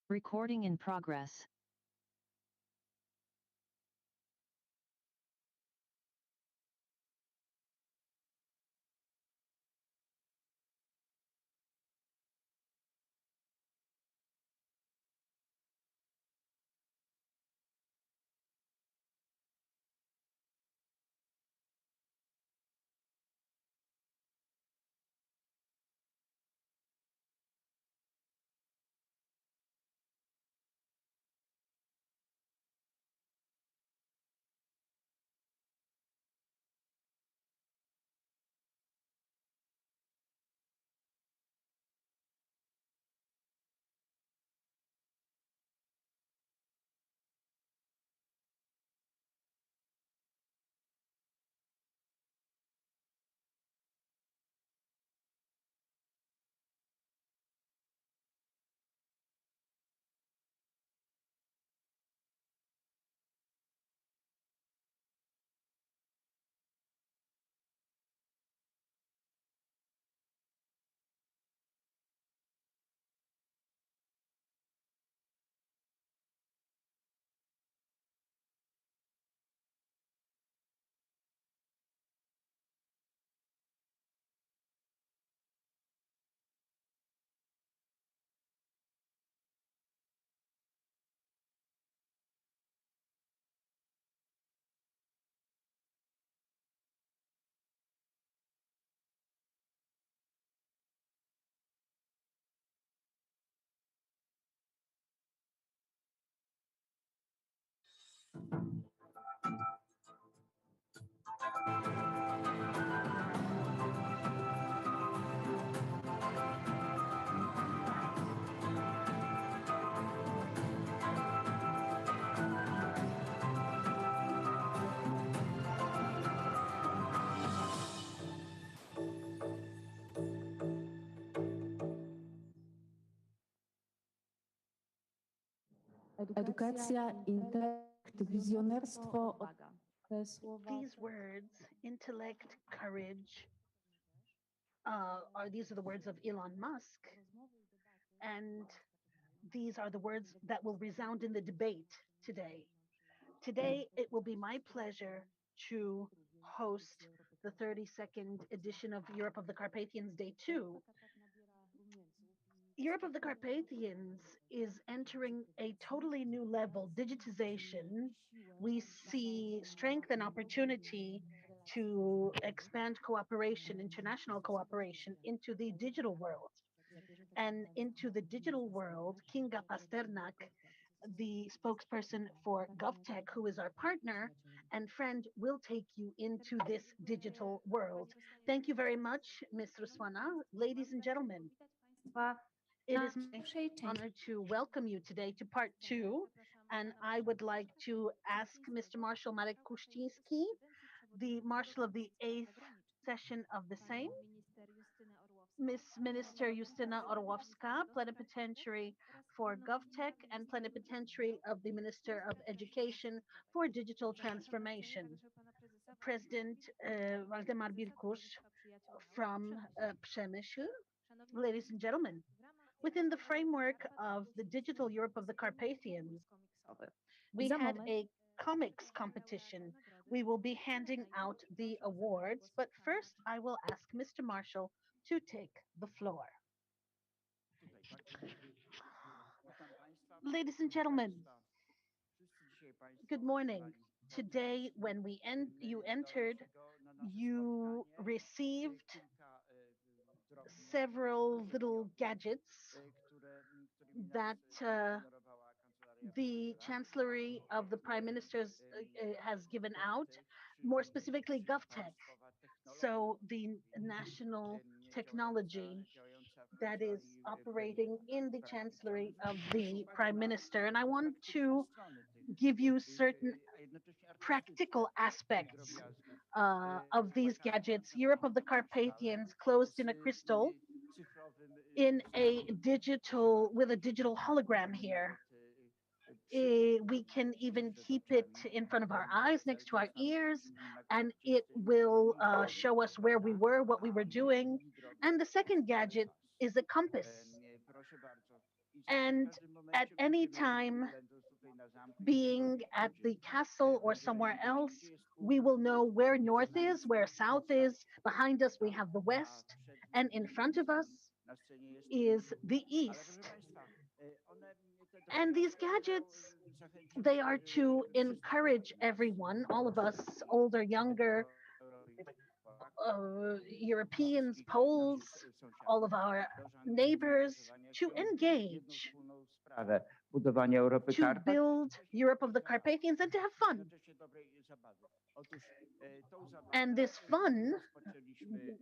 Recording in progress. Edukacja, intelekt, wizjonerstwo, te słowa. These words, intellect, courage, these are the words of Elon Musk, and these are the words that will resound in the debate today. Today, it will be my pleasure to host the 32nd edition of Europe of the Carpathians Day 2. Europe of the Carpathians is entering a totally new level, digitization. We see strength and opportunity to expand cooperation, international cooperation into the digital world. And into the digital world, Kinga Pasternak, the spokesperson for GovTech, who is our partner and friend, will take you into this digital world. Thank you very much, Ms. Ruswana. Ladies and gentlemen, it is my honor to welcome you today to part two, and I would like to ask Mr. Marshal Marek Kuszczyński, the Marshal of the 8th session of the Sejm, Miss Minister Justyna Orłowska, Plenipotentiary for GovTech and Plenipotentiary of the Minister of Education for Digital Transformation, President Waldemar Birkusz from Przemysl. Ladies and gentlemen, within the framework of the Digital Europe of the Carpathians, we had a comics competition. We will be handing out the awards, but first I will ask Mr. Marshall to take the floor. Ladies and gentlemen, good morning. Today, when you entered, you received several little gadgets that the Chancellery of the Prime Ministers has given out, more specifically GovTech. So the national technology that is operating in the Chancellery of the Prime Minister. And I want to give you certain practical aspects of these gadgets. Europe of the Carpathians closed in a crystal with a digital hologram here. We can even keep it in front of our eyes, next to our ears, and it will show us where we were, what we were doing. And the second gadget is a compass. And at any time, being at the castle or somewhere else, we will know where north is, where south is. Behind us, we have the west, and in front of us is the east. And these gadgets, they are to encourage everyone, all of us, older, younger, Europeans, Poles, all of our neighbors, to engage, to build Europe of the Carpathians and to have fun. And this fun,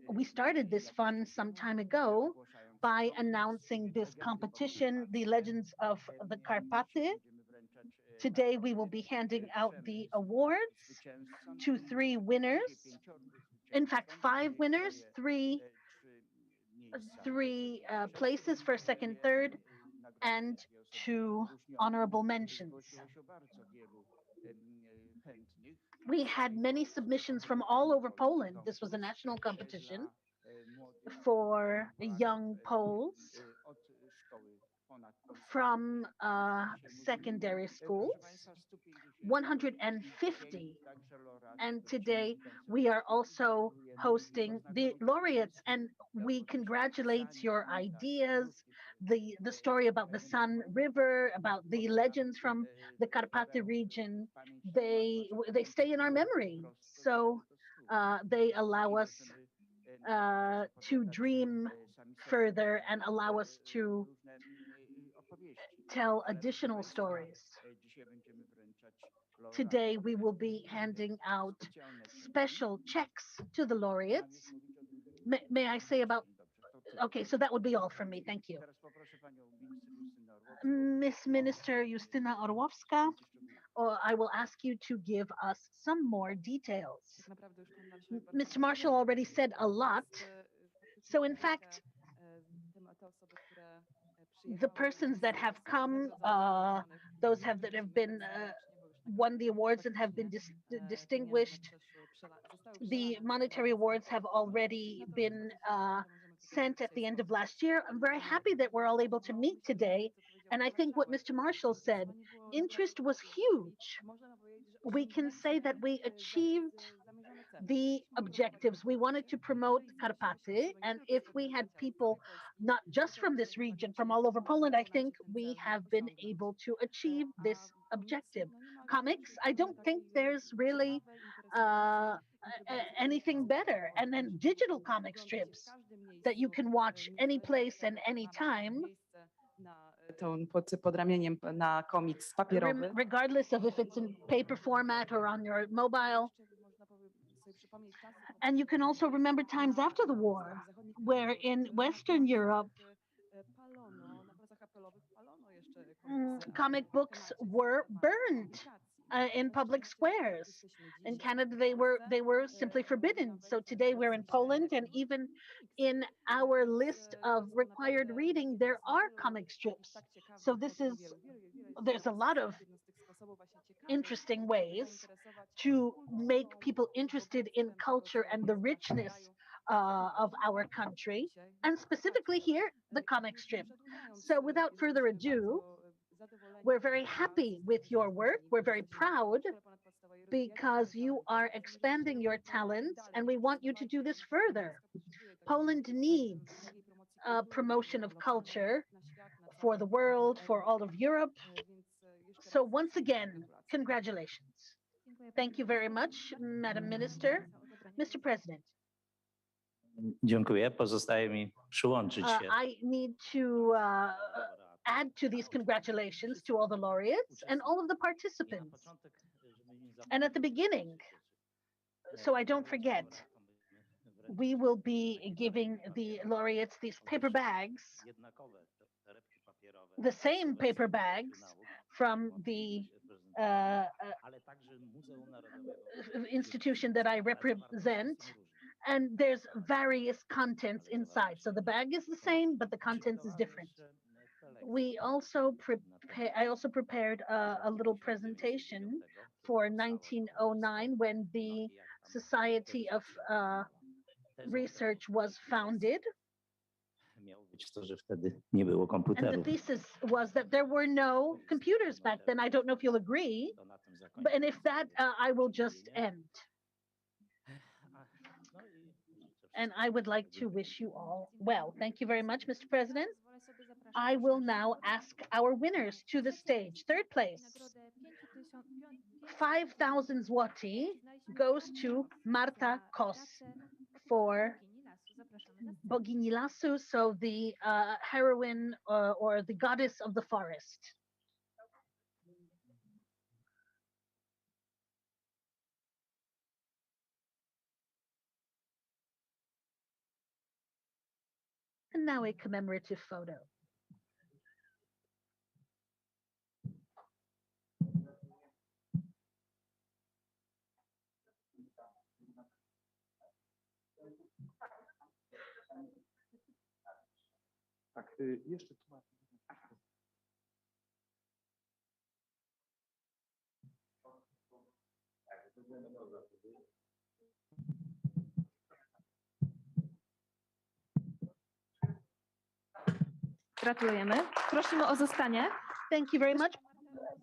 we started this fun some time ago by announcing this competition, the Legends of the Carpaty. Today we will be handing out the awards to 3 winners. In fact, 5 winners, three places, first, second, third, and 2 honorable mentions. We had many submissions from all over Poland. This was a national competition for young Poles from secondary schools, 150. And today we are also hosting the laureates, and we congratulate your ideas, the story about the Sun River, about the legends from the Carpaty region. They stay in our memory, so they allow us to dream further and allow us to tell additional stories. Today, we will be handing out special checks to the laureates. May I say about, okay, so that would be all from me. Thank you. Miss Minister Justyna Orłowska, or I will ask you to give us some more details. Mr. Marshall already said a lot. So in fact, the persons that have come, those that have been won the awards and have been distinguished, the monetary awards have already been sent at the end of last year. I'm very happy that we're all able to meet today. And I think what Mr. Marshall said, interest was huge. We can say that we achieved the objectives. We wanted to promote Carpaty, and if we had people not just from this region, from all over Poland, I think we have been able to achieve this objective. Comics, I don't think there's really anything better. And then digital comic strips that you can watch any place and any time. Pod ramieniem na komiks papierowy. Regardless of if it's in paper format or on your mobile. And you can also remember times after the war, where in Western Europe, comic books were burned in public squares. In Canada, they were simply forbidden. So today we're in Poland, and even in our list of required reading, there are comic strips. So there's a lot of interesting ways to make people interested in culture and the richness of our country, and specifically here, the comic strip. So without further ado, we're very happy with your work. We're very proud because you are expanding your talents, and we want you to do this further. Poland needs promotion of culture for the world, for all of Europe. So once again, congratulations. Thank you very much, Madam Minister. Mr. President. Dziękuję. Pozostaje mi przyłączyć się. I need to add to these congratulations to all the laureates and all of the participants. And at the beginning, so I don't forget, we will be giving the laureates these paper bags, the same paper bags from the institution that I represent, and there's various contents inside. So the bag is the same, but the contents is different. I also prepared a little presentation for 1909 when the Society of Research was founded. w to, że wtedy nie było And the komputerów. thesis was that there were no computers back then. I don't know if you'll agree, To na tym and if that, I will just end. And I would like to wish you all well. Thank you very much, Mr. President. I will now ask our winners to the stage. Third place, 5,000 zloty goes to Marta Kos for Bogini Lasu, so the heroine or the goddess of the forest. And now a commemorative photo. Tak, jeszcze tu ma. Gratulujemy. Prosimy o zostanie. Thank you very much.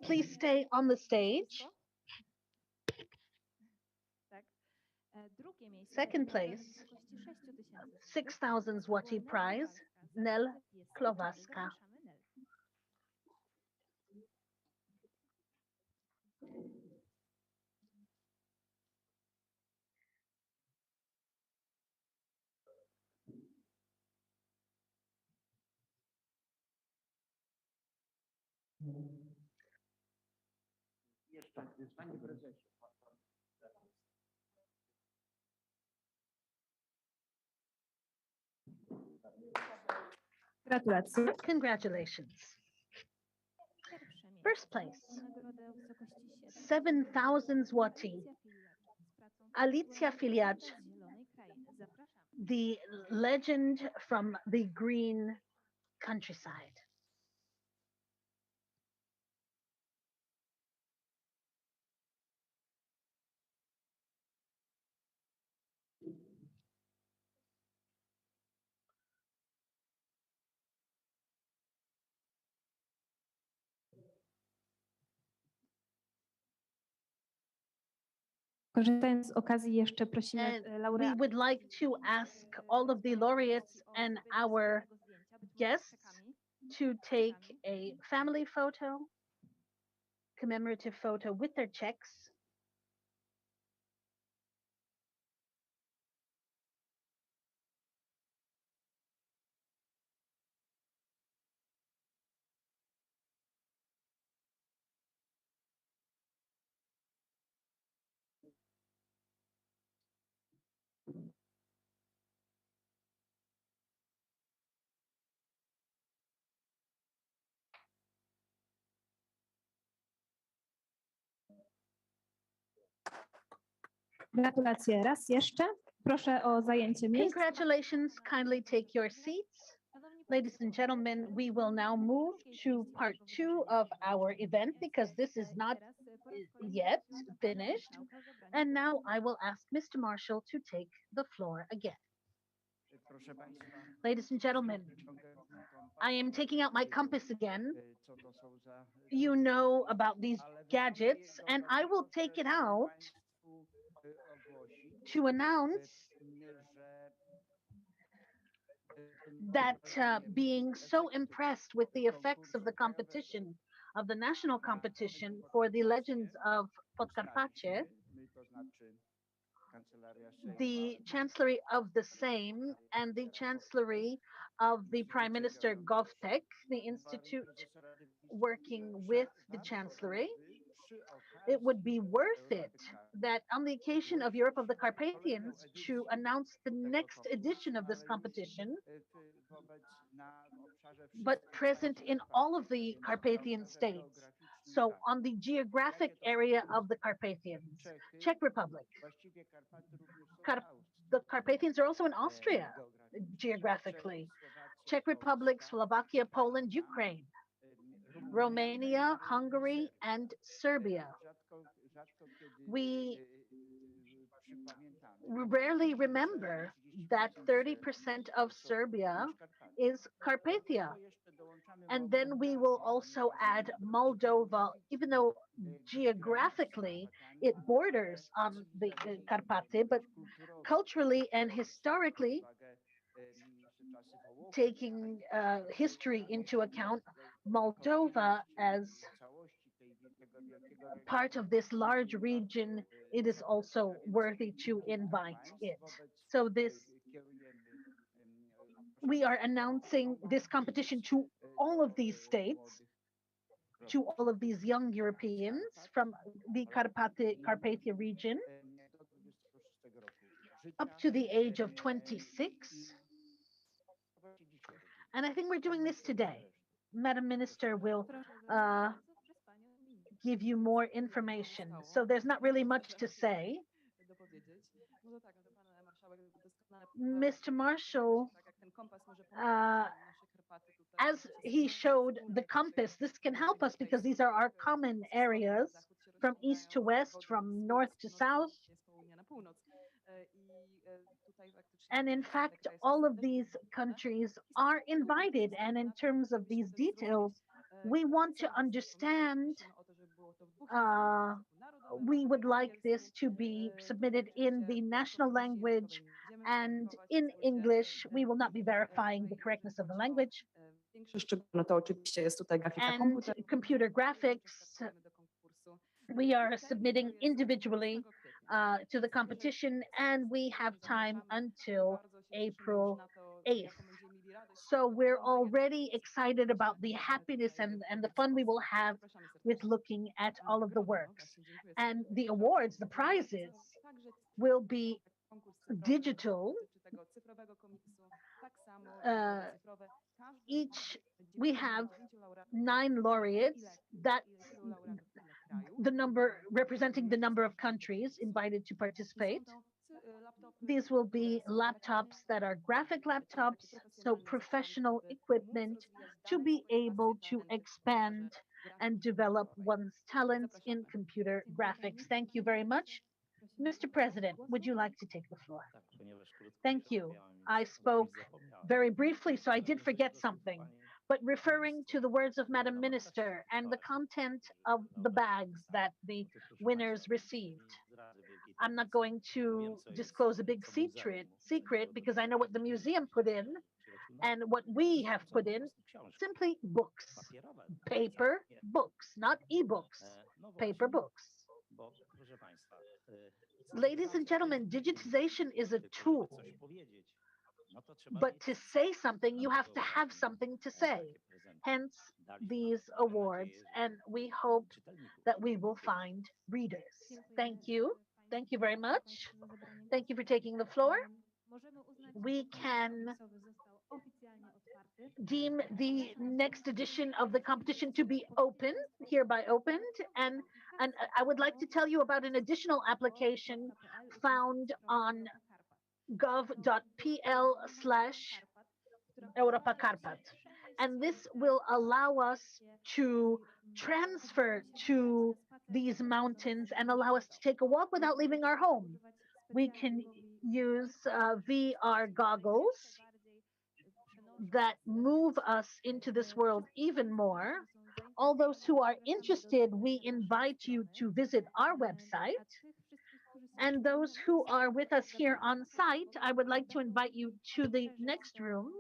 Please stay on the stage. Second place, 6,000 zloty prize, Nel Klowaska. Panie prezesie. Gratulacje. Congratulations. First place, 7,000 zloty, Alicja Filiacz, the legend from the green countryside. Korzystając z okazji jeszcze prosimy And we laureatów. would like to ask all of the laureates and our guests to take a family photo, commemorative photo with their checks. Gratulacje raz jeszcze. Proszę o zajęcie miejsc. Congratulations, kindly take your seats. Ladies and gentlemen, we will now move to part 2 of our event because this is not yet finished. And now I will ask Mr. Marshall to take the floor again. Proszę państwa. Ladies and gentlemen, I am taking out my compass again. Co to są za... You know about these gadgets, and I will take it out to announce that being so impressed with the effects of the competition, of the national competition for the Legends of Podkarpacie, the Chancellery of the Sejm and the Chancellery of the Prime Minister Govtek, the institute working with the Chancellery, it would be worth it that on the occasion of Europe of the Carpathians to announce the next edition of this competition, but present in all of the Carpathian states. So on the geographic area of the Carpathians, Czech Republic. The Carpathians are also in Austria geographically. Czech Republic, Slovakia, Poland, Ukraine, Romania, Hungary, and Serbia. We rarely remember that 30% of Serbia is Carpathia. And then we will also add Moldova, even though geographically it borders on the Karpaty, but culturally and historically, taking history into account, Moldova as part of this large region, it is also worthy to invite it. So we are announcing this competition to all of these states, to all of these young Europeans from the Carpathia region up to the age of 26. And I think we're doing this today. Madam Minister will give you more information. So there's not really much to say. Mr. Marshall, as he showed the compass, this can help us because these are our common areas from east to west, from north to south. And in fact, all of these countries are invited. And in terms of these details, we want to understand, we would like this to be submitted in the national language and in English. We will not be verifying the correctness of the language. And computer graphics, we are submitting individually to the competition, and we have time until April 8th. So we're already excited about the happiness and the fun we will have with looking at all of the works. And the awards, the prizes, will be digital. We have 9 laureates. That's the number representing the number of countries invited to participate. These will be laptops that are graphic laptops, so professional equipment to be able to expand and develop one's talents in computer graphics. Thank you very much. Mr. President, would you like to take the floor? Thank you. I spoke very briefly, so I did forget something. But referring to the words of Madam Minister and the content of the bags that the winners received, I'm not going to disclose a big secret because I know what the museum put in and what we have put in. Simply books, paper books, not e-books, paper books. Ladies and gentlemen, digitization is a tool. But to say something, you have to have something to say. Hence these awards, and we hope that we will find readers. Thank you. Thank you very much. Thank you for taking the floor. We can deem the next edition of the competition to be open, hereby opened. And I would like to tell you about an additional application found on gov.pl/Europa-Karpat. And this will allow us to transfer to these mountains and allow us to take a walk without leaving our home. We can use VR goggles that move us into this world even more. All those who are interested, we invite you to visit our website. And those who are with us here on site, I would like to invite you to the next room,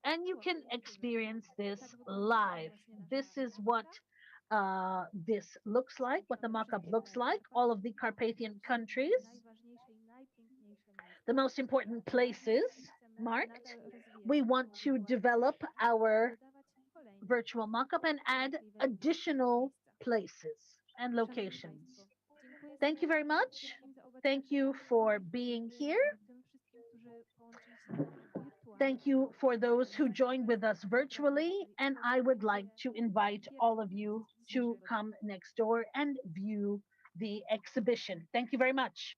and you can experience this live. This is what this looks like, what the mock-up looks like, all of the Carpathian countries, the most important places marked. We want to develop our virtual mock-up and add additional places and locations. Thank you very much. Thank you for being here. Thank you for those who joined with us virtually. And I would like to invite all of you to come next door and view the exhibition. Thank you very much.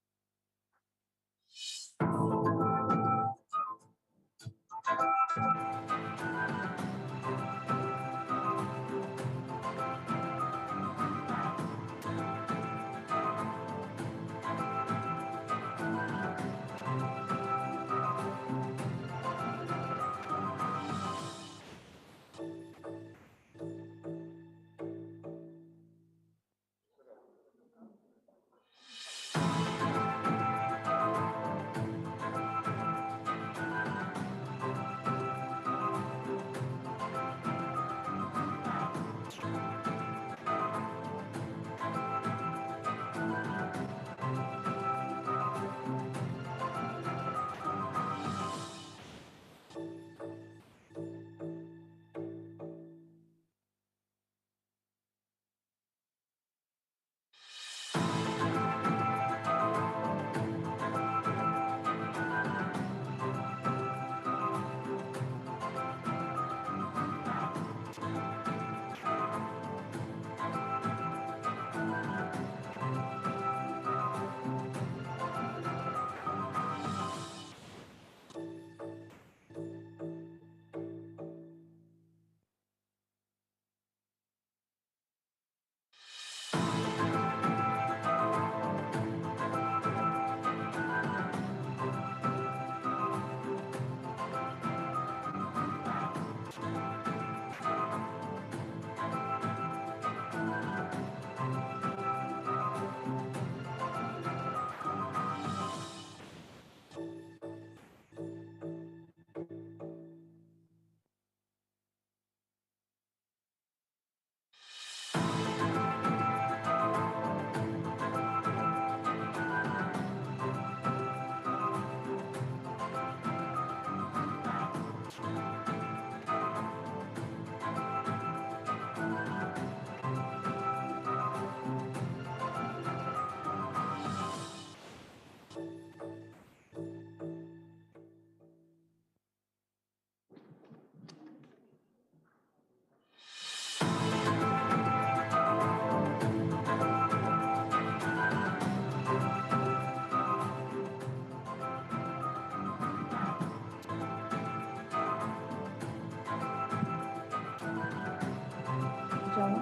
udziału.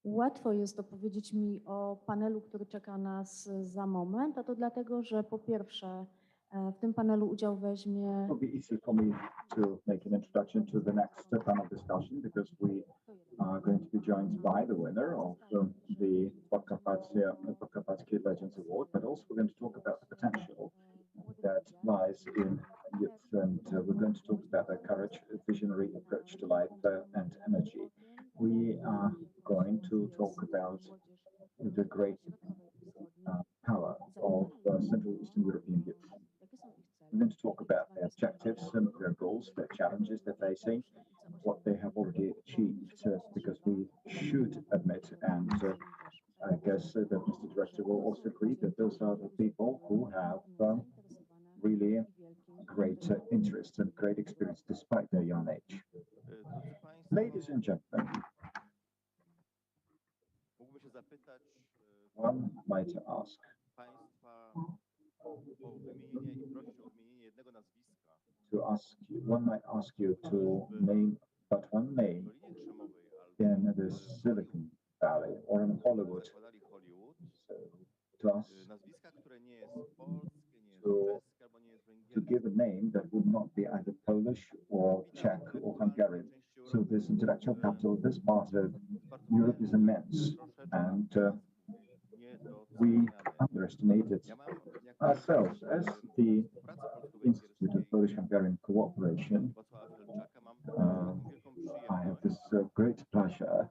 Łatwo jest opowiedzieć mi o panelu, który czeka nas za moment, a to dlatego, że po pierwsze w tym panelu udział weźmie... It will be easy for me to make an introduction to the next panel discussion because we are going to be joined by the winner of the Podkarpackie Legends Award, but also we're going to talk about the potential that lies in youth, and we're going to talk about their courage, visionary approach to life and energy. We are going to talk about the great power of Central Eastern European youth. We're going to talk about their objectives, their goals, their challenges they're facing, what they have already achieved, because we should admit, and I guess that Mr. Director will also agree, that those are the people who have really great interest and great experience despite their young age. Ladies and gentlemen, one might ask, one might ask you to name but one name in the Silicon Valley or in Hollywood. So, to ask to give a name that would not be either Polish or Czech or Hungarian. So this intellectual capital, this part of Europe is immense, and we underestimated ourselves as the Institute of Polish-Hungarian Cooperation. I have this great pleasure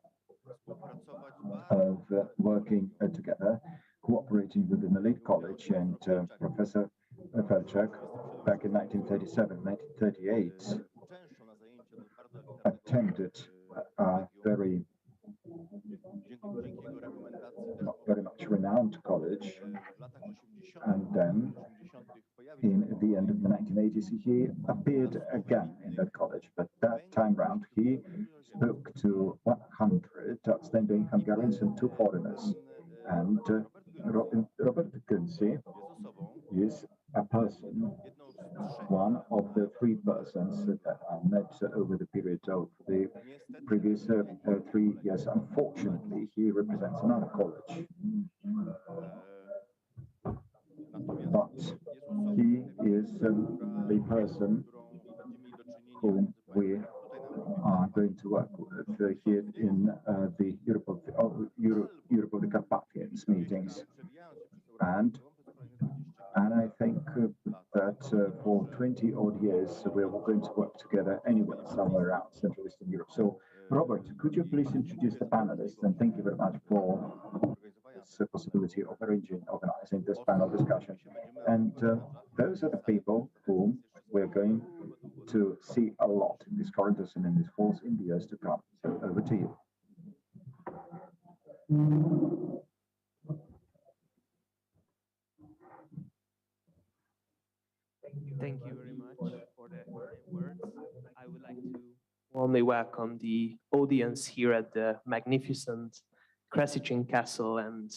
of working together, cooperating with an elite college, and Professor Felczak back in 1937, 1938 attended a very not very much renowned college, and then in the end of the 1980s he appeared again in that college, but that time round he spoke to 100 outstanding Hungarians and 2 foreigners, and Robert Göncy is a person, one of the 3 persons that I met over the period of the previous 3 years. Unfortunately, he represents another college, but he is the person whom we are going to work with here in the Europe of the Carpathians meetings. And I think that for 20 odd years, we're going to work together anyway, somewhere around Central Eastern Europe. So, Robert, could you please introduce the panelists? And thank you very much for this possibility of organizing this panel discussion. And those are the people whom we're going to see a lot in these corridors and in these halls in the years to come. So, over to you. Thank you very much for the kind words. I would like to warmly welcome the audience here at the magnificent Krasiczyn Castle and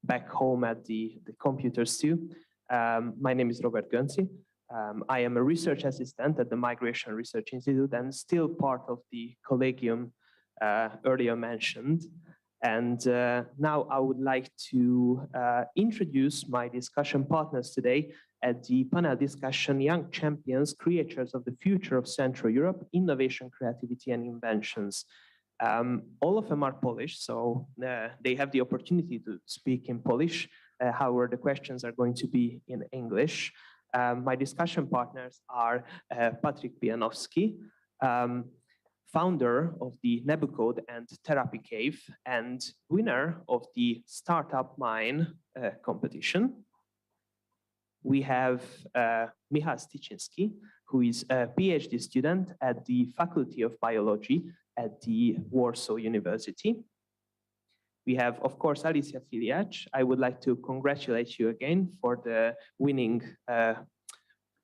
back home at the computers too. My name is Robert Göncy. I am a research assistant at the Migration Research Institute and still part of the collegium earlier mentioned. And now I would like to introduce my discussion partners today at the panel discussion, Young Champions, Creators of the Future of Central Europe, Innovation, Creativity and Inventions. All of them are Polish, so they have the opportunity to speak in Polish. However, the questions are going to be in English. My discussion partners are Patryk Pijanowski, founder of the Nebucode and Therapy Cave and winner of the Startup Mine competition. We have Michał Styczyński, who is a PhD student at the Faculty of Biology at the Warsaw University. We have, of course, Alicja Filiacz. I would like to congratulate you again for the winning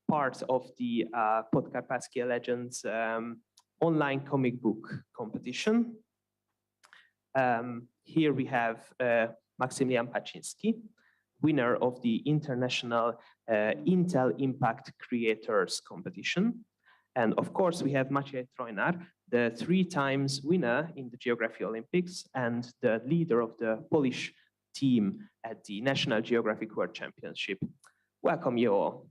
part of the Podkarpackie Legends online comic book competition. Here we have Maksymilian Paczyński, winner of the International Intel Impact Creators Competition. And of course, we have Maciej Trojnar, the 3 times winner in the Geography Olympics and the leader of the Polish team at the National Geographic World Championship. Welcome you all.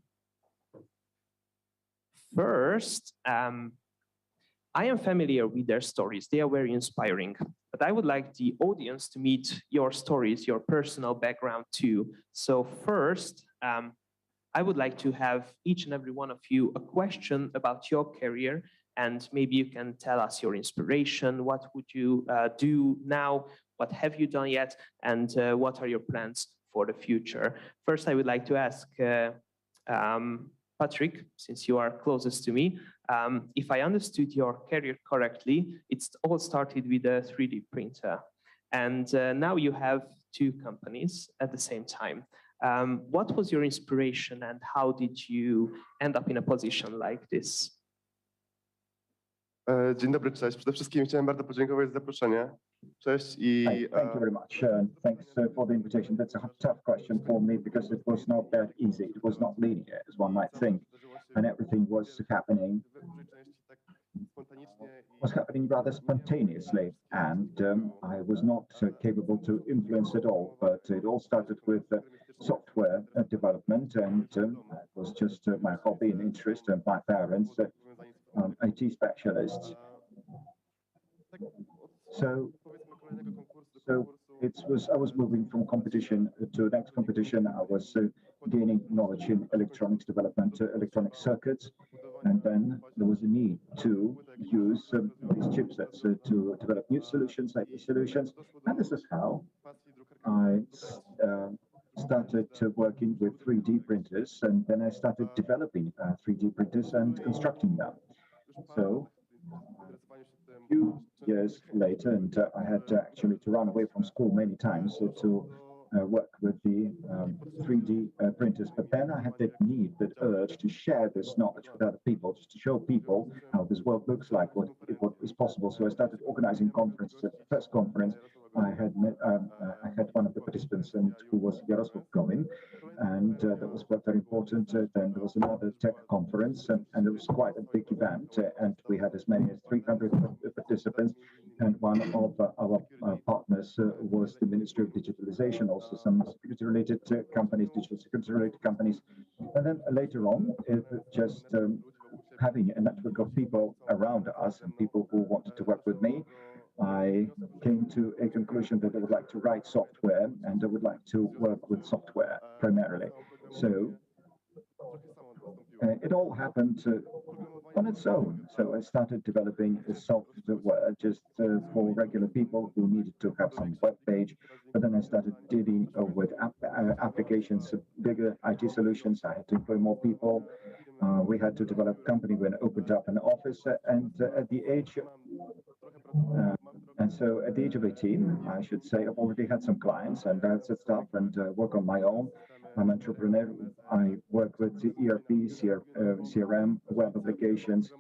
First, I am familiar with their stories. They are very inspiring, but I would like the audience to meet your stories, your personal background too. So first, I would like to have each and every one of you a question about your career, and maybe you can tell us your inspiration. What would you do now? What have you done yet? And what are your plans for the future? First, I would like to ask Patrick, since you are closest to me, if I understood your career correctly, it's all started with a 3D printer. And now you have 2 companies at the same time. What was your inspiration and how did you end up in a position like this? Dzień dobry, cześć. Przede wszystkim chciałem bardzo podziękować za zaproszenie. Cześć i... Thank you very much. Thanks for the invitation. That's a tough question for me because it was not that easy. It was not linear, as one might think. And everything was happening rather spontaneously. And I was not capable to influence it all. But it all started with software development. And it was just my hobby and interest, and my parents, IT specialists. So I was moving from competition to next competition. I was gaining knowledge in electronics development, electronic circuits, and then there was a need to use these chipsets to develop new solutions, IT solutions, and this is how I started working with 3D printers, and then I started developing 3D printers and constructing them. So a few years later, and I had actually to run away from school many times to work with the 3D printers. But then I had that need, that urge to share this knowledge with other people, just to show people how this world looks like, what is possible. So I started organizing conferences. At the first conference, I had one of the participants, and who was Jarosław Gowin, and that was very important. Then there was another tech conference, and it was quite a big event, and we had as many as 300 participants. And one of our partners was the Ministry of Digitalization, also some security-related companies, digital security-related companies. And then later on, just having a network of people around us and people who wanted to work with me, I came to a conclusion that I would like to write software, and I would like to work with software primarily. So it all happened on its own. So I started developing a software just for regular people who needed to have some web page. But then I started dealing with applications, bigger IT solutions. I had to employ more people. We had to develop a company when I opened up an office, and at the age of 18, I should say, I've already had some clients and that's stuff, and work on my own. I'm an entrepreneur. I work with the ERP, CRM, web applications,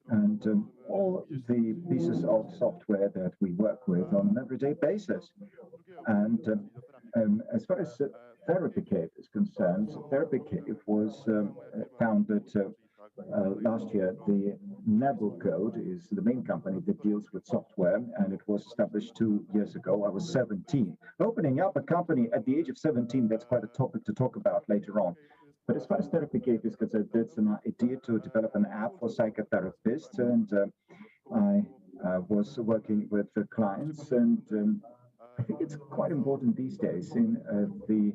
and all the pieces of software that we work with on an everyday basis. And as far as Therapy Cave is concerned, Therapy Cave was founded last year. The Nebel Code is the main company that deals with software, and it was established 2 years ago. I was 17. Opening up a company at the age of 17, that's quite a topic to talk about later on. But as far as Therapy Cave is concerned, it's an idea to develop an app for psychotherapists, and I was working with the clients, and I think it's quite important these days in the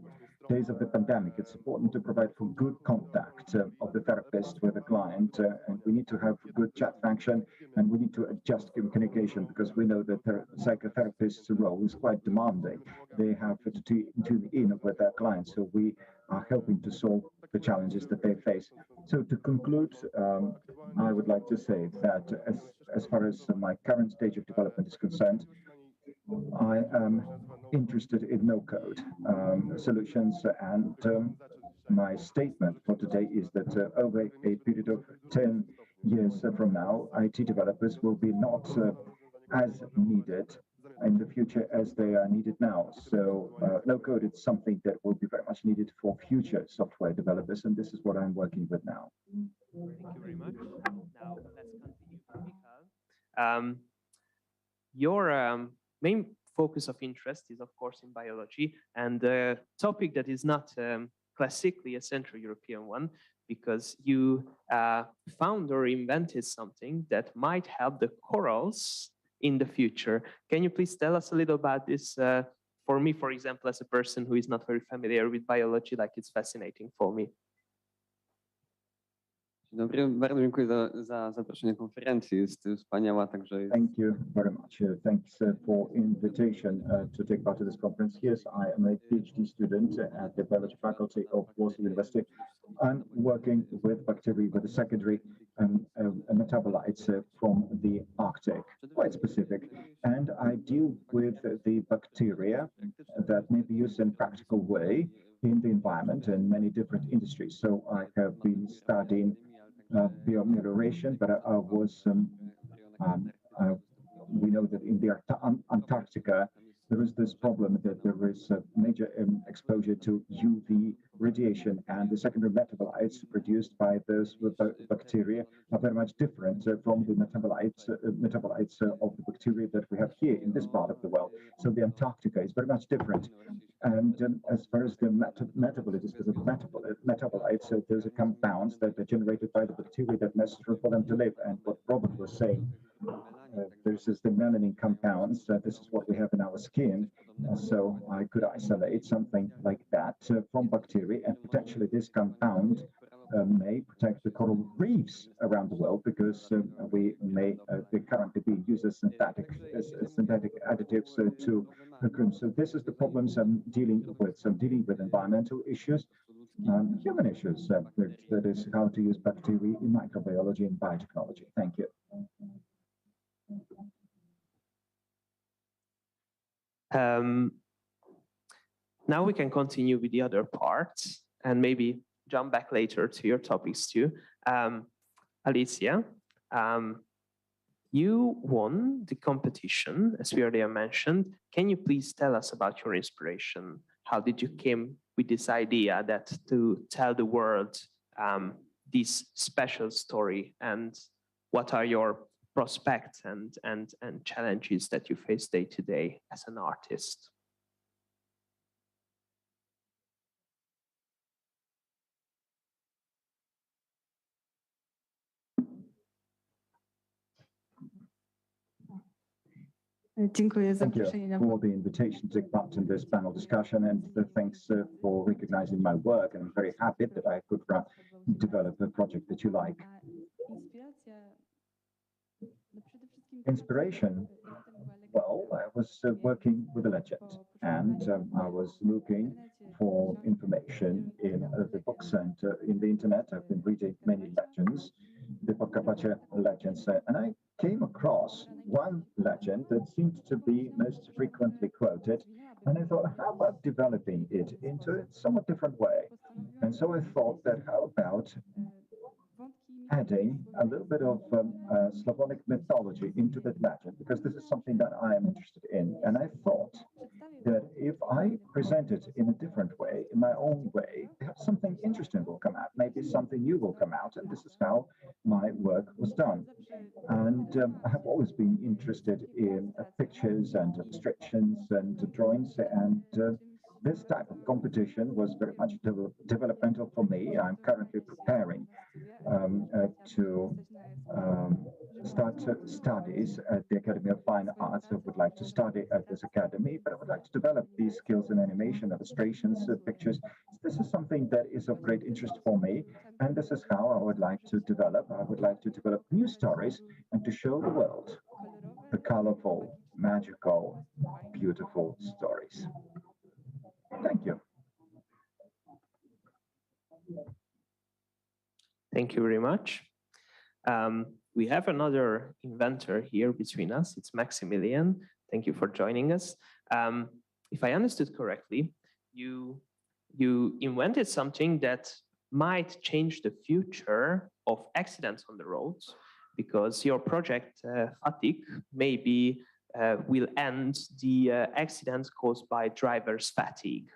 days of the pandemic. It's important to provide for good contact of the therapist with the client, and we need to have good chat function, and we need to adjust communication, because we know that psychotherapists' role is quite demanding. They have to tune in with their clients, so we are helping to solve the challenges that they face. So to conclude, I would like to say that as far as my current stage of development is concerned, I am interested in no-code solutions, and my statement for today is that over a period of 10 years from now, IT developers will be not as needed in the future as they are needed now. So no code is something that will be very much needed for future software developers, and this is what I'm working with now. Thank you very much. Now let's continue. Michal. Your main focus of interest is, of course, in biology, and a topic that is not classically a Central European one, because you found or invented something that might help the corals in the future. Can you please tell us a little about this? For me, for example, as a person who is not very familiar with biology, like it's fascinating for me. Dzień dobry, bardzo dziękuję za zaproszenie konferencji. Jest wspaniała, także. Thank you very much. Thanks for invitation to take part in this conference. Yes, I am a PhD student at the biology faculty of Warsaw University. I'm working with bacteria with the secondary metabolites from the Arctic, quite specific. And I deal with the bacteria that may be used in a practical way in the environment in many different industries. So I have been studying biomelioration, but I was, we know that in the Antarctica, there is this problem that there is a major exposure to UV radiation, and the secondary metabolites produced by those bacteria are very much different from the metabolites of the bacteria that we have here in this part of the world. So the Antarctica is very much different. And as far as the metabolites, because of metabolites, those are compounds that are generated by the bacteria that necessary for them to live. And what Robert was saying, this is the melanin compounds. This is what we have in our skin. So I could isolate something like that from bacteria, and potentially this compound may protect the coral reefs around the world, because we may they currently be used as synthetic additives to occur. So this is the problems I'm dealing with. So I'm dealing with environmental issues, human issues. That is how to use bacteria in microbiology and biotechnology. Thank you. Now we can continue with the other parts and maybe jump back later to your topics too. Alicia, you won the competition, as we earlier mentioned. Can you please tell us about your inspiration? How did you came with this idea that to tell the world this special story, and what are your prospects and challenges that you face day to day as an artist? Thank you for the invitation to take part in this panel discussion, and thanks for recognizing my work. And I'm very happy that I could develop a project that you like. Inspiration, well, I was working with a legend, and I was looking for information in the books and in the internet. I've been reading many legends, the Podkarpacie legends, and I came across one legend that seemed to be most frequently quoted, and I thought, how about developing it into a somewhat different way? And so I thought that how about adding a little bit of Slavonic mythology into that legend, because this is something that I am interested in. And I thought that if I present it in a different way, in my own way, something interesting will come out, maybe something new will come out. And this is how my work was done. And I have always been interested in pictures and abstractions and drawings, and this type of competition was very much developmental for me. I'm currently preparing to start studies at the Academy of Fine Arts. I would like to study at this academy, but I would like to develop these skills in animation, illustrations, pictures. This is something that is of great interest for me, and this is how I would like to develop. I would like to develop new stories and to show the world the colorful, magical, beautiful stories. Thank you. Thank you very much. We have another inventor here between us. It's Maximilian. Thank you for joining us. If I understood correctly, you invented something that might change the future of accidents on the roads, because your project, FATIC, may be will end the accidents caused by driver's fatigue.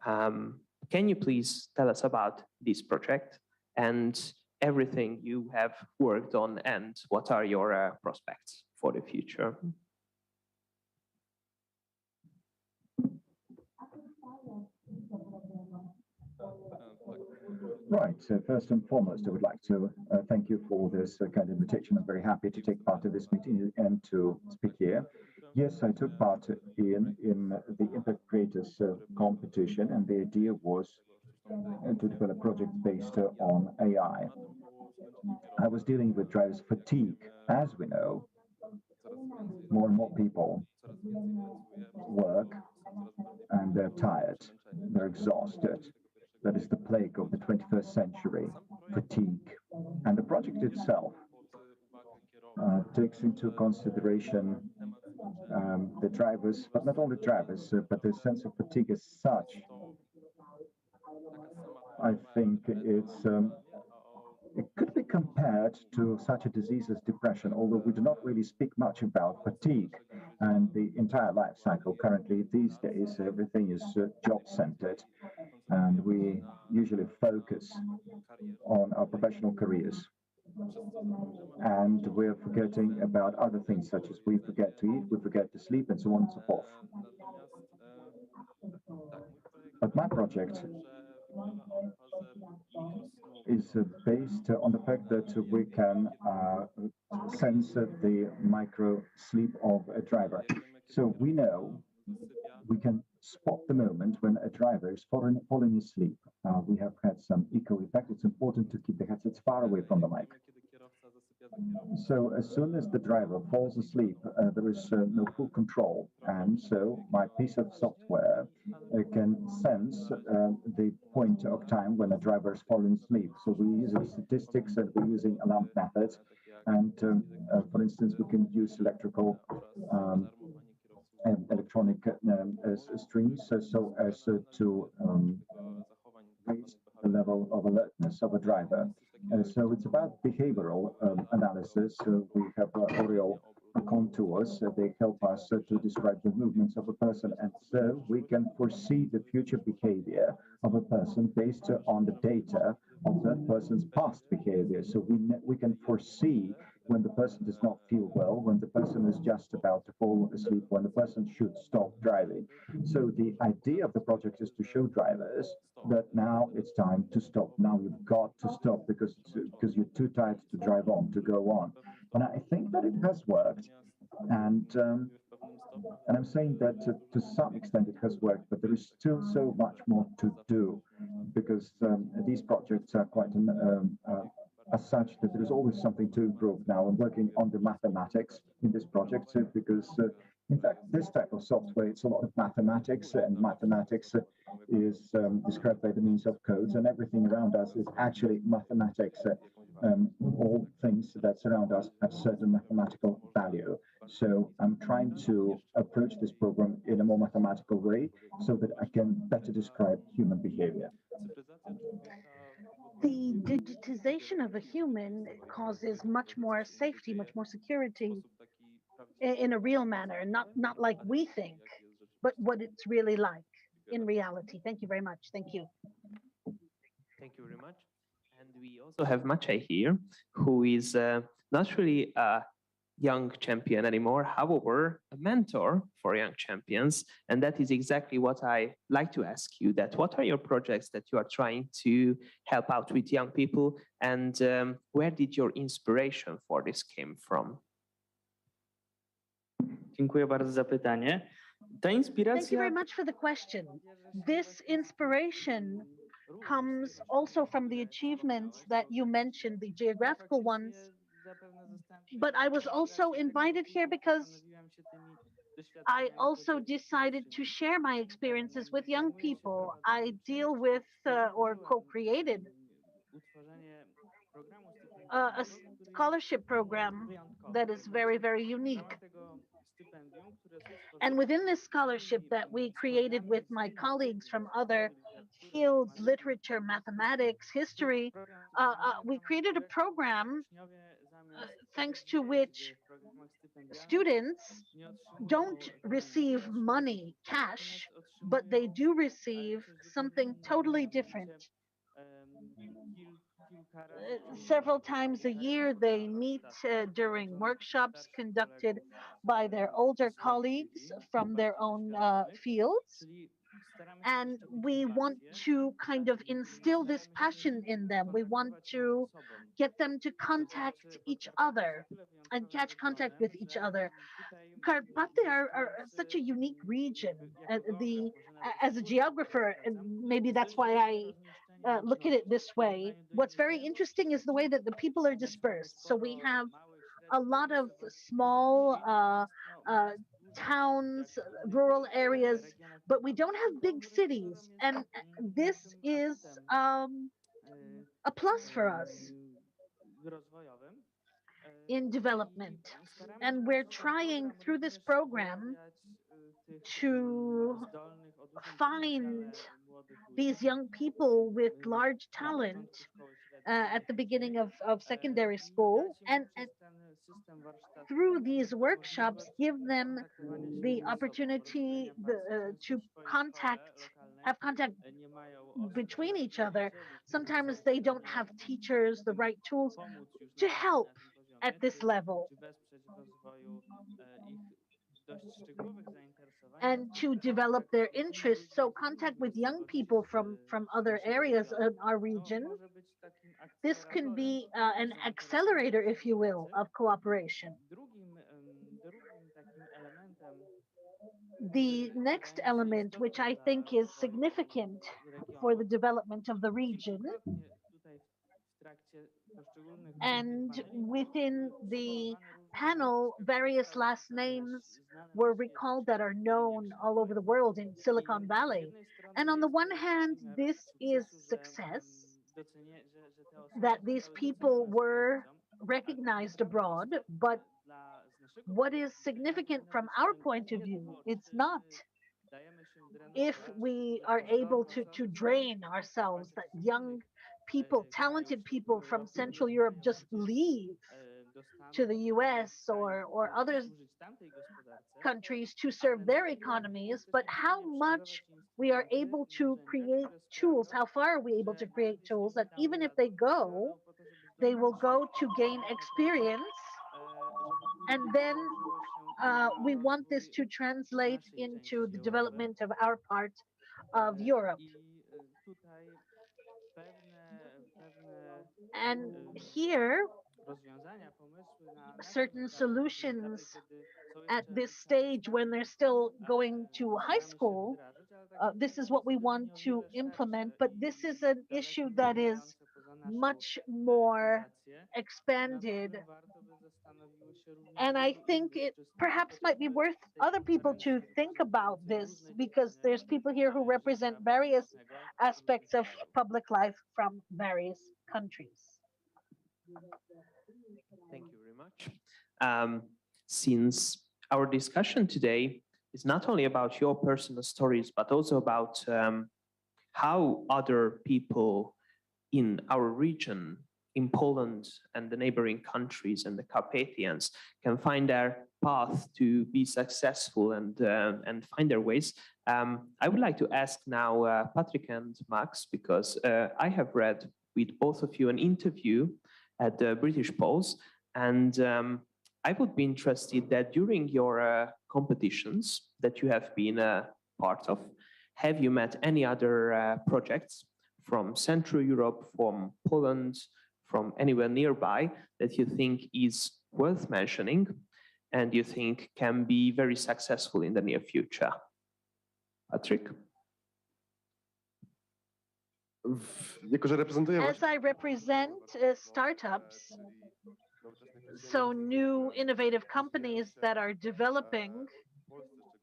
Can you please tell us about this project and everything you have worked on, and what are your prospects for the future? Right. So first and foremost, I would like to thank you for this kind invitation. I'm very happy to take part in this meeting and to speak here. Yes, I took part in the Impact Creators competition, and the idea was to develop a project based on AI. I was dealing with drivers' fatigue. As we know, more and more people work and they're tired, they're exhausted. That is the plague of the 21st century, fatigue. And the project itself takes into consideration the drivers, but not only drivers, but the sense of fatigue as such. I think it could be compared to such a disease as depression, although we do not really speak much about fatigue and the entire life cycle. Currently, these days, everything is job-centered, and we usually focus on our professional careers. And we're forgetting about other things, such as we forget to eat, we forget to sleep, and so on and so forth. But my project is based on the fact that we can sense the micro sleep of a driver. So we know we can spot the moment when a driver is falling asleep. We have had some eco effect. It's important to keep the headsets far away from the mic. So as soon as the driver falls asleep, there is no full control. And so my piece of software can sense the point of time when a driver is falling asleep. So we're using statistics and we're using alarm methods. And for instance, we can use electronic streams so as to raise the level of alertness of a driver. So it's about behavioral analysis. We have Oriol contours. They help us to describe the movements of a person. And so we can foresee the future behavior of a person based on the data of that person's past behavior. So we can foresee when the person does not feel well, when the person is just about to fall asleep, when the person should stop driving. So the idea of the project is to show drivers that now it's time to stop. Now you've got to stop because you're too tired to drive on, to go on. And I think that it has worked. And I'm saying that to some extent it has worked, but there is still so much more to do, because these projects are quite as such that there is always something to improve. Now I'm working on the mathematics in this project because in fact this type of software, it's a lot of mathematics, and mathematics is described by the means of codes, and everything around us is actually mathematics. All things that surround us have certain mathematical value. So I'm trying to approach this program in a more mathematical way so that I can better describe human behavior. The digitization of a human causes much more safety, much more security in a real manner, not like we think, but what it's really like in reality. Thank you very much. Thank you. Thank you very much. And we also have Maciej here, who is not really a young champion anymore, however, a mentor for young champions. And that is exactly what I like to ask you, that what are your projects that you are trying to help out with young people, and where did your inspiration for this came from? Dziękuję bardzo za pytanie. Ta Thank you inspiracja very much for the question. This inspiration comes also from the achievements that you mentioned, the geographical ones. But I was also invited here because I also decided to share my experiences with young people. I deal with or co-created a scholarship program that is very, very unique. And within this scholarship that we created with my colleagues from other fields, literature, mathematics, history, we created a program thanks to which students don't receive money, cash, but they do receive something totally different. Several times a year, they meet during workshops conducted by their older colleagues from their own fields. And we want to kind of instill this passion in them. We want to get them to contact each other and catch contact with each other. Carpathy are such a unique region. As a geographer, and maybe that's why I look at it this way. What's very interesting is the way that the people are dispersed. So we have a lot of small towns, rural areas, but we don't have big cities. And this is a plus for us in development. And we're trying through this program to find these young people with large talent at the beginning of secondary school, and through these workshops give them the opportunity to have contact between each other. Sometimes they don't have teachers, the right tools to help at this level and to develop their interests. So contact with young people from other areas in our region, this can be an accelerator, if you will, of cooperation. The next element, which I think is significant for the development of the region, and within the panel, various last names were recalled that are known all over the world in Silicon Valley. And on the one hand, this is success, that these people were recognized abroad, but what is significant from our point of view, it's not if we are able to drain ourselves, that young people, talented people from Central Europe just leave to the US or other countries to serve their economies, but how much we are able to create tools, how far are we able to create tools that even if they go, they will go to gain experience, and then we want this to translate into the development of our part of Europe. And here, certain solutions at this stage when they're still going to high school, this is what we want to implement, but this is an issue that is much more expanded. And I think it perhaps might be worth other people to think about this, because there's people here who represent various aspects of public life from various countries. Thank you very much. Since our discussion today is not only about your personal stories, but also about how other people in our region, in Poland and the neighboring countries and the Carpathians, can find their path to be successful and find their ways. I would like to ask now Patrick and Max, because I have read with both of you an interview at the British Polls, and I would be interested that during your competitions that you have been a part of, have you met any other projects from Central Europe, from Poland, from anywhere nearby that you think is worth mentioning and you think can be very successful in the near future? Patrick? As I represent startups, so new innovative companies that are developing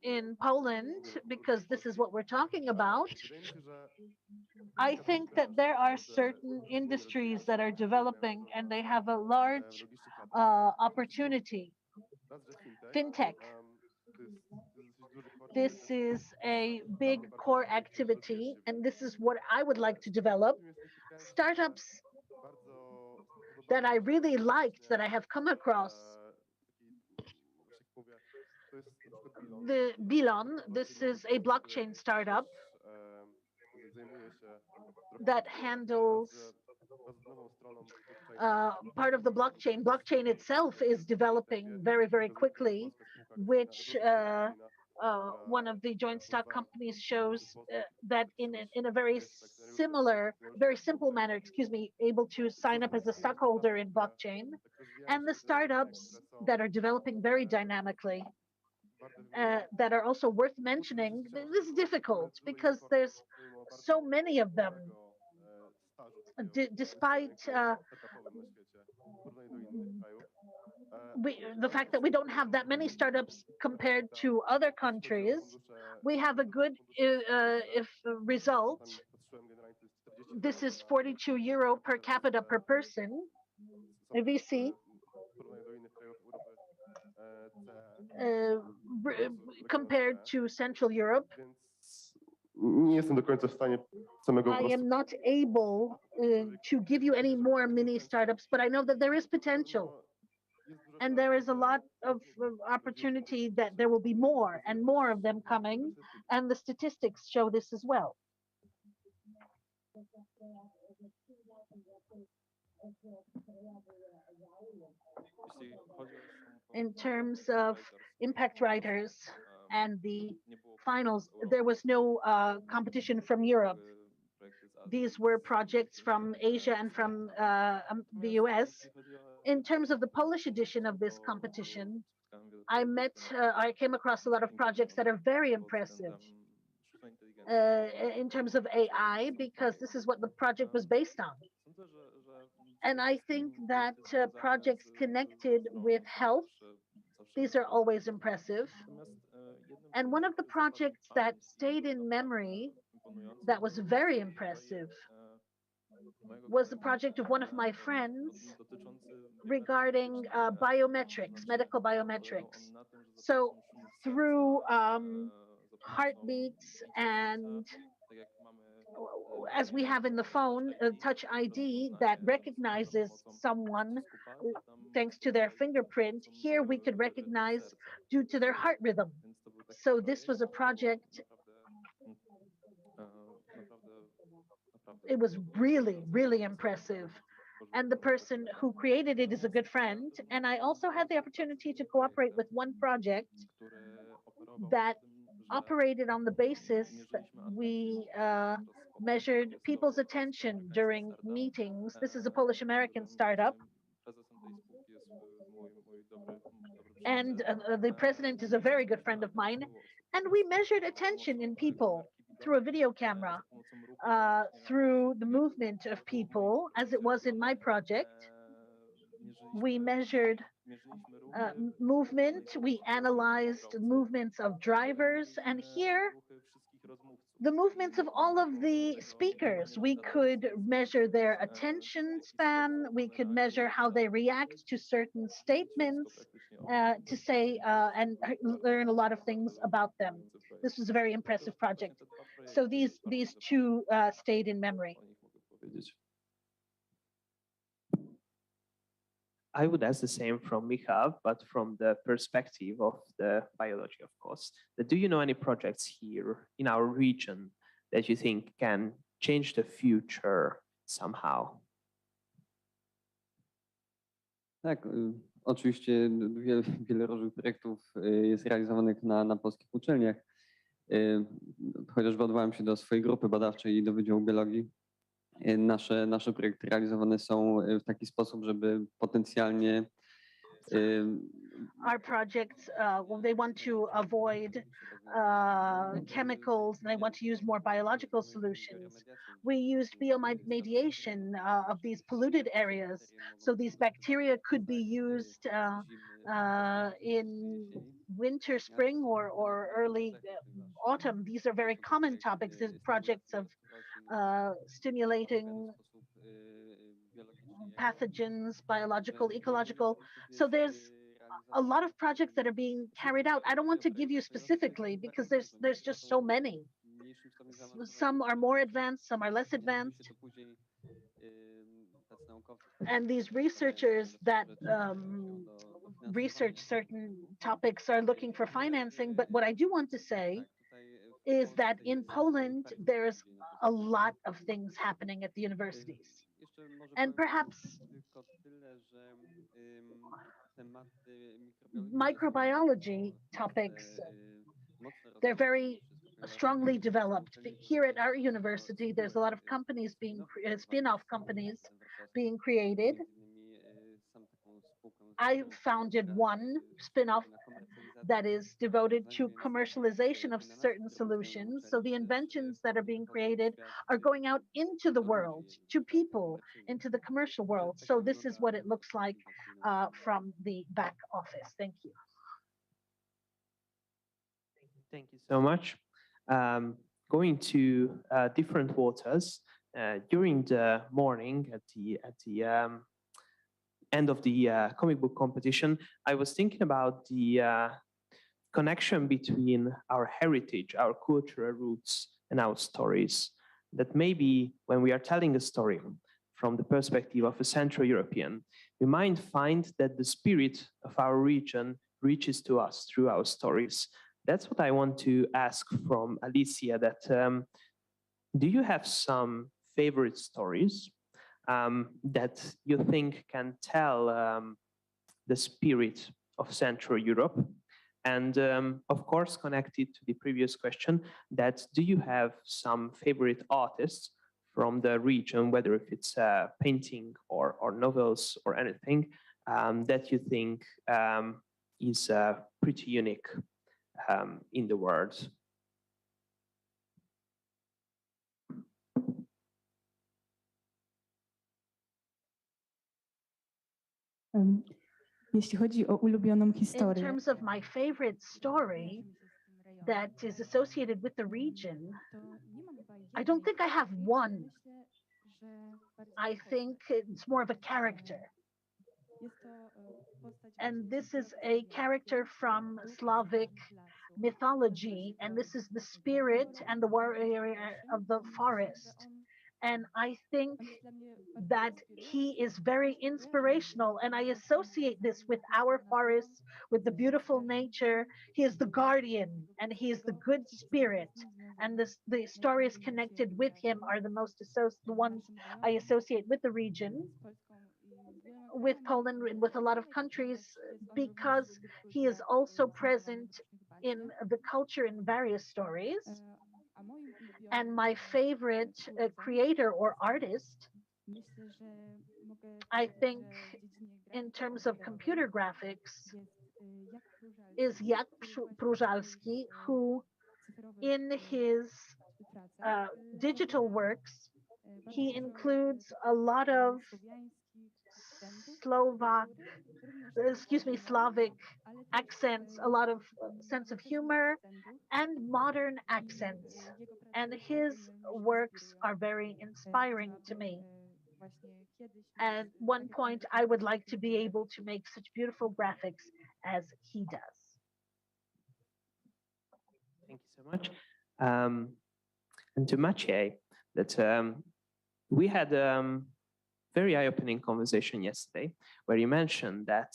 in Poland, because this is what we're talking about, I think that there are certain industries that are developing and they have a large opportunity. Fintech. This is a big core activity, and this is what I would like to develop. Startups that I really liked, that I have come across the Bilon, this is a blockchain startup that handles part of the blockchain. Blockchain itself is developing very, very quickly, which one of the joint stock companies shows that in a very simple manner, able to sign up as a stockholder in blockchain. And the startups that are developing very dynamically, that are also worth mentioning. This is difficult because there's so many of them. Despite the fact that we don't have that many startups compared to other countries, we have a good result. This is 42 euro per capita per person, a VC. Compared to Central Europe. Nie jestem do końca w stanie samego I am not able to give you any more mini startups, but I know that there is potential. And there is a lot of opportunity that there will be more and more of them coming. And the statistics show this as well. In terms of impact writers and the finals, there was no competition from Europe. These were projects from Asia and from the US. In terms of the Polish edition of this competition, I came across a lot of projects that are very impressive in terms of AI, because this is what the project was based on. And I think that projects connected with health, these are always impressive. And one of the projects that stayed in memory that was very impressive was the project of one of my friends regarding biometrics, medical biometrics. So through heartbeats and as we have in the phone, a touch ID that recognizes someone thanks to their fingerprint, here we could recognize due to their heart rhythm. So this was a project. It was really, really impressive. And the person who created it is a good friend. And I also had the opportunity to cooperate with one project that operated on the basis that we measured people's attention during meetings. This is a Polish-American startup. And the president is a very good friend of mine. And we measured attention in people through a video camera, through the movement of people, as it was in my project. We measured movement, we analyzed movements of drivers, and here, the movements of all of the speakers. We could measure their attention span, we could measure how they react to certain statements, to say and learn a lot of things about them. This was a very impressive project. So these two stayed in memory. I would ask the same from Michał, but from the perspective of the biology, of course. Do you know any projects here in our region that you think can change the future somehow? Tak, oczywiście wiele różnych projektów jest realizowanych na polskich uczelniach. Chociażby odwołałem się do swojej grupy badawczej i do Wydziału Biologii. Nasze projekty realizowane są w taki sposób, żeby potencjalnie Our projects, they want to avoid chemicals and they want to use more biological solutions. We used biomediation of these polluted areas. So these bacteria could be used in winter, spring, or early autumn. These are very common topics, these projects of stimulating pathogens, biological, ecological. So there's a lot of projects that are being carried out. I don't want to give you specifically because there's just so many. Some are more advanced, some are less advanced. And these researchers that research certain topics are looking for financing. But what I do want to say is that in Poland, there's a lot of things happening at the universities. And perhaps microbiology topics, they're very strongly developed. Here at our university, there's a lot of companies spin-off companies being created. I founded one spin-off that is devoted to commercialization of certain solutions. So the inventions that are being created are going out into the world, to people, into the commercial world. So this is what it looks like from the back office. Thank you. Thank you so much. Going to different waters during the morning at the end of the comic book competition, I was thinking about the connection between our heritage, our cultural roots, and our stories. That maybe when we are telling a story from the perspective of a Central European, we might find that the spirit of our region reaches to us through our stories. That's what I want to ask from Alicia, that do you have some favorite stories that you think can tell the spirit of Central Europe? And of course, connected to the previous question, that do you have some favorite artists from the region, whether if it's painting or novels or anything, that you think is pretty unique in the world? Jeśli chodzi o ulubioną In historię, terms of my favorite story that is associated with the region, I don't think I have one. I think it's more of a character. And this is a character from Slavic mythology, and this is the spirit and the warrior of the forest. And I think that he is very inspirational, and I associate this with our forests, with the beautiful nature. He is the guardian, and he is the good spirit, and the stories connected with him are the ones I associate with the region, with Poland, and with a lot of countries, because he is also present in the culture in various stories. And my favorite creator or artist, I think in terms of computer graphics, is Jak Prużalski, who in his digital works, he includes a lot of Slavic accents, a lot of sense of humor, and modern accents. And his works are very inspiring to me. At one point, I would like to be able to make such beautiful graphics as he does. Thank you so much. And to Maciej, that we had very eye-opening conversation yesterday, where you mentioned that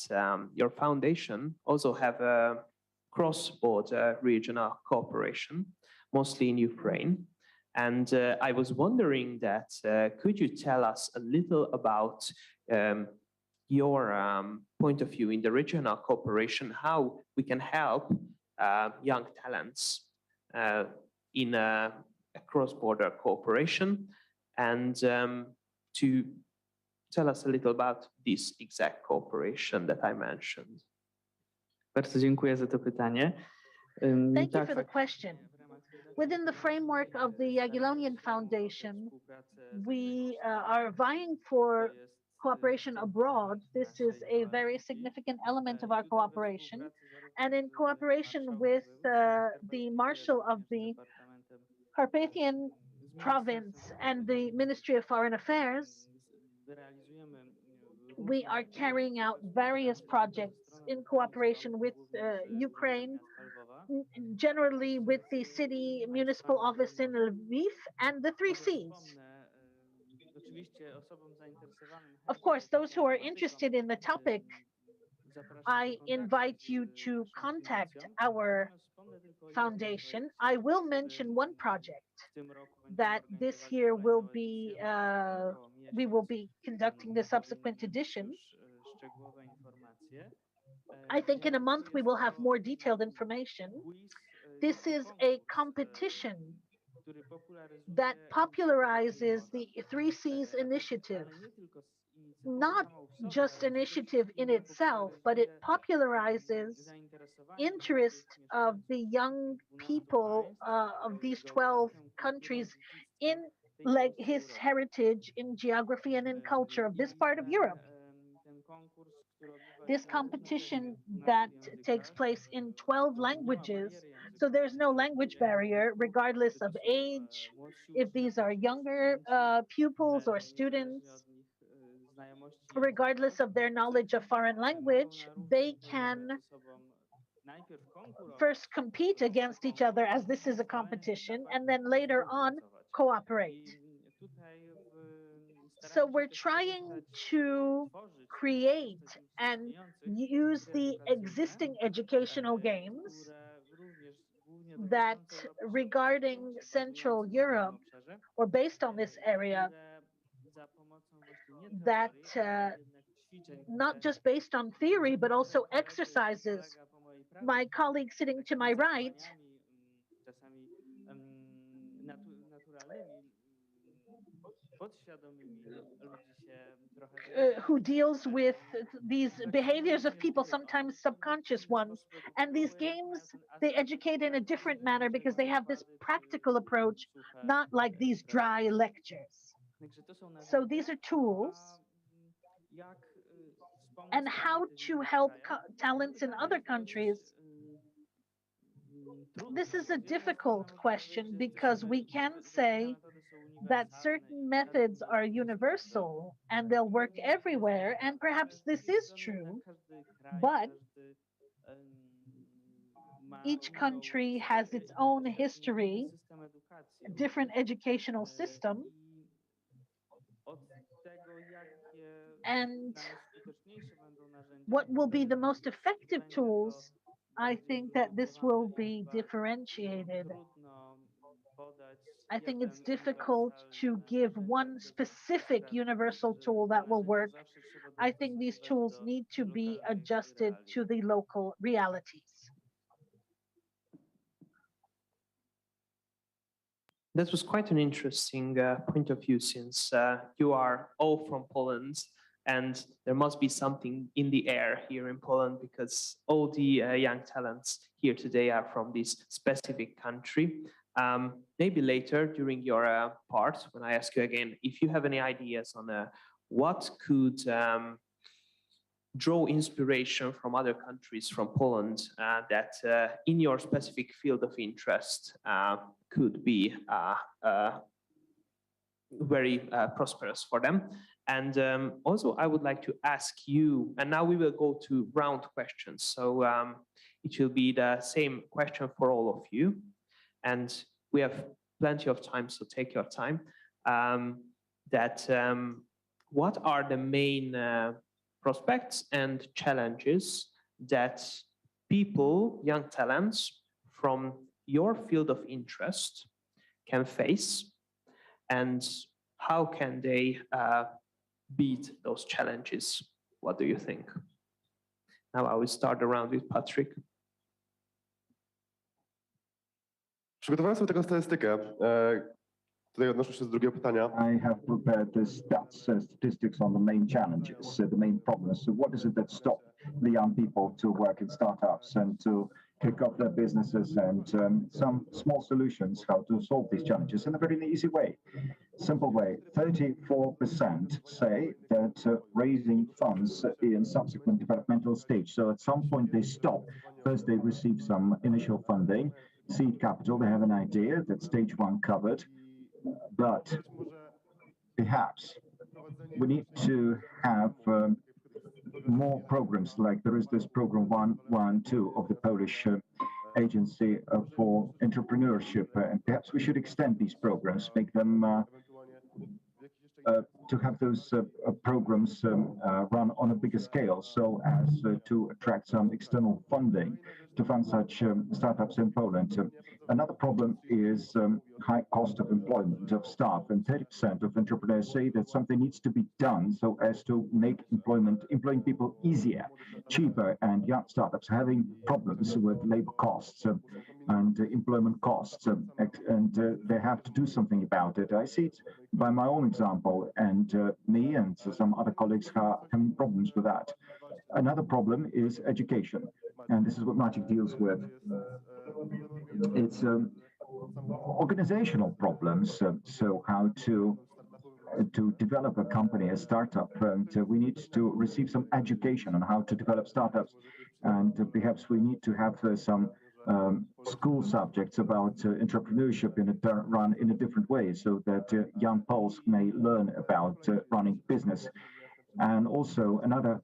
your foundation also have a cross-border regional cooperation, mostly in Ukraine. And I was wondering that, could you tell us a little about your point of view in the regional cooperation, how we can help young talents in a cross-border cooperation, and to tell us a little about this exact cooperation that I mentioned. Bardzo dziękuję za to pytanie. Thank you for the question. Within the framework of the Jagiellonian Foundation, we are vying for cooperation abroad. This is a very significant element of our cooperation. And in cooperation with the Marshal of the Carpathian province and the Ministry of Foreign Affairs, we are carrying out various projects in cooperation with Ukraine, generally with the city municipal office in Lviv and the 3 Cs. Of course, those who are interested in the topic I invite you to contact our foundation. I will mention one project that this year will be, we will be conducting the subsequent edition. I think in a month we will have more detailed information. This is a competition that popularizes the 3Cs initiative. Not just initiative in itself, but it popularizes interest of the young people of these 12 countries in his heritage, in geography and in culture of this part of Europe. This competition that takes place in 12 languages, so there's no language barrier regardless of age, if these are younger pupils or students. Regardless of their knowledge of foreign language, they can first compete against each other as this is a competition, and then later on cooperate. So we're trying to create and use the existing educational games that regarding Central Europe or based on this area, that not just based on theory, but also exercises. My colleague sitting to my right who deals with these behaviors of people, sometimes subconscious ones. And these games, they educate in a different manner because they have this practical approach, not like these dry lectures. So these are tools and how to help talents in other countries. This is a difficult question because we can say that certain methods are universal and they'll work everywhere, and perhaps this is true, but each country has its own history, different educational system, and what will be the most effective tools, I think that this will be differentiated. I think it's difficult to give one specific universal tool that will work. I think these tools need to be adjusted to the local realities. That was quite an interesting point of view, since you are all from Poland, and there must be something in the air here in Poland because all the young talents here today are from this specific country. Maybe later during your part, when I ask you again, if you have any ideas on what could draw inspiration from other countries, from Poland, that in your specific field of interest could be very prosperous for them. And also I would like to ask you, and now we will go to round questions. So it will be the same question for all of you. And we have plenty of time, so take your time. What are the main prospects and challenges that people, young talents from your field of interest can face, and how can they beat those challenges? What do you think? Now I will start around with Patrick. Przygotowałem sobie taką statystykę. Tutaj odnoszę się do drugiego pytania. I have prepared the statistics on the main challenges, the main problems. So what is it that stops the young people to work in startups and to kick off their businesses, and some small solutions how to solve these challenges in a very easy way, simple way. 34% say that raising funds in subsequent developmental stage. So at some point they stop. First they receive some initial funding, seed capital, they have an idea that stage one covered, but perhaps we need to have more programs, like there is this program 112 of the Polish Agency for Entrepreneurship, and perhaps we should extend these programs, make them to have those programs run on a bigger scale so as to attract some external funding to fund such startups in Poland. Another problem is high cost of employment of staff, and 30% of entrepreneurs say that something needs to be done so as to make employing people easier, cheaper, and young startups having problems with labor costs and employment costs, and they have to do something about it. I see it by my own example, and me and some other colleagues are having problems with that. Another problem is education, and this is what Maciek deals with. It's organizational problems, so how to develop a company, a startup, and we need to receive some education on how to develop startups, and perhaps we need to have some school subjects about entrepreneurship run in a different way so that young Poles may learn about running business. And also another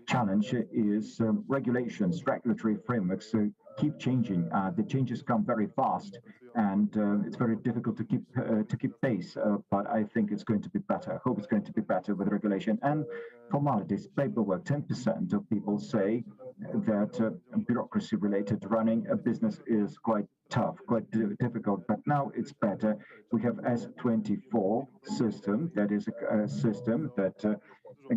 challenge is regulations, regulatory frameworks keep changing. The changes come very fast, and it's very difficult to keep pace. But I think it's going to be better. I hope it's going to be better with regulation and formalities, paperwork. 10% of people say that bureaucracy related to running a business is quite tough, quite difficult. But now it's better. We have S24 system. That is a system that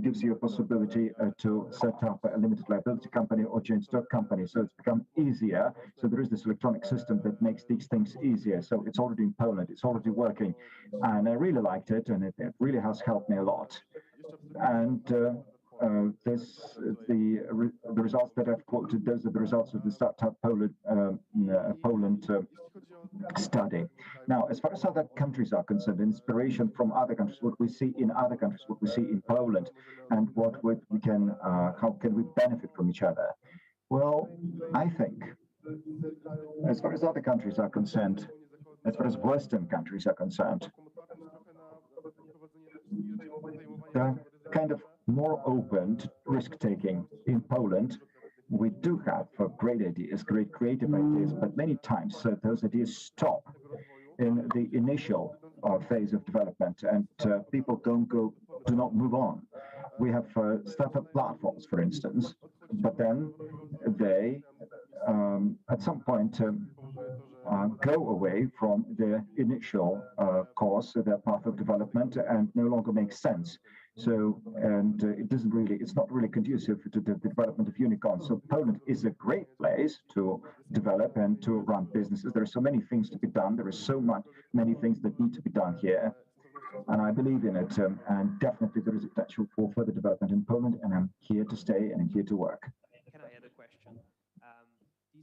gives you a possibility to set up a limited liability company or joint stock company. So it's become easier. So there is this electronic system that makes these things easier. So it's already in Poland. It's already working. And I really liked it. And it really has helped me a lot. And the results that I've quoted, those are the results of the Startup Poland study. Now, as far as other countries are concerned, inspiration from other countries, what we see in other countries, what we see in Poland, and how can we benefit from each other? Well, I think, as far as other countries are concerned, as far as Western countries are concerned, they're kind of more open to risk-taking. In Poland, we do have great ideas, great creative ideas, but many times those ideas stop in the initial phase of development, and people do not move on. We have startup platforms, for instance, but then they, at some point, go away from their initial course, their path of development, and no longer makes sense. So, and it's not really conducive to the development of unicorns. So Poland is a great place to develop and to run businesses. There are so many things to be done. There are so many things that need to be done here. And I believe in it. And definitely there is a potential for further development in Poland. And I'm here to stay and I'm here to work. Can I add a question?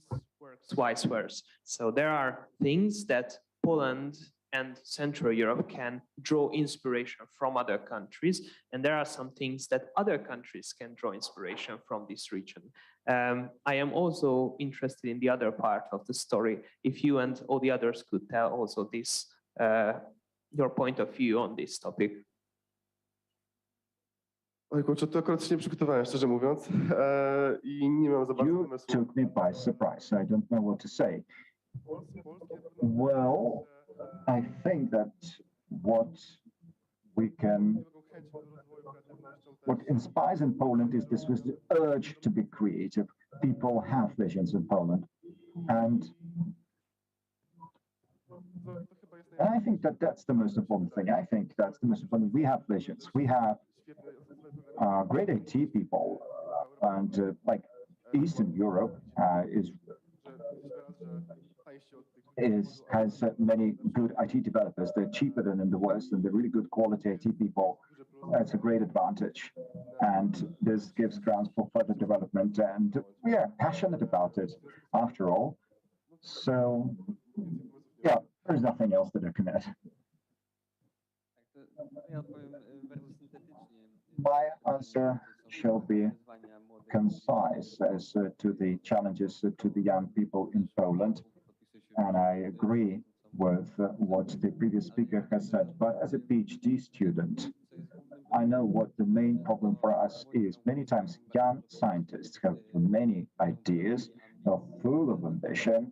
This works vice versa. So there are things that Poland and Central Europe can draw inspiration from other countries, and there are some things that other countries can draw inspiration from this region. I am also interested in the other part of the story. If you and all the others could tell also this, your point of view on this topic. Oj kurczę, to akurat się nie przygotowałem, szczerze mówiąc, i nie mam za bardzo pomysłu. You took me by surprise. I don't know what to say. Well, I think that what inspires in Poland is this was the urge to be creative. People have visions in Poland, and I think that that's the most important thing. I think that's the most important. We have visions. We have great IT people, and like Eastern Europe has many good IT developers. They're cheaper than in the West, and they're really good quality IT people. That's a great advantage, and this gives grounds for further development. And we are passionate about it, after all. So, yeah, there's nothing else that I can add. My answer shall be concise as to the challenges to the young people in Poland. And I agree with what the previous speaker has said. But as a PhD student, I know what the main problem for us is. Many times young scientists have many ideas, are full of ambition,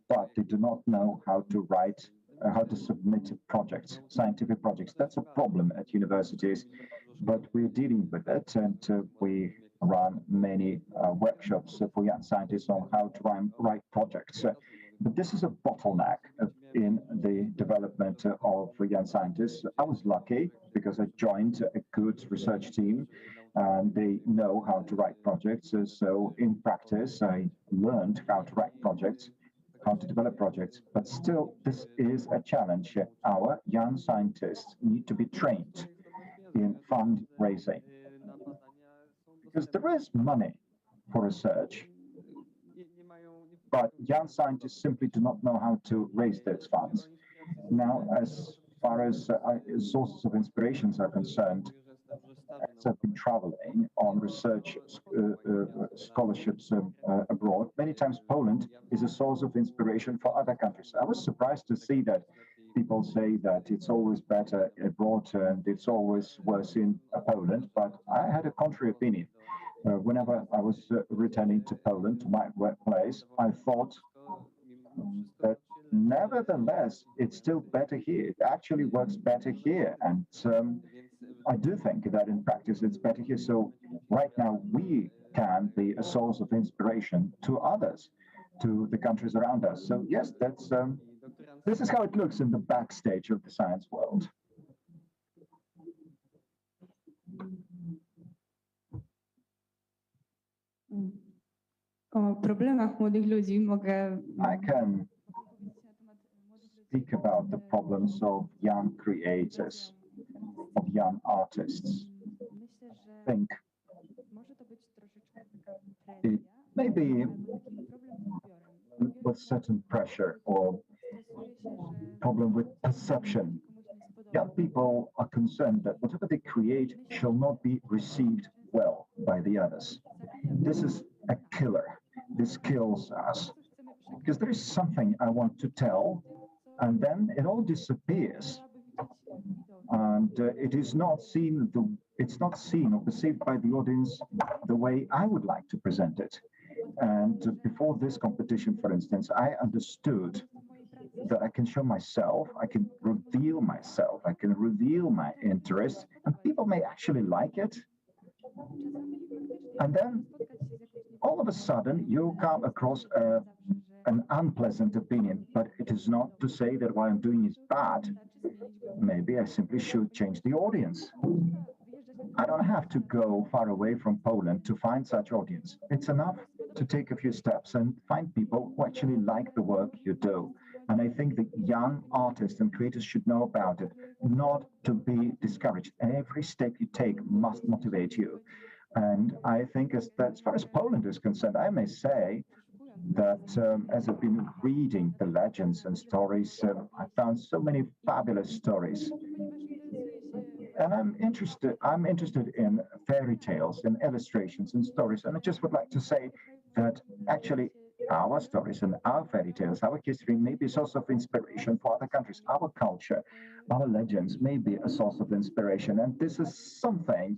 but they do not know how to write, how to submit projects, scientific projects. That's a problem at universities. but we're dealing with it, and we run many workshops for young scientists on how to write projects. But this is a bottleneck in the development of young scientists. I was lucky because I joined a good research team, and they know how to write projects. So in practice, I learned how to write projects, how to develop projects. But still, this is a challenge. Our young scientists need to be trained in fundraising, because there is money for research, but young scientists simply do not know how to raise those funds. Now, as far as sources of inspirations are concerned, as I've been traveling on research scholarships abroad, many times Poland is a source of inspiration for other countries. I was surprised to see that people say that it's always better abroad and it's always worse in Poland, but I had a contrary opinion. Whenever I was returning to Poland, to my workplace, I thought that nevertheless, it's still better here. It actually works better here. And I do think that in practice, it's better here. So right now, we can be a source of inspiration to others, to the countries around us. So yes, that's this is how it looks in the backstage of the science world. O problemach młodych ludzi mogę I can speak about the problems of young creators, of young artists. I think it may be with certain pressure or problem with perception. Young people are concerned that whatever they create shall not be received well by the others. This is a killer. This kills us. Because there is something I want to tell, and then it all disappears. And it is not seen, it's not seen or perceived by the audience the way I would like to present it. And before this competition, for instance, I understood that I can show myself, I can reveal myself, I can reveal my interests, and people may actually like it. And then all of a sudden you come across an unpleasant opinion, but it is not to say that what I'm doing is bad. Maybe I simply should change the audience. I don't have to go far away from Poland to find such audience. It's enough to take a few steps and find people who actually like the work you do. And I think that young artists and creators should know about it, not to be discouraged. Every step you take must motivate you. And I think as far as Poland is concerned, I may say that as I've been reading the legends and stories, I found so many fabulous stories. And I'm interested in fairy tales and illustrations and stories. And I just would like to say that actually our stories and our fairy tales, our history may be a source of inspiration for other countries. Our culture, our legends may be a source of inspiration. And this is something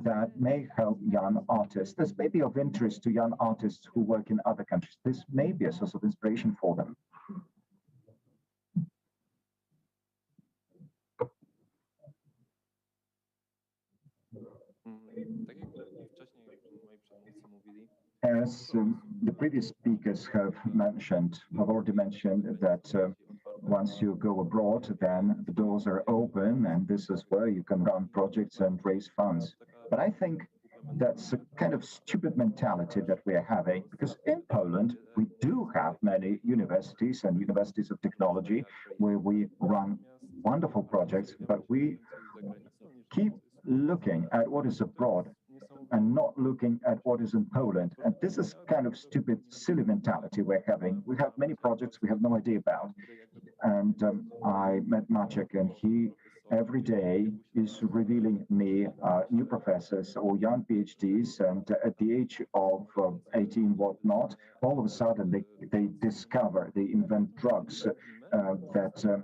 that may help young artists. This may be of interest to young artists who work in other countries. This may be a source of inspiration for them. As the previous speakers have already mentioned that once you go abroad, then the doors are open, and this is where you can run projects and raise funds. But I think that's a kind of stupid mentality that we are having, because in Poland, we do have many universities and universities of technology where we run wonderful projects, but we keep looking at what is abroad and not looking at what is in Poland. And this is kind of stupid, silly mentality we're having. We have many projects we have no idea about. And I met Maciek, and he every day is revealing me new professors or young PhDs. And at the age of 18, whatnot, all of a sudden they discover, they invent drugs that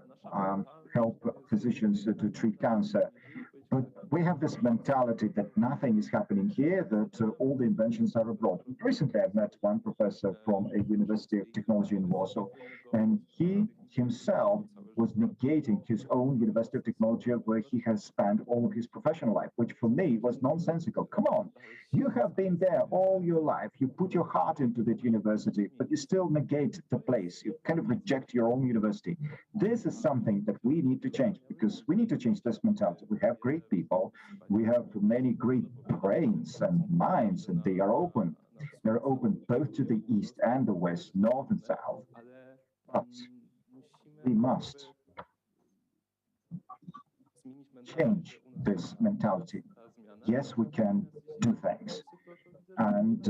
help physicians to treat cancer. But we have this mentality that nothing is happening here, that all the inventions are abroad. Recently, I've met one professor from a University of Technology in Warsaw, and he himself was negating his own University of Technology where he has spent all of his professional life, which for me was nonsensical. Come on, you have been there all your life. You put your heart into that university, but you still negate the place. You kind of reject your own university. This is something that we need to change because we need to change this mentality. We have great people. We have many great brains and minds, and they are open. They're open both to the east and the west, north and south. But we must change this mentality. Yes, we can do things. And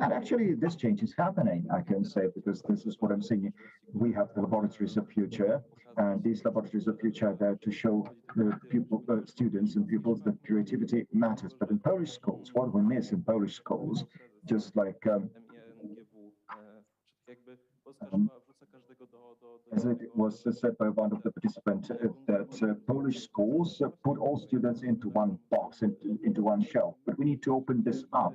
actually, this change is happening, I can say, because this is what I'm saying. We have the laboratories of future, and these laboratories of future are there to show the people, students and pupils that creativity matters. But in Polish schools, what we miss in Polish schools, just like as it was said by one of the participants, that Polish schools put all students into one box, into one shelf. But we need to open this up.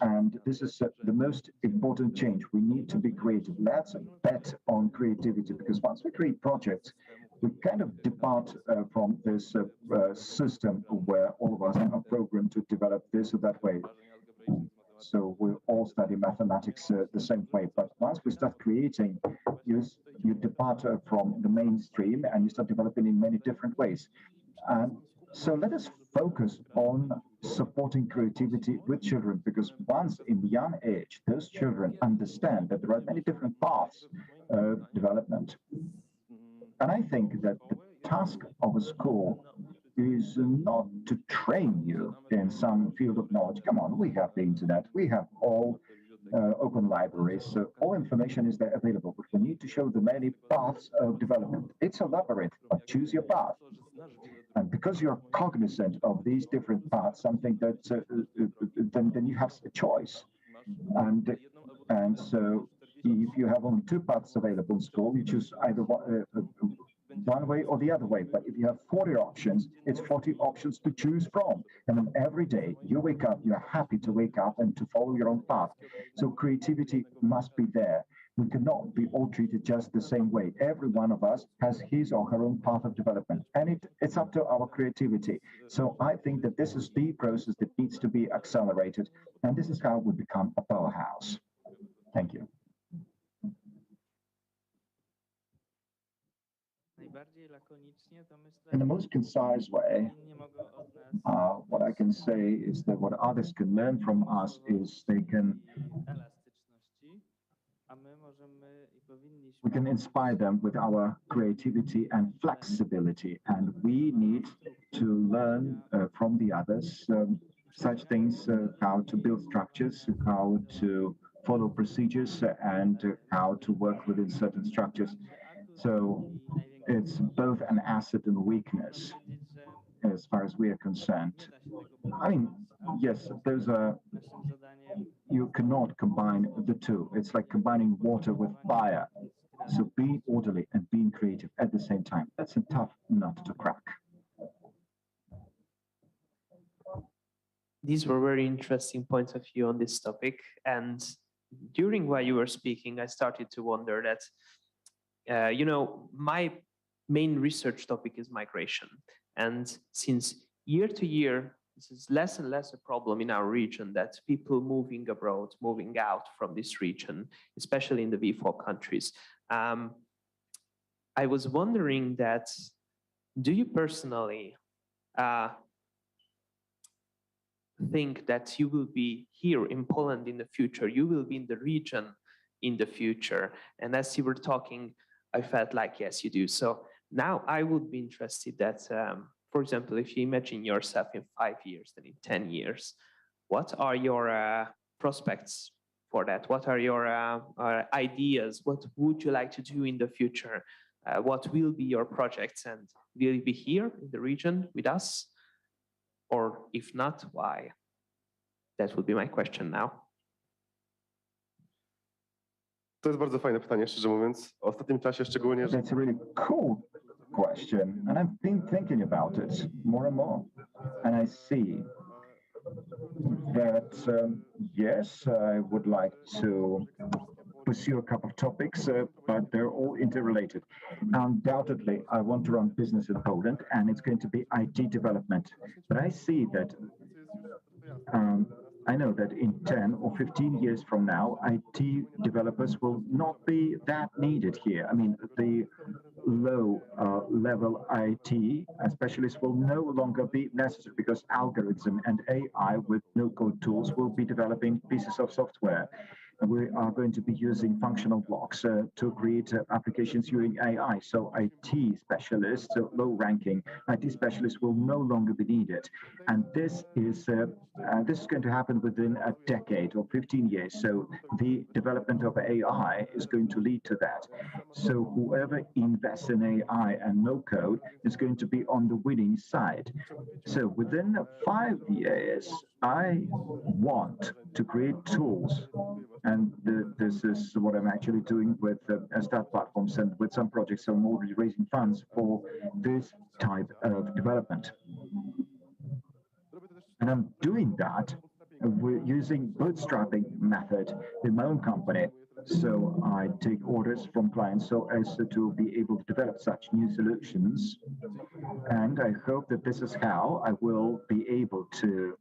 And this is the most important change. We need to be creative. Let's bet on creativity, because once we create projects, we kind of depart from this system where all of us are programmed to develop this or that way. So we all study mathematics the same way. But once we start creating, you depart from the mainstream and you start developing in many different ways. And so let us focus on supporting creativity with children, because once in young age, those children understand that there are many different paths of development. And I think that the task of a school is not to train you in some field of knowledge. Come on, we have the internet, we have all open libraries, so all information is there available, but we need to show the many paths of development. It's a labyrinth, but choose your path. And because you're cognizant of these different paths, something that then you have a choice. And so if you have only two paths available in school, you choose either one way or the other way. But if you have 40 options, it's 40 options to choose from. And then every day you wake up, you're happy to wake up and to follow your own path. So creativity must be there. We cannot be all treated just the same way. Every one of us has his or her own path of development, and it's up to our creativity. So I think that this is the process that needs to be accelerated, and this is how we become a powerhouse. Thank you. In the most concise way, what I can say is that what others can learn from us is we can inspire them with our creativity and flexibility, and we need to learn from the others such things, how to build structures, how to follow procedures, and how to work within certain structures. So it's both an asset and weakness as far as we are concerned. I mean, yes, you cannot combine the two. It's like combining water with fire. So being orderly and being creative at the same time, that's a tough nut to crack. These were very interesting points of view on this topic. And during while you were speaking, I started to wonder that, my main research topic is migration. And since year to year, this is less and less a problem in our region, that people moving abroad, moving out from this region, especially in the V4 countries. I was wondering that, do you personally think that you will be here in Poland in the future, you will be in the region in the future? And as you were talking, I felt like, yes, you do. So now I would be interested that, for example, if you imagine yourself in 5 years, then in 10 years, what are your prospects for that? What are your ideas? What would you like to do in the future? What will be your projects? And will you be here in the region with us? Or if not, why? That would be my question now. To jest bardzo fajne pytanie, szczerze mówiąc. W ostatnim czasie szczególnie... That's a really cool question, and I've been thinking about it more and more. And I see that, yes, I would like to pursue a couple of topics, but they're all interrelated. Undoubtedly, I want to run business in Poland, and it's going to be IT development. But I see that I know that in 10 or 15 years from now, IT developers will not be that needed here. I mean, the low level IT specialists will no longer be necessary because algorithm and AI with no-code tools will be developing pieces of software. We are going to be using functional blocks to create applications using AI. So IT specialists, low-ranking IT specialists will no longer be needed. And this is going to happen within a decade or 15 years. So the development of AI is going to lead to that. So whoever invests in AI and no code is going to be on the winning side. So within 5 years, I want to create tools, and this is what I'm actually doing with Start platforms and with some projects. So I'm already raising funds for this type of development. And I'm doing that using bootstrapping method in my own company. So I take orders from clients so as to be able to develop such new solutions. And I hope that this is how I will be able to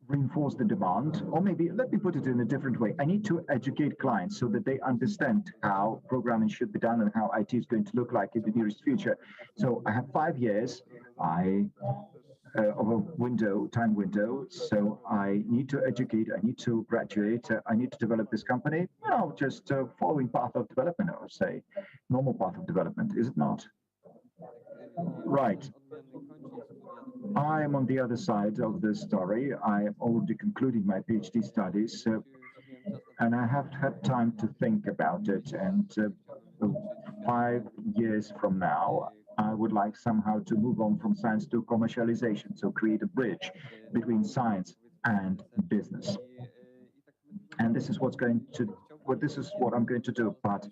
reinforce the demand, or maybe let me put it in a different way. I need to educate clients so that they understand how programming should be done and how IT is going to look like in the nearest future. So I have 5 years of a time window. So I need to educate, I need to graduate, I need to develop this company. No, just following path of development, I would say, normal path of development, is it not? Right. I am on the other side of the story. I am already concluding my PhD studies, and I have had time to think about it. And 5 years from now, I would like somehow to move on from science to commercialization, so create a bridge between science and business. And this is what I'm going to do. But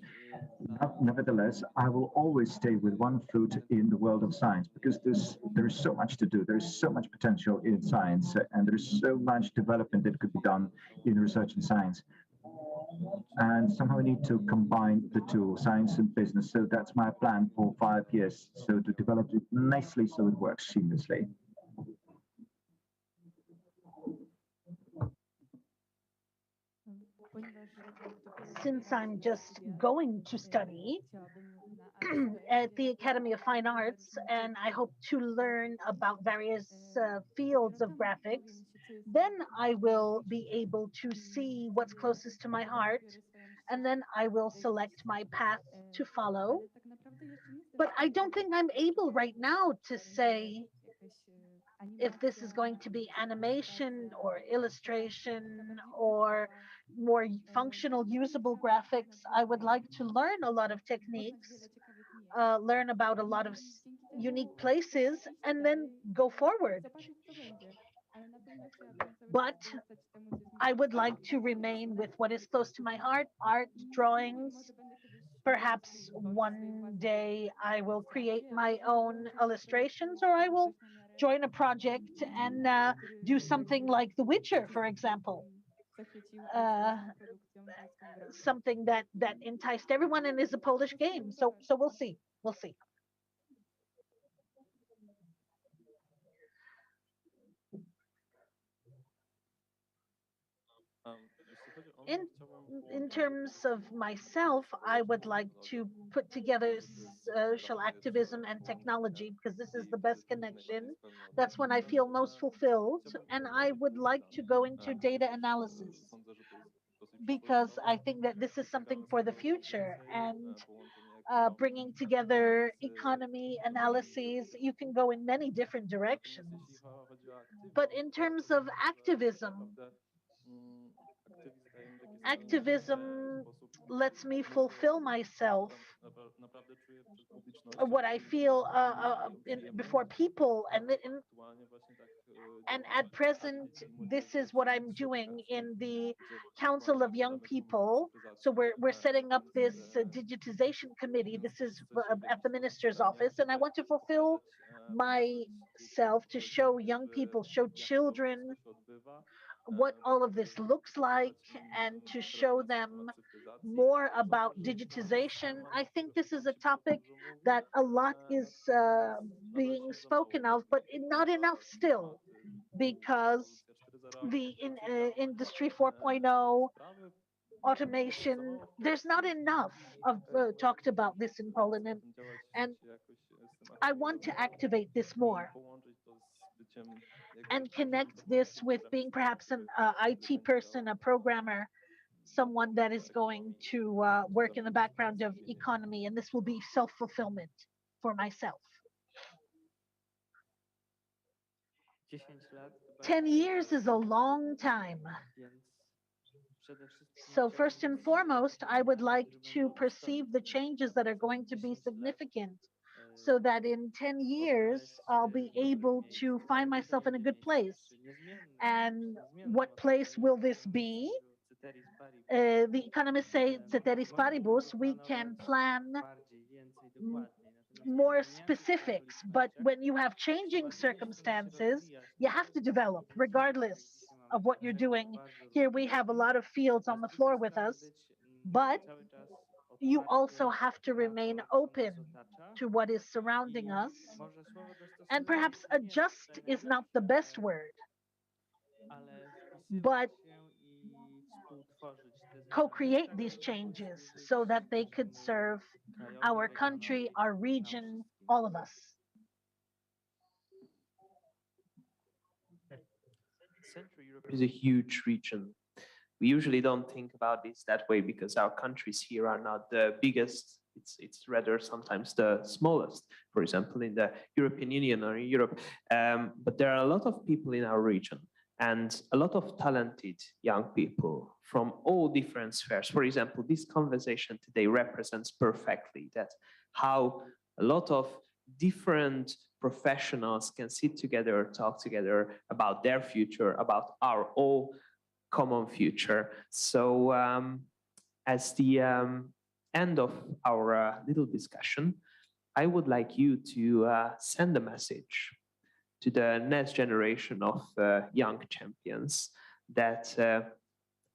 nevertheless, I will always stay with one foot in the world of science because there is so much to do. There is so much potential in science, and there is so much development that could be done in research and science. And somehow we need to combine the two, science and business. So that's my plan for 5 years. So to develop it nicely so it works seamlessly. Since I'm just going to study at the Academy of Fine Arts, and I hope to learn about various fields of graphics, then I will be able to see what's closest to my heart, and then I will select my path to follow. But I don't think I'm able right now to say if this is going to be animation or illustration or more functional, usable graphics. I would like to learn a lot of techniques, learn about a lot of unique places, and then go forward. But I would like to remain with what is close to my heart, art, drawings. Perhaps one day I will create my own illustrations, or I will join a project and do something like The Witcher, for example. Something that enticed everyone and is a Polish game. So we'll see. We'll see. In terms of myself, I would like to put together social activism and technology because this is the best connection. That's when I feel most fulfilled. And I would like to go into data analysis because I think that this is something for the future. And bringing together economy analyses, you can go in many different directions. But in terms of activism lets me fulfill myself, what I feel before people, and at present this is what I'm doing in the Council of Young People. So we're setting up this digitization committee. This is at the minister's office, and I want to fulfill myself to show young people, show children what all of this looks like and to show them more about digitization. I think this is a topic that a lot is being spoken of, but not enough still, because Industry 4.0, automation, there's not enough of talked about this in Poland, and I want to activate this more and connect this with being perhaps an IT person, a programmer, someone that is going to work in the background of economy, and this will be self-fulfillment for myself. 10 years is a long time. So first and foremost, I would like to perceive the changes that are going to be significant, so that in 10 years, I'll be able to find myself in a good place. And what place will this be? The economists say, ceteris paribus, we can plan more specifics, but when you have changing circumstances, you have to develop regardless of what you're doing. Here we have a lot of fields on the floor with us, but you also have to remain open to what is surrounding us. And perhaps adjust is not the best word, but co-create these changes so that they could serve our country, our region, all of us. Central Europe is a huge region. We usually don't think about this that way because our countries here are not the biggest. It's rather sometimes the smallest, for example, in the European Union or in Europe. But there are a lot of people in our region and a lot of talented young people from all different spheres. For example, this conversation today represents perfectly that how a lot of different professionals can sit together, talk together about their future, about our all common future. So as the end of our little discussion, I would like you to send a message to the next generation of young champions that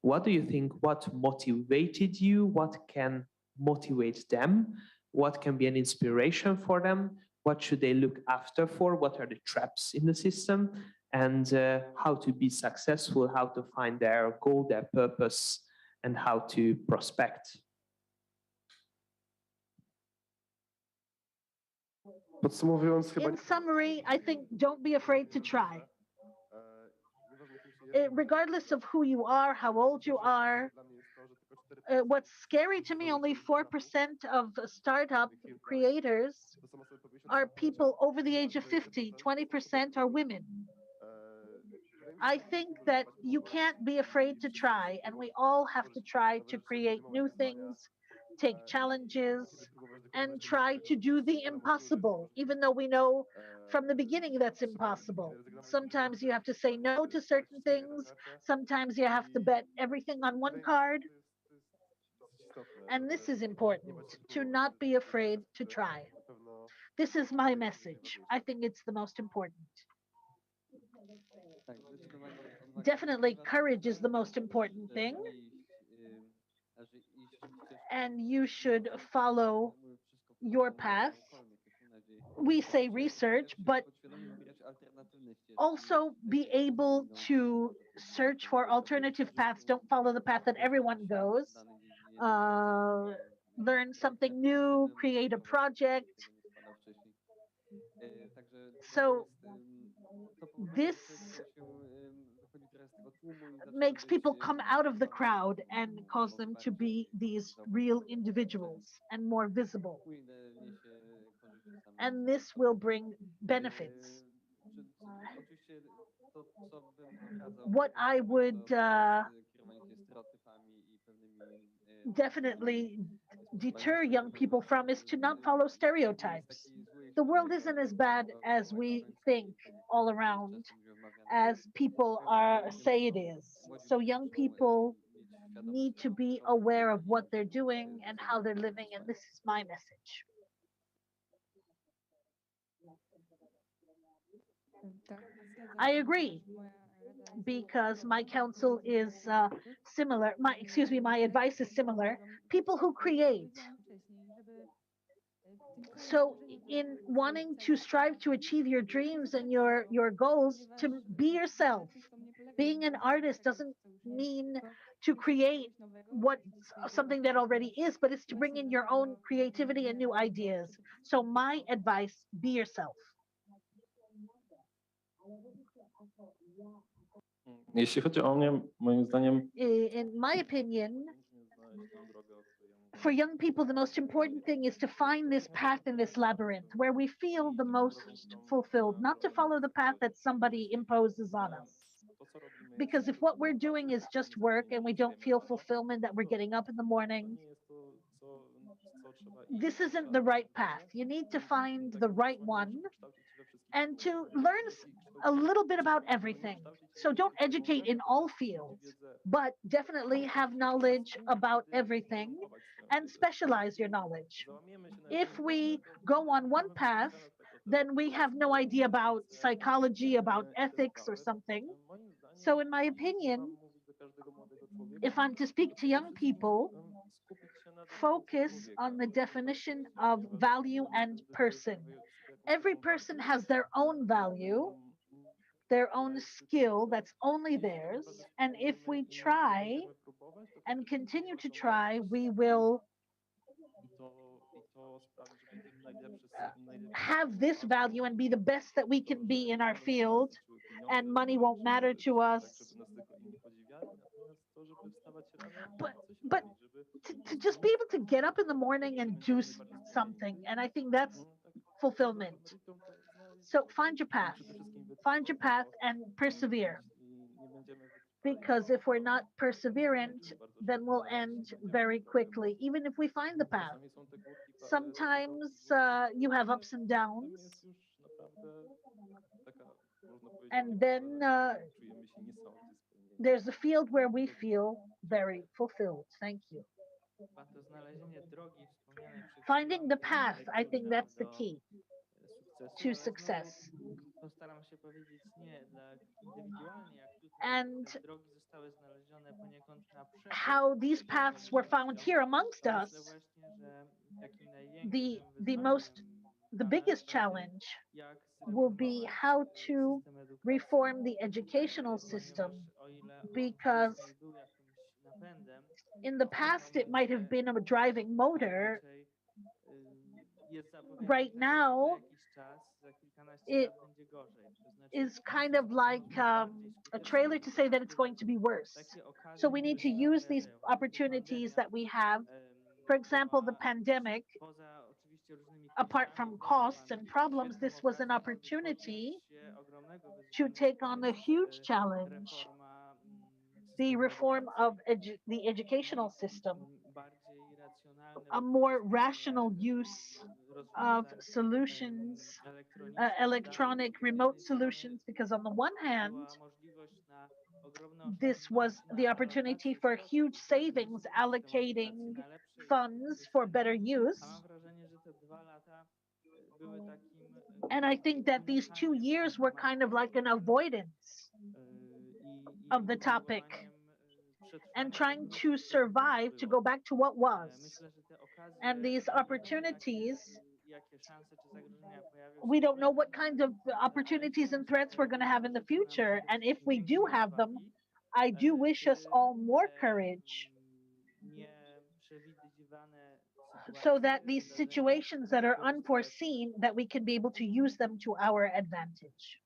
what do you think, what motivated you, what can motivate them, what can be an inspiration for them, what should they look after for, what are the traps in the system, and how to be successful, how to find their goal, their purpose, and how to prospect. In summary, I think don't be afraid to try. Regardless of who you are, how old you are, what's scary to me, only 4% of startup creators are people over the age of 50, 20% are women. I think that you can't be afraid to try, and we all have to try to create new things, take challenges, and try to do the impossible, even though we know from the beginning that's impossible. Sometimes you have to say no to certain things, sometimes you have to bet everything on one card. And this is important, to not be afraid to try. This is my message. I think it's the most important. Definitely, courage is the most important thing. And you should follow your path. We say research, but also be able to search for alternative paths. Don't follow the path that everyone goes. Learn something new, create a project. So this makes people come out of the crowd and cause them to be these real individuals and more visible. And this will bring benefits. What I would definitely deter young people from is to not follow stereotypes. The world isn't as bad as we think all around, as people say it is. So young people need to be aware of what they're doing and how they're living, and this is my message. I agree. because my counsel is similar. My advice is similar. People who create. So in wanting to strive to achieve your dreams and your goals, to be yourself. Being an artist doesn't mean to create something that already is, but it's to bring in your own creativity and new ideas. So my advice, be yourself. Jeśli chodzi o mnie, moim zdaniem In my opinion, for young people, the most important thing is to find this path in this labyrinth where we feel the most fulfilled, not to follow the path that somebody imposes on us. Because if what we're doing is just work and we don't feel fulfillment that we're getting up in the morning, this isn't the right path. You need to find the right one and to learn a little bit about everything. So don't educate in all fields, but definitely have knowledge about everything and specialize your knowledge. If we go on one path, then we have no idea about psychology, about ethics or something. So in my opinion, if I'm to speak to young people, focus on the definition of value and person. Every person has their own value, their own skill that's only theirs. And if we try and continue to try, we will have this value and be the best that we can be in our field, and money won't matter to us. But to just be able to get up in the morning and do something, and I think that's fulfillment. So find your path and persevere. Because if we're not perseverant, then we'll end very quickly, even if we find the path. Sometimes you have ups and downs, and then there's a field where we feel very fulfilled. Thank you. Finding the path, I think that's the key to success. And how these paths were found here amongst us, the biggest challenge will be how to reform the educational system, because in the past it might have been a driving motor. Right now, it is kind of like a trailer to say that it's going to be worse. So we need to use these opportunities that we have. For example, the pandemic, apart from costs and problems, this was an opportunity to take on a huge challenge, the reform of the educational system, a more rational use of solutions, electronic remote solutions, because on the one hand, this was the opportunity for huge savings, allocating funds for better use. And I think that these 2 years were kind of like an avoidance of the topic and trying to survive, to go back to what was. And these opportunities, we don't know what kind of opportunities and threats we're going to have in the future. And if we do have them, I do wish us all more courage, so that these situations that are unforeseen, that we can be able to use them to our advantage.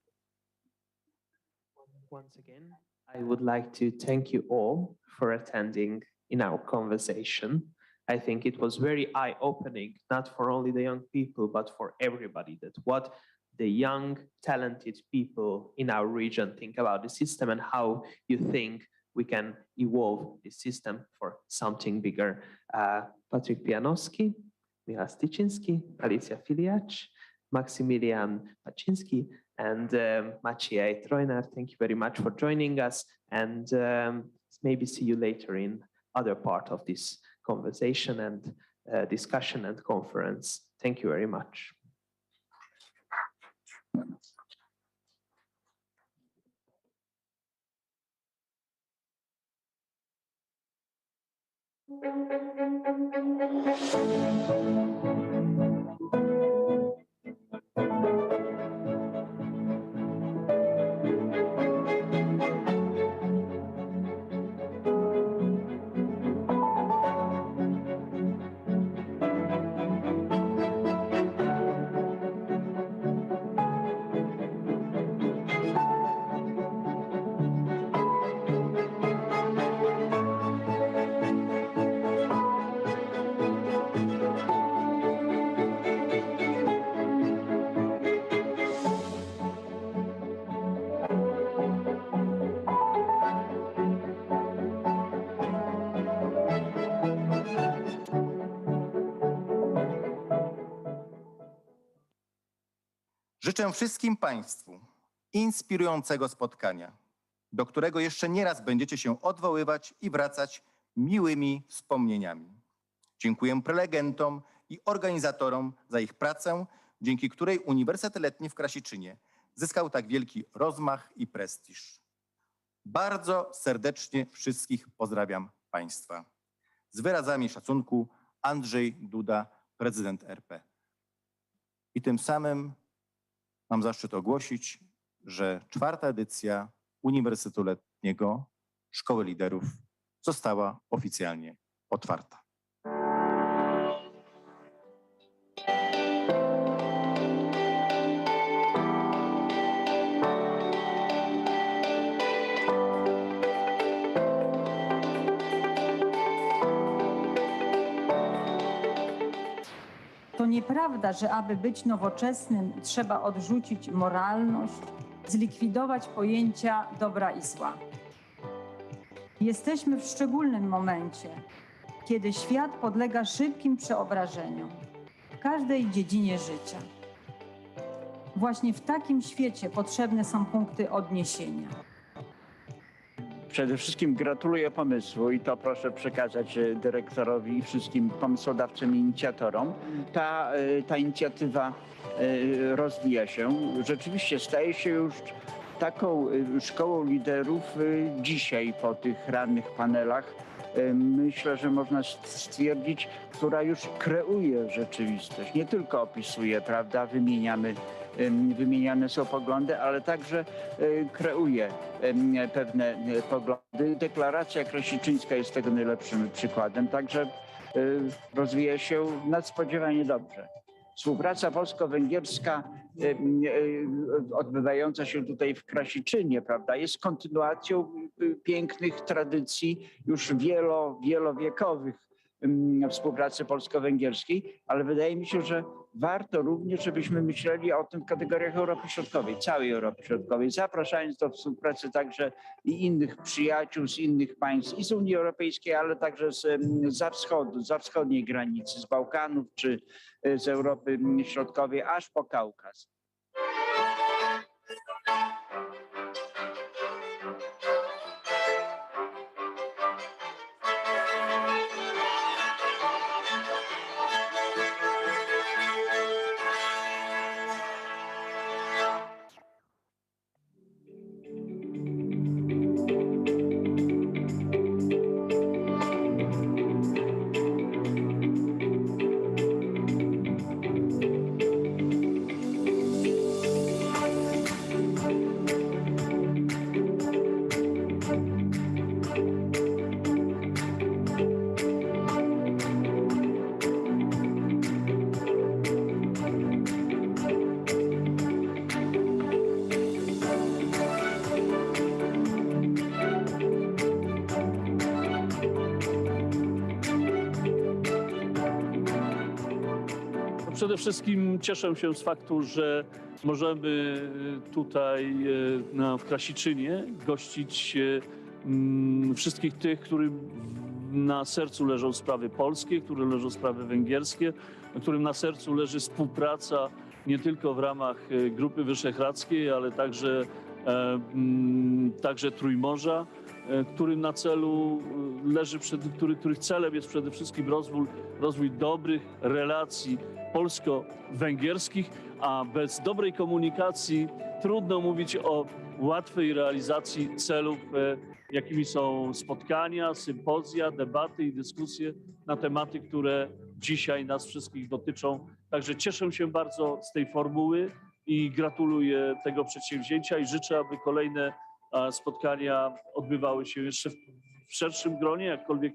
Once again, I would like to thank you all for attending in our conversation. I think it was very eye-opening, not for only the young people, but for everybody, that what the young, talented people in our region think about the system and how you think we can evolve the system for something bigger. Patryk Pianowski, Michał Styczyński, Alicja Filiacz, Maksymilian Paczynski, and Maciej Trojnar. Thank you very much for joining us, and maybe see you later in other part of this conversation and discussion and conference. Thank you very much. Życzę wszystkim Państwu inspirującego spotkania, do którego jeszcze nieraz będziecie się odwoływać i wracać miłymi wspomnieniami. Dziękuję prelegentom i organizatorom za ich pracę, dzięki której Uniwersytet Letni w Krasiczynie zyskał tak wielki rozmach i prestiż. Bardzo serdecznie wszystkich pozdrawiam Państwa. Z wyrazami szacunku Andrzej Duda, prezydent RP. I tym samym mam zaszczyt ogłosić, że 4. edycja Uniwersytetu Letniego Szkoły Liderów została oficjalnie otwarta. To nieprawda, że aby być nowoczesnym, trzeba odrzucić moralność, zlikwidować pojęcia dobra i zła. Jesteśmy w szczególnym momencie, kiedy świat podlega szybkim przeobrażeniom w każdej dziedzinie życia. Właśnie w takim świecie potrzebne są punkty odniesienia. Przede wszystkim gratuluję pomysłu i to proszę przekazać dyrektorowi i wszystkim pomysłodawcom i inicjatorom. Ta inicjatywa rozwija się. Rzeczywiście staje się już taką szkołą liderów dzisiaj po tych rannych panelach. Myślę, że można stwierdzić, która już kreuje rzeczywistość. Nie tylko opisuje, prawda, wymieniane są poglądy, ale także kreuje pewne poglądy. Deklaracja krasiczyńska jest tego najlepszym przykładem, także rozwija się nadspodziewanie dobrze. Współpraca polsko-węgierska odbywająca się tutaj w Krasiczynie, prawda, jest kontynuacją pięknych tradycji już wielowiekowych współpracy polsko-węgierskiej, ale wydaje mi się, że warto również, żebyśmy myśleli o tym w kategoriach Europy Środkowej, całej Europy Środkowej, zapraszając do współpracy także i innych przyjaciół z innych państw, i z Unii Europejskiej, ale także zza wschodu, zza wschodniej granicy, z Bałkanów czy z Europy Środkowej, aż po Kaukaz. Przede wszystkim cieszę się z faktu, że możemy tutaj w Krasiczynie gościć wszystkich tych, którym na sercu leżą sprawy polskie, którym leżą sprawy węgierskie, którym na sercu leży współpraca nie tylko w ramach Grupy Wyszehradzkiej, ale także Trójmorza, którym na celu leży, których celem jest przede wszystkim rozwój dobrych relacji polsko-węgierskich, a bez dobrej komunikacji trudno mówić o łatwej realizacji celów, jakimi są spotkania, sympozja, debaty i dyskusje na tematy, które dzisiaj nas wszystkich dotyczą. Także cieszę się bardzo z tej formuły i gratuluję tego przedsięwzięcia i życzę, aby kolejne spotkania odbywały się jeszcze w szerszym gronie, jakkolwiek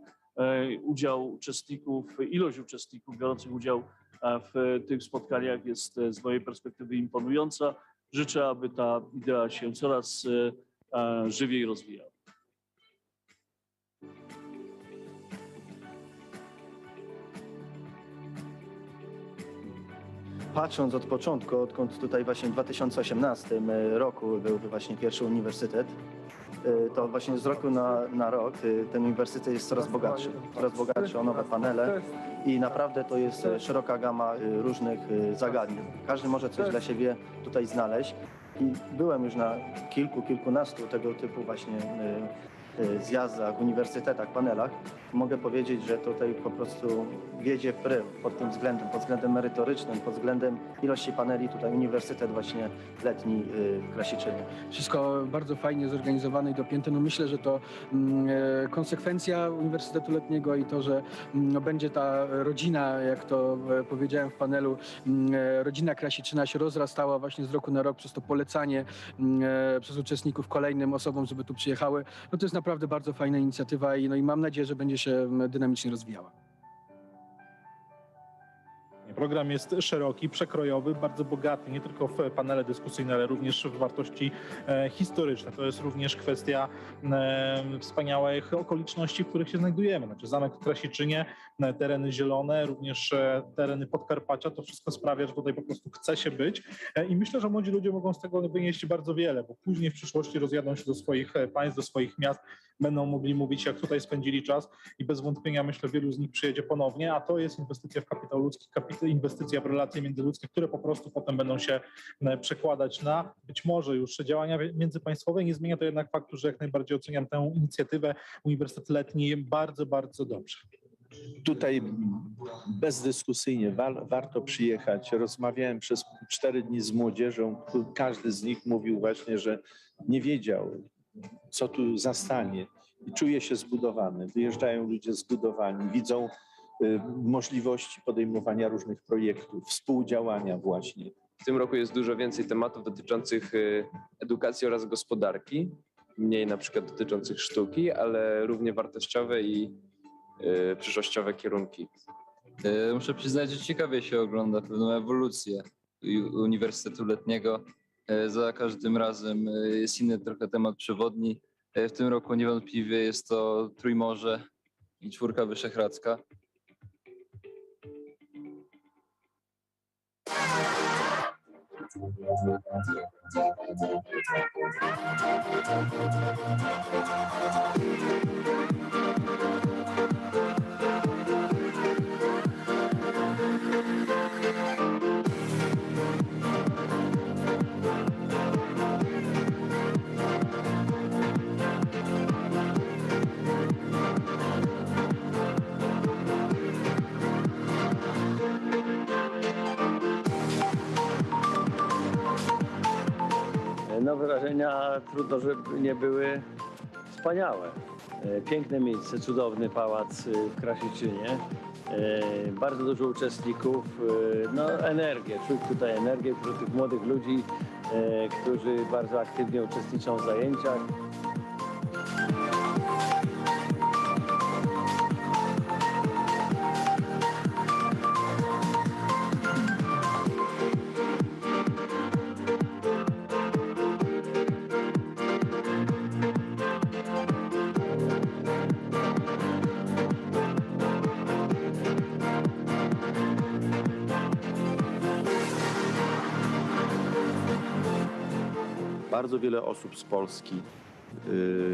ilość uczestników biorących udział w tych spotkaniach jest z mojej perspektywy imponująca. Życzę, aby ta idea się coraz żywiej rozwijała. Patrząc od początku, odkąd tutaj właśnie w 2018 roku był właśnie pierwszy uniwersytet, to właśnie z roku na rok ten uniwersytet jest coraz bogatszy o nowe panele i naprawdę to jest szeroka gama różnych zagadnień. Każdy może coś dla siebie tutaj znaleźć i byłem już na kilkunastu tego typu właśnie zjazdach, uniwersytetach, panelach. Mogę powiedzieć, że tutaj po prostu wiedzie w prył pod względem merytorycznym, pod względem ilości paneli. Tutaj uniwersytet właśnie letni w Krasiczynie. Wszystko bardzo fajnie zorganizowane i dopięte. No myślę, że to konsekwencja Uniwersytetu Letniego i to, że będzie ta rodzina, jak to powiedziałem w panelu, rodzina Krasiczyna się rozrastała właśnie z roku na rok przez to polecanie przez uczestników kolejnym osobom, żeby tu przyjechały. No to jest naprawdę bardzo fajna inicjatywa i mam nadzieję, że będzie się dynamicznie rozwijała. Program jest szeroki, przekrojowy, bardzo bogaty, nie tylko w panele dyskusyjne, ale również w wartości historyczne. To jest również kwestia wspaniałych okoliczności, w których się znajdujemy. Znaczy zamek w Krasiczynie, tereny zielone, również tereny Podkarpacia, to wszystko sprawia, że tutaj po prostu chce się być i myślę, że młodzi ludzie mogą z tego wynieść bardzo wiele, bo później w przyszłości rozjadą się do swoich państw, do swoich miast, będą mogli mówić, jak tutaj spędzili czas i bez wątpienia, myślę, wielu z nich przyjedzie ponownie, a to jest inwestycja w kapitał ludzki, inwestycja w relacje międzyludzkie, które po prostu potem będą się przekładać na być może już działania międzypaństwowe. Nie zmienia to jednak faktu, że jak najbardziej oceniam tę inicjatywę Uniwersytet Letni bardzo, bardzo dobrze. Tutaj bezdyskusyjnie warto przyjechać. Rozmawiałem przez 4 dni z młodzieżą. Każdy z nich mówił właśnie, że nie wiedział, co tu zastanie i czuje się zbudowany. Wyjeżdżają ludzie zbudowani, widzą możliwości podejmowania różnych projektów, współdziałania właśnie. W tym roku jest dużo więcej tematów dotyczących edukacji oraz gospodarki, mniej na przykład dotyczących sztuki, ale równie wartościowe i przyszłościowe kierunki. Muszę przyznać, że ciekawie się ogląda pewną ewolucję Uniwersytetu Letniego. Za każdym razem jest inny trochę temat przewodni. W tym roku niewątpliwie jest to Trójmorze i Czwórka Wyszehradzka. No wrażenia trudno, żeby nie były wspaniałe. Piękne miejsce, cudowny pałac w Krasiczynie. Bardzo dużo uczestników, no energię, czuć tutaj energię wśród tych młodych ludzi, którzy bardzo aktywnie uczestniczą w zajęciach. Bardzo wiele osób z Polski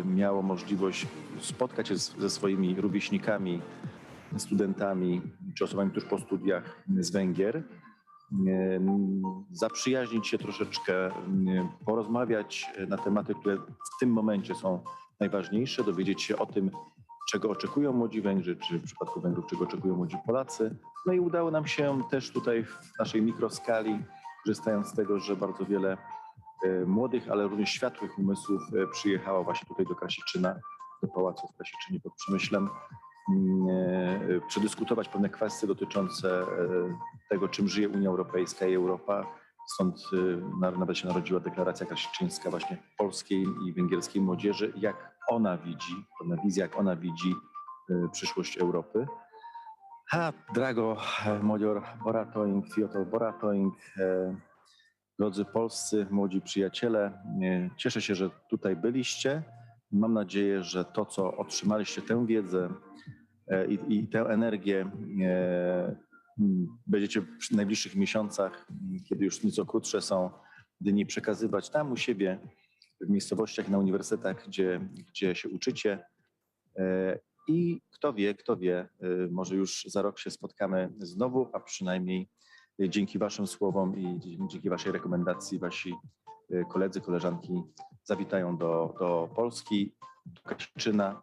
miało możliwość spotkać się ze swoimi rówieśnikami, studentami czy osobami tuż po studiach z Węgier, zaprzyjaźnić się troszeczkę, porozmawiać na tematy, które w tym momencie są najważniejsze, dowiedzieć się o tym, czego oczekują młodzi Węgrzy, czy w przypadku Węgrów, czego oczekują młodzi Polacy. No i udało nam się też tutaj w naszej mikroskali, korzystając z tego, że bardzo wiele młodych, ale również światłych umysłów przyjechało właśnie tutaj do Krasiczyna, pałacu w Krasiczynie pod Przemyślem, przedyskutować pewne kwestie dotyczące tego, czym żyje Unia Europejska i Europa. Stąd nawet się narodziła deklaracja krasiczyńska właśnie polskiej i węgierskiej młodzieży, jak ona widzi, pewna wizja, jak ona widzi przyszłość Europy. Drago Modior Boratoing, Fiotr Boratoing, drodzy polscy młodzi przyjaciele, cieszę się, że tutaj byliście. Mam nadzieję, że to, co otrzymaliście, tę wiedzę i tę energię będziecie w najbliższych miesiącach, kiedy już nieco krótsze są dni, przekazywać tam u siebie, w miejscowościach, na uniwersytetach, gdzie się uczycie. I kto wie, może już za rok się spotkamy znowu, a przynajmniej dzięki waszym słowom i dzięki waszej rekomendacji wasi koledzy, koleżanki zawitają do Polski, do Krasiczyna.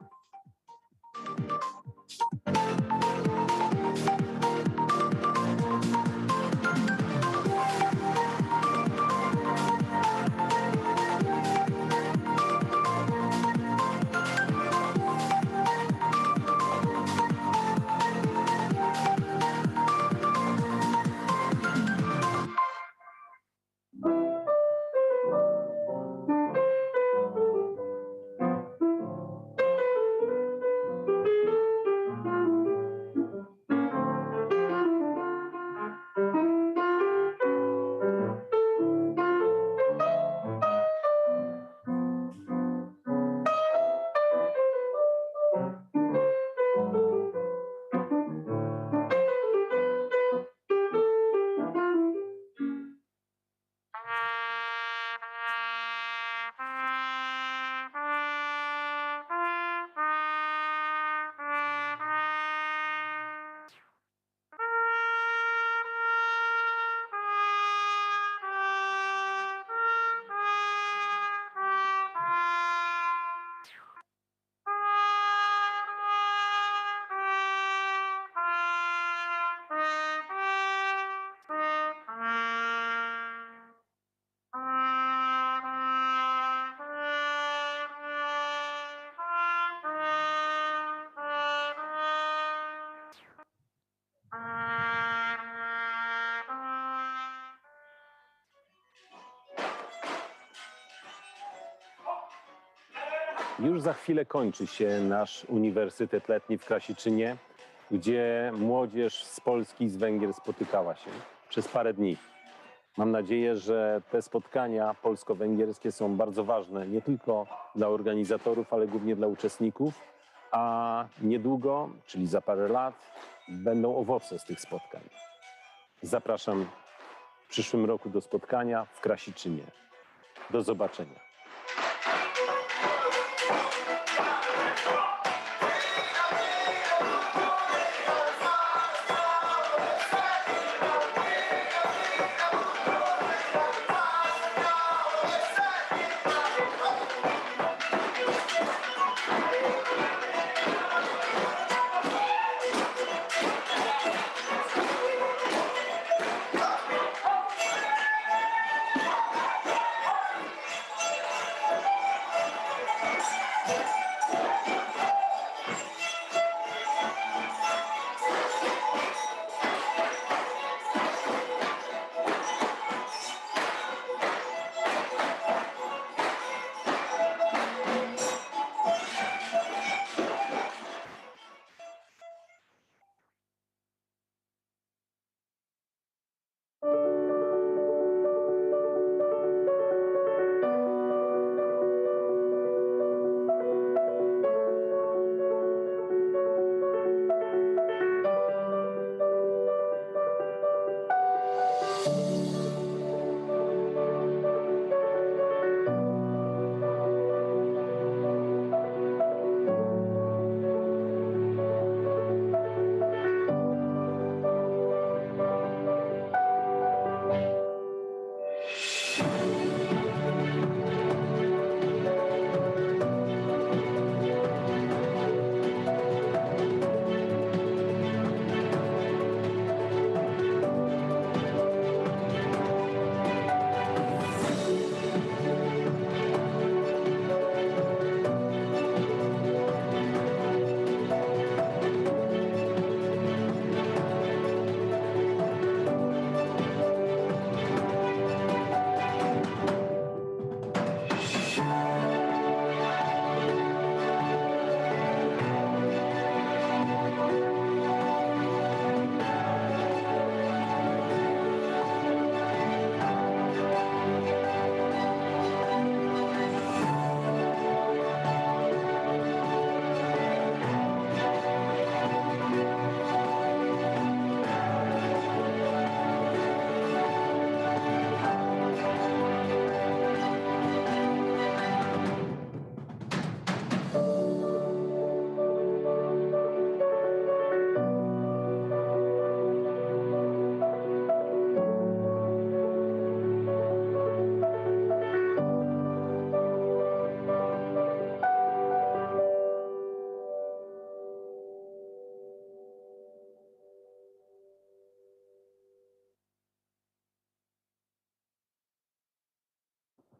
Już za chwilę kończy się nasz Uniwersytet Letni w Krasiczynie, gdzie młodzież z Polski i z Węgier spotykała się przez parę dni. Mam nadzieję, że te spotkania polsko-węgierskie są bardzo ważne nie tylko dla organizatorów, ale głównie dla uczestników, a niedługo, czyli za parę lat, będą owoce z tych spotkań. Zapraszam w przyszłym roku do spotkania w Krasiczynie. Do zobaczenia.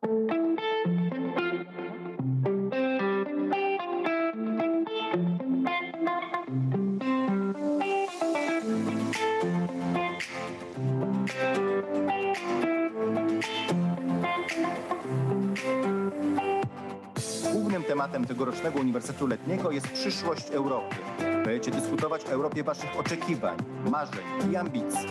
Głównym tematem tegorocznego Uniwersytetu Letniego jest przyszłość Europy. Będziecie dyskutować o Europie waszych oczekiwań, marzeń i ambicji.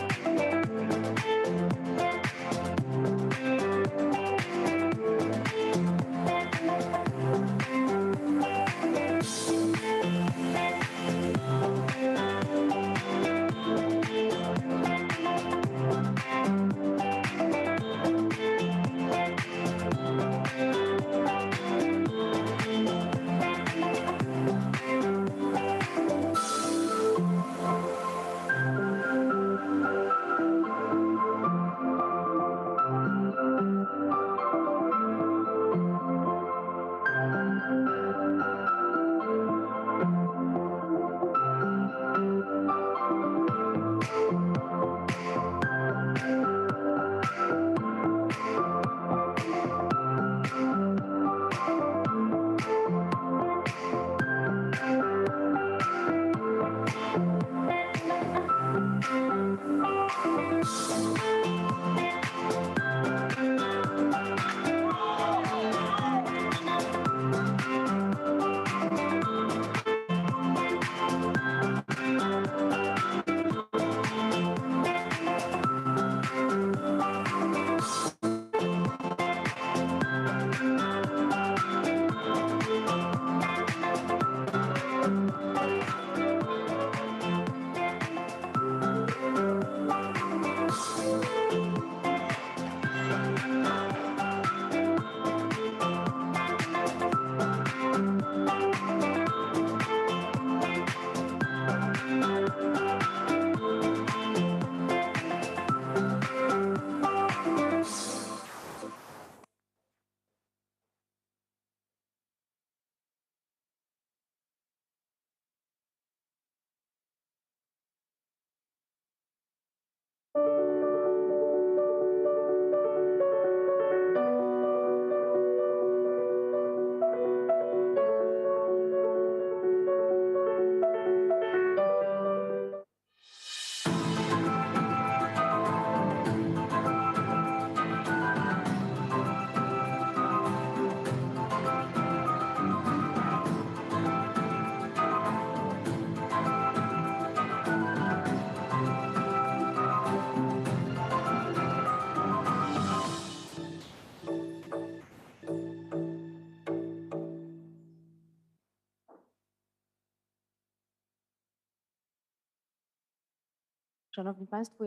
Szanowni Państwo,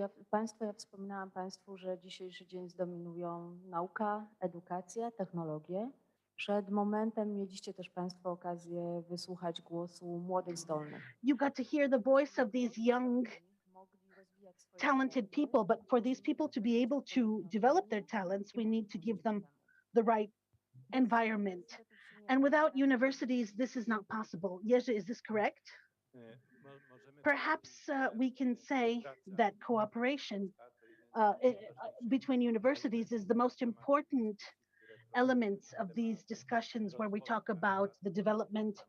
ja wspominałam Państwu, że dzisiejszy dzień zdominują nauka, edukacja, technologie. Przed momentem mieliście też Państwo okazję wysłuchać głosu młodych zdolnych. You got to hear the voice of these young, talented people, but for these people to be able to develop their talents, we need to give them the right environment. And without universities, this is not possible. Jerzy, is this correct? Perhaps we can say that cooperation between universities is the most important elements of these discussions where we talk about the development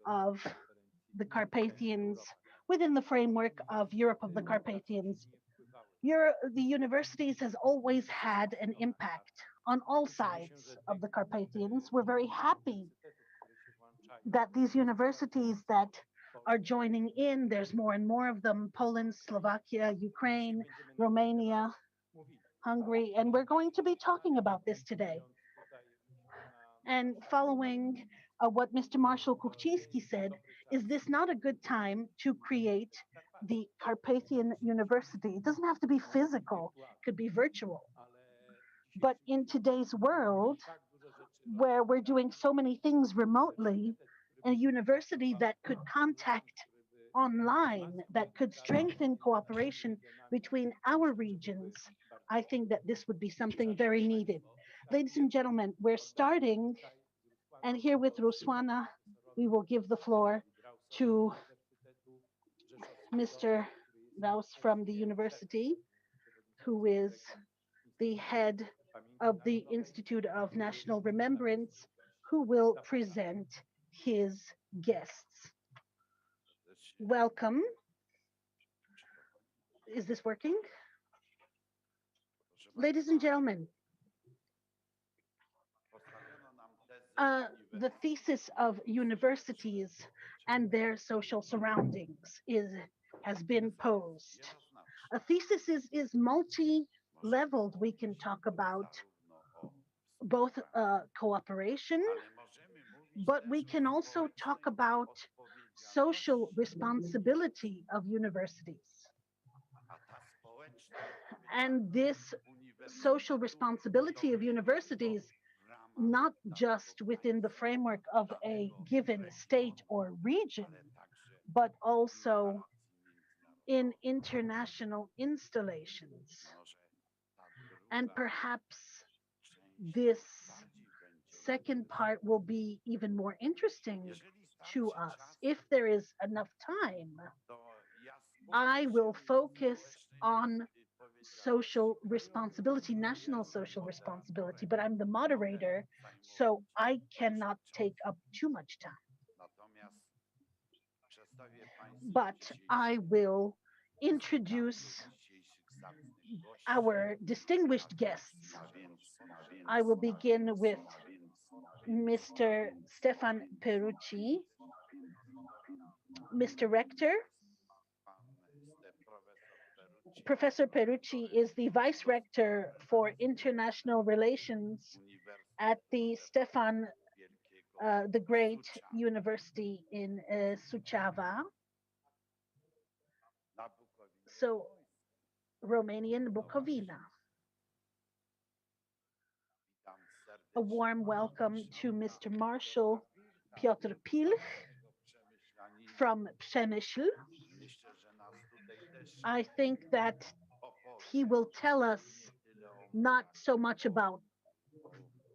of the Carpathians within the framework of Europe of the Carpathians. The universities has always had an impact on all sides of the Carpathians. We're very happy that these universities that are joining in, there's more and more of them, Poland, Slovakia, Ukraine, Romania, Hungary, and we're going to be talking about this today. And following what Mr. Marshall Kuchcinski said, is this not a good time to create the Carpathian University? It doesn't have to be physical, it could be virtual. But in today's world, where we're doing so many things remotely, a university that could contact online, that could strengthen cooperation between our regions, I think that this would be something very needed. Ladies and gentlemen, we're starting, and here with Rusłana, we will give the floor to Mr. Raus from the university, who is the head of the Institute of National Remembrance, who will present his guests. Welcome. Is this working? Ladies and gentlemen, the thesis of universities and their social surroundings has been posed. A thesis is multi-leveled. We can talk about both cooperation, but we can also talk about social responsibility of universities. And this social responsibility of universities, not just within the framework of a given state or region, but also in international installations. And perhaps this second part will be even more interesting to us. If there is enough time, I will focus on social responsibility, national social responsibility, but I'm the moderator, so I cannot take up too much time. But I will introduce our distinguished guests. I will begin with Mr. Stefan Perucci, Mr. Rector. Professor Perucci is the Vice Rector for International Relations at the Stefan the Great University in Suceava. So, Romanian Bukovina. A warm welcome to Mr. Marshal Piotr Pilch from Przemyśl. I think that he will tell us not so much about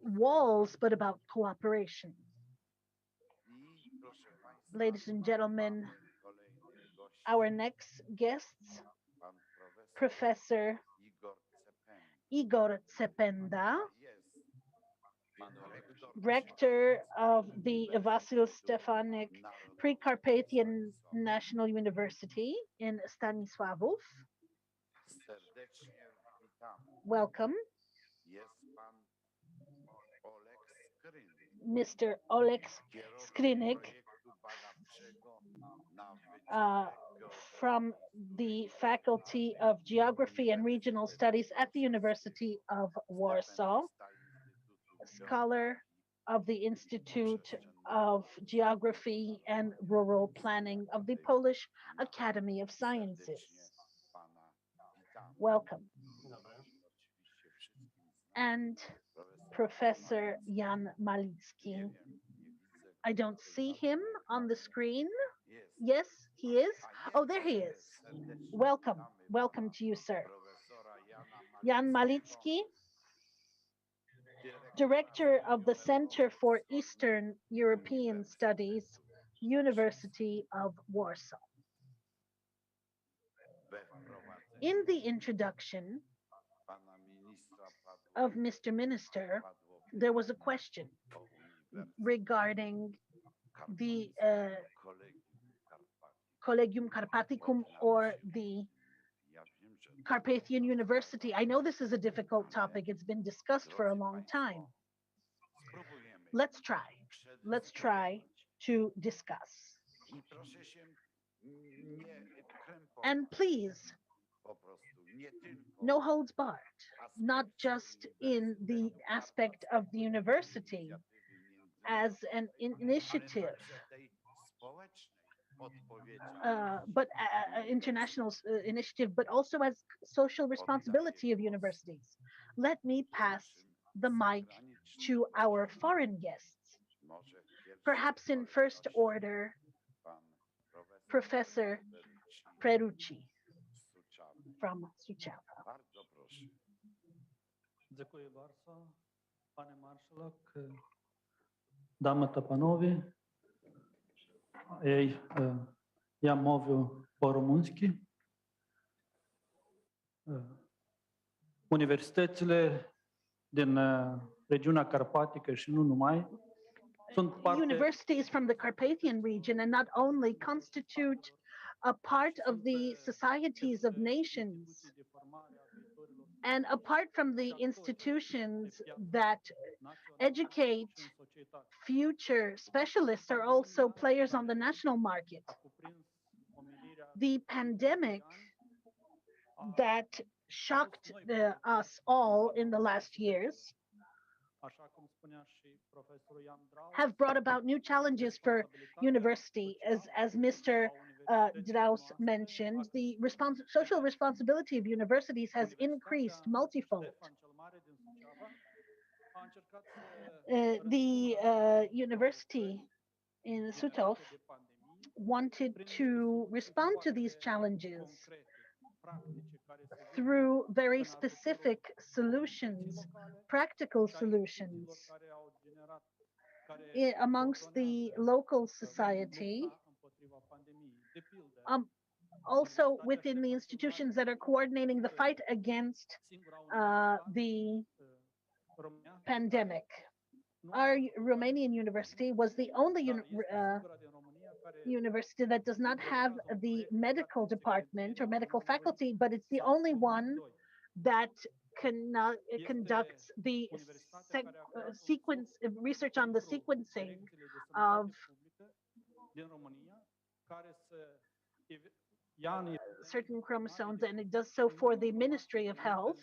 walls, but about cooperation. Ladies and gentlemen, our next guests, Professor Igor Cependa, Rector of the Vasil Stefanik Pre-Carpathian National University in Stanisławów. Welcome. Mr. Oleg Skrinik from the Faculty of Geography and Regional Studies at the University of Warsaw, a scholar of the Institute of Geography and Rural Planning of the Polish Academy of Sciences. Welcome. And Professor Jan Malitzky. I don't see him on the screen. Yes, he is. Oh, there he is. Welcome. Welcome to you, sir. Jan Malitzky, Director of the Center for Eastern European Studies, University of Warsaw. In the introduction of Mr. Minister, there was a question regarding the Collegium Carpathicum or the Carpathian University. I know this is a difficult topic. It's been discussed for a long time. Let's try to discuss. And please, no holds barred, not just in the aspect of the university as an initiative, but international initiative, but also as social responsibility of universities. Let me pass the mic to our foreign guests. Perhaps in first order, Professor Perucci from Suceava. Dziękuję bardzo, Panie Marszałek, Damy ta Panowie. Ja mówię po rumuński. Uniwersytetele din regiunea carpatică și nu numai, sunt parte Universities from the Carpathian region, and not only, constitute a part of the societies of nations. And apart from the institutions that educate future specialists, are also players on the national market. The pandemic that shocked us all in the last years have brought about new challenges for university. As Mr. Draus mentioned, the social responsibility of universities has increased multifold. The university in Sutov wanted to respond to these challenges through very specific solutions, practical solutions amongst the local society, also within the institutions that are coordinating the fight against the pandemic. Our Romanian university was the only university that does not have the medical department or medical faculty, but it's the only one that conducts the research on the sequencing of certain chromosomes, and it does so for the Ministry of Health,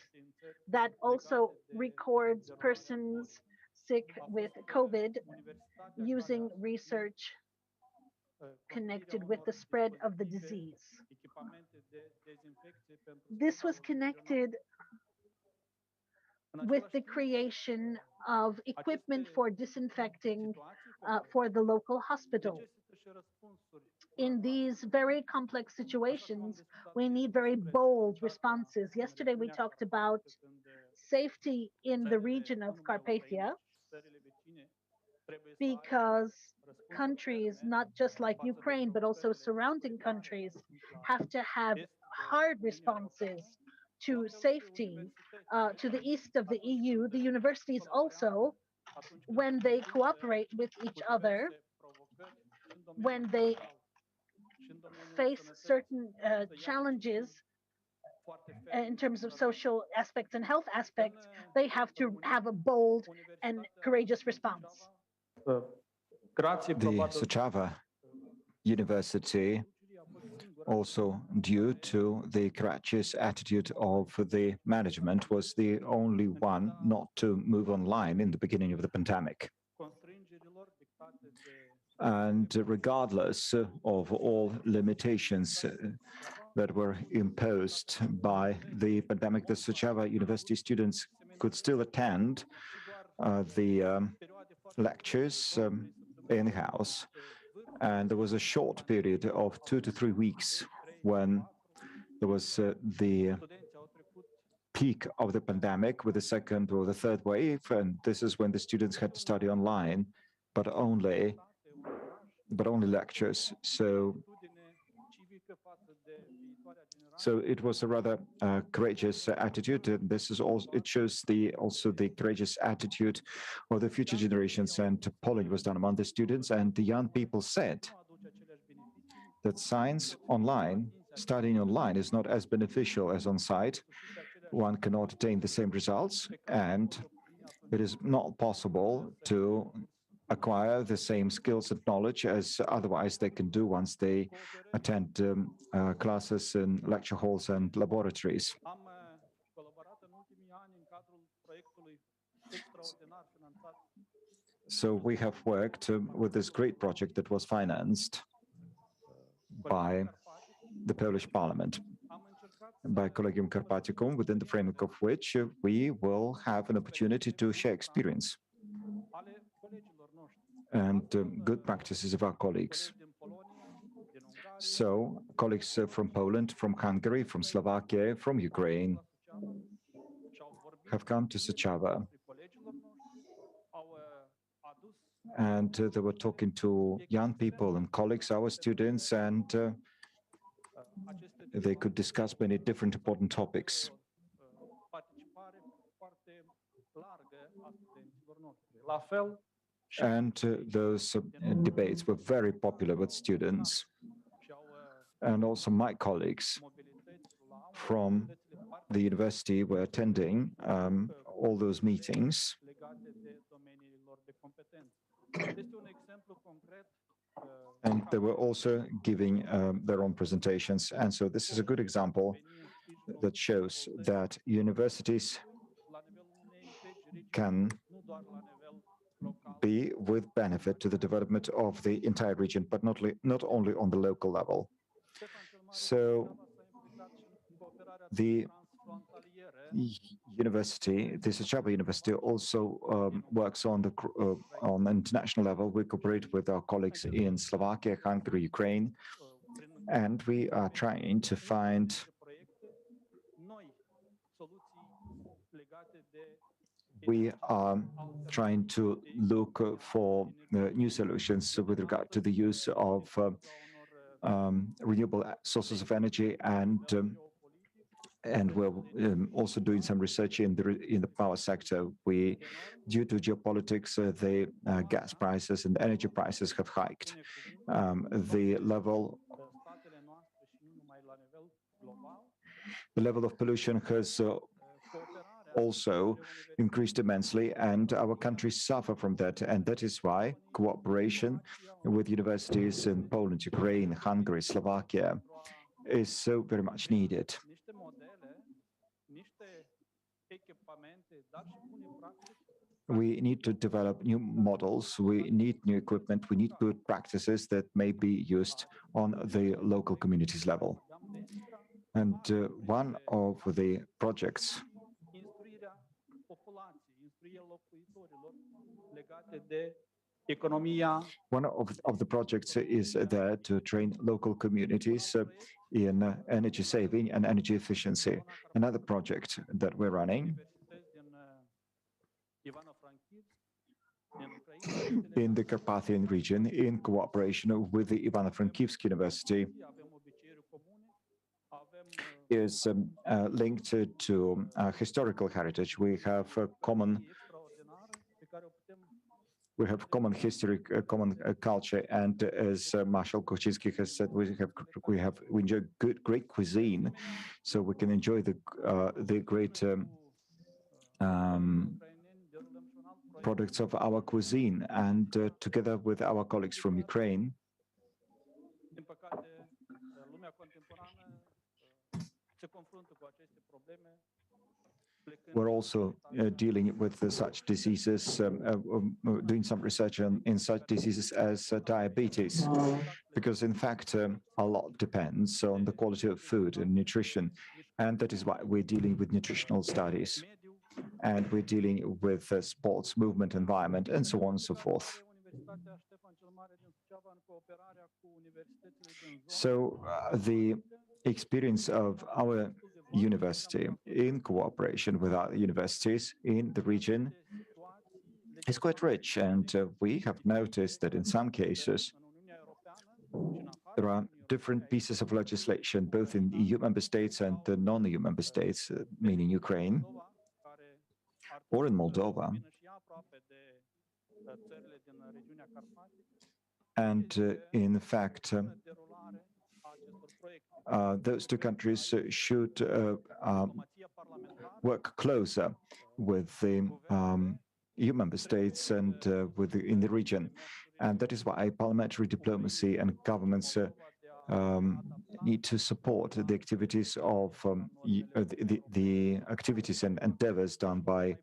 that also records persons sick with COVID using research connected with the spread of the disease. This was connected with the creation of equipment for disinfecting for the local hospital. In these very complex situations, we need very bold responses. Yesterday, we talked about safety in the region of Carpathia, because countries, not just like Ukraine, but also surrounding countries, have to have hard responses to safety. To the east of the EU, the universities also, when they cooperate with each other, when they face certain challenges in terms of social aspects and health aspects, they have to have a bold and courageous response. The Suceava University, also due to the courageous attitude of the management, was the only one not to move online in the beginning of the pandemic. And regardless of all limitations that were imposed by the pandemic, the Suceava University students could still attend the lectures in-house. And there was a short period of 2 to 3 weeks when there was the peak of the pandemic with the second or the third wave. And this is when the students had to study online, but only lectures. So it was a rather courageous attitude. This is also, it shows also the courageous attitude of the future generations. And polling was done among the students, and the young people said that science online, studying online, is not as beneficial as on site. One cannot attain the same results, and it is not possible to acquire the same skills and knowledge as otherwise they can do once they attend classes in lecture halls and laboratories. So we have worked with this great project that was financed by the Polish Parliament, by Collegium Carpathicum, within the framework of which we will have an opportunity to share experience and good practices of our colleagues. So colleagues from Poland, from Hungary, from Slovakia, from Ukraine have come to Suceava, and they were talking to young people and colleagues, our students, and they could discuss many different important topics. And those debates were very popular with students. And also my colleagues from the university were attending all those meetings. And they were also giving their own presentations. And so this is a good example that shows that universities can be with benefit to the development of the entire region, but not only on the local level. So the university, the Sejmu University, also works on the international level. We cooperate with our colleagues in Slovakia, Hungary, Ukraine, and we are trying to find look for new solutions with regard to the use of renewable sources of energy, and we're also doing some research in the power sector. Due to geopolitics, the gas prices and energy prices have hiked. The level of pollution has also increased immensely, and our countries suffer from that. And that is why cooperation with universities in Poland, Ukraine, Hungary, Slovakia is so very much needed. We need to develop new models, we need new equipment, we need good practices that may be used on the local communities level. And one of the projects is there to train local communities in energy saving and energy efficiency. Another project that we're running in the Carpathian region in cooperation with the Ivano-Frankivsk University is linked to historical heritage. We have common history, common culture, and as Marshal Kościński has said, we enjoy great cuisine, so we can enjoy the great products of our cuisine. And together with our colleagues from Ukraine, we're also dealing with such diseases, doing some research in such diseases as diabetes, because in fact a lot depends on the quality of food and nutrition, and that is why we're dealing with nutritional studies, and we're dealing with sports, movement, environment, and so on and so forth. So the experience of our university in cooperation with other universities in the region is quite rich, and we have noticed that in some cases there are different pieces of legislation both in EU member states and the non-EU member states, meaning Ukraine or in Moldova. And in fact, those two countries should work closer with the EU member states and in the region. And that is why parliamentary diplomacy and governments need to support the activities of the activities and endeavors done by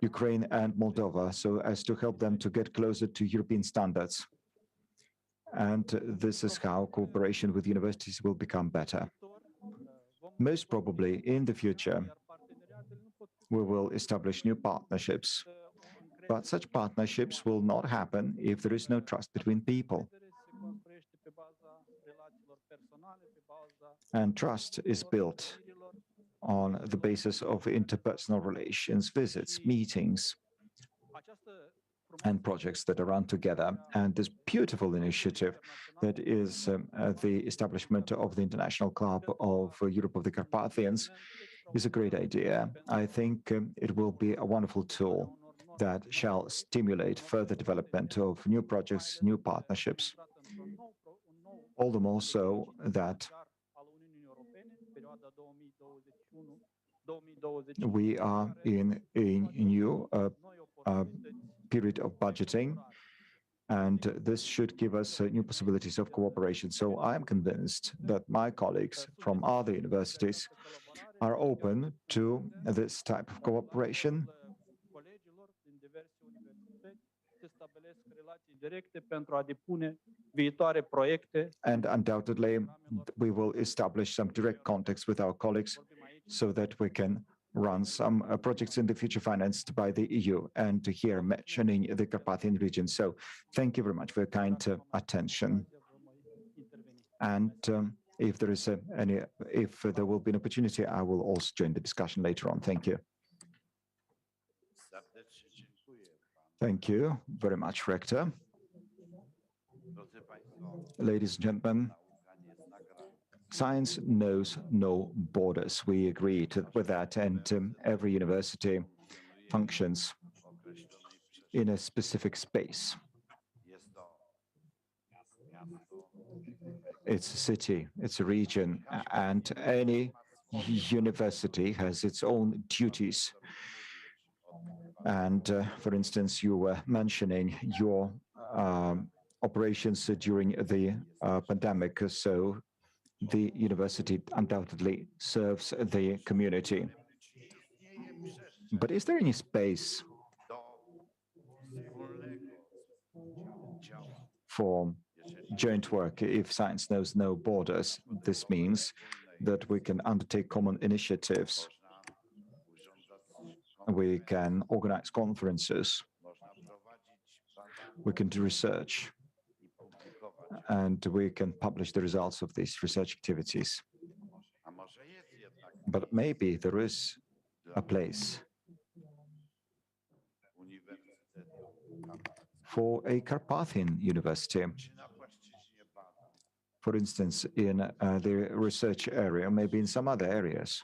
Ukraine and Moldova, so as to help them to get closer to European standards. And this is how cooperation with universities will become better. Most probably in the future, we will establish new partnerships, but such partnerships will not happen if there is no trust between people. And trust is built on the basis of interpersonal relations, visits, meetings, and projects that are run together. And this beautiful initiative that is the establishment of the International Club of Europe of the Carpathians is a great idea. I think it will be a wonderful tool that shall stimulate further development of new projects, new partnerships. All the more so that we are in a new period of budgeting, and this should give us new possibilities of cooperation. So I am convinced that my colleagues from other universities are open to this type of cooperation. And undoubtedly, we will establish some direct contacts with our colleagues so that we can run some projects in the future financed by the EU, and here mentioning the Carpathian region. So thank you very much for your kind attention. And if there is if there will be an opportunity, I will also join the discussion later on. Thank you. Thank you very much, Rector. Ladies and gentlemen, science knows no borders. We agree with that, and every university functions in a specific space. It's a city, it's a region, and any university has its own duties. And for instance, you were mentioning your operations during the pandemic, so the university undoubtedly serves the community. But is there any space for joint work if science knows no borders? This means that we can undertake common initiatives. We can organize conferences. We can do research. And we can publish the results of these research activities. But maybe there is a place for a Carpathian university. For instance, in the research area, maybe in some other areas.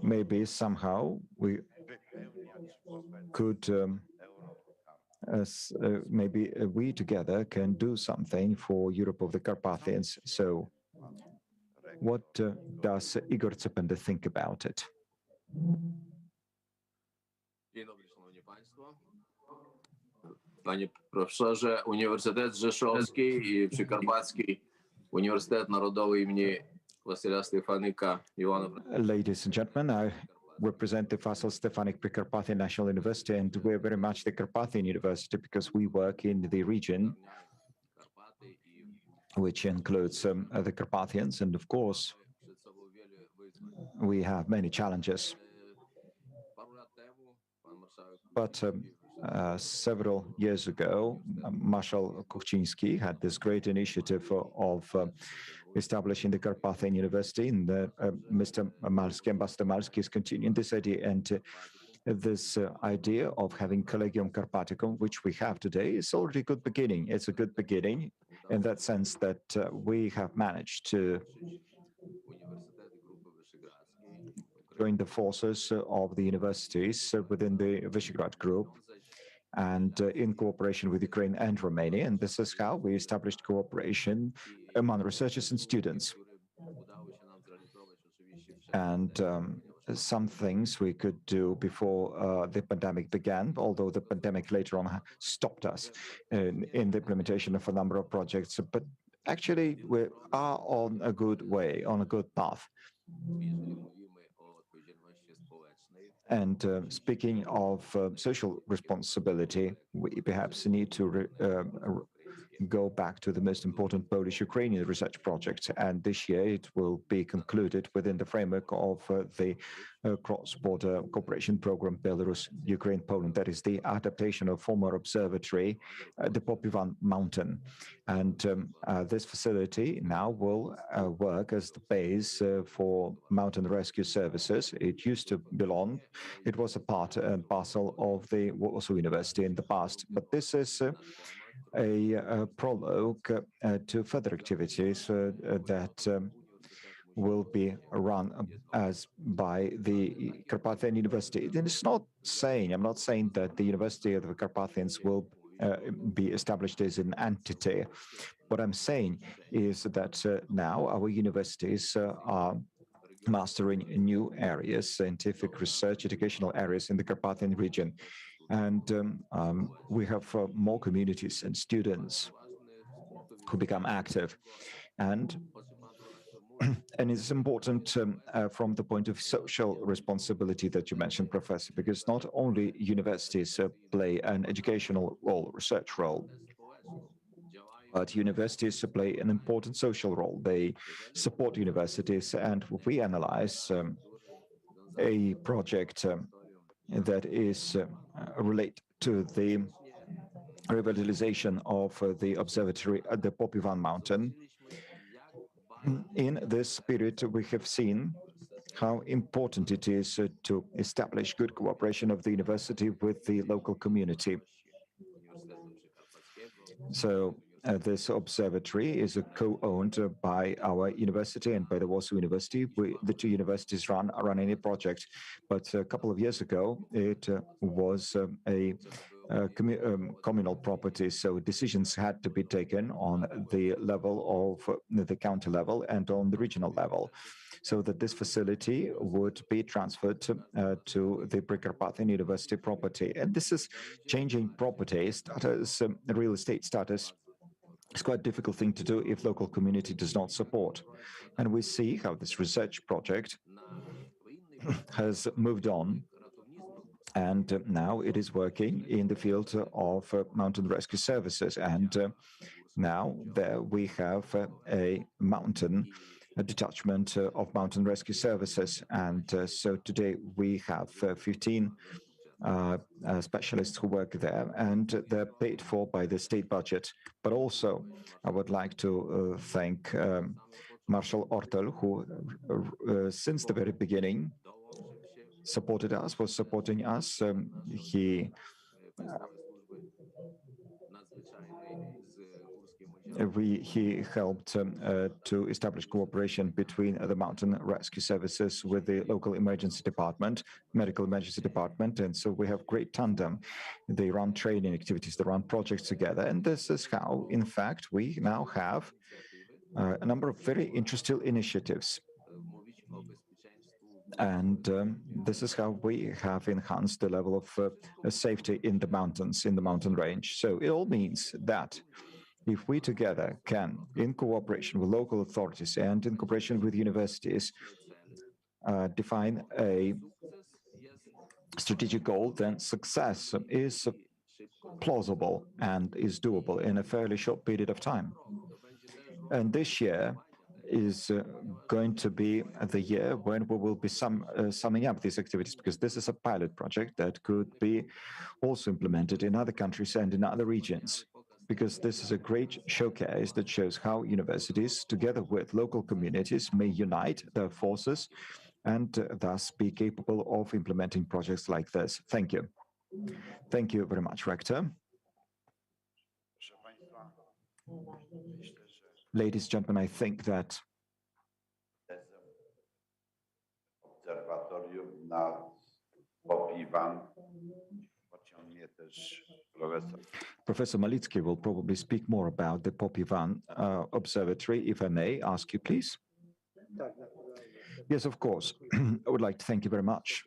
Maybe somehow we could, maybe we together can do something for Europe of the Carpathians. So what does Igor Cependa think about it? Dzień dobry, szanowni państwo. Panie profesorze, Uniwersytet Rzeszowski i Przykarpacki, Uniwersytet Narodowy imienia Wasyla Stefanika Iwanova. Ladies and gentlemen, I represent the Vasil Stefanik Prikarpathian National University, and we're very much the Carpathian University because we work in the region which includes the Carpathians, and of course we have many challenges. But several years ago, Marshal Kuchcinski had this great initiative of establishing the Carpathian University, and Mr. Malitzky, Ambassador Malitzky, is continuing this idea, and this idea of having Collegium Carpathicum, which we have today, is already a good beginning. It's a good beginning in that sense that we have managed to join the forces of the universities within the Visegrad Group, and in cooperation with Ukraine and Romania. And this is how we established cooperation among researchers and students. And some things we could do before the pandemic began, although the pandemic later on stopped us in the implementation of a number of projects. But actually, we are on a good way, on a good path. And speaking of social responsibility, we perhaps need to go back to the most important Polish-Ukrainian research project. And this year it will be concluded within the framework of the cross-border cooperation program Belarus, Ukraine, Poland. That is the adaptation of former observatory, the Popivan Mountain. And this facility now will work as the base for mountain rescue services. It used to belong, it was a part and parcel of the Warsaw University in the past, but this is a prologue to further activities that will be run as by the Carpathian University. And it's not saying, I'm not saying that the University of the Carpathians will be established as an entity. What I'm saying is that now our universities are mastering new areas, scientific research, educational areas in the Carpathian region. And we have more communities and students who become active. And it's important from the point of social responsibility that you mentioned, Professor, because not only universities play an educational role, research role, but universities play an important social role. They support universities, and we analyze a project that is related to the revitalization of the observatory at the Popivan mountain. In this period, we have seen how important it is to establish good cooperation of the university with the local community. So this observatory is co-owned by our university and by the Warsaw University. The two universities are running a project, but a couple of years ago, it was a communal property, so decisions had to be taken on the level of the county level and on the regional level, so that this facility would be transferred to the Precarpathian University property. And this is changing property status, real estate status. It's quite a difficult thing to do if local community does not support. And we see how this research project has moved on. And now it is working in the field of mountain rescue services. And now there we have a detachment of mountain rescue services. And so today we have 15 specialists who work there, and they're paid for by the state budget. But also, I would like to thank Marshal Ortel, who since the very beginning supported us, was supporting us. He helped to establish cooperation between the mountain rescue services with the local emergency department, medical emergency department, and so we have great tandem. They run training activities, they run projects together, and this is how, in fact, we now have a number of very interesting initiatives. And this is how we have enhanced the level of safety in the mountains, in the mountain range. So it all means that if we together can, in cooperation with local authorities and in cooperation with universities, define a strategic goal, then success is plausible and is doable in a fairly short period of time. And this year is going to be the year when we will be summing up these activities, because this is a pilot project that could be also implemented in other countries and in other regions, because this is a great showcase that shows how universities, together with local communities, may unite their forces and thus be capable of implementing projects like this. Thank you. Thank you very much, Rector. Ladies and gentlemen, I think that Professor Malitzky will probably speak more about the Popivan Observatory. If I may ask you, please. Yes, of course. I would like to thank you very much.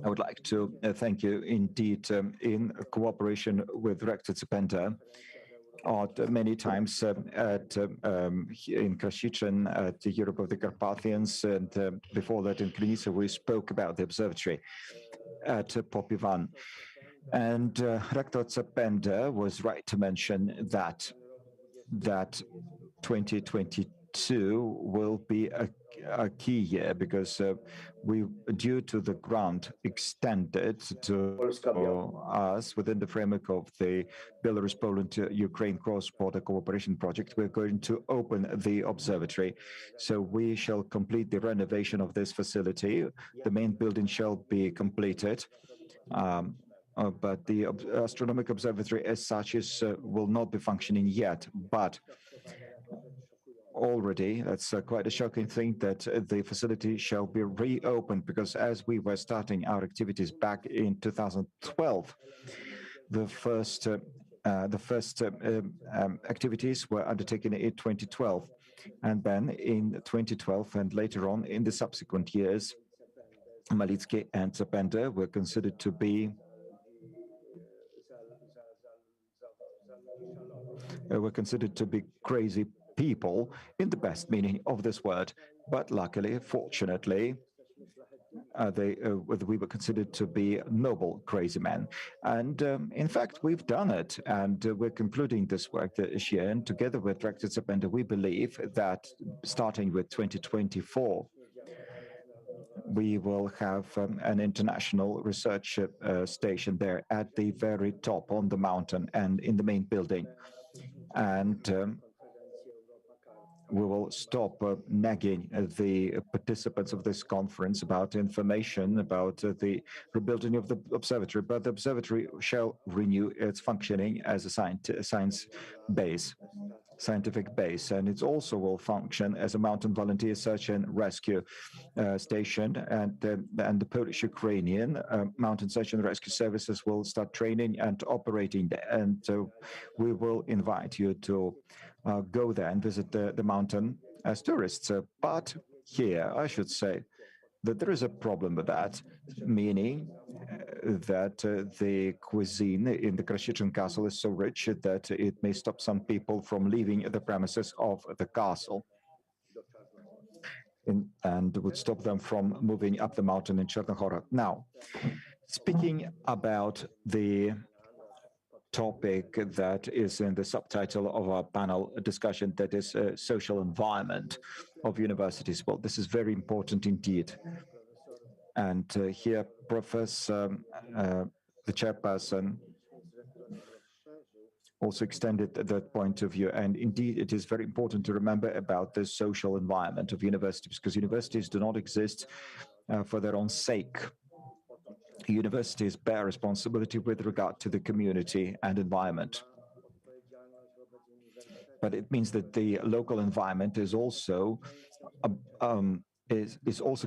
I would like to thank you indeed in cooperation with Rector Zependa. Many times in Krasiczyn, at the Europe of the Carpathians, and before that in Krynica, we spoke about the observatory at Popivan. And Rector Zependa was right to mention that 2022 will be a key year, because due to the grant extended to us within the framework of the Belarus-Poland-Ukraine cross-border cooperation project, we're going to open the observatory. So we shall complete the renovation of this facility. The main building shall be completed but the astronomical observatory as such will not be functioning yet. But already, that's quite a shocking thing that the facility shall be reopened, because as we were starting our activities back in 2012, the first activities were undertaken in 2012, and then in 2012 and later on in the subsequent years, Malitzky and Zapenda were considered to be crazy people in the best meaning of this word. But luckily, fortunately, we were considered to be noble crazy men. And in fact, we've done it, and we're concluding this work this year. And together with Director Zapenda, we believe that starting with 2024, we will have an international research station there at the very top on the mountain and in the main building. And we will stop nagging the participants of this conference about information about the rebuilding of the observatory, but the observatory shall renew its functioning as a scientific base, and it also will function as a mountain volunteer search and rescue station, and the Polish-Ukrainian mountain search and rescue services will start training and operating there. And so we will invite you to go there and visit the mountain as tourists. But here, I should say that there is a problem with that, meaning that the cuisine in the Krasiczyn castle is so rich that it may stop some people from leaving the premises of the castle, and would stop them from moving up the mountain in Chernohorod. Now, speaking about the topic that is in the subtitle of our panel discussion, that is social environment of universities. Well, this is very important indeed. And here, Professor, the chairperson, also extended that point of view. And indeed, it is very important to remember about the social environment of universities, because universities do not exist for their own sake. Universities bear responsibility with regard to the community and environment. But it means that the local environment is also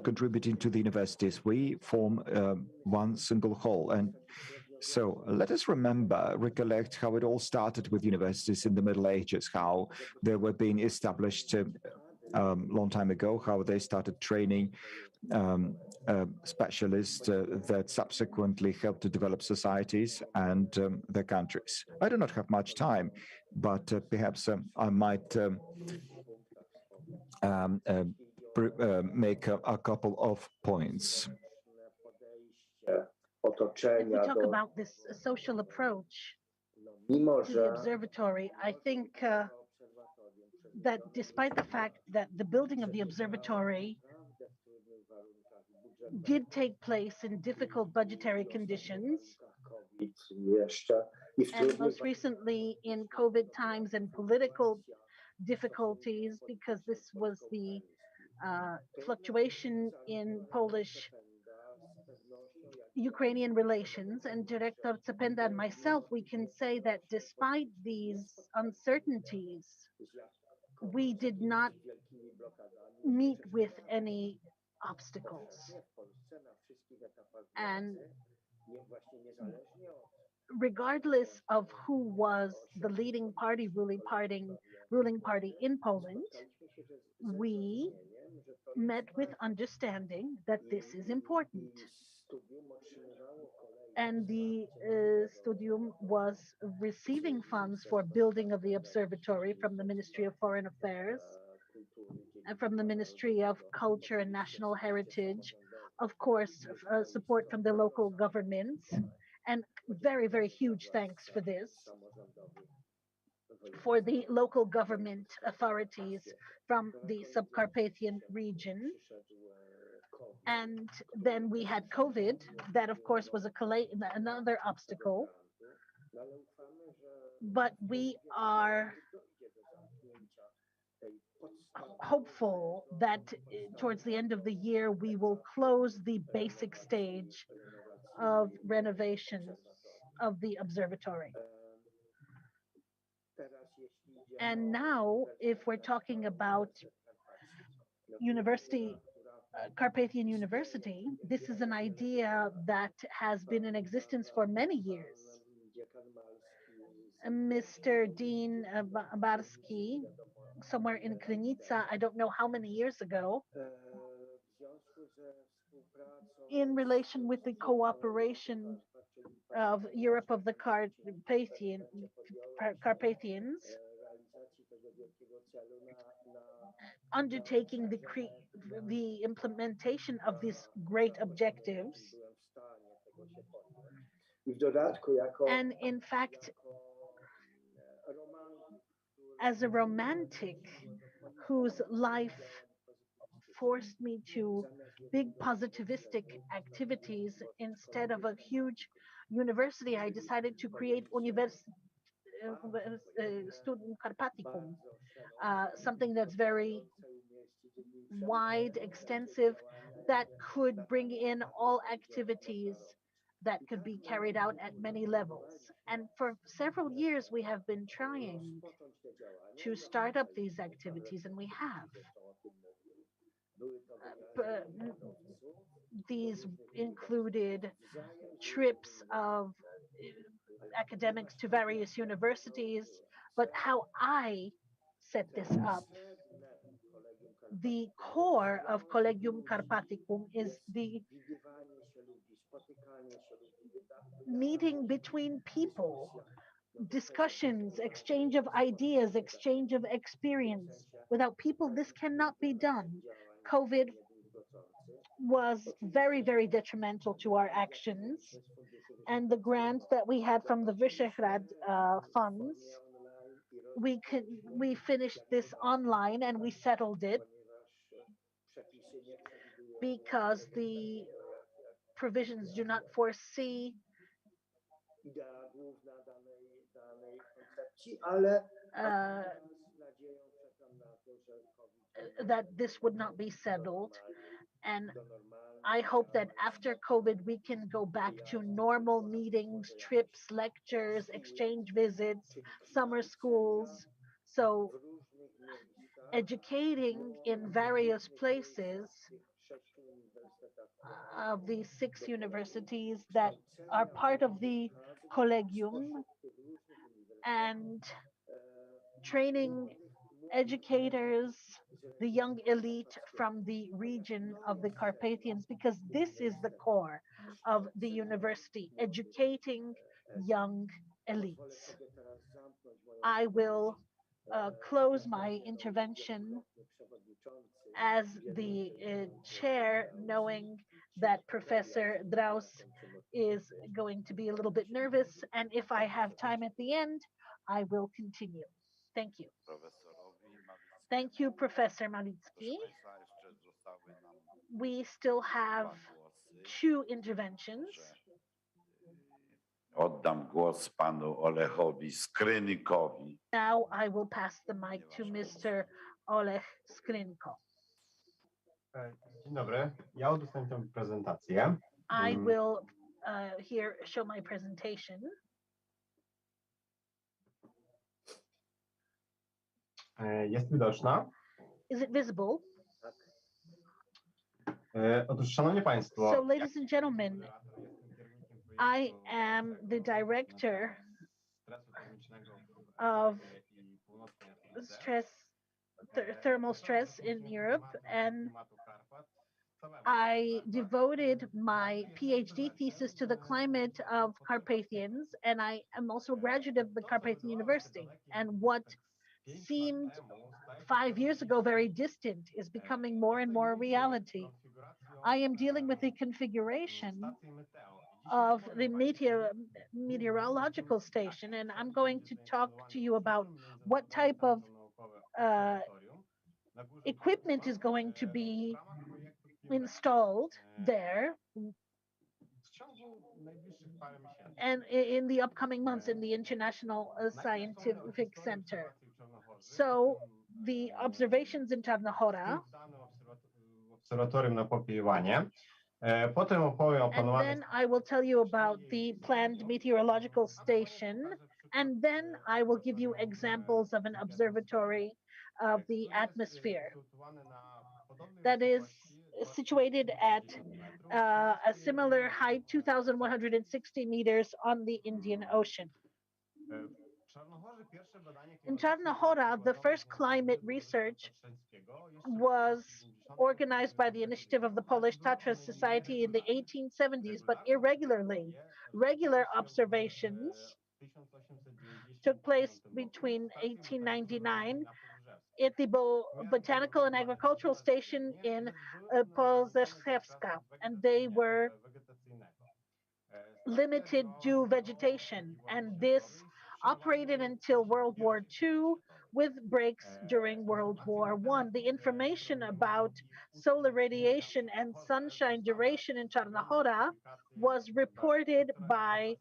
contributing to the universities. We form one single whole. And so let us recollect how it all started with universities in the Middle Ages, how they were being established a long time ago, how they started training specialists that subsequently helped to develop societies and their countries. I do not have much time, but perhaps I might make a couple of points. If we talk about this social approach to the observatory, I think that despite the fact that the building of the observatory did take place in difficult budgetary conditions, and most recently in COVID times and political difficulties, because this was the fluctuation in Polish-Ukrainian relations, and Director Zapenda and myself, we can say that despite these uncertainties, we did not meet with any obstacles. And regardless of who was the leading party, ruling party in Poland, we met with understanding that this is important. And the Studium was receiving funds for building of the observatory from the Ministry of Foreign Affairs and from the Ministry of Culture and National Heritage, of course, support from the local governments, and very, very huge thanks for this, for the local government authorities from the Subcarpathian region. And then we had COVID, that of course was another obstacle. But we are hopeful that towards the end of the year, we will close the basic stage of renovations of the observatory. And now, if we're talking about university, Carpathian University, this is an idea that has been in existence for many years. Mr. Dean Barski, somewhere in Krynica, I don't know how many years ago, in relation with the cooperation of Europe of the Carpathians, undertaking the implementation of these great objectives. And in fact, as a romantic whose life forced me to big positivistic activities instead of a huge university, I decided to create Studium Carpathicum, something that's very wide, extensive, that could bring in all activities that could be carried out at many levels. And for several years, we have been trying to start up these activities, and we have. These included trips of academics to various universities, but how I set this up, the core of Collegium Carpathicum is the meeting between people, discussions, exchange of ideas, exchange of experience. Without people, this cannot be done. COVID was very, very detrimental to our actions, and the grant that we had from the Visegrad funds, we finished this online and we settled it because the provisions do not foresee that this would not be settled. And I hope that after COVID, we can go back to normal meetings, trips, lectures, exchange visits, summer schools. So educating in various places of these 6 universities that are part of the Collegium, and training educators, the young elite from the region of the Carpathians, because this is the core of the university, educating young elites. I will close my intervention as the chair, knowing that Professor Draus is going to be a little bit nervous, and if I have time at the end, I will continue. Thank you. Thank you, Professor Malitzky. We still have 2 interventions. Oddam głos panu Olechowi Skrynikowi. Now I will pass the mic to Mr. Olech Skrynko. Dzień dobry. Ja udostępniam prezentację. I will here show my presentation. Jest widoczna? Is it visible? Otóż, szanowni państwo, So, ladies and gentlemen, I am the director of thermal stress in Europe, and I devoted my PhD thesis to the climate of Carpathians, and I am also a graduate of the Carpathian University. And what seemed 5 years ago very distant is becoming more and more a reality. I am dealing with the configuration of the meteorological station, and I'm going to talk to you about what type of equipment is going to be installed there and in the upcoming months in the International Scientific Center. So the observations in Czarna Chora obserwatorium na Popiełanie Potem opowiem o And planowanej then I will tell you about the planned meteorological station. And then I will give you examples of an observatory of the atmosphere that is situated at a similar height, 2,160 meters on the Indian Ocean. In Czarna Hora, the first climate research was organized by the initiative of the Polish Tatra Society in the 1870s, but irregularly. Regular observations took place between 1899 at the Botanical and Agricultural Station in Polzewska, and they were limited to vegetation, and this operated until World War II with breaks during World War I. The information about solar radiation and sunshine duration in Czarna Hora was reported by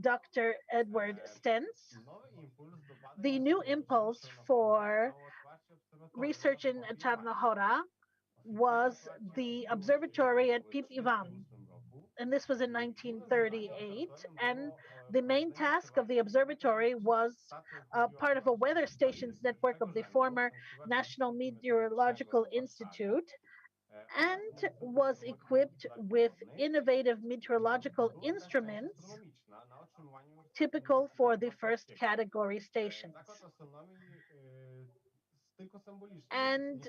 Dr. Edward Stentz. The new impulse for research in Czarna Hora was the observatory at Pip Ivan, and this was in 1938. And the main task of the observatory was part of a weather stations network of the former National Meteorological Institute, and was equipped with innovative meteorological instruments typical for the first category stations. And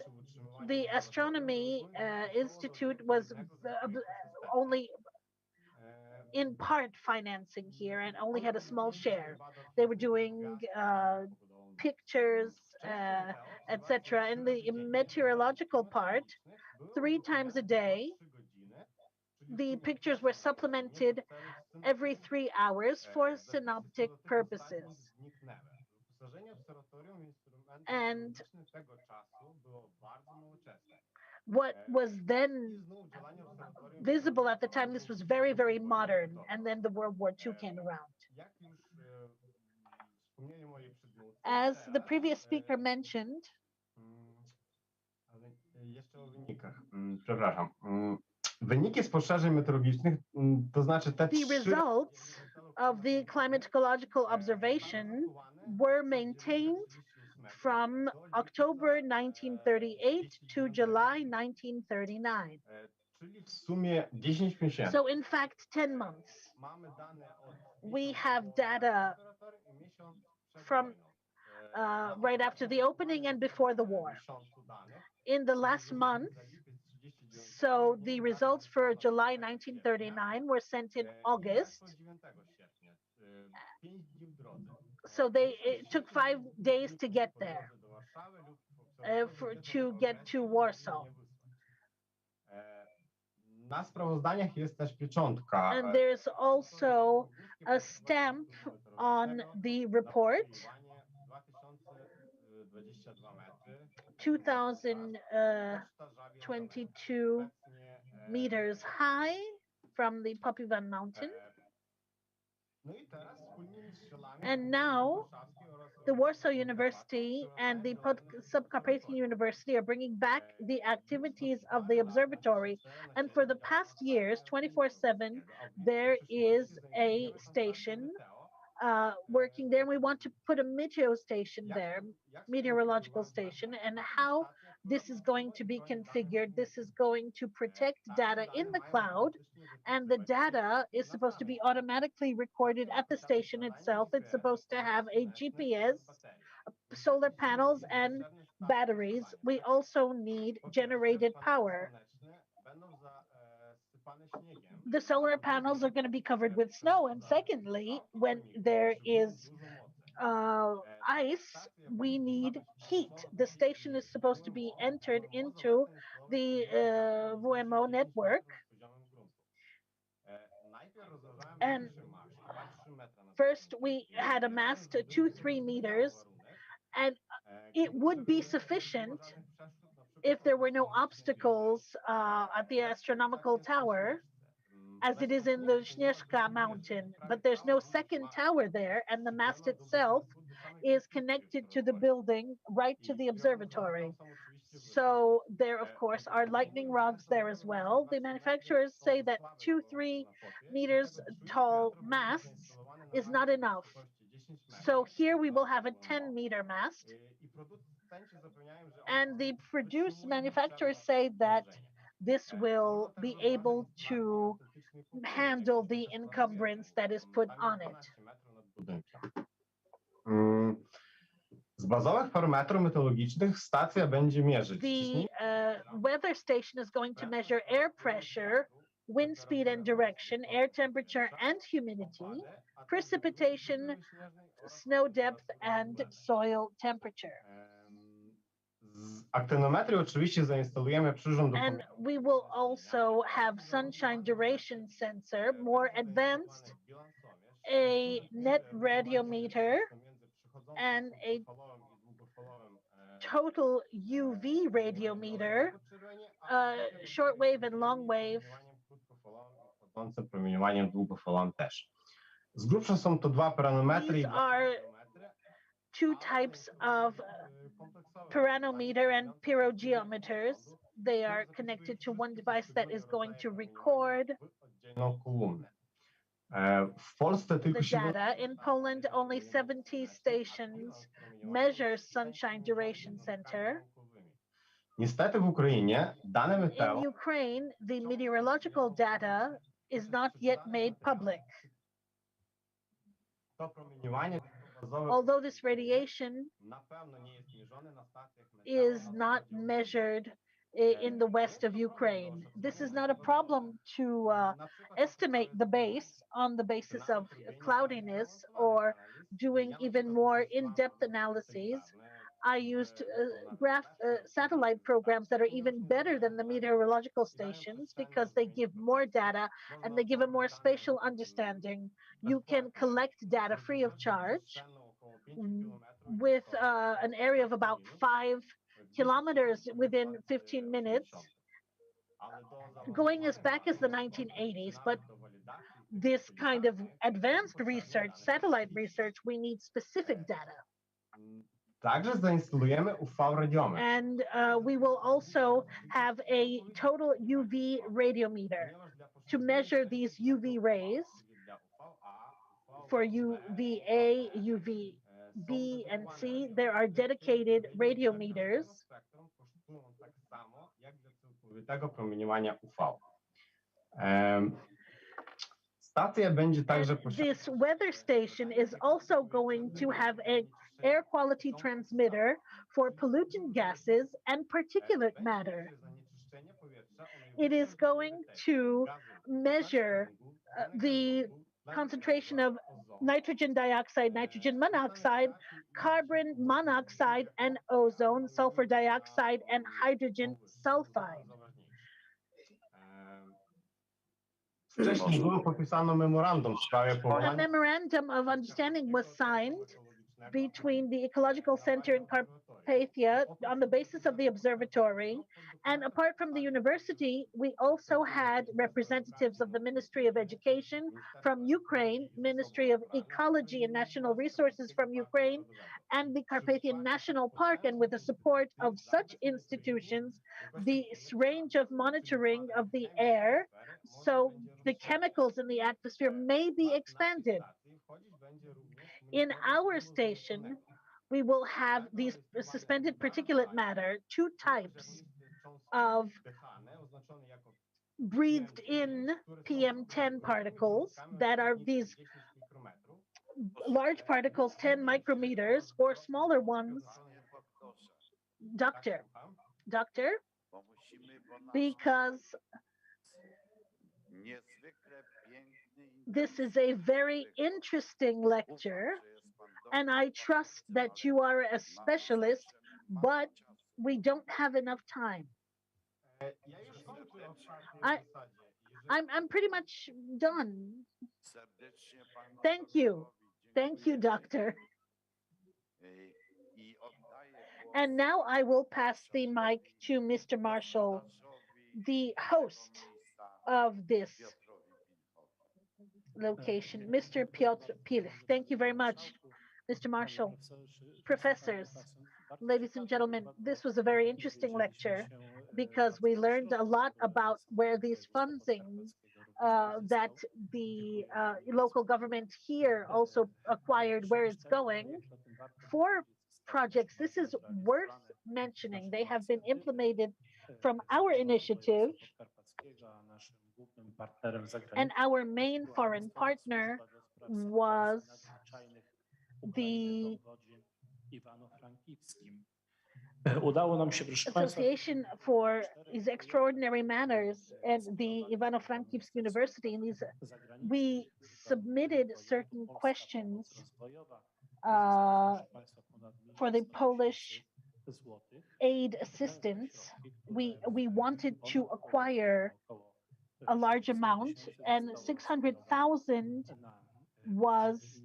the Astronomy Institute was only in part financing here and only had a small share. They were doing pictures, etc. In the meteorological part, 3 times a day, the pictures were supplemented every 3 hours for synoptic purposes. And what was then visible at the time, this was very, very modern, and then the World War II came around. As the previous speaker mentioned, Jeszcze o wynikach. Przepraszam. Wyniki spostrzeżeń meteorologicznych, to znaczy te the results of the climatological observation were maintained from October 1938 to July 1939. Czyli w sumie 10 miesięcy. So in fact, 10 months. We have data from right after the opening and before the war. In the last month, so the results for July 1939 were sent in August. So it took 5 days to get there, to get to Warsaw. Na sprawozdaniach jest też pieczątka. And there's also a stamp on the report. 2,022 meters high from the Popivan mountain. And now the Warsaw University and the Subcarpathian University are bringing back the activities of the observatory. And for the past years, 24/7, there is a station working there. We want to put a meteorological station, and how this is going to be configured. This is going to protect data in the cloud, and the data is supposed to be automatically recorded at the station itself. It's supposed to have a GPS, solar panels, and batteries. We also need generated power. The solar panels are going to be covered with snow, and secondly, when there is ice, we need heat. The station is supposed to be entered into the WMO network. And first we had a mast 2-3 meters, and it would be sufficient if there were no obstacles at the astronomical tower, as it is in the Śnieżka mountain, but there's no second tower there, and the mast itself is connected to the building right to the observatory. So there, of course, are lightning rods there as well. The manufacturers say that 2-3 meters tall masts is not enough. So here we will have a 10-meter mast. And the manufacturers say that this will be able to handle the encumbrance that is put on it. Z bazowych parametrów meteorologicznych stacja będzie mierzyć The weather station is going to measure air pressure, wind speed and direction, air temperature and humidity, precipitation, snow depth and soil temperature. Z aktenometrii oczywiście zainstalujemy przyrząd do And we will also have sunshine duration sensor, more advanced, a net radiometer, and a total UV radiometer, shortwave and long wave. Promieniowaniem długofalowym też. Z grubsza są to dwa paranometry. These are two types of pyranometer and pyrogeometers. They are connected to one device that is going to record the data. In Poland, only 70 stations measure sunshine duration center. Niestety w Ukrainie dane In meteo Ukraine, the meteorological data is not yet made public. Although this radiation is not measured in the west of Ukraine. This is not a problem to estimate the base on the basis of cloudiness or doing even more in-depth analyses. I used satellite programs that are even better than the meteorological stations because they give more data and they give a more spatial understanding. You can collect data free of charge with an area of about 5 kilometers within 15 minutes, going as back as the 1980s. But this kind of advanced research, satellite research, we need specific data. Także zainstalujemy UV radiometr. And we will also have a total UV radiometer to measure these UV rays for UVA, UVB, and C. There are dedicated radiometers. Całkowitego promieniowania UV. Stacja będzie także This weather station is also going to have an air quality transmitter for pollutant gases and particulate matter. It is going to measure the concentration of nitrogen dioxide, nitrogen monoxide, carbon monoxide, and ozone, sulfur dioxide, and hydrogen sulfide. Wcześniej było podpisano memorandum w sprawie A powołania. memorandum of understanding was signed between the Ecological Center in Carpathia on the basis of the observatory. And apart from the university, we also had representatives of the Ministry of Education from Ukraine, Ministry of Ecology and National Resources from Ukraine, and the Carpathian National Park. And with the support of such institutions, the range of monitoring of the air, so the chemicals in the atmosphere may be expanded. In our station, we will have these suspended particulate matter, two types of breathed in PM10 particles that are these large particles, 10 micrometers, or smaller ones. Doctor, because this is a very interesting lecture, and I trust that you are a specialist, but we don't have enough time. I'm pretty much done. Thank you. Thank you, doctor. And now I will pass the mic to Mr. Marshall, the host of this location, Mr. Piotr Pilich. Thank you very much, Mr. Marshall. Professors, Ladies and gentlemen, this was a very interesting lecture because we learned a lot about where these funding that the local government here also acquired, where it's going. For projects, this is worth mentioning. They have been implemented from our initiative, and our main foreign partner was the Association for these Extraordinary Manners and the Ivano-Frankivsk University. And we submitted certain questions for the Polish aid assistance. We wanted to acquire a large amount, and 600,000 was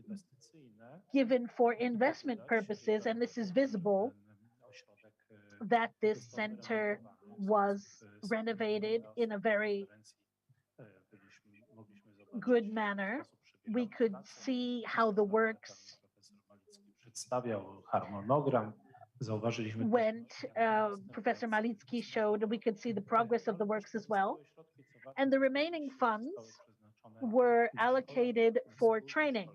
given for investment purposes, and this is visible that this center was renovated in a very good manner. We could see how the works went. Professor Malitzky showed, we could see the progress of the works as well. And the remaining funds were allocated for training,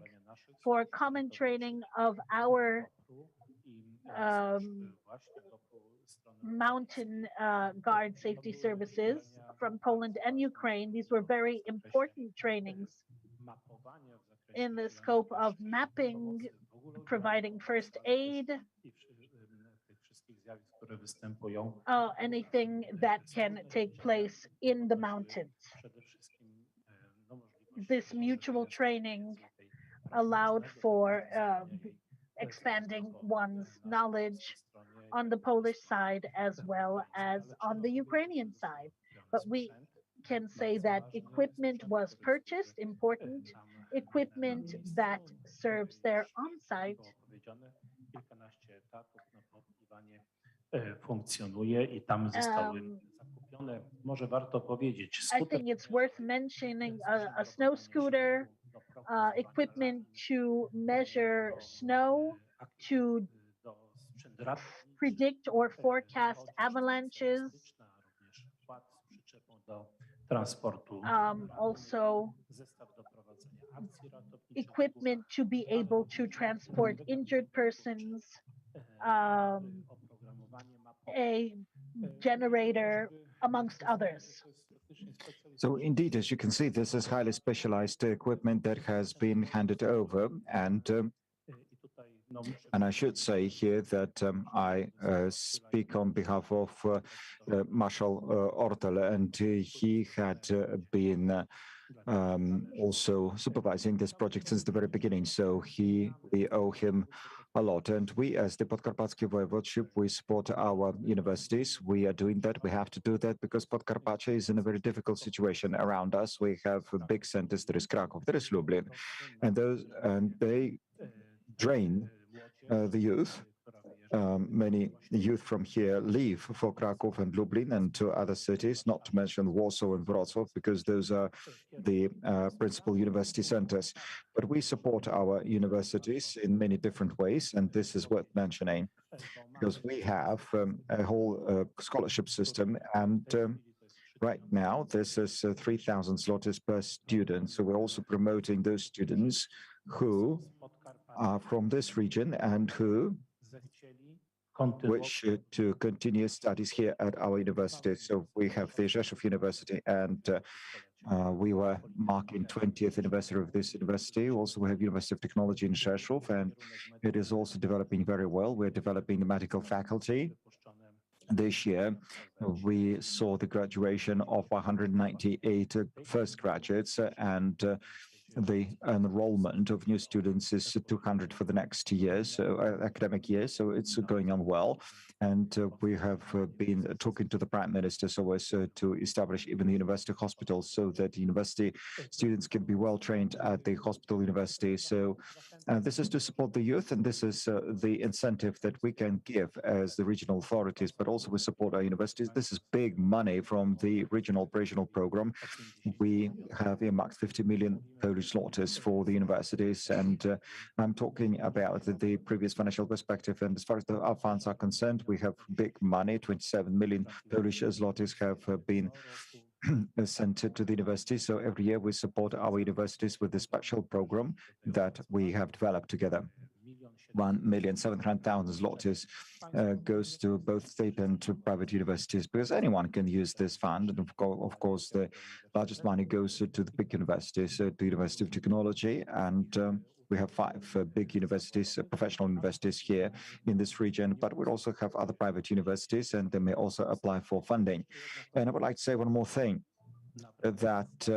for common training of our mountain guard safety services from Poland and Ukraine. These were very important trainings in the scope of mapping, providing first aid, anything that can take place in the mountains. This mutual training allowed for expanding one's knowledge on the Polish side as well as on the Ukrainian side. But we can say that equipment was purchased, important equipment that serves their on-site. I think it's worth mentioning a snow scooter, equipment to measure snow, to predict or forecast avalanches, also equipment to be able to transport injured persons, a generator, amongst others. So indeed, as you can see, this is highly specialized equipment that has been handed over, and I should say here that I speak on behalf of Marshal Ortel, and he had been also supervising this project since the very beginning. So we owe him a lot. And we, as the Podkarpackie Voivodeship, we support our universities. We are doing that. We have to do that because Podkarpacie is in a very difficult situation around us. We have big centers. There is Kraków, there is Lublin, and they drain the youth. Many youth from here leave for Kraków and Lublin and to other cities, not to mention Warsaw and Wrocław, because those are the principal university centers. But we support our universities in many different ways, and this is worth mentioning, because we have a whole scholarship system, and right now this is 3,000 zlotys per student. So we're also promoting those students who are from this region and who wish to continue studies here at our university. So we have the Rzeszów University, and we were marking 20th anniversary of this university. Also, we have University of Technology in Rzeszów, and it is also developing very well. We're developing the medical faculty. This year, we saw the graduation of 198 first graduates, and the enrollment of new students is 200 for the next year, so academic year. So it's going on well, and we have been talking to the Prime Minister so as to establish even the university hospitals, so that university students can be well trained at the hospital university. So this is to support the youth, and this is the incentive that we can give as the regional authorities, but also we support our universities. This is big money from the regional operational program. We have earmarked 50 million Polish slaughters for the universities. And I'm talking about the previous financial perspective. And as far as our funds are concerned, we have big money. 27 million Polish zlotys have been sent to the university. So every year we support our universities with a special program that we have developed together. 1,700,000 zlotys goes to both state and to private universities, because anyone can use this fund. And of course, the largest money goes to the big universities, to the University of Technology. And we have 5 big universities, professional universities here in this region, but we also have other private universities, and they may also apply for funding. And I would like to say one more thing, that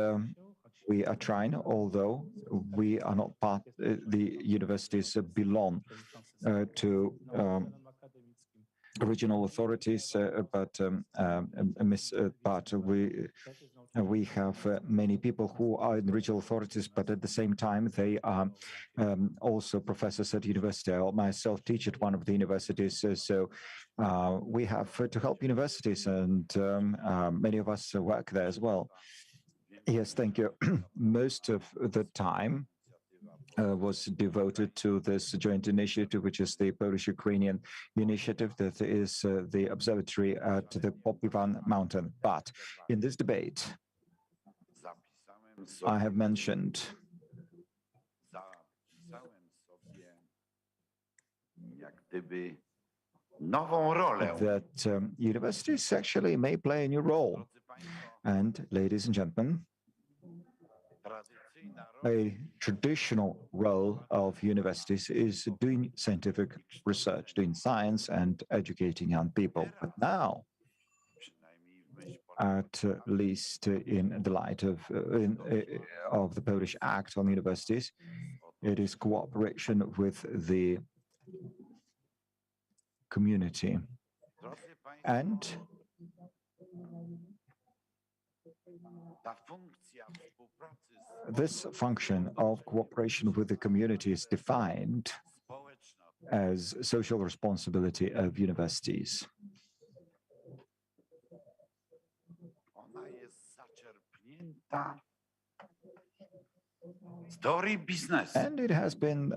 we are trying, although we are not part, the universities belong to regional authorities, but we have many people who are in regional authorities, but at the same time, they are also professors at university. I myself teach at one of the universities, so we have to help universities, and many of us work there as well. Yes, thank you. Most of the time was devoted to this joint initiative, which is the Polish-Ukrainian initiative, that is the observatory at the Popivan mountain. But in this debate, I have mentioned that universities actually may play a new role. And ladies and gentlemen, a traditional role of universities is doing scientific research, doing science and educating young people. But now, at least in the light of the Polish Act on Universities, it is cooperation with the community. And this function of cooperation with the community is defined as social responsibility of universities. And it has been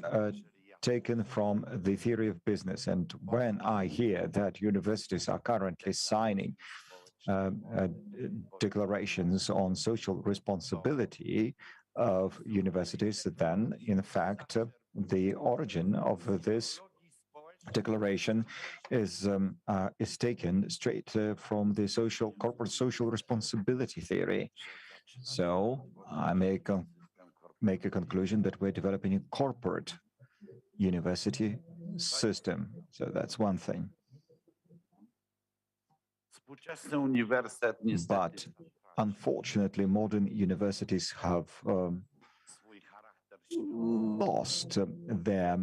taken from the theory of business. And when I hear that universities are currently signing declarations on social responsibility of universities, then in fact the origin of this declaration is taken straight from the corporate social responsibility theory. So I make a conclusion that we're developing a corporate university system. So that's one thing. But unfortunately, modern universities have lost their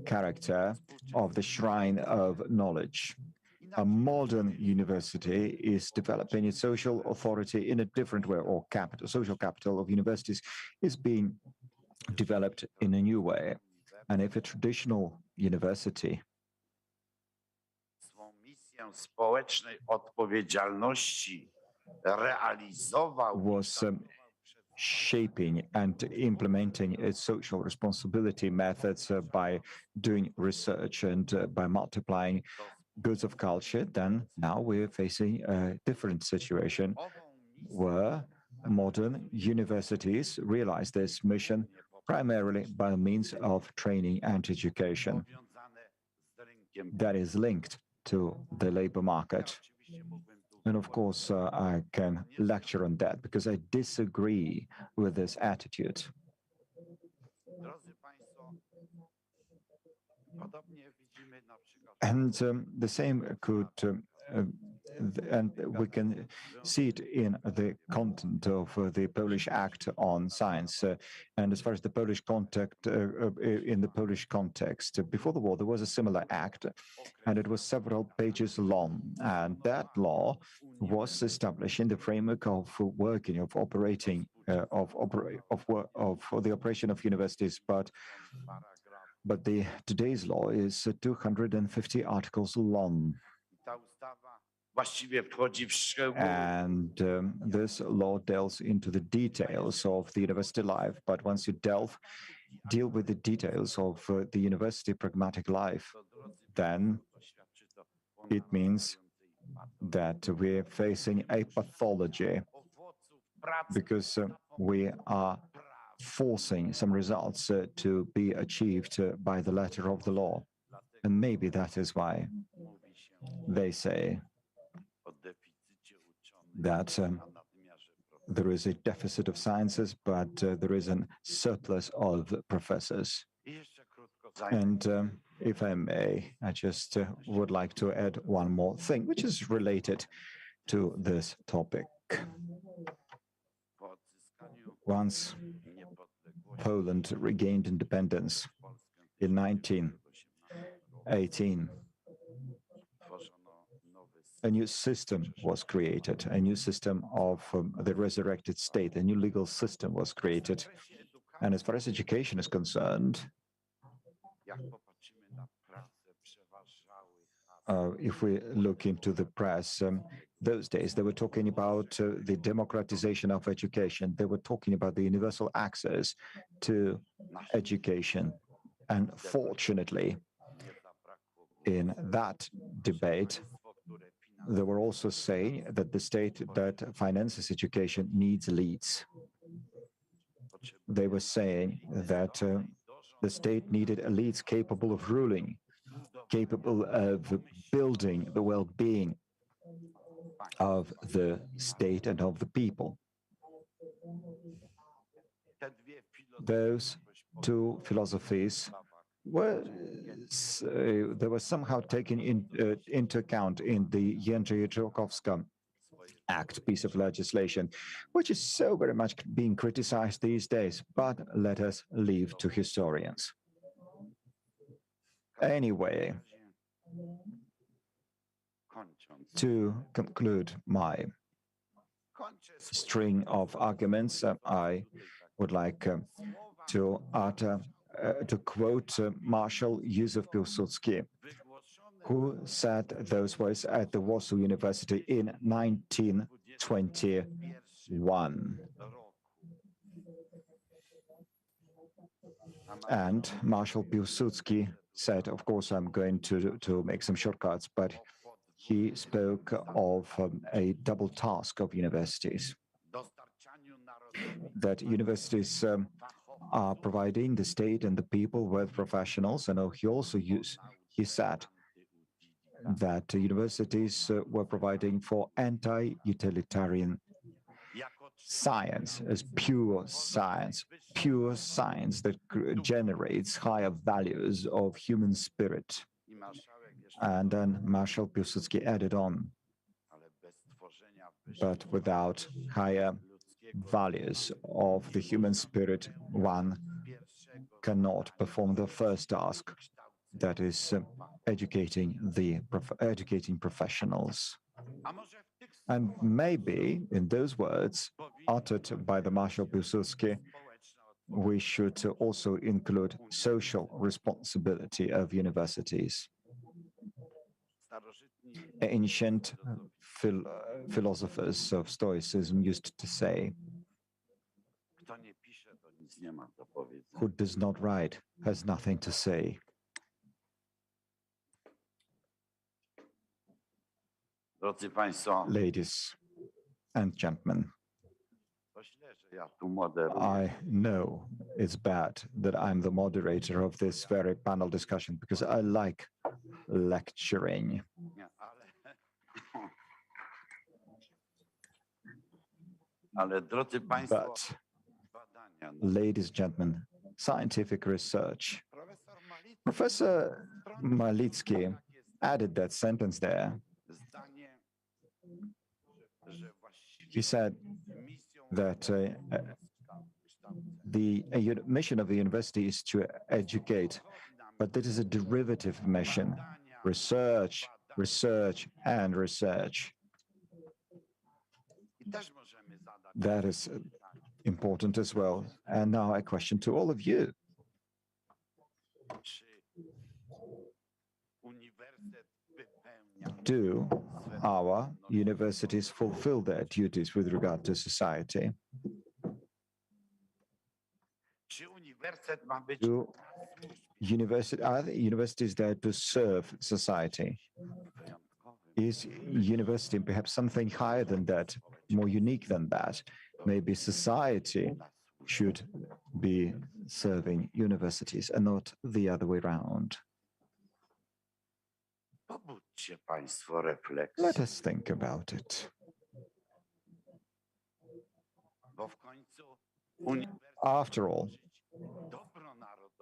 character of the shrine of knowledge. A modern university is developing its social authority in a different way, or social capital of universities is being developed in a new way. And if a traditional university was shaping and implementing its social responsibility methods by doing research and by multiplying goods of culture, then now we're facing a different situation where modern universities realize this mission primarily by means of training and education that is linked to the labor market. And of course, I can lecture on that because I disagree with this attitude. And the same could, and we can see it in the content of the Polish Act on Science. And as far as the Polish context, in the Polish context, before the war, there was a similar act, and it was several pages long. And that law was established in the framework of working, of operating, of the operation of universities. But today's law is 250 articles long. właściwie wchodzi w szczegóły. And this law delves into the details of the university life. But once you deal with the details of the university pragmatic life, then it means that we're facing a pathology because we are forcing some results to be achieved by the letter of the law. And maybe that is why they say that there is a deficit of sciences, but there is a surplus of professors. And if I may, I just would like to add one more thing, which is related to this topic. Once Poland regained independence in 1918, a new system was created, a new system of the resurrected state, a new legal system was created. And as far as education is concerned, if we look into the press, those days they were talking about the democratization of education. They were talking about the universal access to education. And fortunately, in that debate, they were also saying that the state that finances education needs elites. They were saying that the state needed elites capable of ruling, capable of building the well-being of the state and of the people. Those two philosophies were they were somehow taken into account in the Jędrzejczykowska Act piece of legislation, which is so very much being criticized these days, but let us leave to historians. Anyway, to conclude my string of arguments, I would like to quote Marshal Józef Piłsudski, who said those words at the Warsaw University in 1921. And Marshal Piłsudski said, of course, I'm going to make some shortcuts, but he spoke of a double task of universities, that universities are providing the state and the people with professionals. And he said that universities were providing for anti-utilitarian science, as pure science that generates higher values of human spirit. And then Marshal Piłsudski added on, but without higher values of the human spirit, one cannot perform the first task, that is educating professionals. And maybe in those words uttered by the Marshal Piłsudski, we should also include social responsibility of universities. Ancient philosophers of Stoicism used to say, who does not write has nothing to say. Ladies and gentlemen, I know it's bad that I'm the moderator of this very panel discussion because I like lecturing. But, ladies and gentlemen, scientific research. Professor Malitzky added that sentence there. He said that the mission of the university is to educate, but that is a derivative mission. Research, research, and research. That is important as well. And now a question to all of you. do our universities fulfill their duties with regard to society? Are the universities there to serve society? Is university perhaps something higher than that, more unique than that? Maybe society should be serving universities and not the other way around. Let us think about it. After all,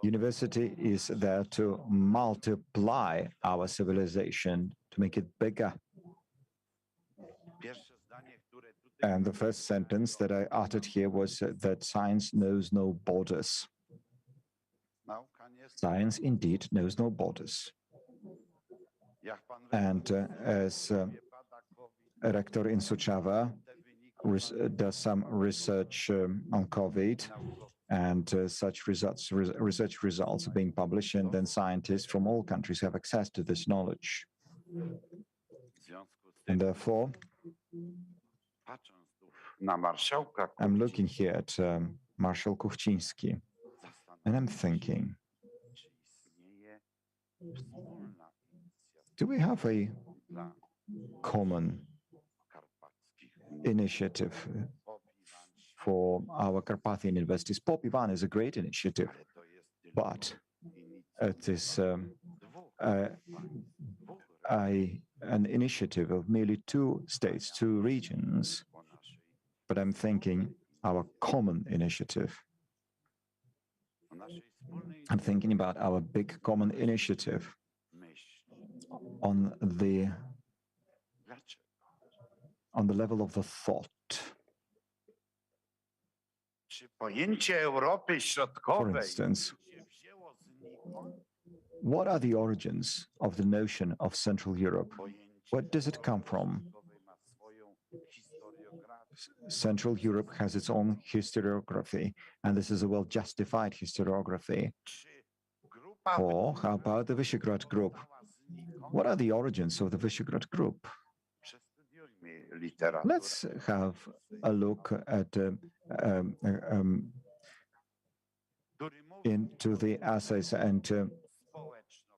university is there to multiply our civilization, to make it bigger. And the first sentence that I uttered here was that science knows no borders. Science indeed knows no borders. And as a rector in Suceava does some research on COVID, and such research results are being published, and then scientists from all countries have access to this knowledge. And therefore, I'm looking here at Marshal Kuchcinski, and I'm thinking, do we have a common initiative for our Carpathian universities? Pop Ivan is a great initiative, but it is an initiative of merely 2 states, 2 regions. But I'm thinking our common initiative. I'm thinking about our big common initiative on the level of the thought. For instance, what are the origins of the notion of Central Europe? Where does it come from? Central Europe has its own historiography, and this is a well-justified historiography. Or how about the Visegrad Group? What are the origins of the Visegrad Group? Let's have a look at into the essays, and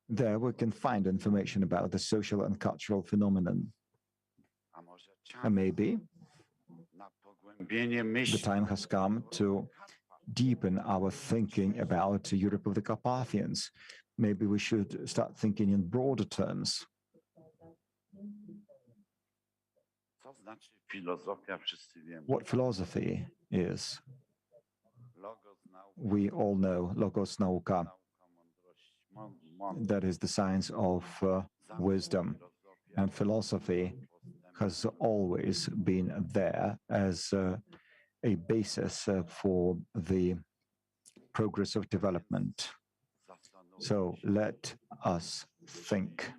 there we can find information about the social and cultural phenomenon. And maybe the time has come to deepen our thinking about Europe of the Carpathians. Maybe we should start thinking in broader terms. What philosophy is? We all know logos nauka. That is the science of wisdom. And philosophy has always been there as a basis for the progress of development. So let us think.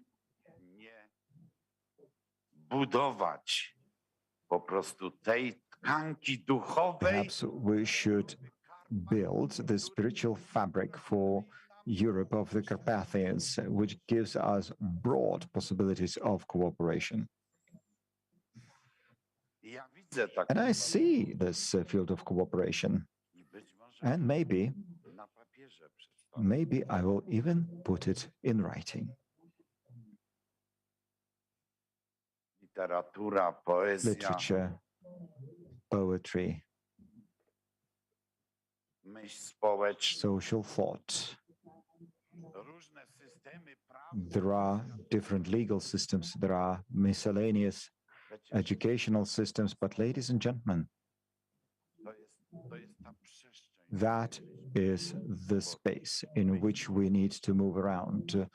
Perhaps we should build the spiritual fabric for Europe of the Carpathians, which gives us broad possibilities of cooperation. And I see this field of cooperation. And maybe I will even put it in writing. Literature, poetry, social thought. There are different legal systems, there are miscellaneous educational systems, but ladies and gentlemen, that is the space in which we need to move around,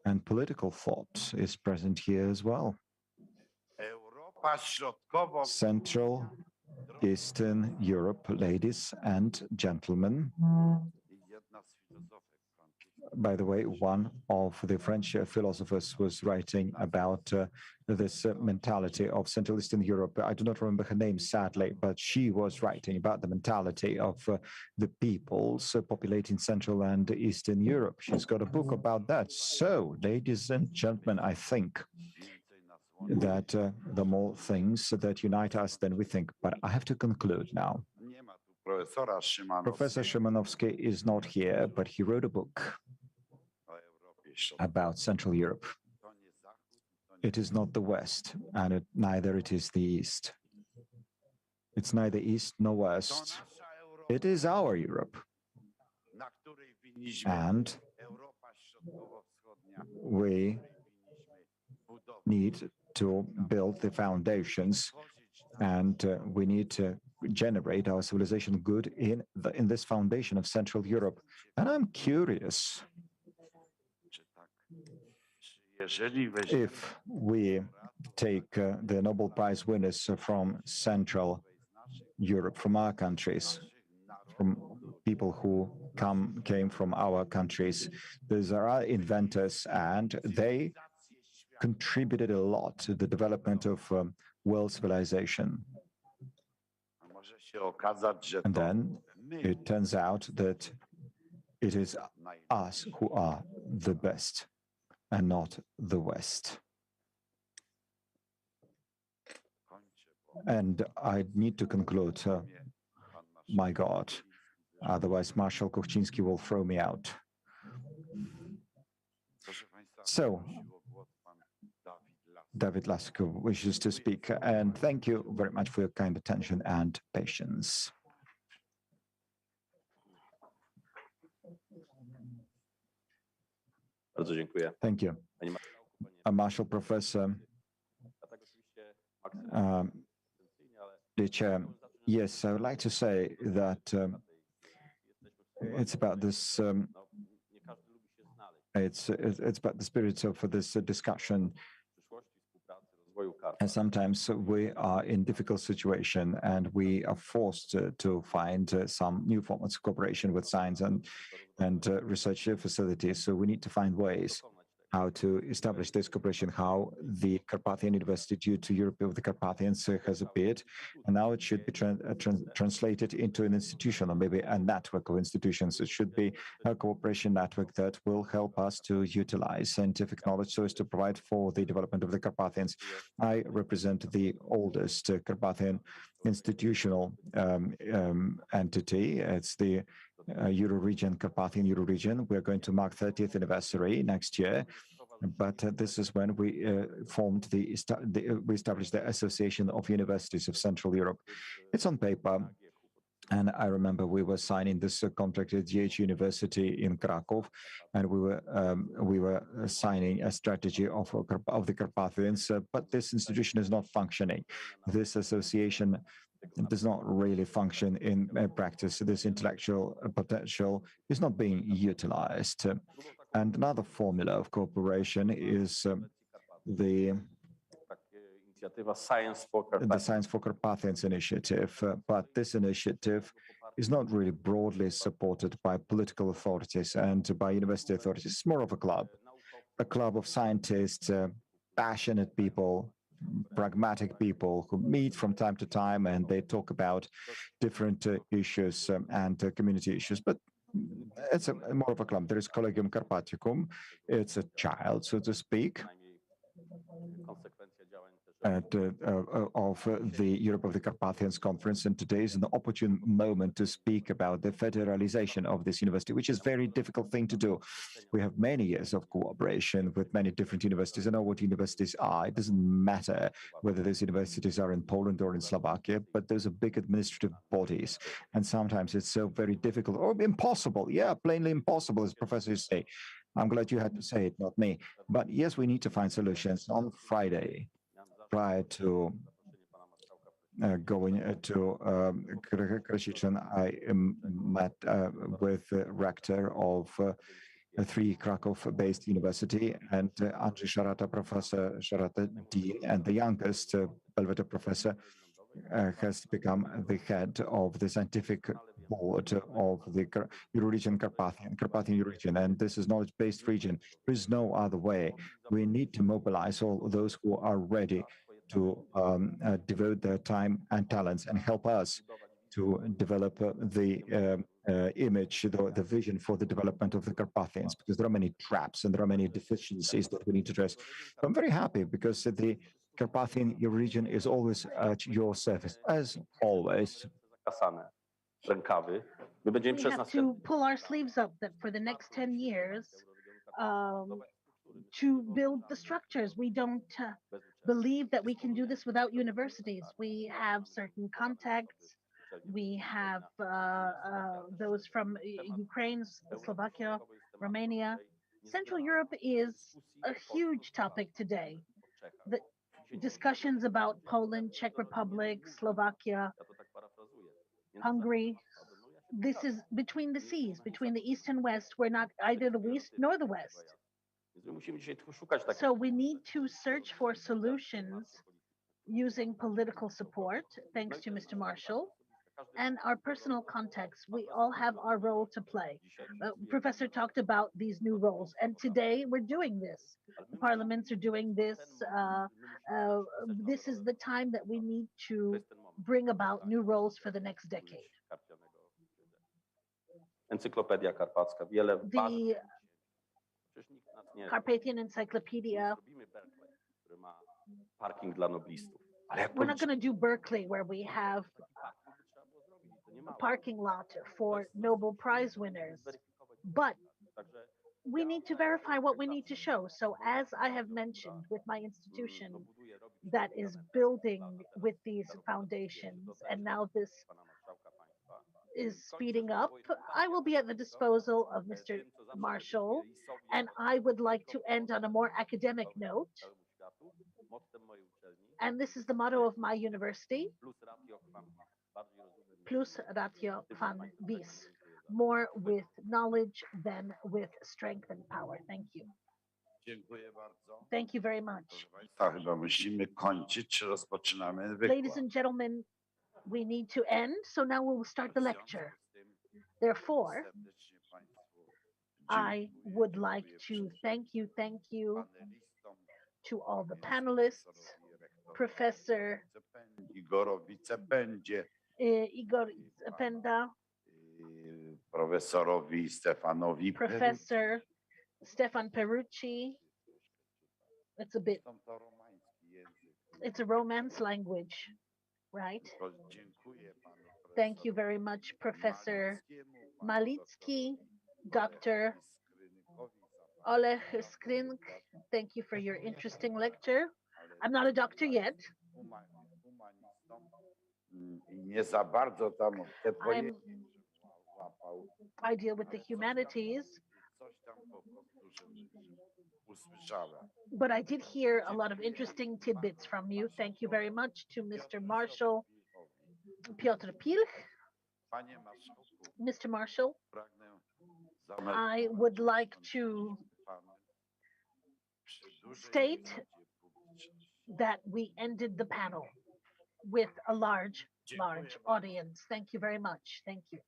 and political thought is present here as well. Central Eastern Europe, ladies and gentlemen. By the way, one of the French philosophers was writing about this mentality of Central Eastern Europe. I do not remember her name, sadly, but she was writing about the mentality of the peoples populating Central and Eastern Europe. She's got a book about that. So, ladies and gentlemen, I think that the more things that unite us than we think. But I have to conclude now. Professor Szymanowski is not here, but he wrote a book about Central Europe. It is not the West, and neither it is the East. It's neither East nor West. It is our Europe. And we need to build the foundations, and we need to generate our civilization good in this foundation of Central Europe. And I'm curious if we take the Nobel Prize winners from Central Europe, from our countries, from people who came from our countries. These are our inventors, and they contributed a lot to the development of world civilization. And then it turns out that it is us who are the best and not the West. And I need to conclude, my God, otherwise Marshal Kuchcinski will throw me out. So, David Lasko wishes to speak, and thank you very much for your kind attention and patience. Bardzo dziękuję. Thank you. Marshal Professor, the Chair, yes, I would like to say that it's about this, it's about the spirit of this discussion. And sometimes we are in difficult situation, and we are forced to find some new formats of cooperation with science and research facilities. So we need to find ways how to establish this cooperation, how the Carpathian University due to Europe of the Carpathians has appeared, and now it should be translated into an institution, or maybe a network of institutions. It should be a cooperation network that will help us to utilize scientific knowledge so as to provide for the development of the Carpathians. I represent the oldest Carpathian institutional entity. It's the Euro-region, Carpathian Euro-region. We're going to mark 30th anniversary next year, but this is when we we established the Association of Universities of Central Europe. It's on paper, and I remember we were signing this contract at GH University in Krakow, and we were signing a strategy of the Carpathians, but this institution is not functioning. This association does not really function in practice. This intellectual potential is not being utilized. And another formula of cooperation is the Science for Carpathians initiative. But this initiative is not really broadly supported by political authorities and by university authorities. It's more of a club of scientists, passionate people, pragmatic people who meet from time to time, and they talk about different issues and community issues. But it's more of a club. There is Collegium Carpathicum. It's a child, so to speak, of the Europe of the Carpathians conference, and today is an opportune moment to speak about the federalization of this university, which is a very difficult thing to do. We have many years of cooperation with many different universities. I know what universities are. It doesn't matter whether these universities are in Poland or in Slovakia, but those are big administrative bodies, and sometimes it's so very difficult or impossible. Yeah, plainly impossible, as professors say. I'm glad you had to say it, not me. But yes, we need to find solutions. On Friday, prior to going to Krasiczyn, I met with the rector of a 3 Krakow-based university, and Andrzej Szarata, Professor Szarata, Dean, and the youngest Belvedere professor has become the head of the scientific board of the Euro-region Carpathian Euro-region, and this is knowledge-based region. There is no other way. We need to mobilize all those who are ready to devote their time and talents and help us to develop the image, the vision for the development of the Carpathians, because there are many traps and there are many deficiencies that we need to address. I'm very happy because the Carpathian region is always at your service, as always. We have to pull our sleeves up that for the next 10 years to build the structures. We don't believe that we can do this without universities. We have certain contacts. We have those from Ukraine, Slovakia, Romania. Central Europe is a huge topic today. The discussions about Poland, Czech Republic, Slovakia, Hungary. This is between the seas, between the East and West. We're not either the East nor the West. So we need to search for solutions using political support, thanks to Mr. Marshall, and our personal contacts. We all have our role to play. Professor talked about these new roles, and today we're doing this. The parliaments are doing this. This is the time that we need to bring about new roles for the next decade. The Carpathian Encyclopedia. We're not going to do Berkeley, where we have a parking lot for Nobel Prize winners, but we need to verify what we need to show. So as I have mentioned with my institution that is building with these foundations, and now this is speeding up, I will be at the disposal of Mr. Marshall, and I would like to end on a more academic note. And this is the motto of my university, plus ratio quam vis, more with knowledge than with strength and power. Thank you. Thank you very much. Ladies and gentlemen, we need to end, so now we'll start the lecture. Therefore, I would like to thank you to all the panelists, Professor Igor Cependa, Professor Stefan Perucci. It's a Romance language, right? Thank you very much, Professor Malitzky, Dr. Oleg Skrink. Thank you for your interesting lecture. I'm not a doctor yet. I deal with the humanities, but I did hear a lot of interesting tidbits from you. Thank you very much to Mr. Marshall, Piotr Pilch. Mr. Marshall, I would like to state that we ended the panel with a large audience. Thank you very much. Thank you.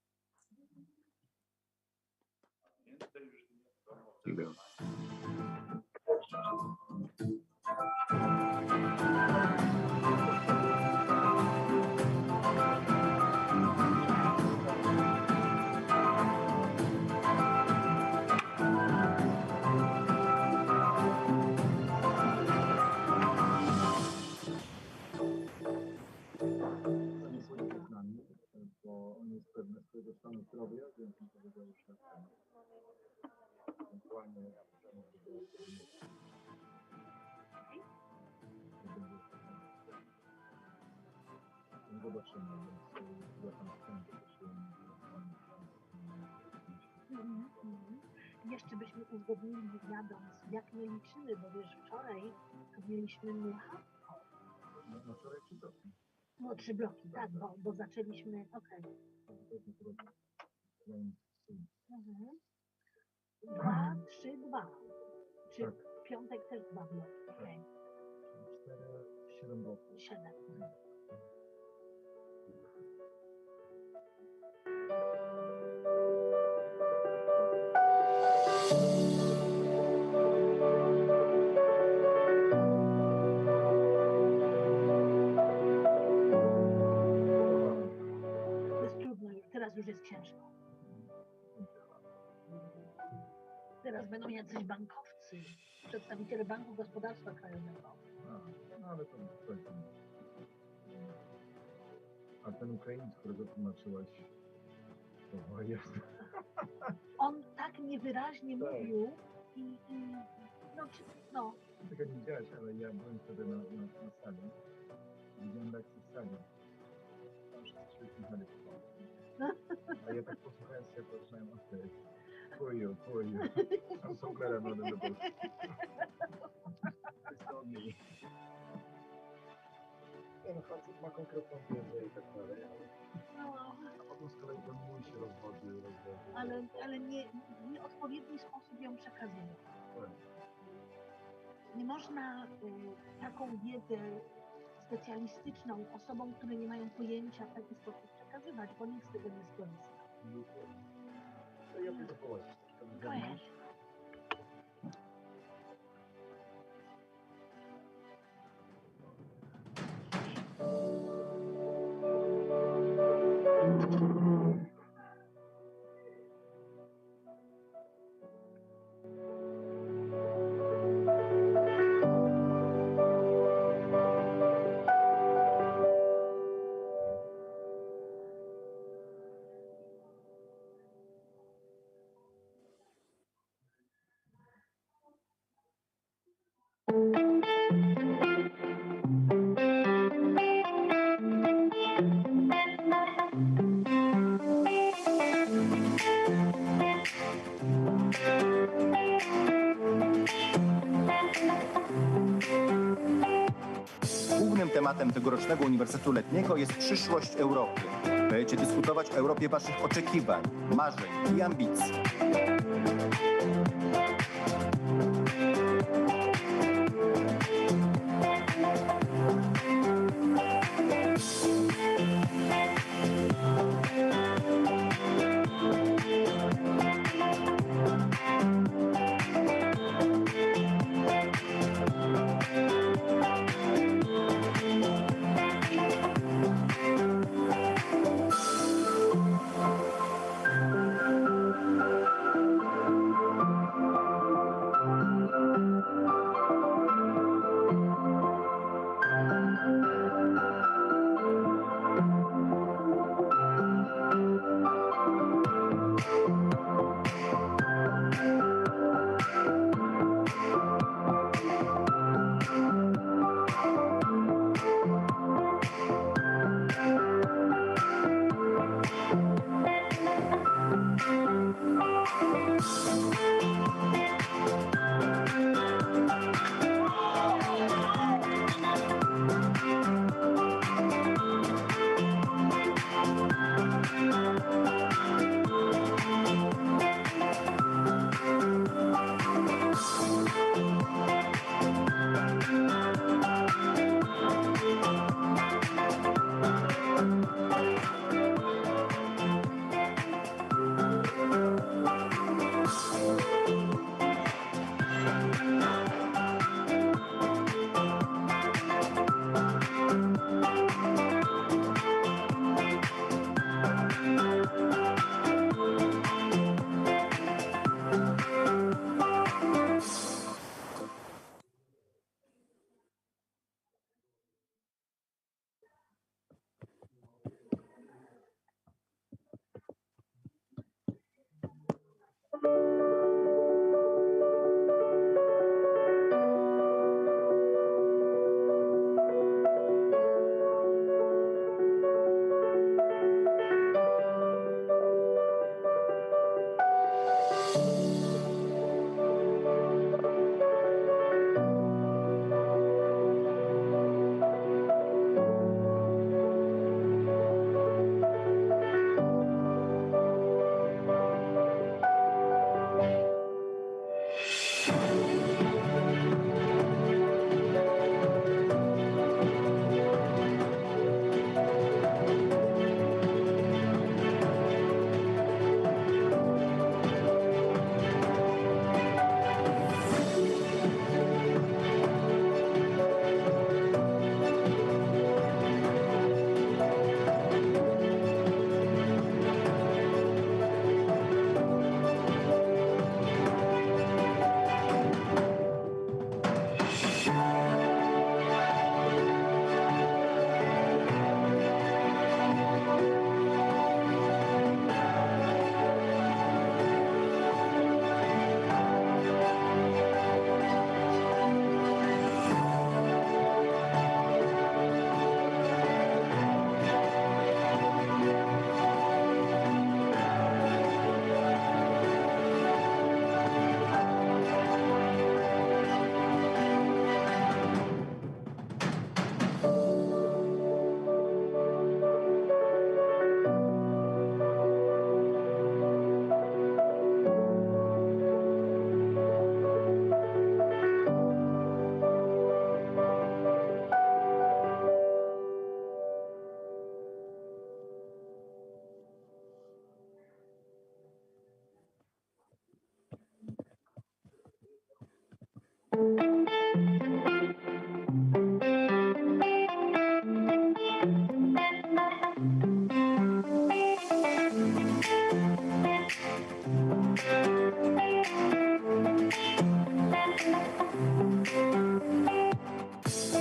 Jeszcze byśmy uzgodnili wiadomo, jak my liczymy, bo wiesz, wczoraj mieliśmy No wczoraj 3 bloki. No 3 bloki, tak, bo zaczęliśmy, okej. 2, 3, 2. Czy piątek też 2 bloki, okej. 4, 7 bloków. 7. już jest ciężko. Teraz będą jacyś bankowcy, przedstawiciele Banku Gospodarstwa Krajowego. No ale to a ten Ukrainiec, którego tłumaczyłaś, to jest. On tak niewyraźnie mówił i no. Tego nie widziałaś, ale ja byłem wtedy na sali. Widziałem reakcję w sali. Tam wszyscy się uśmiechali po polsku. A ja tak posłuchałem się, zacząłem okej. Chuju. I'm so glad I'm not in the book. It's not me. Ten facet ma konkretną wiedzę i tak dalej, a potem z kolei ten mój się rozwodzi. Ale nie w nieodpowiedni sposób ją przekazuje. Nie można taką wiedzę specjalistyczną osobom, które nie mają pojęcia, w taki sposób przekazywać, bo nikt z tego nie skorzysta. To ja będę położyć troszkę. Głównym tematem tegorocznego Uniwersytetu Letniego jest przyszłość Europy. Będziecie dyskutować o Europie waszych oczekiwań, marzeń i ambicji.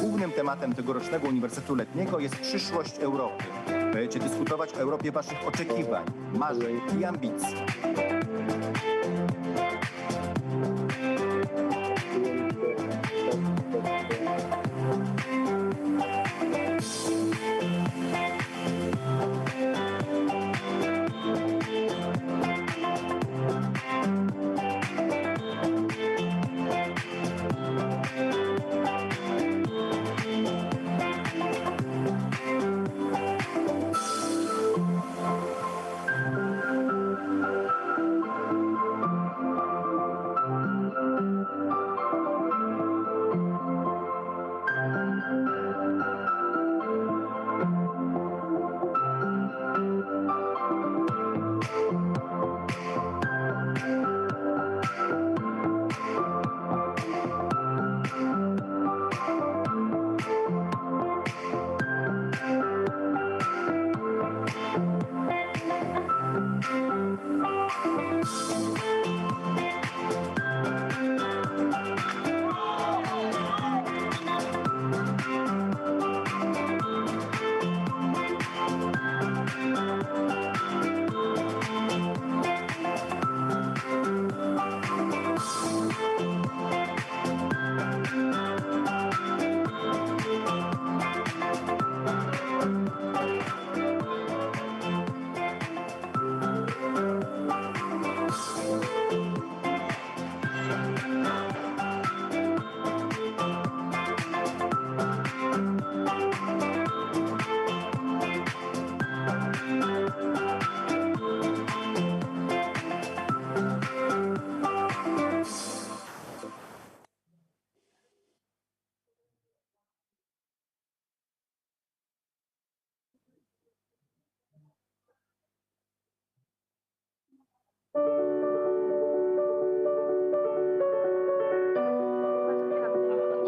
Głównym tematem tegorocznego Uniwersytetu Letniego jest przyszłość Europy. Będziecie dyskutować o Europie waszych oczekiwań, marzeń i ambicji.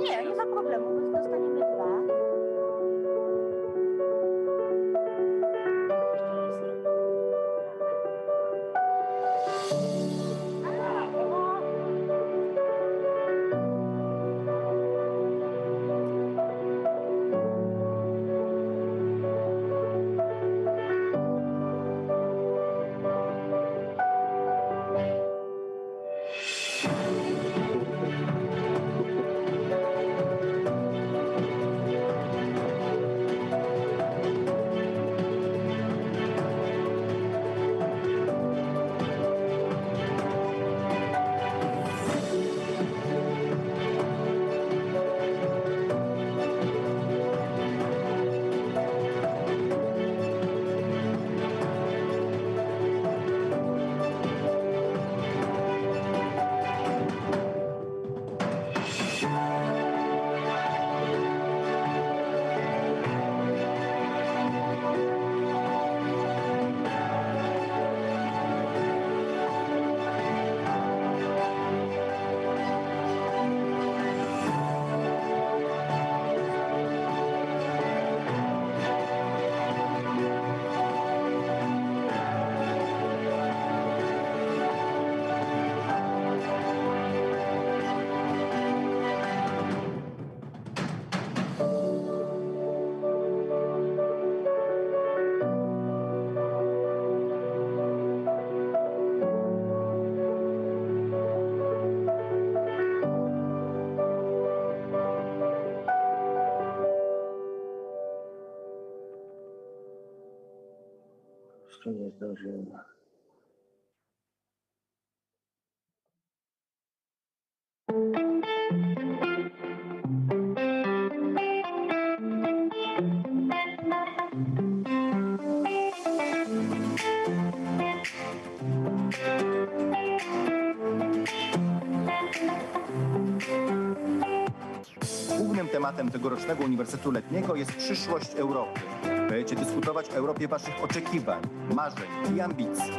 Nie, nie ma problemu, dostaniemy dwa. Jeszcze nie zdążyłem. Głównym tematem tegorocznego Uniwersytetu Letniego jest przyszłość Europy. Będziecie dyskutować o Europie waszych oczekiwań, marzeń i ambicji.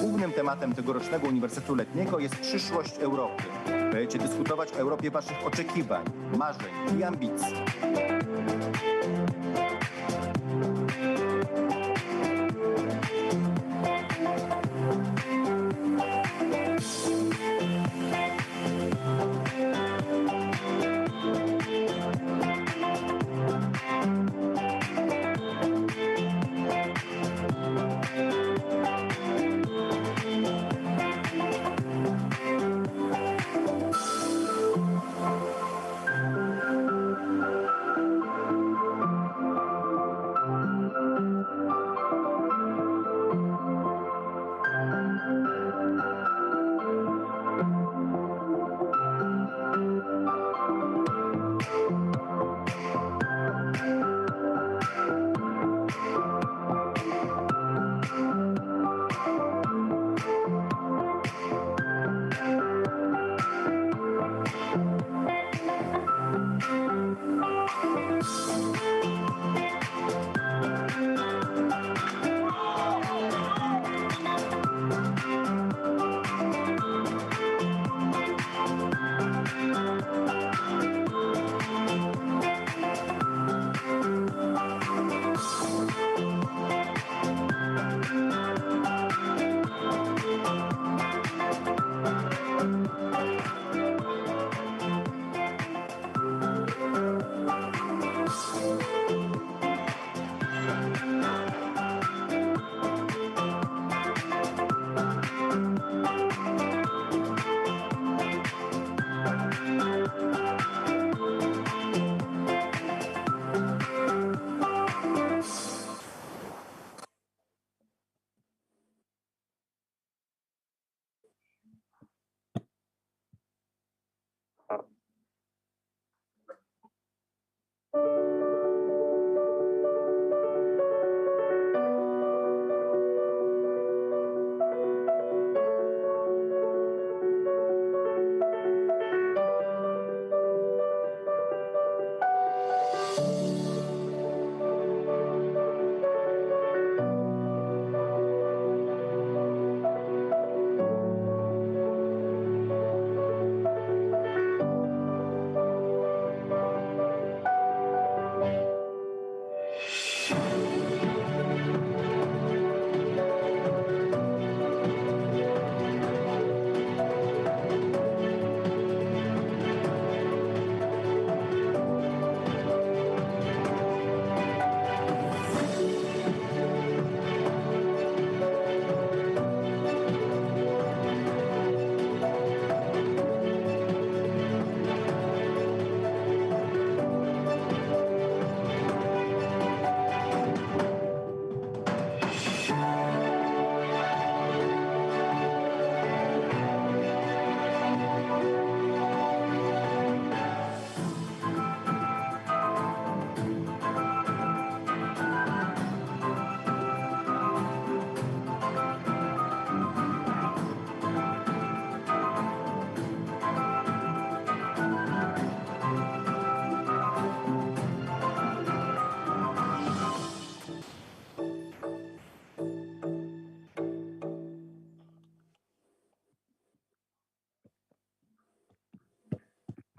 Głównym tematem tegorocznego Uniwersytetu Letniego jest przyszłość Europy. Będziecie dyskutować o Europie waszych oczekiwań, marzeń i ambicji.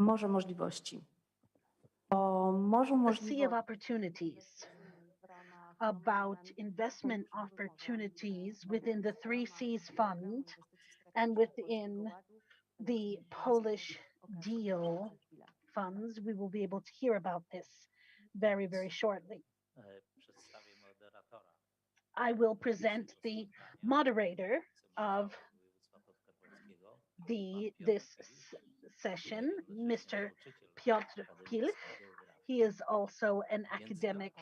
Morze możliwości. O morzu A sea of możliwości opportunities, about investment opportunities within the Three Seas Fund and within the Polish deal funds. We will be able to hear about this very, very shortly. I will present the moderator of this session, Mr. Piotr Pilch. He is also an academic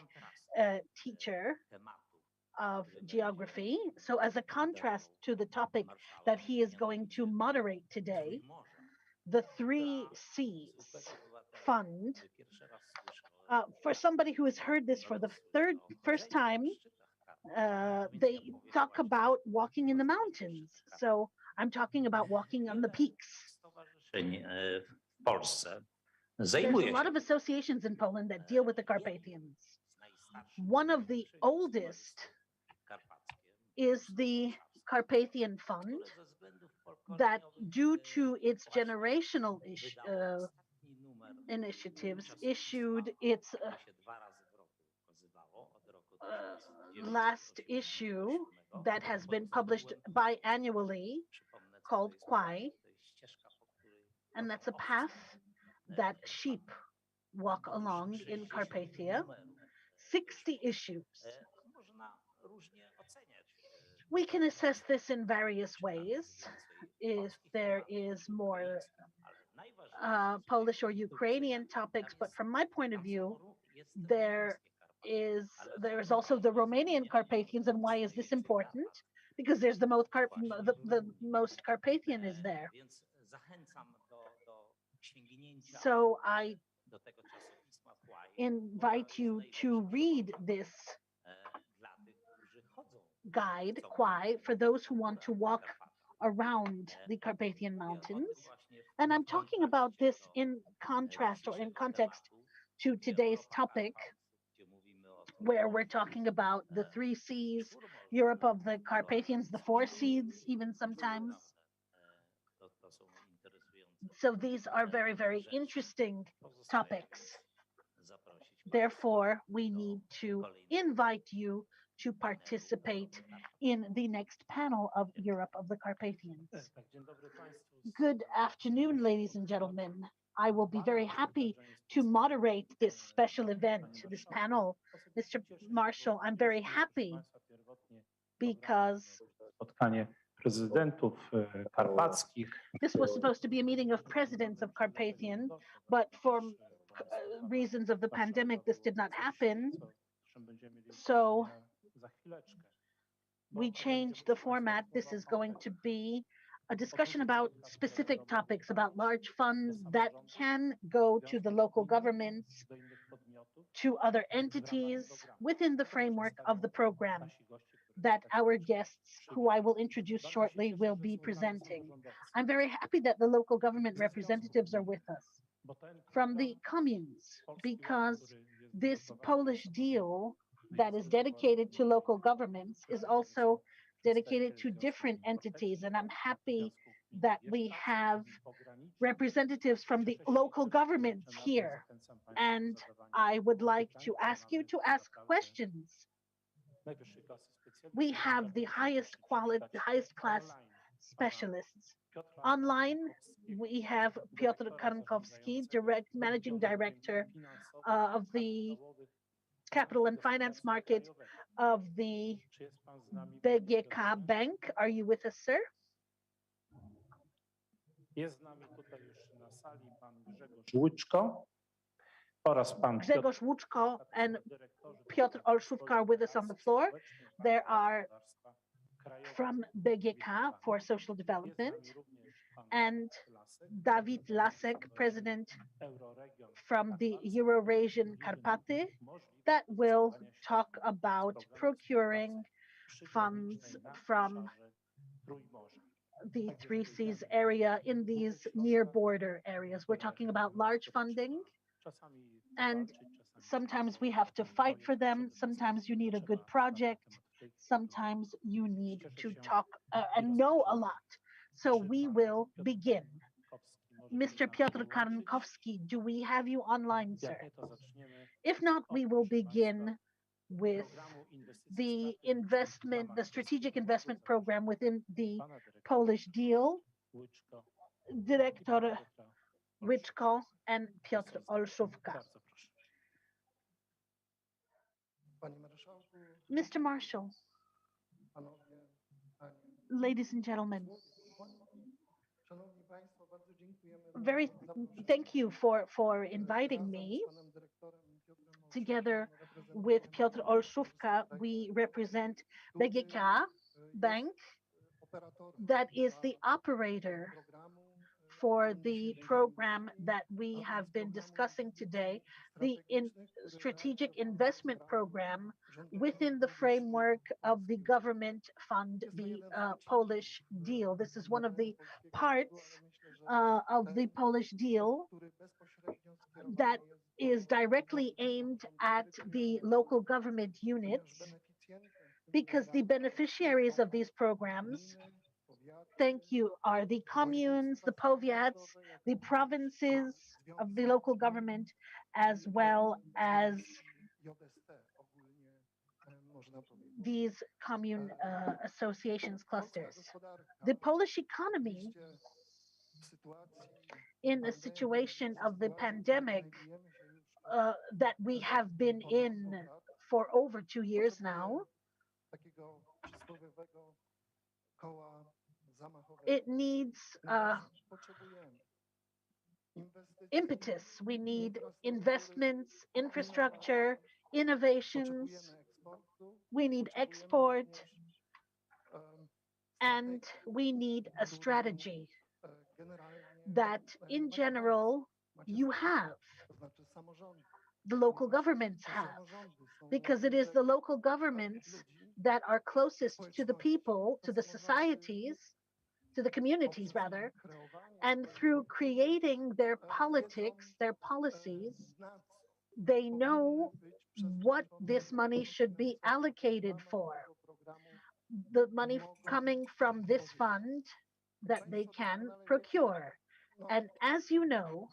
teacher of geography. So as a contrast to the topic that he is going to moderate today, the Three Seas Fund, for somebody who has heard this for the first time, They talk about walking in the mountains. So I'm talking about walking on the peaks. W Polsce There's zajmuje a się lot of associations in Poland that deal with the Carpathians. One of the oldest is the Carpathian Fund that, due to its generational initiatives, issued its last issue that has been published biannually called Kwai, and that's a path that sheep walk along in Carpathia. 60 issues. We can assess this in various ways. If there is more Polish or Ukrainian topics, but from my point of view, there is also the Romanian Carpathians. And why is this important? Because there's the most Carpathian is there. So I invite you to read this guide, Kwai, for those who want to walk around the Carpathian Mountains. And I'm talking about this in contrast or in context to today's topic, where we're talking about the 3 C's, Europe of the Carpathians, the 4 C's, even sometimes. So these are very, very interesting topics. Therefore, we need to invite you to participate in the next panel of Europe of the Carpathians. Good afternoon, ladies and gentlemen. I will be very happy to moderate this special event, this panel. Mr. Marshall, I'm very happy because Spotkanie prezydentów karpackich. this was supposed to be a meeting of presidents of Carpathian, but for reasons of the pandemic, this did not happen. So we changed the format. This is going to be a discussion about specific topics, about large funds that can go to the local governments, to other entities within the framework of the program that our guests, who I will introduce shortly, will be presenting. I'm very happy that the local government representatives are with us from the communes, because this Polish deal that is dedicated to local governments is also dedicated to different entities. And I'm happy that we have representatives from the local governments here. And I would like to ask you to ask questions. We have the highest quality, the highest class specialists. Online, we have Piotr Karnkowski, Managing Director of the Capital and Finance Market of the BGK Bank. Are you with us, sir? Jest z nami tutaj już na sali pan Grzegorz Łyczko oraz pan Grzegorz Łuczko and Piotr Olszówka are with us on the floor. There are from BGK for Social Development, and Dawid Lasek, President from the Eurasian Karpaty, that will talk about procuring funds from the 3 C's area in these near border areas. We're talking about large funding, and sometimes we have to fight for them. Sometimes you need a good project. Sometimes you need to talk and know a lot. So we will begin. Mr. Piotr Karnkowski, do we have you online, sir? If not, we will begin with the strategic investment program within the Polish deal. Director Łyczko and Piotr Olszówka. Mr. Marshall, ladies and gentlemen, thank you for inviting me. Together with Piotr Olszówka, we represent BGK Bank, that is the operator for the program that we have been discussing today, the strategic investment program within the framework of the government fund, the Polish deal. This is one of the parts of the Polish deal that is directly aimed at the local government units, because the beneficiaries of these programs, thank you, are the communes, the powiats, the provinces of the local government, as well as these commune associations clusters. The Polish economy, in a situation of the pandemic that we have been in for over 2 years now, it needs impetus. We need investments, infrastructure, innovations. We need export, and we need a strategy that, in general, you have. The local governments have, because it is the local governments that are closest to the people, to the societies, to the communities rather, and through creating their politics, their policies, they know what this money should be allocated for. The money coming from this fund that they can procure. And as you know,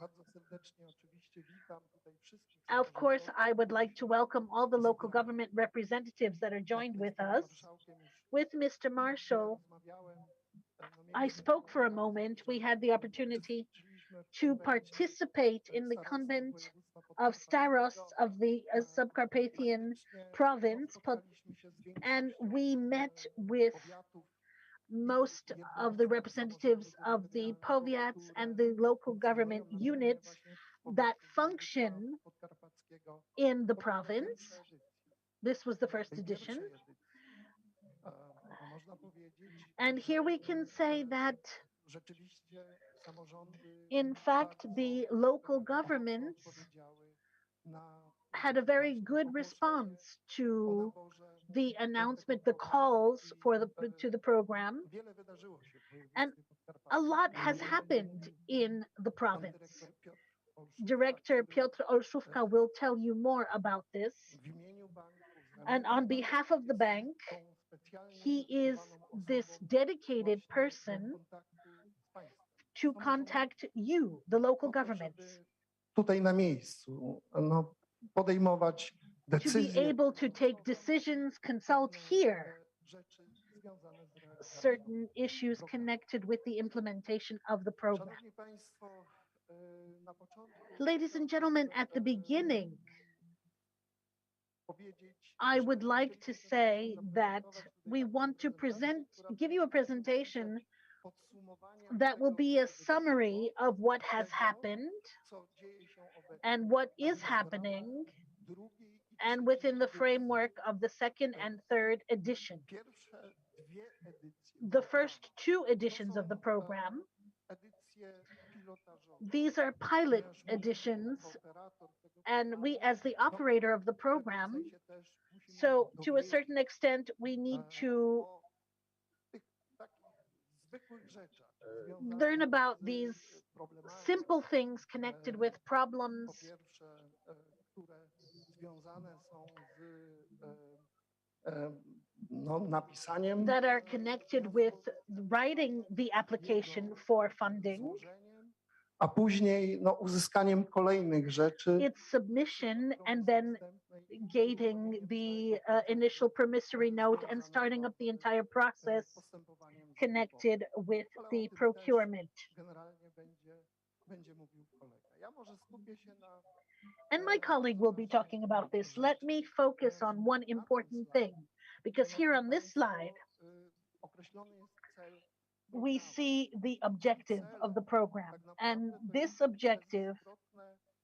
of course, I would like to welcome all the local government representatives that are joined with us. With Mr. Marshall, I spoke for a moment. We had the opportunity to participate in the convent of starosts of the Subcarpathian province, and we met with most of the representatives of the powiats and the local government units that function in the province. This was the first edition. And here we can say that, in fact, the local governments had a very good response to the announcement, the calls to the program, and a lot has happened in the province. Director Piotr Olszówka will tell you more about this. And on behalf of the bank, he is this dedicated person to contact you, the local governments, tutaj na miejscu, podejmować to be decyzje. able to take decisions, consult here certain issues connected with the implementation of the program. Ladies and gentlemen, at the beginning, I would like to say that we want to give you a presentation that will be a summary of what has happened and what is happening, and within the framework of the second and third edition. The first 2 editions of the program, these are pilot editions, and we, as the operator of the program, so to a certain extent, we need to learn about these simple things connected with problems that are connected with writing the application for funding. A później uzyskaniem kolejnych rzeczy. Its submission, and then gating the initial promissory note and starting up the entire process connected with the procurement. And my colleague will be talking about this. Let me focus on one important thing, because here on this slide, we see the objective of the program. And this objective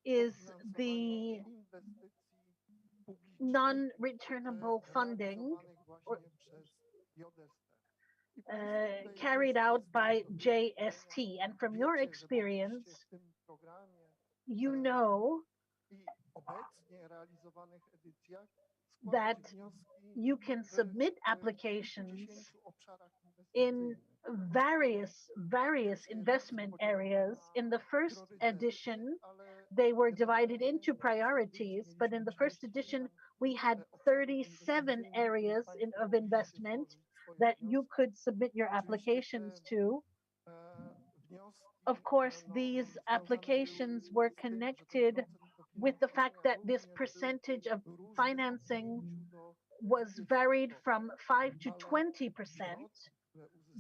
is the non-returnable funding, carried out by JST. And from your experience, you know that you can submit applications in various investment areas. In the first edition, they were divided into priorities, but in the first edition, we had 37 areas of investment that you could submit your applications to. Of course, these applications were connected with the fact that this percentage of financing was varied from 5 to 20%,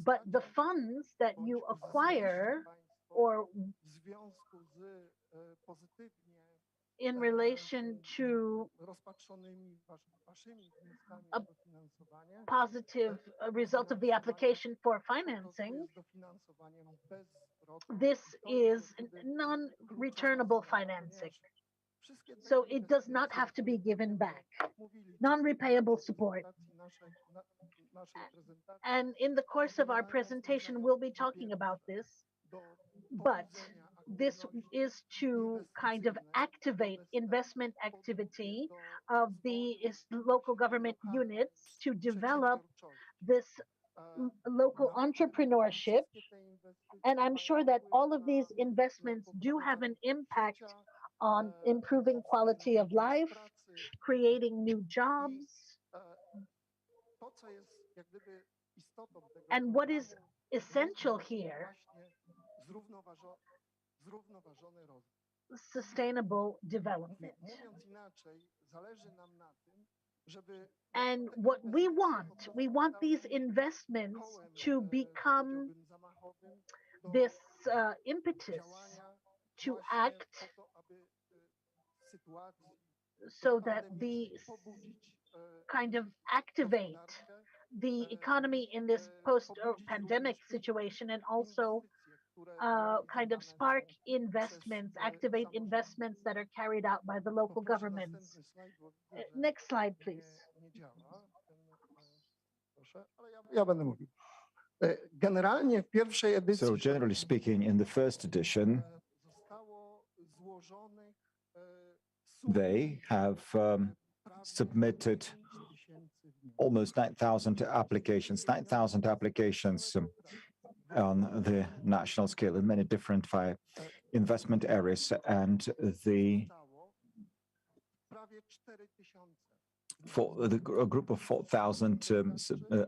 but the funds that you acquire or in relation to a positive result of the application for financing, this is non-returnable financing. So it does not have to be given back. Non-repayable support. And in the course of our presentation, we'll be talking about this, but this is to kind of activate investment activity of the local government units to develop this local entrepreneurship. And I'm sure that all of these investments do have an impact on improving quality of life, creating new jobs. And what is essential here? Sustainable development. And what we want these investments to become this impetus to act so that the kind of activate the economy in this post-pandemic situation, and also kind of spark investments, activate investments that are carried out by the local governments. Next slide, please. So generally speaking, in the first edition, they have submitted almost 9,000 applications on the national scale in many different investment areas, and a group of 4,000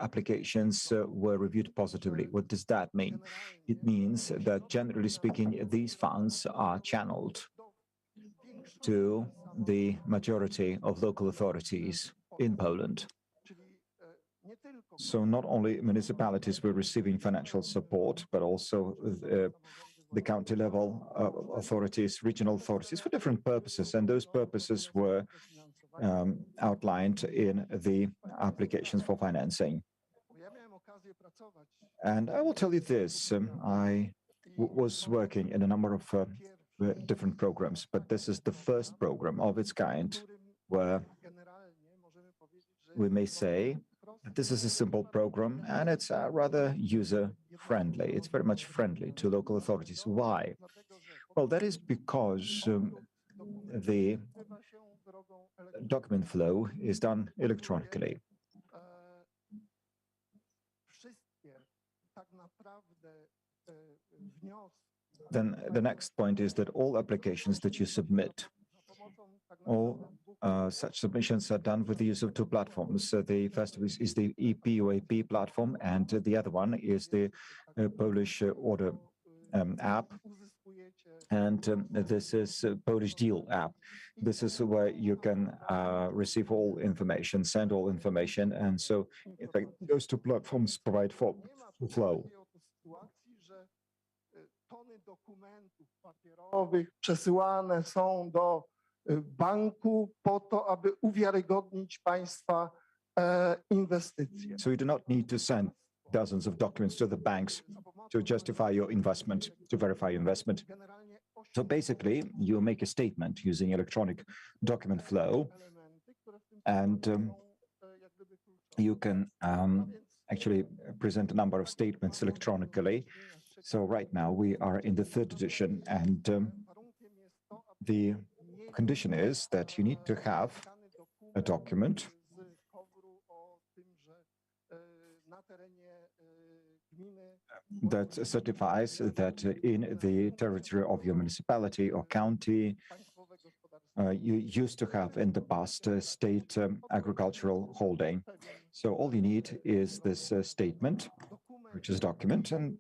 applications were reviewed positively. What does that mean? It means that, generally speaking, these funds are channeled to the majority of local authorities in Poland. So not only municipalities were receiving financial support, but also the county level authorities, regional authorities, for different purposes. And those purposes were outlined in the applications for financing. And I will tell you this, I was working in a number of different programs, but this is the first program of its kind where we may say that this is a simple program and it's rather user-friendly. It's very much friendly to local authorities. Why? Well, that is because the document flow is done electronically. Then the next point is that all applications that you submit, all such submissions are done with the use of two platforms. The first is the EPUAP platform, and the other one is the Polish order app. And this is Polish Deal app. This is where you can receive all information, send all information. And so, in fact, those two platforms provide for flow. Przesyłane są do banku po to, aby uwiarygodnić państwa inwestycje. So you do not need to send dozens of documents to the banks to justify your investment, to verify your investment. So basically, you make a statement using electronic document flow, and you can actually present a number of statements electronically. So right now we are in the third edition, and the condition is that you need to have a document that certifies that in the territory of your municipality or county, you used to have in the past a state agricultural holding. So all you need is this statement, which is a document, and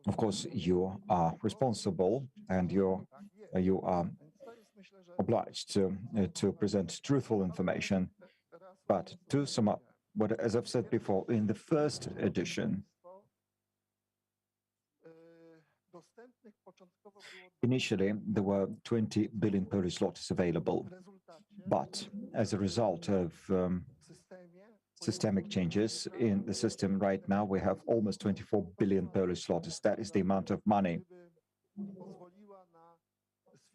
of course you are responsible and you are obliged to present truthful information. But to sum up, as I've said before, in the first edition, initially there were 20 billion Polish zlotys available, but as a result of systemic changes in the system right now, we have almost 24 billion Polish zlotys. That is the amount of money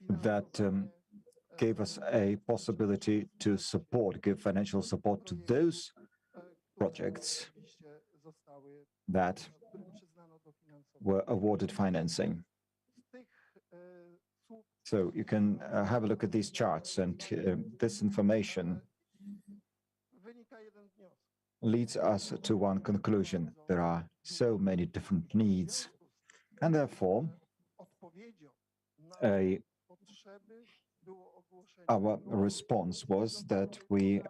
that gave us a possibility to give financial support to those projects that were awarded financing. So you can have a look at these charts, and this information leads us to one conclusion. There are so many different needs, and therefore our response was that we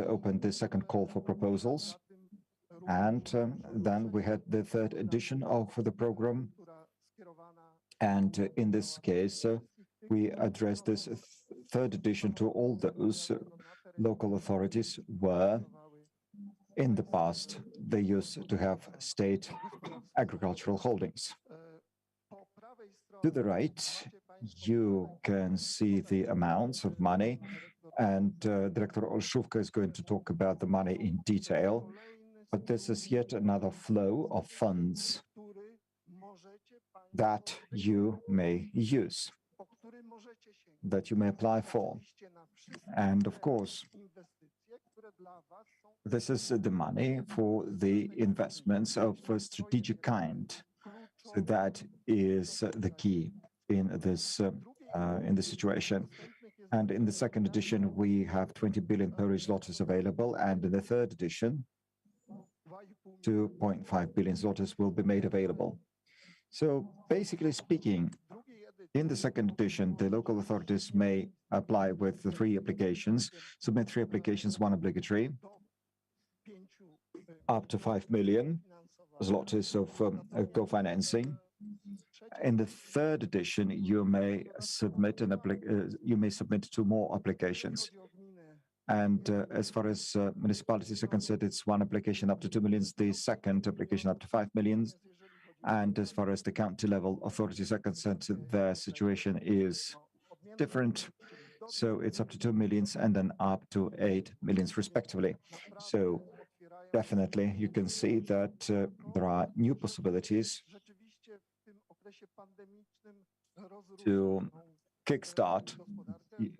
opened the second call for proposals, and then we had the third edition of the program. And in this case, we addressed this third edition to all those local authorities where in the past they used to have state agricultural holdings. To the right, you can see the amounts of money, and Director Olszówka is going to talk about the money in detail. But this is yet another flow of funds that you may use, that you may apply for. And of course, this is the money for the investments of a strategic kind. So that is the key in this situation. And in the second edition, we have 20 billion Polish zlotys available, and in the third edition, 2.5 billion zlotys will be made available. So basically speaking, in the second edition, the local authorities may apply with the 3 applications, submit 3 applications, 1 obligatory, up to 5 million zlotys of co-financing. In the third edition, you may submit 2 more applications. And as far as municipalities are concerned, it's 1 application up to 2 million, the second application up to 5 million. And as far as the county level authorities are concerned, their situation is different. So it's up to 2 million and then up to 8 million respectively. So definitely you can see that there are new possibilities to kickstart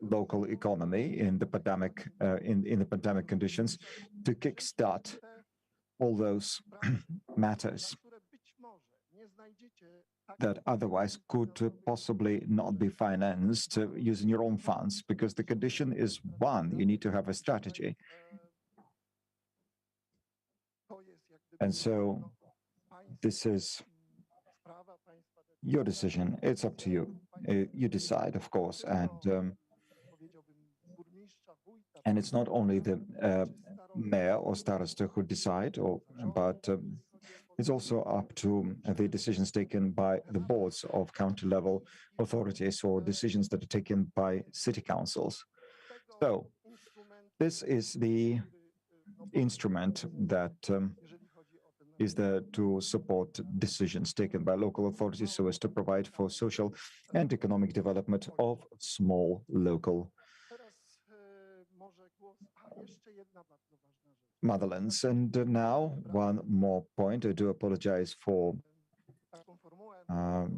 local economy in the pandemic conditions, to kickstart all those matters that otherwise could possibly not be financed using your own funds, because the condition is one, you need to have a strategy. And so this is your decision. It's up to you. You decide, of course, and it's not only the mayor or starosta who decide, but it's also up to the decisions taken by the boards of county-level authorities or decisions that are taken by city councils. So this is the instrument that is there to support decisions taken by local authorities so as to provide for social and economic development of small local motherlands. And now one more point. I do apologize for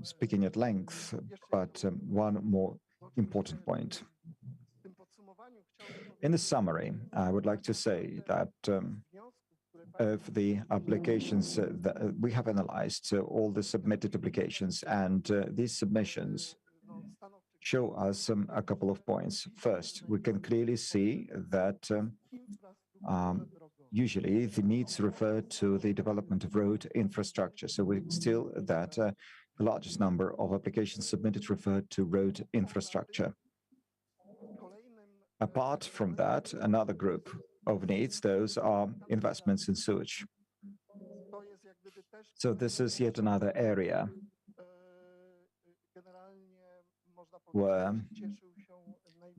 speaking at length, but one more important point. In the summary, I would like to say that of the applications that we have analyzed all the submitted applications, and these submissions show us a couple of points. First, we can clearly see that usually the needs refer to the development of road infrastructure. So we still that the largest number of applications submitted refer to road infrastructure. Apart from that, another group of needs, those are investments in sewage. So this is yet another area where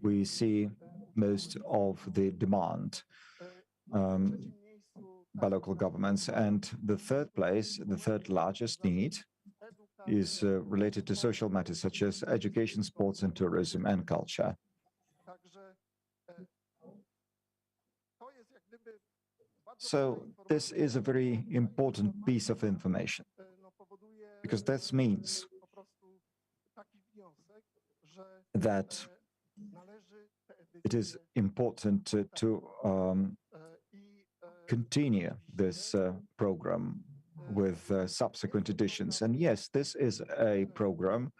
we see most of the demand by local governments. And the third place, the third largest need, is related to social matters such as education, sports and tourism and culture. So this is a very important piece of information, because this means that it is important to continue this program with subsequent editions. And yes, this is a program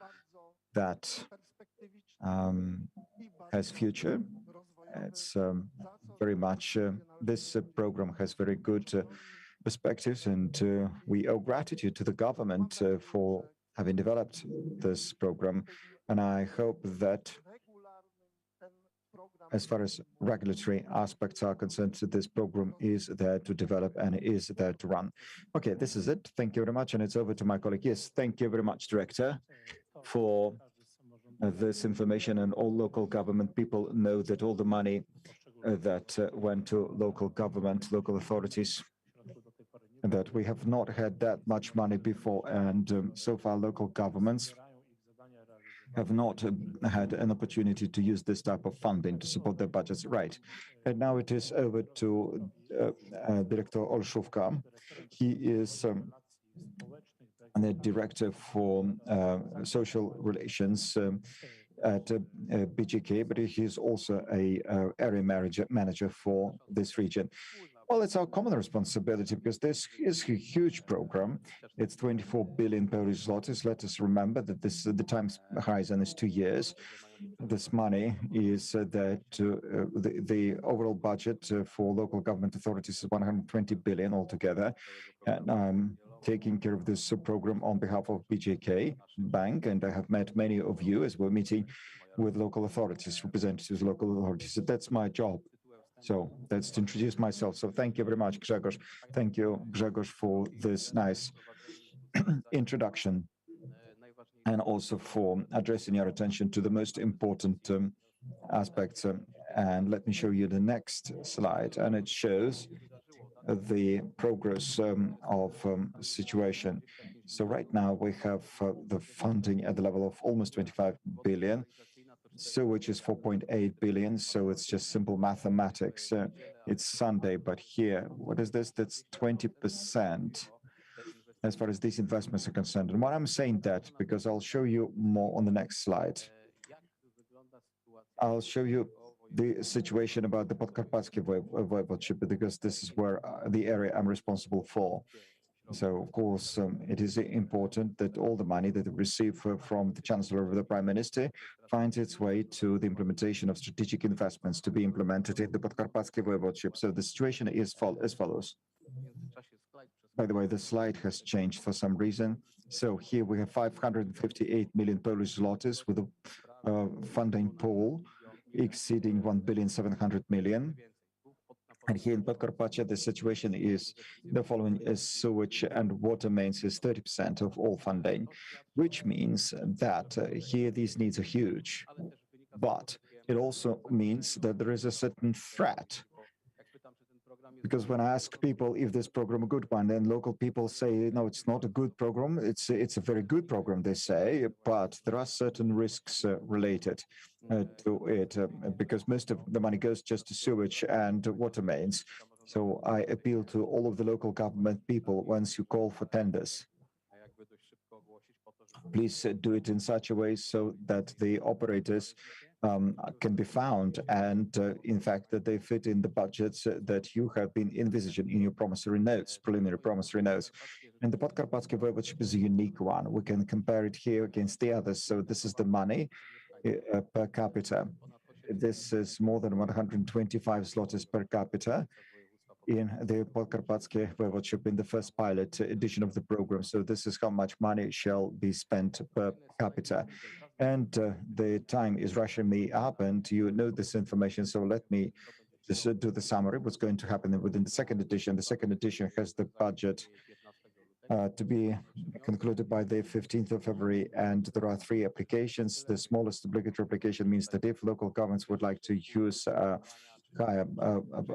that has future. It's very much, this program has very good perspectives, and we owe gratitude to the government for having developed this program. And I hope that as far as regulatory aspects are concerned, this program is there to develop and is there to run. Okay, this is it. Thank you very much. And it's over to my colleague. Yes, thank you very much, Director, for this information. And all local government people know that all the money that went to local government, local authorities, that we have not had that much money before. And so far, local governments have not had an opportunity to use this type of funding to support their budgets. Right. And now it is over to Director Olszówka. He is the Director for Social Relations at BGK, but he is also a area manager for this region. Well, it's our common responsibility because this is a huge program. It's 24 billion Polish zlotys. Let us remember that this the time horizon is 2 years. This money is there to the overall budget for local government authorities is 120 billion altogether. And I'm taking care of this program on behalf of BGK Bank, and I have met many of you as we're meeting with local authorities, representatives of local authorities. So that's my job. So that's to introduce myself. So thank you very much, Grzegorz. Thank you, Grzegorz, for this nice introduction, and also for addressing your attention to the most important aspects. And let me show you the next slide, and it shows the progress of situation. So right now we have the funding at the level of almost 25 billion. Sewage is 4.8 billion, so it's just simple mathematics. It's Sunday, but here, what is this? That's 20% as far as these investments are concerned. And why I'm saying that, because I'll show you more on the next slide. I'll show you the situation about the Podkarpackie voivodeship, because this is where the area I'm responsible for. So, of course, it is important that all the money that we receive from the Chancellor or the Prime Minister finds its way to the implementation of strategic investments to be implemented in the Podkarpackie voivodeship. So the situation is as follows. By the way, the slide has changed for some reason. So here we have 558 million Polish zlotys with a funding pool exceeding 1.7 billion. And here in Podkarpacie, the situation is the following: is sewage and water mains is 30% of all funding, which means that here these needs are huge. But it also means that there is a certain threat. Because when I ask people if this program is a good one, then local people say, no, it's not a good program. It's a very good program, they say, but there are certain risks related to it, because most of the money goes just to sewage and water mains. So I appeal to all of the local government people, once you call for tenders, please do it in such a way so that the operators can be found, and in fact that they fit in the budgets that you have been envisaging in your promissory notes, preliminary promissory notes. And the Podkarpackie voivodeship is a unique one. We can compare it here against the others. So this is the money per capita. This is more than 125 zlotys per capita in the Podkarpackie voivodeship in the first pilot edition of the program. So this is how much money shall be spent per capita. And the time is rushing me up, and you know this information. So let me just do the summary, what's going to happen within the second edition. The second edition has the budget to be concluded by the 15th of February, and there are 3 applications. The smallest obligatory application means that if local governments would like to use a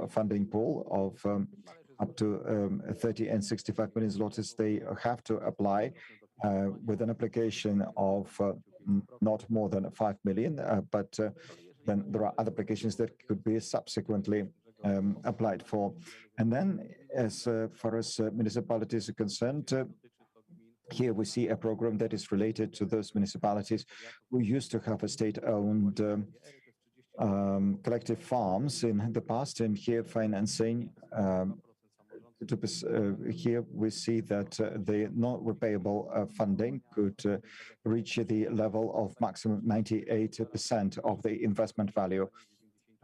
funding pool of up to 30 and 65 million zlotys, they have to apply with an application of not more than 5 million, but then there are other applications that could be subsequently applied for. And then as far as municipalities are concerned, here we see a program that is related to those municipalities who used to have a state-owned collective farms in the past, and here financing here we see that the non-repayable funding could reach the level of maximum 98% of the investment value.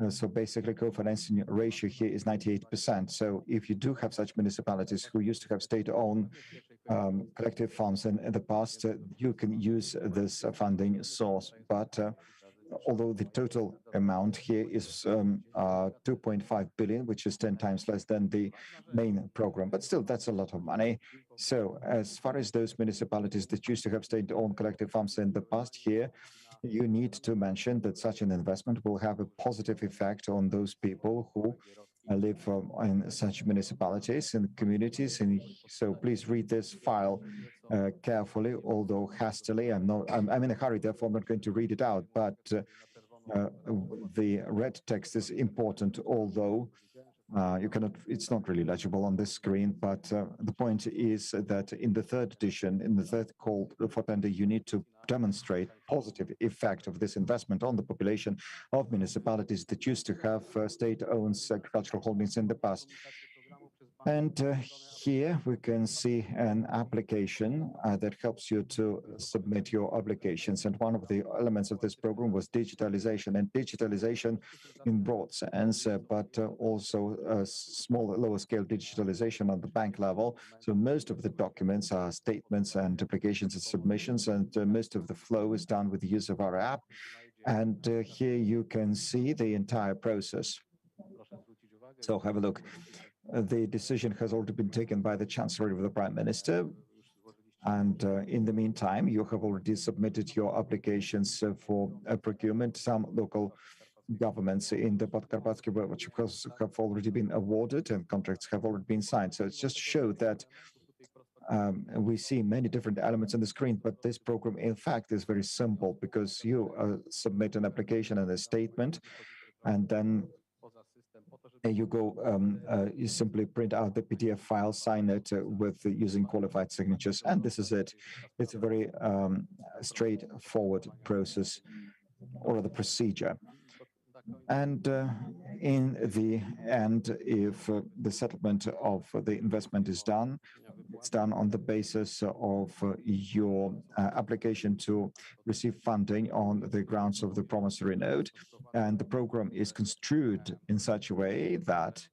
So basically, co-financing ratio here is 98%. So if you do have such municipalities who used to have state-owned collective farms in the past, you can use this funding source. But although the total amount here is 2.5 billion, which is 10 times less than the main program, but still that's a lot of money. So as far as those municipalities that used to have state-owned collective farms in the past, here you need to mention that such an investment will have a positive effect on those people who live in such municipalities and communities. And so please read this file carefully, although hastily. I'm in a hurry, therefore I'm not going to read it out, but the red text is important, although you cannot, it's not really legible on this screen, but the point is that in the third edition, in the third call for tender, you need to demonstrate positive effect of this investment on the population of municipalities that used to have state-owned agricultural holdings in the past. And here we can see an application that helps you to submit your obligations. And one of the elements of this program was digitalization, and digitalization in broad sense, but also a small, lower scale digitalization on the bank level. So most of the documents are statements and applications and submissions, and most of the flow is done with the use of our app. And here you can see the entire process. So have a look. The decision has already been taken by the Chancellery of the Prime Minister. And in the meantime, you have already submitted your applications for procurement. Some local governments in the Podkarpackie have already been awarded and contracts have already been signed. So it's just to show that we see many different elements on the screen, but this program, in fact, is very simple because you submit an application and a statement, and then you go, you simply print out the PDF file, sign it with using qualified signatures, and this is it. It's a very straightforward process or the procedure. And in the end, if the settlement of the investment is done, it's done on the basis of your application to receive funding on the grounds of the promissory note. And the program is construed in such a way that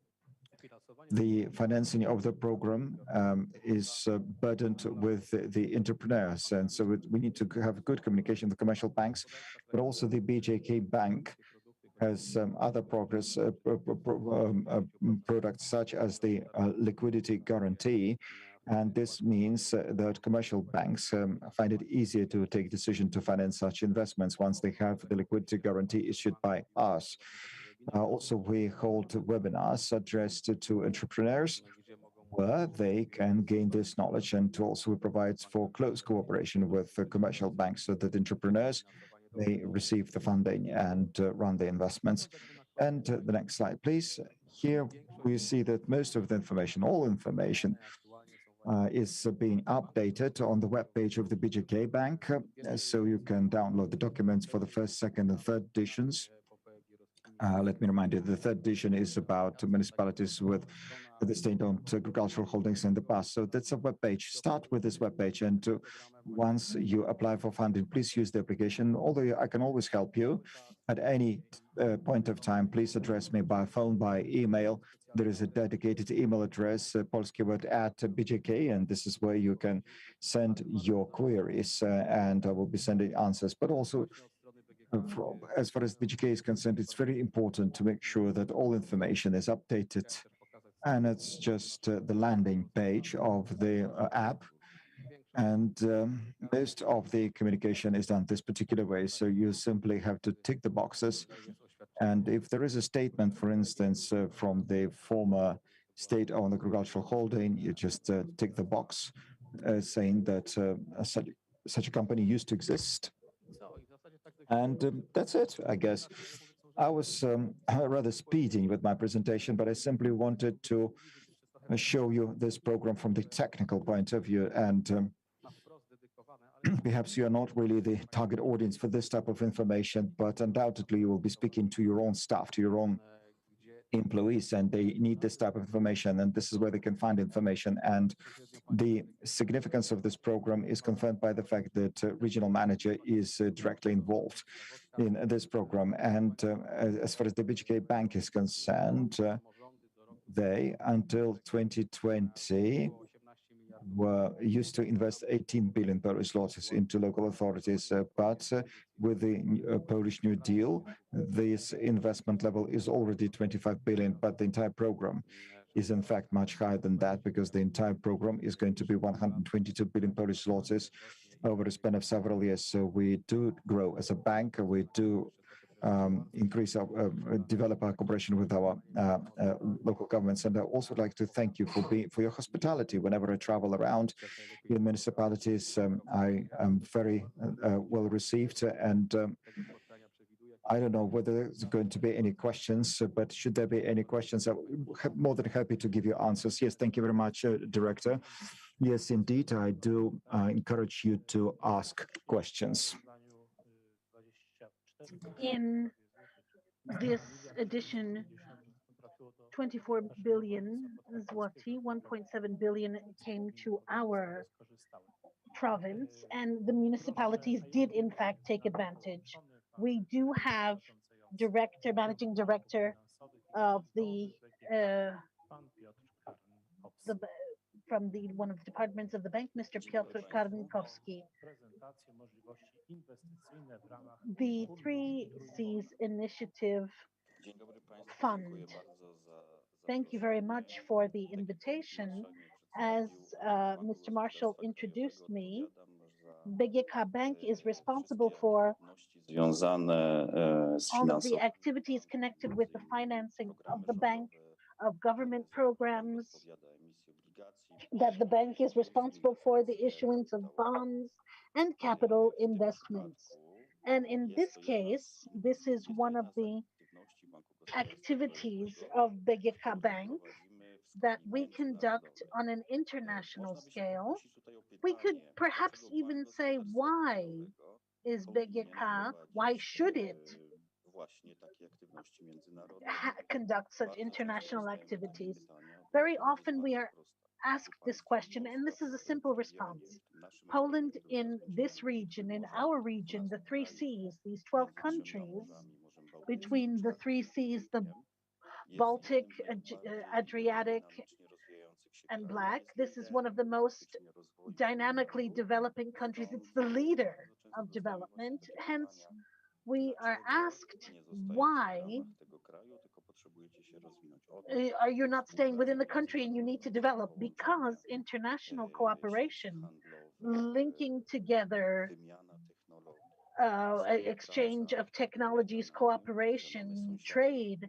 the financing of the program is burdened with the entrepreneurs. And so we need to have good communication with commercial banks, but also the BJK Bank has other progress products such as the liquidity guarantee. And this means that commercial banks find it easier to take decision to finance such investments once they have the liquidity guarantee issued by us. Also, we hold webinars addressed to entrepreneurs where they can gain this knowledge, and also provides for close cooperation with commercial banks so that entrepreneurs may receive the funding and run the investments. And the next slide, please. Here we see that most of the information, all information is being updated on the webpage of the BGK Bank, so you can download the documents for the first, second, and third editions. Let me remind you, the third edition is about municipalities with the state-owned agricultural holdings in the past. So that's a webpage. Start with this webpage, and once you apply for funding, please use the application. Although I can always help you at any point of time, please address me by phone, by email. There is a dedicated email address, polskieword@bjk, and this is where you can send your queries, and I will be sending answers. But also, as far as BGK is concerned, it's very important to make sure that all information is updated, and it's just the landing page of the app. And most of the communication is done this particular way. So you simply have to tick the boxes. And if there is a statement, for instance, from the former state-owned agricultural holding, you just tick the box saying that such a company used to exist. And that's it, I guess. I was rather speeding with my presentation, but I simply wanted to show you this program from the technical point of view. And perhaps you are not really the target audience for this type of information, but undoubtedly you will be speaking to your own staff, to your own employees, and they need this type of information, and this is where they can find information. And the significance of this program is confirmed by the fact that regional manager is directly involved in this program. And as far as the BGK Bank is concerned, they, until 2020, were used to invest 18 billion zlotys into local authorities, but with the Polish New Deal, this investment level is already 25 billion, but the entire program is in fact much higher than that, because the entire program is going to be 122 billion Polish zlotys over a span of several years. So we do grow as a bank, we do increase our, develop our cooperation with our local governments. And I also like to thank you for your hospitality. Whenever I travel around in municipalities, I am very well received. And I don't know whether there's going to be any questions, but should there be any questions, I'm more than happy to give you answers. Yes, thank you very much, Director. Yes, indeed, I do encourage you to ask questions. In this edition, 24 billion zloty, 1.7 billion came to our province, and the municipalities did in fact take advantage. We do have managing director of from one of the departments of the bank, Mr. Piotr Karnikowski. The 3Cs Initiative Fund. Thank you very much for the invitation. As Mr. Marshall introduced me, BGK Bank is responsible for all of the activities connected with the financing of the bank, of government programs, that the bank is responsible for the issuance of bonds and capital investments. And in this case, this is one of the activities of BGK Bank that we conduct on an international scale. We could perhaps even say, why is BGK, why should it conduct such international activities? Very often we are asked this question, and this is a simple response. Poland in this region, in our region, the 3Cs, these 12 countries, between the 3Cs, the Baltic, Adriatic, and Black, this is one of the most dynamically developing countries. It's the leader of development. Hence, we are asked, why are you not staying within the country and you need to develop? Because international cooperation, linking together exchange of technologies, cooperation, trade,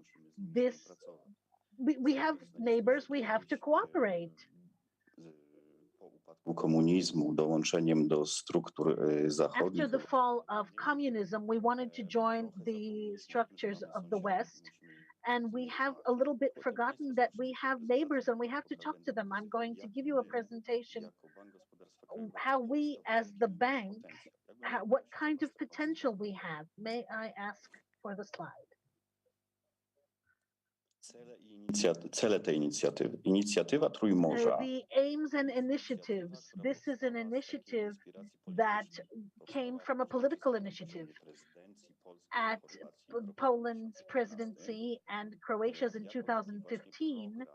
we have neighbors, we have to cooperate. After the fall of communism, we wanted to join the structures of the West, And we have a little bit forgotten that we have neighbors and we have to talk to them. I'm going to give you a presentation how we as the bank, what kind of potential we have. May I ask for the slide? Cele tej inicjatywy. Inicjatywa Trójmorza. The aims and initiatives. This is an initiative that came from a political initiative at Poland's presidency and Croatia's in 2015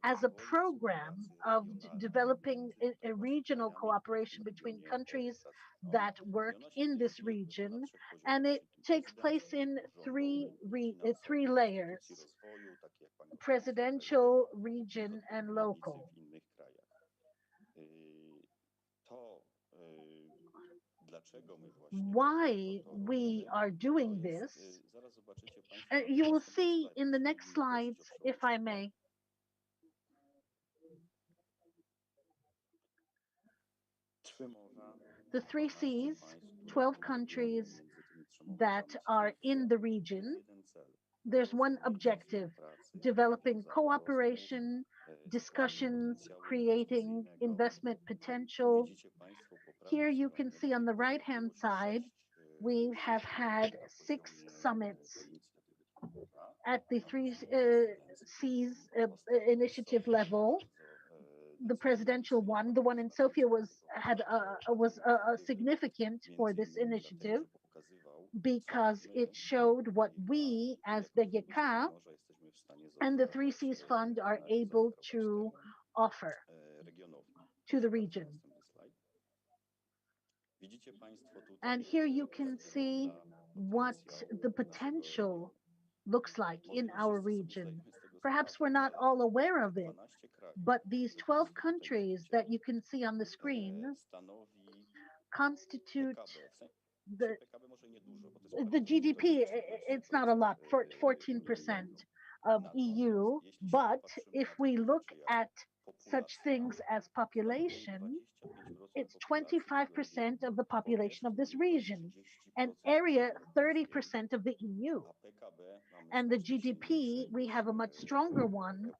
as a program of developing a regional cooperation between countries that work in this region, and it takes place in three layers: presidential, region, and local. Why we are doing this, you will see in the next slides, if I may. The three C's, 12 countries that are in the region. There's one objective: developing cooperation, discussions, creating investment potential. Here you can see on the right-hand side, we have had 6 summits at the three C's initiative level. The presidential one, the one in Sofia, was significant for this initiative because it showed what we as BGK and the Three Seas Fund are able to offer to the region. And here you can see what the potential looks like in our region. Perhaps we're not all aware of it, but these 12 countries that you can see on the screen constitute the GDP. It's not a lot, 14% of EU, but if we look at such things as population, it's 25% of the population of this region, and area 30% of the EU. And the GDP, we have a much stronger one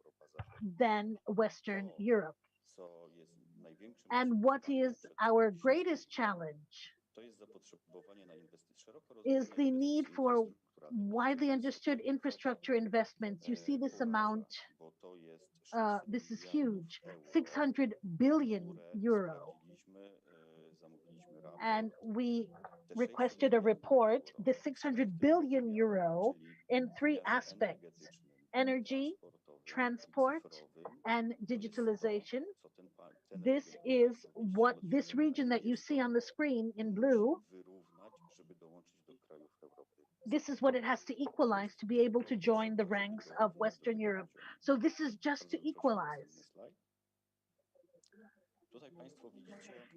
than Western Europe. And what is our greatest challenge is the need for widely understood infrastructure investments. You see this amount, this is huge, 600 billion euro. And we requested a report, the 600 billion euro, in 3 aspects: energy, transport, and digitalization. This is what this region that you see on the screen in blue, this is what it has to equalize to be able to join the ranks of Western Europe. So this is just to equalize.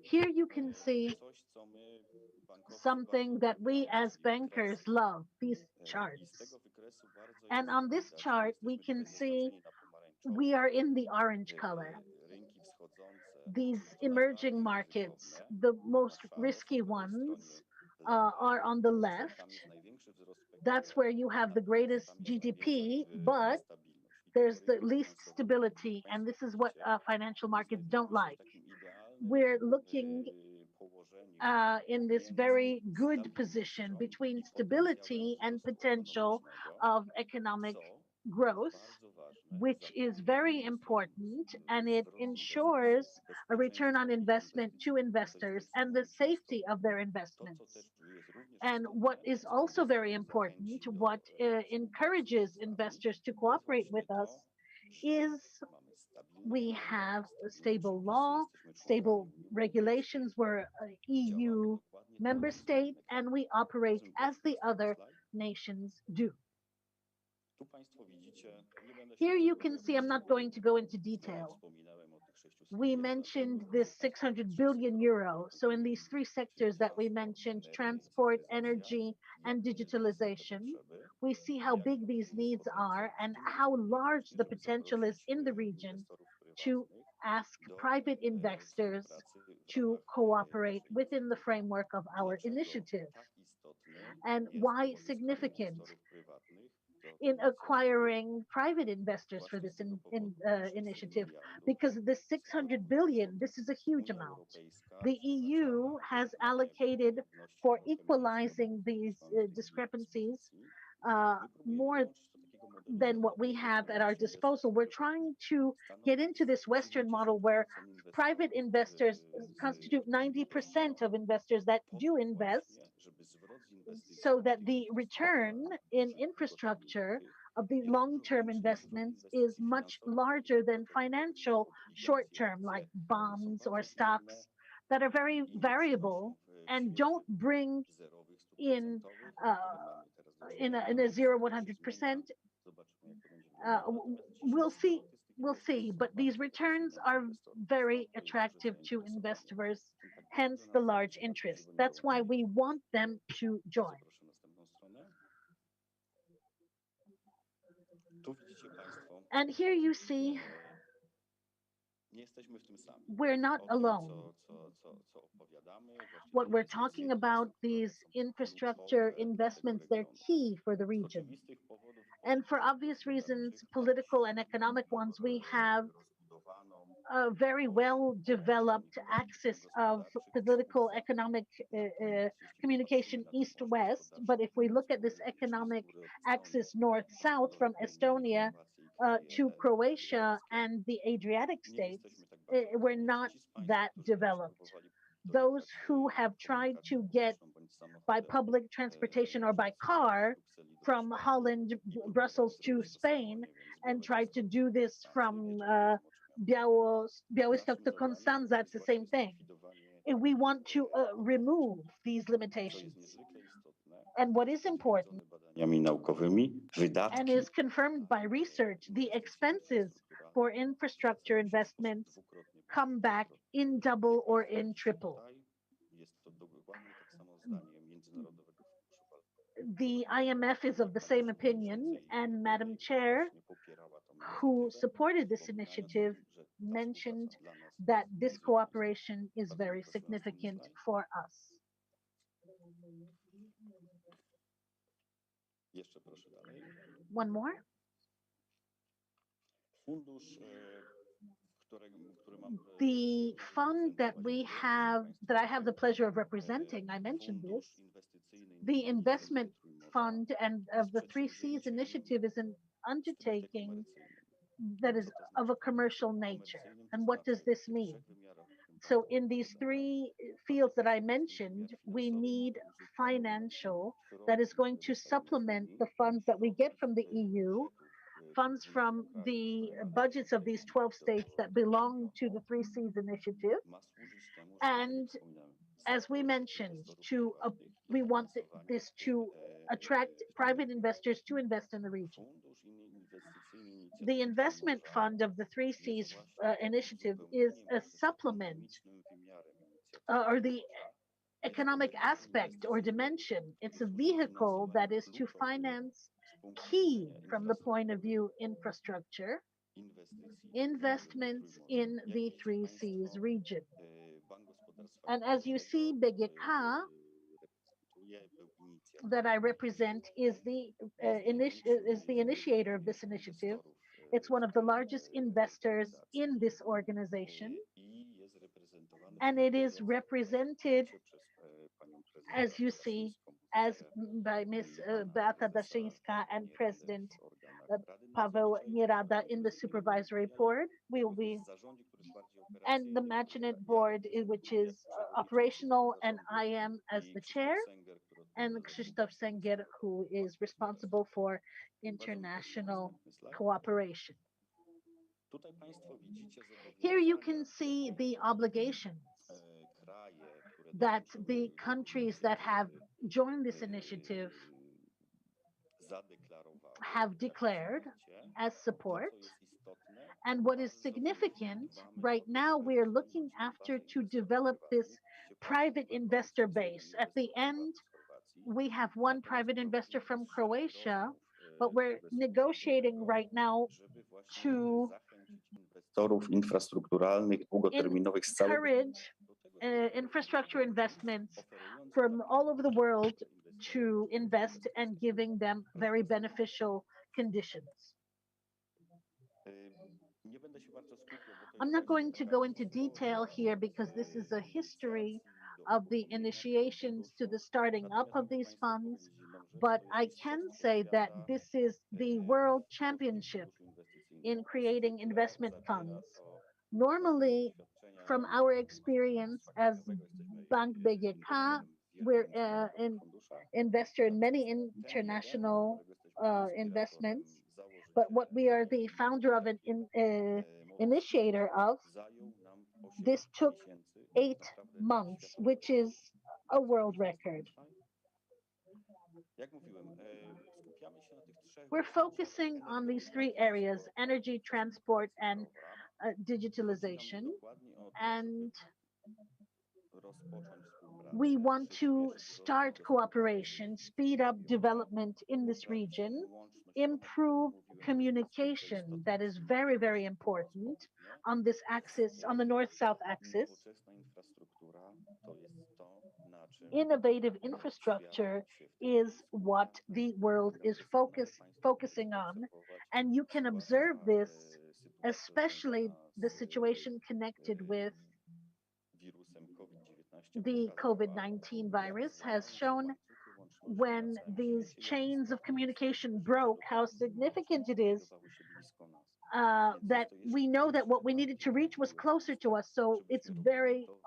Here you can see something that we as bankers love, these charts. And on this chart, we can see we are in the orange color. These emerging markets, the most risky ones, are on the left. That's where you have the greatest GDP, but there's the least stability, and this is what financial markets don't like. We're looking in this very good position between stability and potential of economic growth, which is very important, and it ensures a return on investment to investors and the safety of their investments. And what is also very important, what encourages investors to cooperate with us, is we have a stable law, stable regulations. We're an EU member state, and we operate as the other nations do. Here you can see, I'm not going to go into detail. We mentioned this 600 billion euro. So in these 3 sectors that we mentioned, transport, energy, and digitalization, we see how big these needs are and how large the potential is in the region to ask private investors to cooperate within the framework of our initiative. And why significant? in acquiring private investors for this initiative, because this 600 billion, this is a huge amount. The EU has allocated for equalizing these discrepancies more than what we have at our disposal. We're trying to get into this Western model where private investors constitute 90% of investors that do invest, so that the return in infrastructure of the long-term investments is much larger than financial short-term, like bonds or stocks that are very variable and don't bring in a 0-100%. We'll see, but these returns are very attractive to investors, hence the large interest. That's why we want them to join. And here you see, we're not alone. What we're talking about, these infrastructure investments, they're key for the region. And for obvious reasons, political and economic ones, we have a very well developed axis of political economic communication east-west. But if we look at this economic axis north-south from Estonia to Croatia and the Adriatic states, we're not that developed. Those who have tried to get by public transportation or by car from Holland, Brussels to Spain, and tried to do this from Białystok to Constanza, it's the same thing. We want to remove these limitations. And what is important and is confirmed by research, the expenses for infrastructure investments come back in double or in triple. The IMF is of the same opinion, and Madam Chair, who supported this initiative, mentioned that this cooperation is very significant for us. One more. The fund that I have the pleasure of representing, I mentioned this, the investment fund and of the 3Cs initiative is an undertaking that is of a commercial nature. And what does this mean? So in these three fields that I mentioned, we need financial that is going to supplement the funds that we get from the EU, funds from the budgets of these 12 states that belong to the 3Cs initiative. And as we mentioned, we want this to attract private investors to invest in the region. The investment fund of the 3Cs initiative is a supplement or the economic aspect or dimension. It's a vehicle that is to finance key from the point of view infrastructure investments in the 3Cs region. And as you see, BGK that I represent is the initiator of this initiative. It's one of the largest investors in this organization, and it is represented, as you see, as by Ms. Beata Daszyńska and President Paweł Nierada in the supervisory board. We will be, and the management board, which is operational, and I am as the chair, and Krzysztof Sęgier, who is responsible for international cooperation. Here you can see the obligations that the countries that have joined this initiative have declared as support. And what is significant, right now we're looking after to develop this private investor base. At the end, we have one private investor from Croatia, but we're negotiating right now to encourage infrastructure investments from all over the world to invest and giving them very beneficial conditions. I'm not going to go into detail here because this is a history of the initiations to the starting up of these funds, but I can say that this is the world championship in creating investment funds. Normally, from our experience as Bank BGK, we're an investor in many international investments, but what we are the founder of an initiator of, this took 8 months, which is a world record. We're focusing on these 3 areas: energy, transport, and digitalization. And we want to start cooperation, speed up development in this region, improve communication, that is very, very important on this axis, on the north-south axis. Innovative infrastructure is what the world is focusing on, and you can observe this, especially the situation connected with the COVID-19 virus has shown when these chains of communication broke, how significant it is that we know that what we needed to reach was closer to us. So it's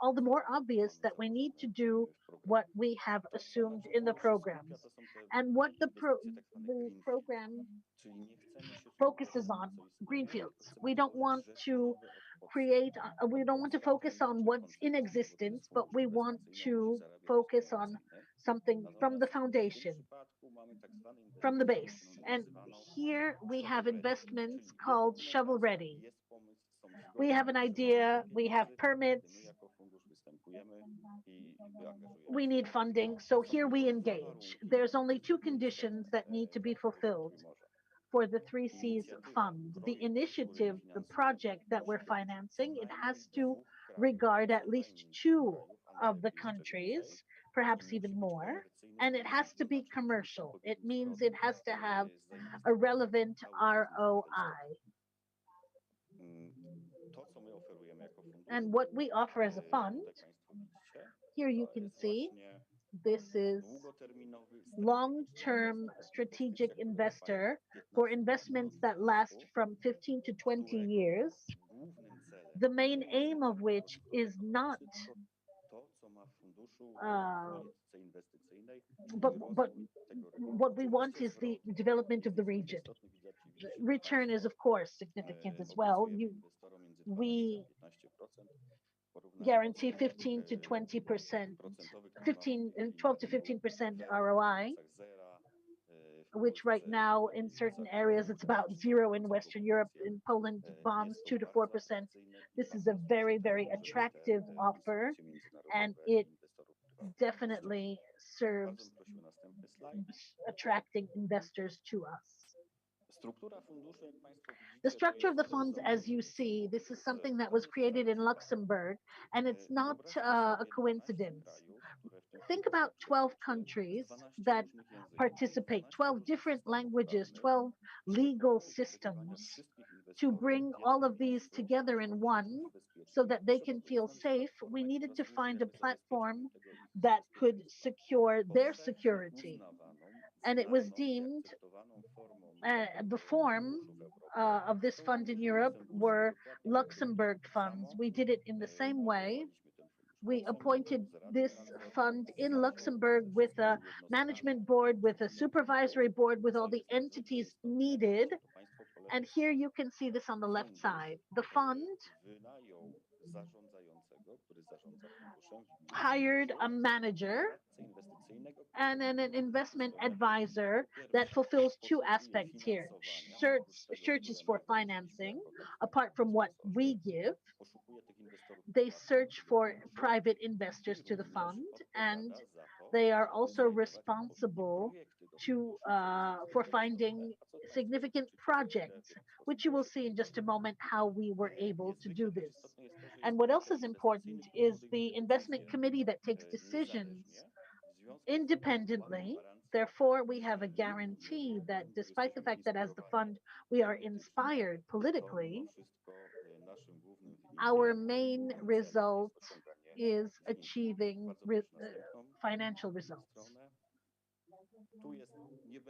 all the more obvious that we need to do what we have assumed in the programs. And what the program focuses on, greenfields. We don't want to focus on what's in existence, but we want to focus on something from the foundation, from the base. And here we have investments called shovel ready. We have an idea, we have permits, we need funding, so here we engage. There's only 2 conditions that need to be fulfilled for the 3 C's fund. The initiative, the project that we're financing, it has to regard at least 2 of the countries, perhaps even more, and it has to be commercial. It means it has to have a relevant ROI. And what we offer as a fund, here you can see, this is long-term strategic investor for investments that last from 15 to 20 years, the main aim of which is not but what we want is the development of the region. Return is, of course, significant as well. We guarantee 15 to 20%, 12 to 15% ROI, which right now in certain areas it's about 0 in Western Europe. In Poland, bonds 2 to 4%. This is a very, very attractive offer, and it definitely serves attracting investors to us. The structure of the funds, as you see, this is something that was created in Luxembourg, and it's not a coincidence. Think about 12 countries that participate, 12 different languages, 12 legal systems. To bring all of these together in one so that they can feel safe, we needed to find a platform that could secure their security. And it was deemed the form of this fund in Europe were Luxembourg funds. We did it in the same way. We appointed this fund in Luxembourg with a management board, with a supervisory board, with all the entities needed. And here you can see this on the left side. The fund hired a manager and an investment advisor that fulfills 2 aspects here. Searches for financing, apart from what we give. They search for private investors to the fund, and they are also responsible for finding significant projects, which you will see in just a moment how we were able to do this. And what else is important is the investment committee that takes decisions independently. Therefore, we have a guarantee that despite the fact that as the fund we are inspired politically, our main result is achieving financial results.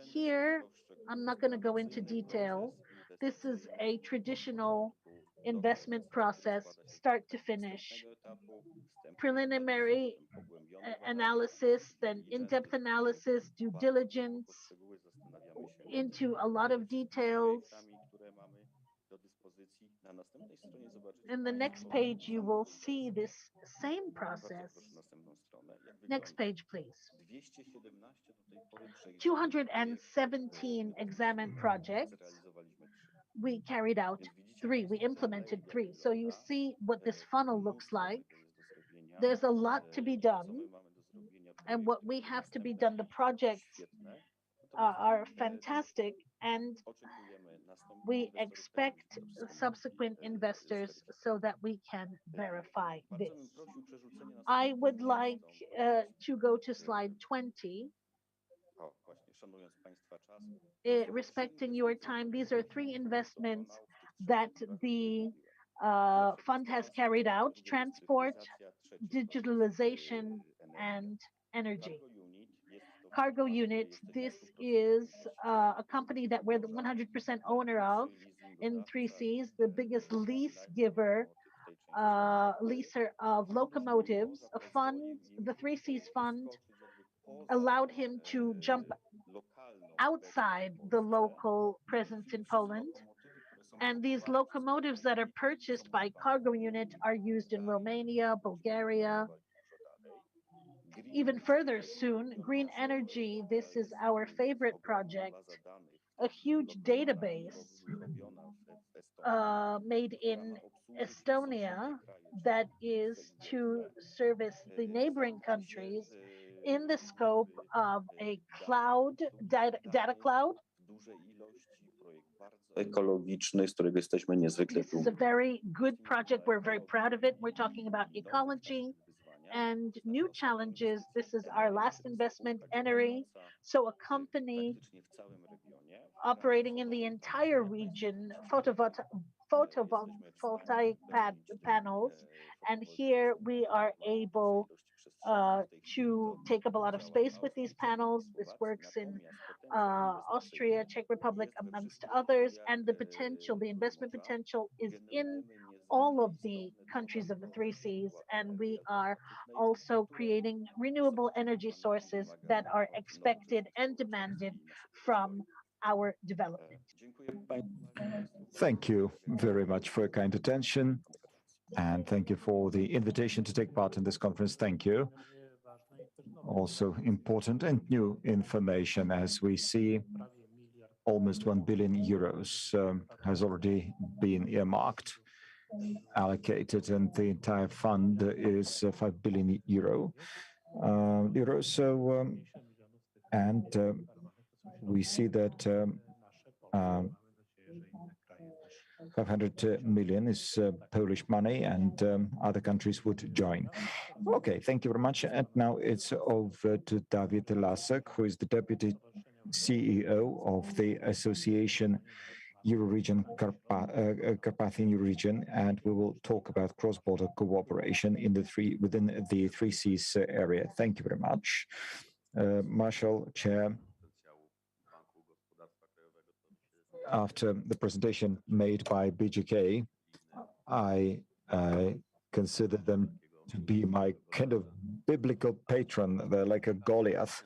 Here, I'm not going to go into detail. This is a traditional investment process, start to finish. Preliminary analysis, then in-depth analysis, due diligence, into a lot of details. In the next page, you will see this same process. Next page, please. 217 examined projects. We carried out 3. We implemented 3. So you see what this funnel looks like. There's a lot to be done. And what we have to be done, the projects are fantastic, and we expect subsequent investors so that we can verify this. I would like to go to slide 20. Respecting your time, these are 3 investments that the fund has carried out: transport, digitalization, and energy. Cargo unit, this is a company that we're the 100% owner of in 3Cs, the biggest lease giver, leaser of locomotives. A fund, the 3Cs fund, allowed him to jump outside the local presence in Poland. And these locomotives that are purchased by Cargo Unit are used in Romania, Bulgaria, even further soon. Green energy, this is our favorite project, a huge database made in Estonia that is to service the neighboring countries in the scope of a cloud, data cloud. Ekologiczny, z którego jesteśmy niezwykle This is a very good project. We're very proud of it. We're talking about ecology and new challenges. This is our last investment, Enery. So a company operating in the entire region, photovoltaic panels. And here we are able to take up a lot of space with these panels. This works in Austria, Czech Republic, amongst others. And the potential, the investment potential is in all of the countries of the 3Cs. And we are also creating renewable energy sources that are expected and demanded from our development. Thank you very much for your kind attention. And thank you for the invitation to take part in this conference. Thank you. Also important and new information, as we see almost 1 billion euros has already been earmarked, allocated, and the entire fund is 5 billion euro. We see that 500 million is Polish money, and other countries would join. Okay, thank you very much. And now it's over to Dawid Lasek, who is the Deputy CEO of the Association Euroregion, Carpathian Euroregion, and we will talk about cross-border cooperation within the 3Cs area. Thank you very much. Marshal, Chair. After the presentation made by BGK, I consider them to be my kind of biblical patron. They're like a Goliath.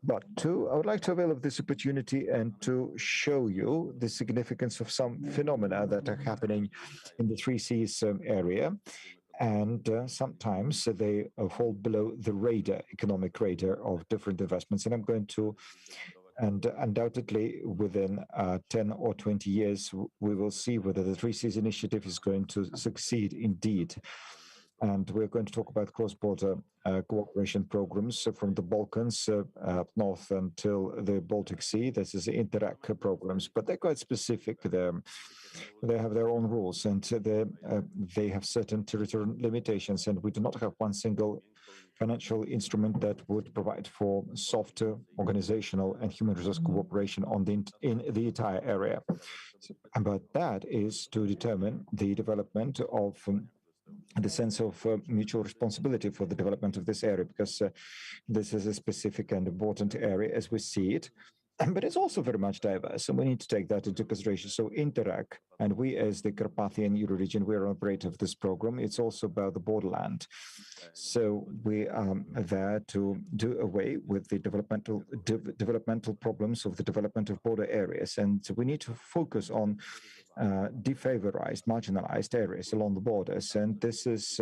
But I would like to avail of this opportunity and to show you the significance of some phenomena that are happening in the 3Cs area. And sometimes they fall below the radar, economic radar of different investments. And I'm going to, and undoubtedly within 10 or 20 years, we will see whether the 3Cs initiative is going to succeed indeed. And we're going to talk about cross-border cooperation programs from the Balkans up north until the Baltic Sea. This is the Interact programs, but they're quite specific. They have their own rules, and they have certain territorial limitations, and we do not have one single financial instrument that would provide for softer organizational and human resource cooperation in the entire area. But that is to determine the development of the sense of mutual responsibility for the development of this area, because this is a specific and important area as we see it. But it's also very much diverse, and we need to take that into consideration. So Interreg, and we as the Carpathian Euro-region, we are operator of this program. It's also about the borderland. So we are there to do away with the developmental problems of the development of border areas. And we need to focus on defavorized, marginalized areas along the borders. And this is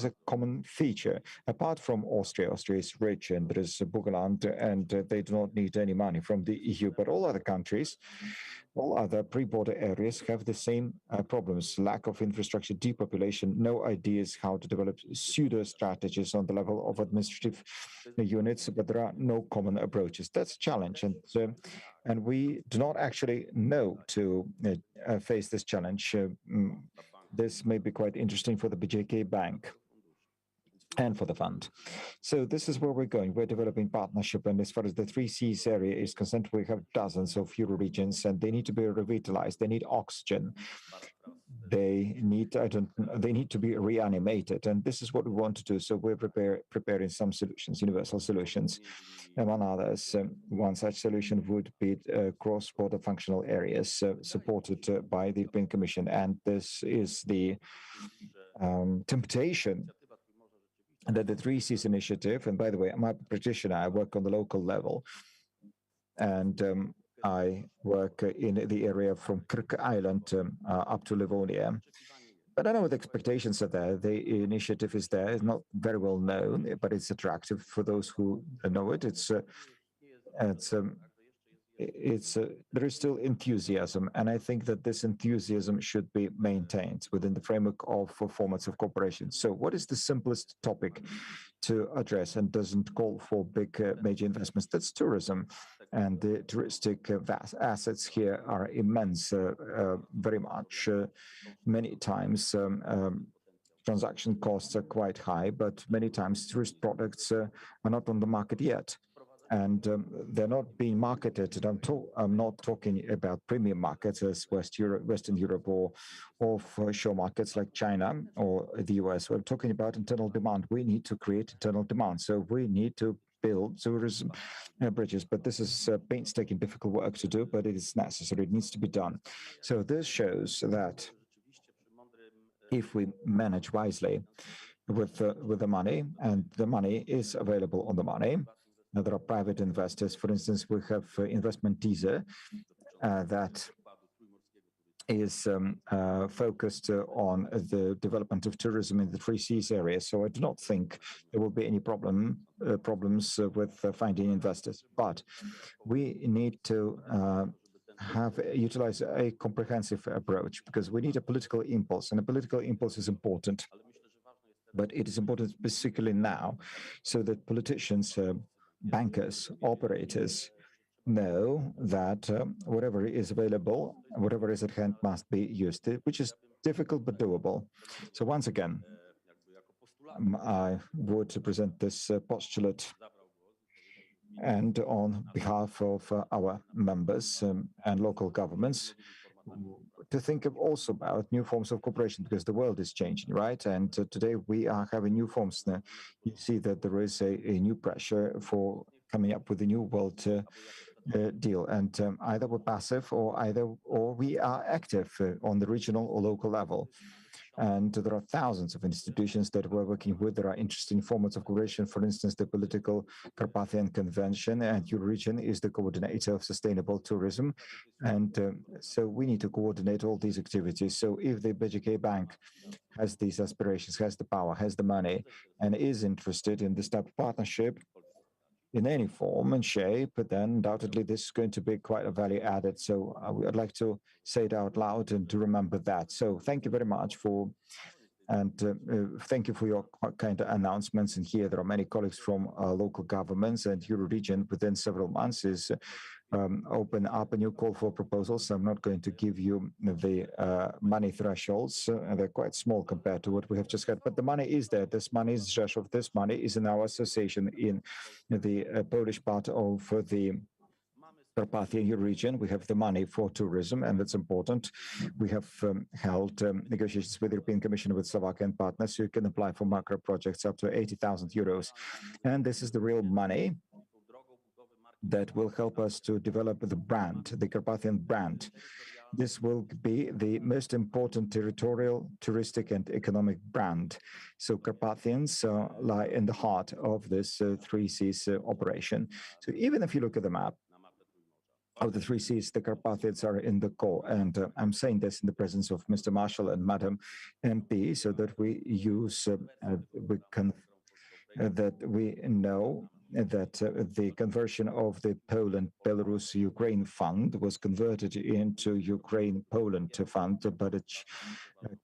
a common feature. Apart from Austria, Austria is rich and there is Burgenland, and they do not need any money from the EU, but all other countries, all other pre-border areas have the same problems: lack of infrastructure, depopulation, no ideas how to develop pseudo strategies on the level of administrative units, but there are no common approaches. That's a challenge, and we do not actually know to face this challenge. This may be quite interesting for the BJK Bank and for the fund. So this is where we're going. We're developing partnership, and as far as the 3Cs area is concerned, we have dozens of Euro regions, and they need to be revitalized. They need oxygen. They need to be reanimated, and this is what we want to do. So we're preparing some solutions, universal solutions, among others. One such solution would be cross-border functional areas supported by the European Commission, and this is the temptation that the 3Cs initiative, and by the way, I'm a practitioner, I work on the local level, and I work in the area from Kirk Island up to Livonia. But I know the expectations are there. The initiative is there. It's not very well known, but it's attractive for those who know it. There is still enthusiasm, and I think that this enthusiasm should be maintained within the framework of formats of cooperation. So what is the simplest topic to address and doesn't call for big major investments? That's tourism, and the touristic assets here are immense, very much. Many times transaction costs are quite high, but many times tourist products are not on the market yet. And they're not being marketed. And I'm not talking about premium markets as Western Europe or offshore markets like China or the US. We're talking about internal demand. We need to create internal demand. So we need to build tourism bridges. But this is painstaking, difficult work to do, but it is necessary. It needs to be done. So this shows that if we manage wisely with the money, and the money is available on the money, now, there are private investors. For instance, we have investment teaser that is focused on the development of tourism in the 3Cs area. So I do not think there will be any problems with finding investors. But we need to utilize a comprehensive approach, because we need a political impulse, and a political impulse is important. But it is important specifically now, so that politicians, bankers, operators know that whatever is available, whatever is at hand must be used, which is difficult but doable. So once again, I would present this postulate, and on behalf of our members and local governments, to think of also about new forms of cooperation, because the world is changing, right? And today we are having new forms. Now, you see that there is a new pressure for coming up with a new world deal, and either we're passive or we are active on the regional or local level. And there are thousands of institutions that we're working with. There are interesting formats of cooperation. For instance, the Political Carpathian Convention, and Euro-region is the coordinator of sustainable tourism. And so we need to coordinate all these activities. So if the BJK Bank has these aspirations, has the power, has the money, and is interested in this type of partnership in any form and shape, then undoubtedly this is going to be quite a value added. So I'd like to say it out loud and to remember that. So thank you very much for And thank you for your kind announcements. And here there are many colleagues from local governments and Euro-region within several months is open up a new call for proposals. I'm not going to give you the money thresholds. They're quite small compared to what we have just had, but the money is there. This money is Rzeszów. This money is in our association in the Polish part of the Carpathian region. We have the money for tourism, and that's important. We have held negotiations with the European Commission with Slovakian partners, so you can apply for macro projects up to 80,000 euros. And this is the real money that will help us to develop the brand, the Carpathian brand. This will be the most important territorial, touristic, and economic brand. So Carpathians lie in the heart of this Three Seas operation. So even if you look at the map of the Three Seas, the Carpathians are in the core. And I'm saying this in the presence of Mr. Marshall and Madam MP, so that we use, that we know that the conversion of the Poland-Belarus-Ukraine fund was converted into Ukraine-Poland fund, but it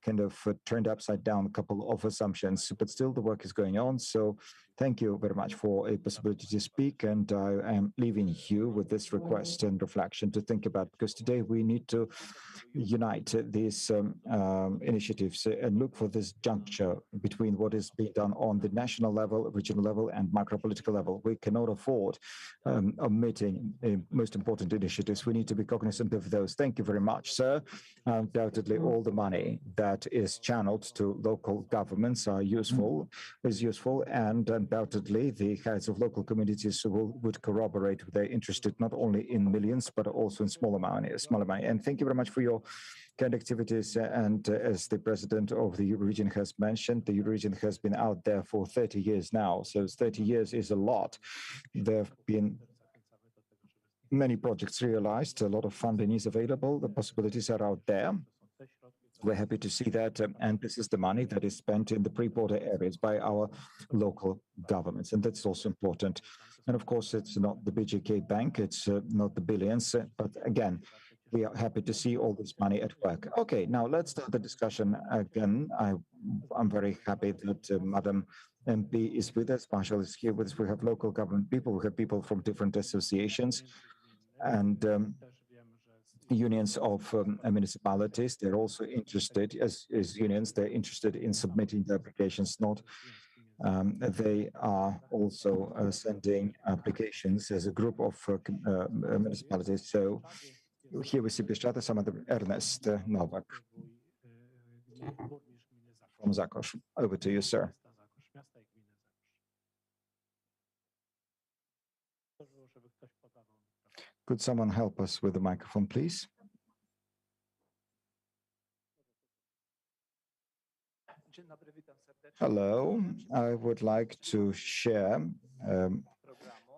kind of turned upside down a couple of assumptions. But still, the work is going on. So thank you very much for a possibility to speak. And I am leaving you with this request and reflection to think about, because today we need to unite these initiatives and look for this juncture between what is being done on the national level, regional level, and macro-political level. We cannot afford omitting most important initiatives. We need to be cognizant of those. Thank you very much, sir. Undoubtedly, all the money that is channeled to local governments is useful, and undoubtedly the heads of local communities would corroborate. They're interested not only in millions, but also in smaller money. And thank you very much for your kind activities. And as the president of the Euro-region has mentioned, the Euro-region has been out there for 30 years now. So 30 years is a lot. There have been many projects realized, a lot of funding is available, the possibilities are out there. We're happy to see that, and this is the money that is spent in the pre-border areas by our local governments, and that's also important. And of course, it's not the BGK Bank, it's not the billions, but again, we are happy to see all this money at work. Okay, now let's start the discussion again. I'm very happy that Madam MP is with us, Marshall is here with us. We have local government people, we have people from different associations and unions of municipalities. They're also interested, as unions, they're interested in submitting the applications. They are also sending applications as a group of municipalities. So here we see Bieszczady, some of them, Ernest Nowak from Zakosz. Over to you, sir. Could someone help us with the microphone, please? Hello, I would like to share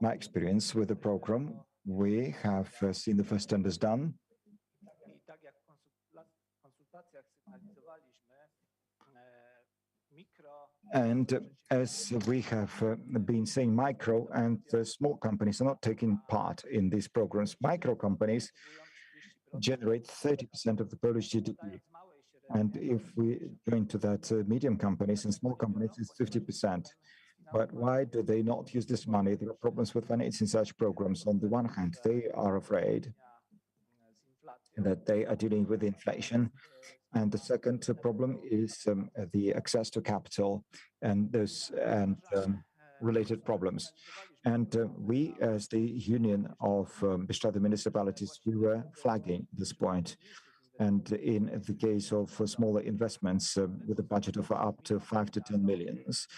my experience with the program. We have seen the first tenders done. And as we have been saying, micro and small companies are not taking part in these programs. Micro companies generate 30% of the Polish GDP. And if we go into that, medium companies and small companies, it's 50%. But why do they not use this money? There are problems with financing such programs. On the one hand, they are afraid that they are dealing with inflation. And the second problem is the access to capital and those related problems. And we, as the Union of Bieszczady municipalities, we were flagging this point. And in the case of smaller investments with a budget of up to 5 to 10 millions,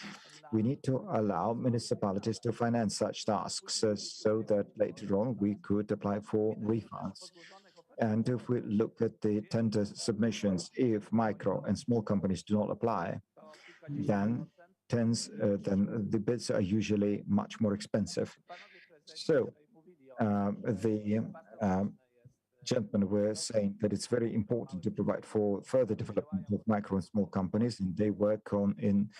we need to allow municipalities to finance such tasks so that later on we could apply for refunds. And if we look at the tender submissions, if micro and small companies do not apply, then the bids are usually much more expensive. So the gentlemen were saying that it's very important to provide for further development of micro and small companies, and they work on in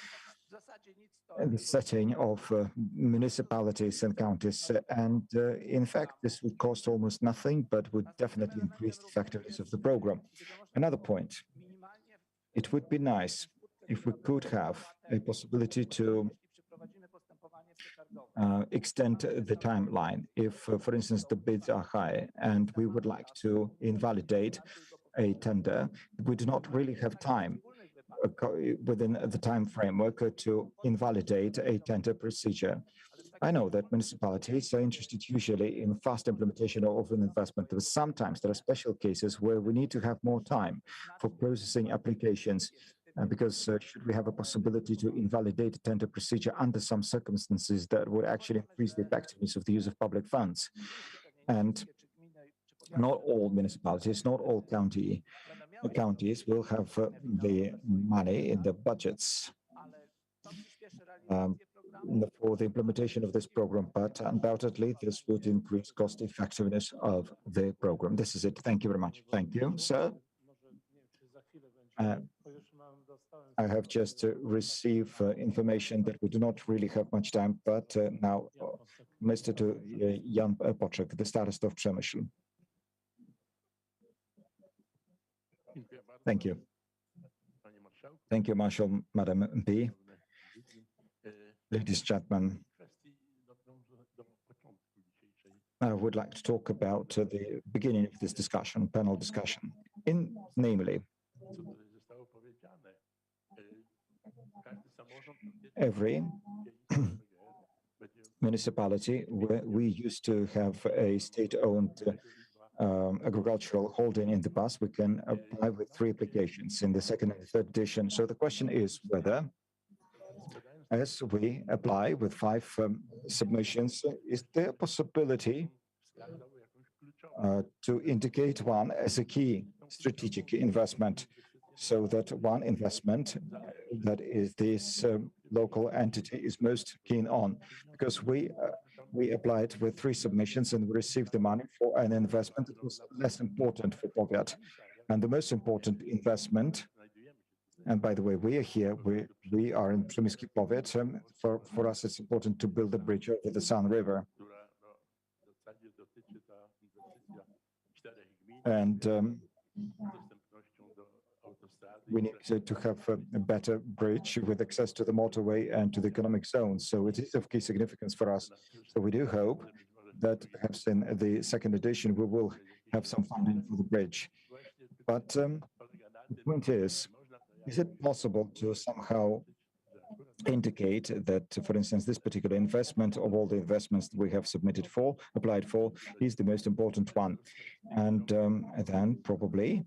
the setting of municipalities and counties. And in fact, this would cost almost nothing, but would definitely increase the effectiveness of the program. Another point, it would be nice if we could have a possibility to extend the timeline. If, for instance, the bids are high and we would like to invalidate a tender, we do not really have time within the time framework to invalidate a tender procedure. I know that municipalities are interested usually in fast implementation of an investment, but sometimes there are special cases where we need to have more time for processing applications. Because should we have a possibility to invalidate a tender procedure under some circumstances that would actually increase the effectiveness of the use of public funds. And not all municipalities, not all counties will have the money in their budgets for the implementation of this program, but undoubtedly this would increase cost effectiveness of the program. This is it. Thank you very much. Thank you, sir. I have just received information that we do not really have much time, but now Mr. Jan Poczek, the Starosta of Przemyśl. Thank you. Thank you, Marshal, Madam MP. Ladies and gentlemen, I would like to talk about the beginning of this discussion, panel discussion, namely, every municipality where we used to have a state-owned agricultural holding in the past, we can apply with 3 applications in the second and third edition. So the question is whether, as we apply with 5 submissions, is there a possibility to indicate one as a key strategic investment, so that one investment that is this local entity is most keen on? Because we applied with 3 submissions and we received the money for an investment that was less important for Powiat. And the most important investment, and by the way, we are here, we are in Przemyśl Powiat. For us, it's important to build a bridge over the Sun River. And we need to have a better bridge with access to the motorway and to the economic zone. So it is of key significance for us. So we do hope that perhaps in the second edition, we will have some funding for the bridge. But the point is it possible to somehow indicate that, for instance, this particular investment of all the investments that we have applied for, is the most important one? And then probably,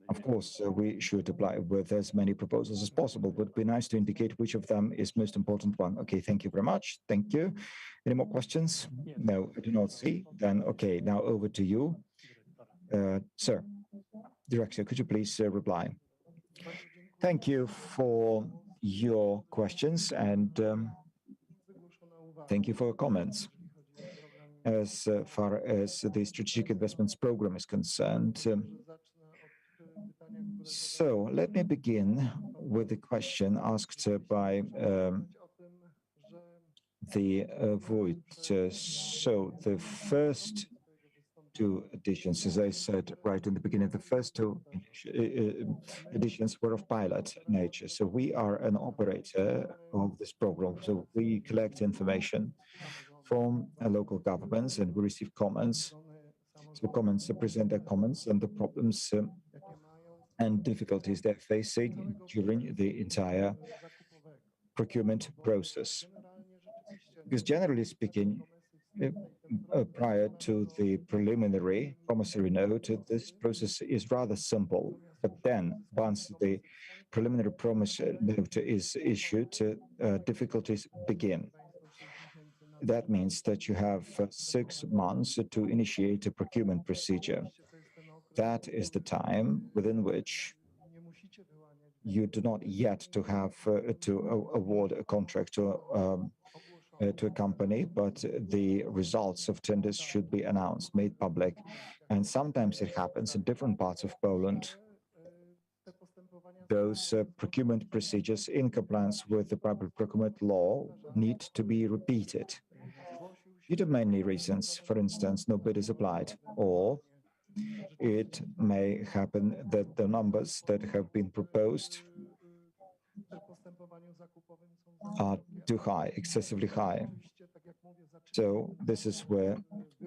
of course, we should apply with as many proposals as possible, but it'd be nice to indicate which of them is most important one. Okay, thank you very much. Thank you. Any more questions? No, I do not see. Then, okay, now over to you. Sir, Director, could you please reply? Thank you for your questions and thank you for your comments. As far as the strategic investments program is concerned, so let me begin with the question asked by the Void. So the first 2 editions, as I said right in the beginning, the first 2 editions were of pilot nature. So we are an operator of this program. So we collect information from local governments and we receive comments. So comments present their comments and the problems and difficulties they're facing during the entire procurement process. Because generally speaking, prior to the preliminary promissory note, this process is rather simple. But then, once the preliminary promissory note is issued, difficulties begin. That means that you have 6 months to initiate a procurement procedure. That is the time within which you do not yet to have to award a contract to a company, but the results of tenders should be announced, made public. And sometimes it happens in different parts of Poland. Those procurement procedures in compliance with the public procurement law need to be repeated. Due to many reasons, for instance, no bid is applied, or it may happen that the numbers that have been proposed are too high, excessively high. So this is where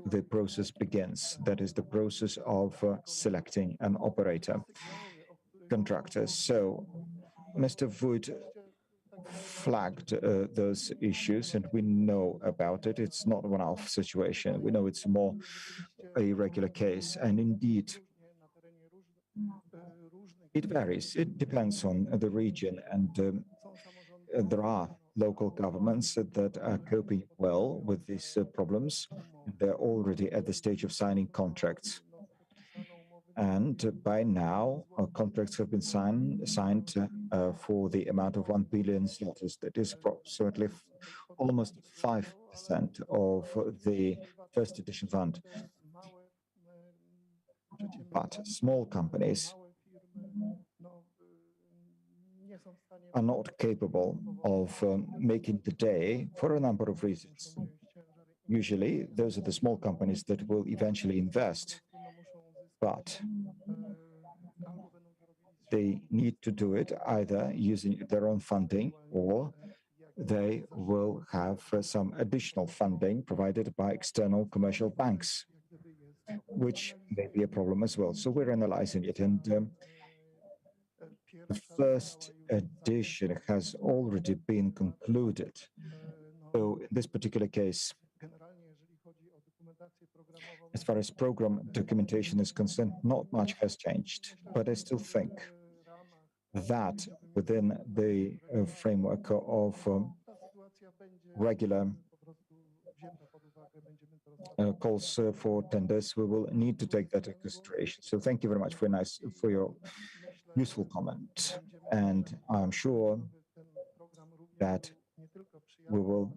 the process begins. That is the process of selecting an operator, contractors. So Mr. Wood flagged those issues, and we know about it. It's not a one-off situation. We know it's more a regular case, and indeed, it varies. It depends on the region, and there are local governments that are coping well with these problems. They're already at the stage of signing contracts. And by now, contracts have been signed for the amount of 1 billion zlotys. That is approximately almost 5% of the first edition fund. But small companies are not capable of making the day for a number of reasons. Usually, those are the small companies that will eventually invest, but they need to do it either using their own funding, or they will have some additional funding provided by external commercial banks, which may be a problem as well. So we're analyzing it, and the first edition has already been concluded. So in this particular case, as far as program documentation is concerned, not much has changed, but I still think that within the framework of regular calls for tenders, we will need to take that into consideration. So thank you very much for your useful comment, and I'm sure that we will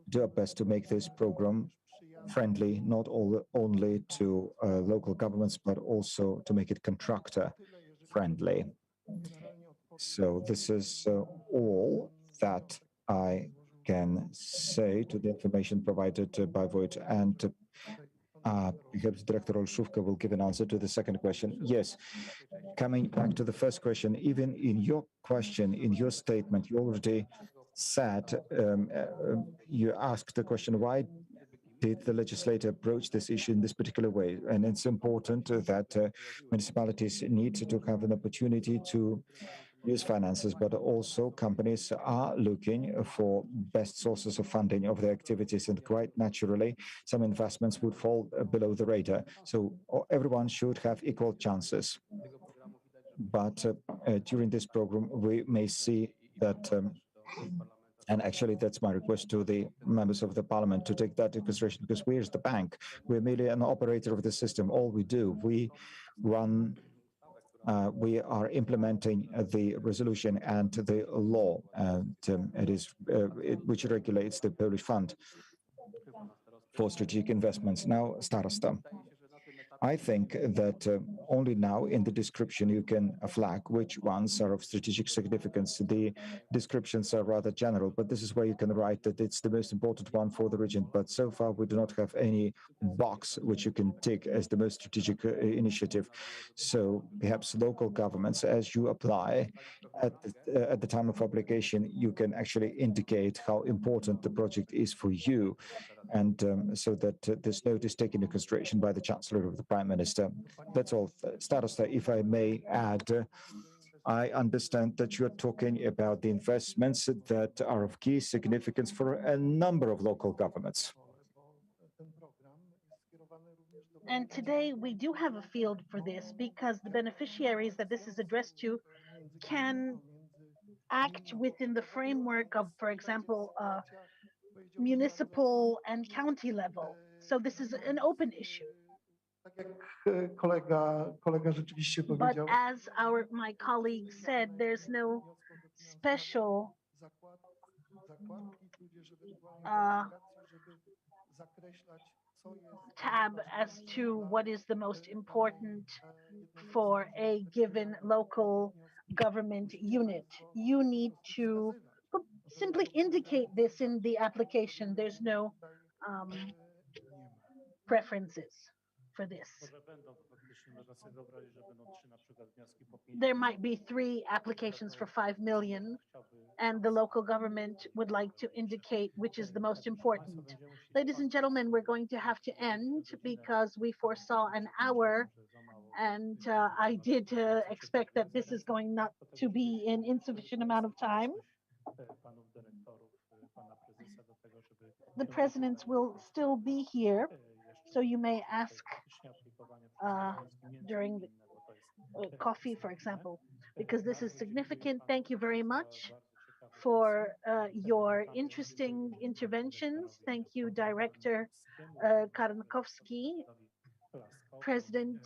do our best to make this program friendly, not only to local governments, but also to make it contractor friendly. So this is all that I can say to the information provided by Wojt, and perhaps Director Olszówka will give an answer to the second question. Yes, coming back to the first question, even in your question, in your statement, you already said, you asked the question, why did the legislator approach this issue in this particular way? And it's important that municipalities need to have an opportunity to use finances, but also companies are looking for best sources of funding of their activities, and quite naturally, some investments would fall below the radar. So everyone should have equal chances. But during this program, we may see that and actually, that's my request to the members of the parliament to take that into consideration, because we're the bank. We're merely an operator of the system. All we do, we run, we are implementing the resolution and the law, and it is which regulates the Polish Fund for Strategic Investments. Now, Starosta. I think that only now in the description you can flag which ones are of strategic significance. The descriptions are rather general, but this is where you can write that it's the most important one for the region. But so far, we do not have any box which you can tick as the most strategic initiative. So perhaps local governments, as you apply at the time of application, you can actually indicate how important the project is for you, and so that this note is taken into consideration by the Chancellor of the Prime Minister. That's all. Starosta, if I may add, I understand that you're talking about the investments that are of key significance for a number of local governments. And today we do have a field for this, because the beneficiaries that this is addressed to can act within the framework of, for example, municipal and county level. So this is an open issue. But as my colleague said, there's no special tab as to what is the most important for a given local government unit. You need to simply indicate this in the application. There's no preferences for this. Może będą faktycznie, można sobie wyobrazić, że będą 3 na przykład wnioski po 5. There might be 3 applications for 5 million, and the local government would like to indicate which is the most important. Ladies and gentlemen, we're going to have to end because we foresaw an hour, and I did expect that this is going not to be an insufficient amount of time. The presidents will still be here, so you may ask during the coffee, for example, because this is significant. Thank you very much for your interesting interventions. Thank you, Director Karnkowski, President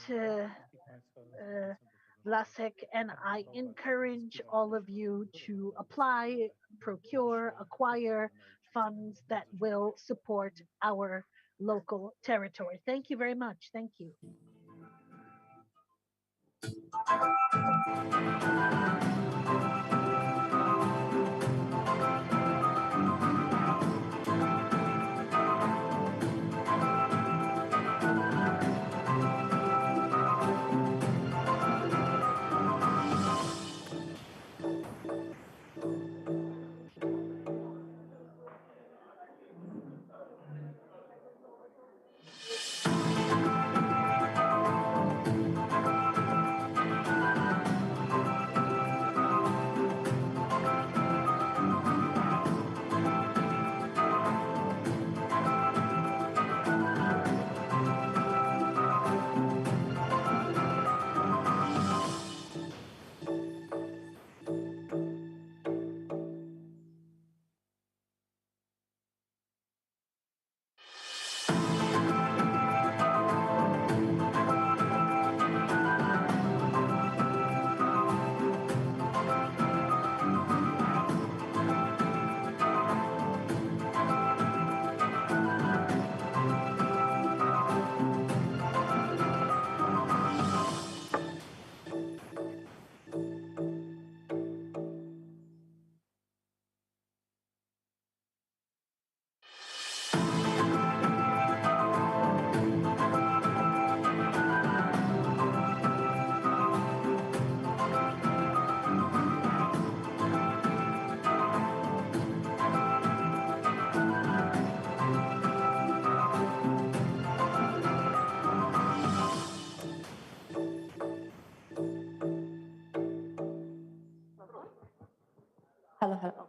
Lasek, and I encourage all of you to apply, procure, acquire funds that will support our local territory. Thank you very much. Thank you. Hello, hello. Okay.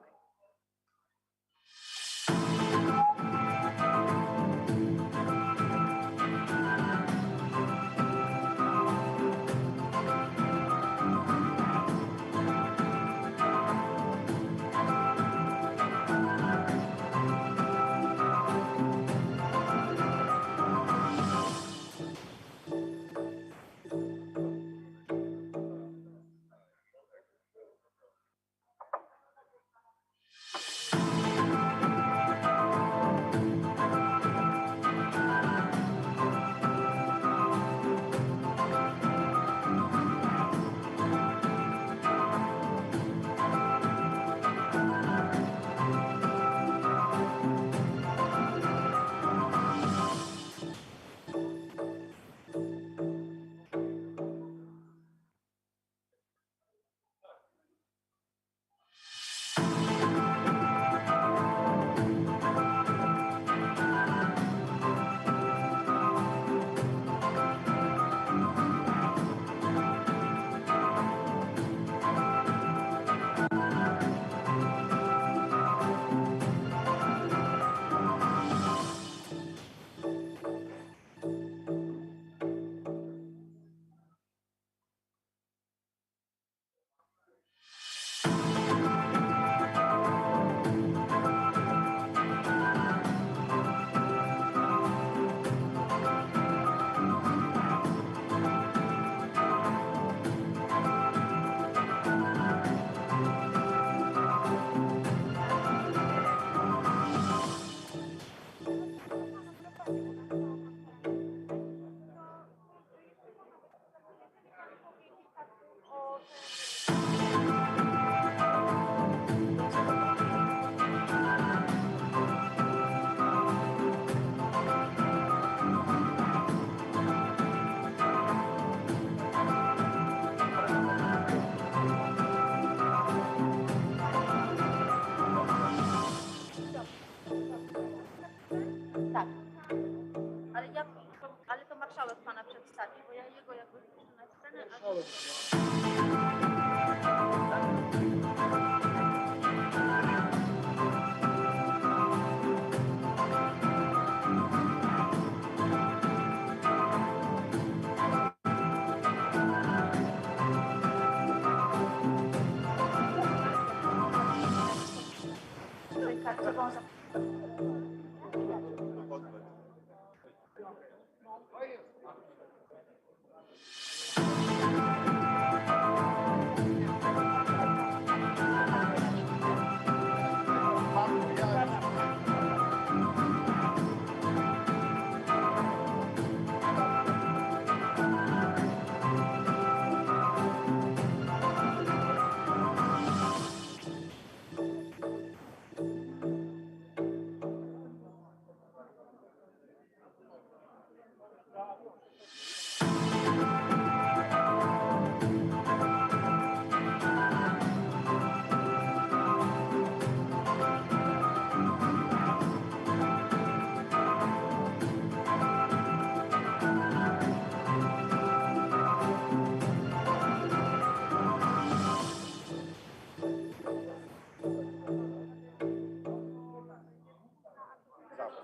marszałek pana przedstawi, bo ja jego jakby wpiszę na scenę,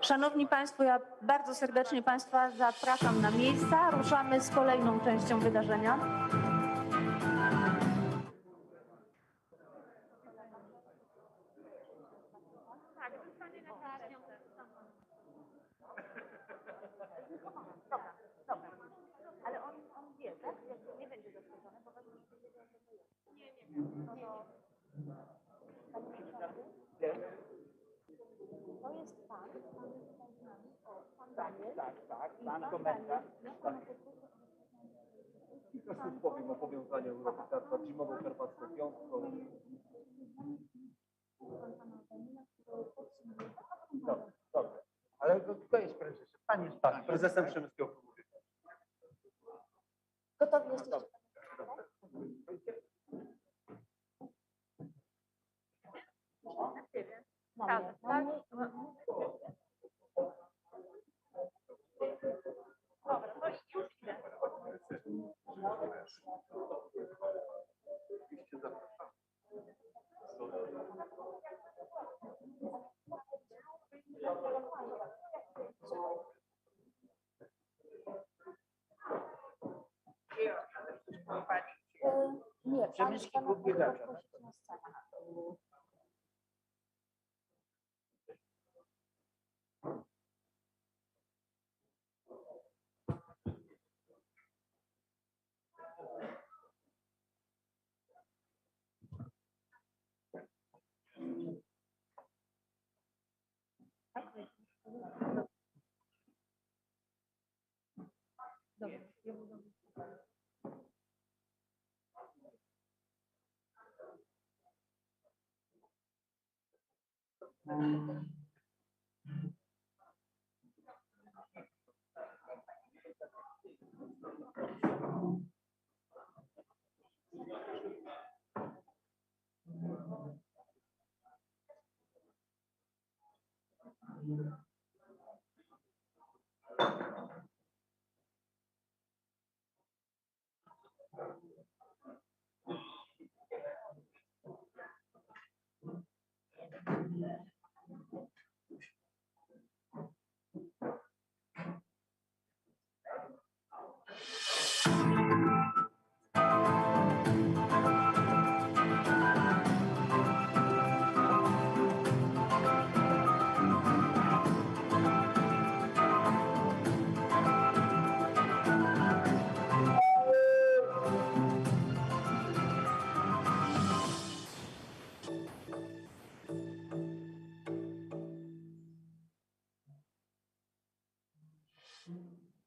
Szanowni Państwo, ja bardzo serdecznie Państwa zapraszam na miejsca. Ruszamy z kolejną częścią wydarzenia. ale on wie, tak? Nie będzie zaskoczony, bo właśnie nie wiedział, co to jest. To jest pan tutaj z nami, pan Daniel. Tak, pan komendant. Kilka słów powiem o powiązaniu Europy zimową-karpacką piątką. Dobrze. Ale kto jest prezesem? Pan jest prezesem Przemyskiego Klubu. Gotowi jesteście? Nie, Przemyski Klub Biegacza. na scenę.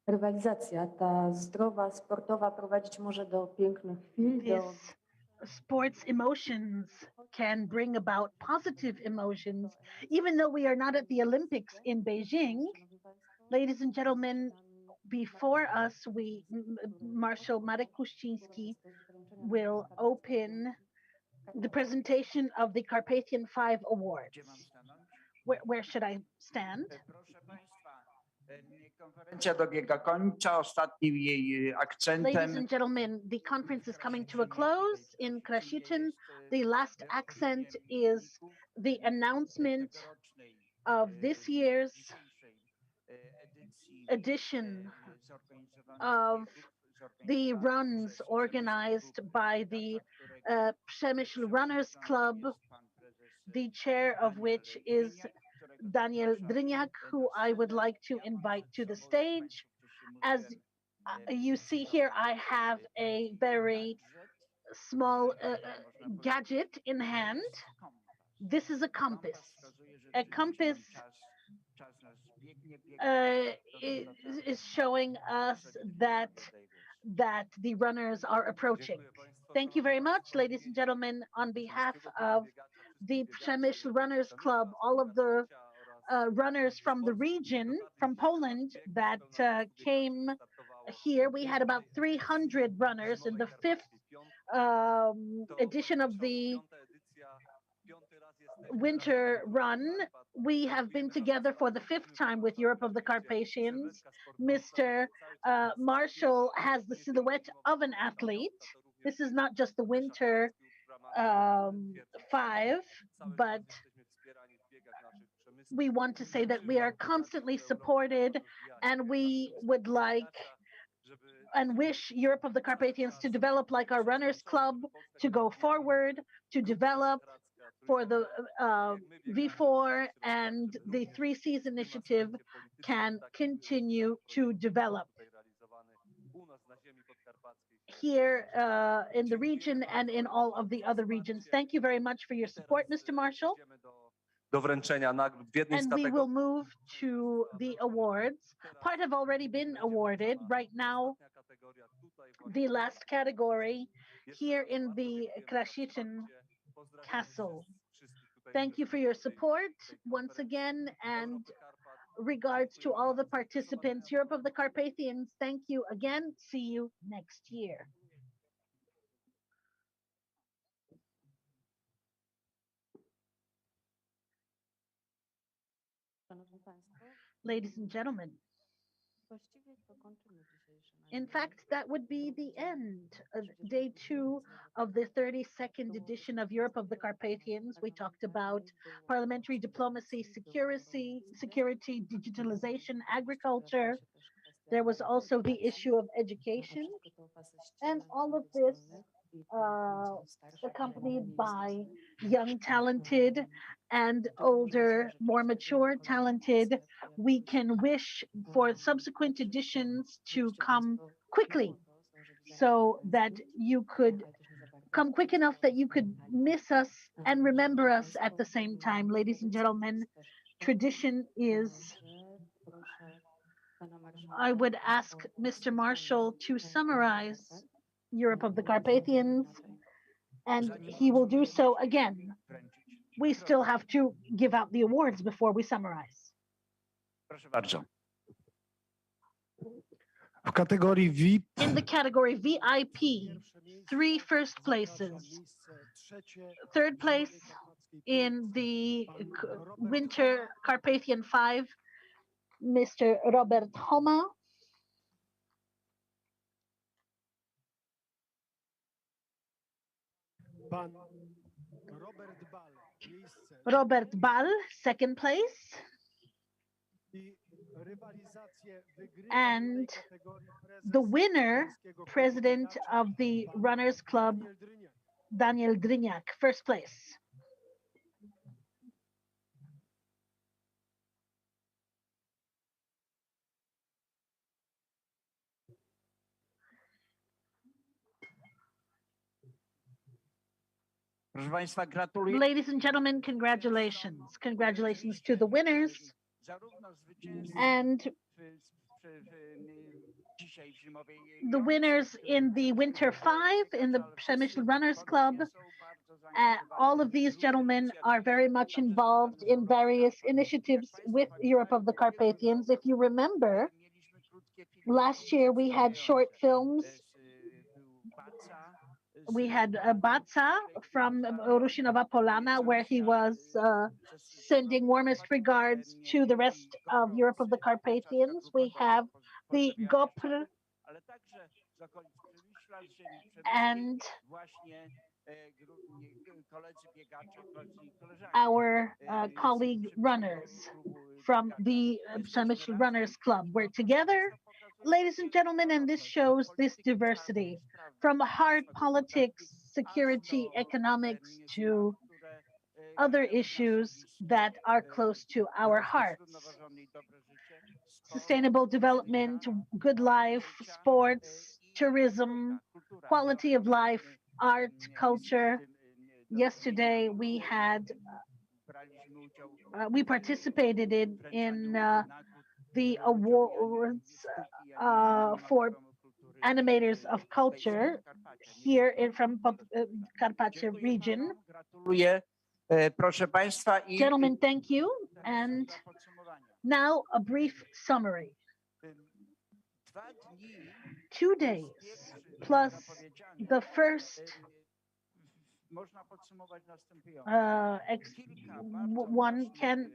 Rywalizacja, ta zdrowa, sportowa prowadzić może do pięknych chwil, do This sports emotions can bring about positive emotions, even though we are not at the Olympics in Beijing. Ladies and gentlemen, before us, Marshal Marek Kuściński will open the presentation of the Carpathian 5 Awards. Where should I stand? Proszę Państwa, Konferencja dobiega końca. Ostatnim jej Ladies akcentem and gentlemen, the conference is coming to a close in Krasiczyn. The last accent is the announcement of this year's edition of the runs organized by the Przemyśl Runners Club, the chair of which is Daniel Dryniak, who I would like to invite to the stage. As you see here, I have a very small gadget in hand. This is a compass. A compass is showing us that the runners are approaching. Thank you very much, ladies and gentlemen. On behalf of the Przemyśl Runners Club, all of the runners from the region, from Poland, that came here. We had about 300 runners in the fifth edition of the winter run. We have been together for the fifth time with Europe of the Carpathians. Mr. Marshall has the silhouette of an athlete. This is not just the winter 5, but we want to say that we are constantly supported, and we would like and wish Europe of the Carpathians to develop like our runners club, to go forward, to develop for the V4, and the 3 Cs initiative can continue to develop here in the region and in all of the other regions. Thank you very much for your support, Mr. Marshall. And we will move to the awards. Part have already been awarded. Right now, the last category here in the Krasiczyn Castle. Thank you for your support once again, and regards to all the participants. Europe of the Carpathians, thank you again. See you next year. Ladies and gentlemen, in fact, that would be the end of day 2 of the 32nd edition of Europe of the Carpathians. We talked about parliamentary diplomacy, security, digitalization, agriculture. There was also the issue of education, and all of this accompanied by young, talented, and older, more mature, talented. We can wish for subsequent editions to come quickly, so that you could come quick enough that you could miss us and remember us at the same time. Ladies and gentlemen, tradition is, I would ask Mr. Marshall to summarize Europe of the Carpathians, and he will do so again. We still have to give out the awards before we summarize. Proszę bardzo. W kategorii VIP In the category VIP, 3 first places. Third place in the Winter Carpathian 5, Mr. Robert Homa. Robert Ball, second place. And the winner, president of the Runners Club, Daniel Dryniak, first place. Proszę Państwa, gratuluję. Ladies and gentlemen, congratulations. Congratulations to the winners. And the winners in the Winter 5, in the Przemyśl Runners Club. All of these gentlemen are very much involved in various initiatives with Europe of the Carpathians. If you remember, last year we had short films We had Baca from Rushinowa Polana, where he was sending warmest regards to the rest of Europe of the Carpathians. We have the GOPR and our colleague runners from the Przemysl Runners Club. We're together, ladies and gentlemen, and this shows this diversity from hard politics, security, economics to other issues that are close to our hearts. Sustainable development, good life, sports, tourism, quality of life, art, culture. Yesterday we had we participated in the awards for animators of culture here from Carpathia region. Proszę Państwa, Gentlemen, thank you. And now a brief summary. 2 days plus the first one can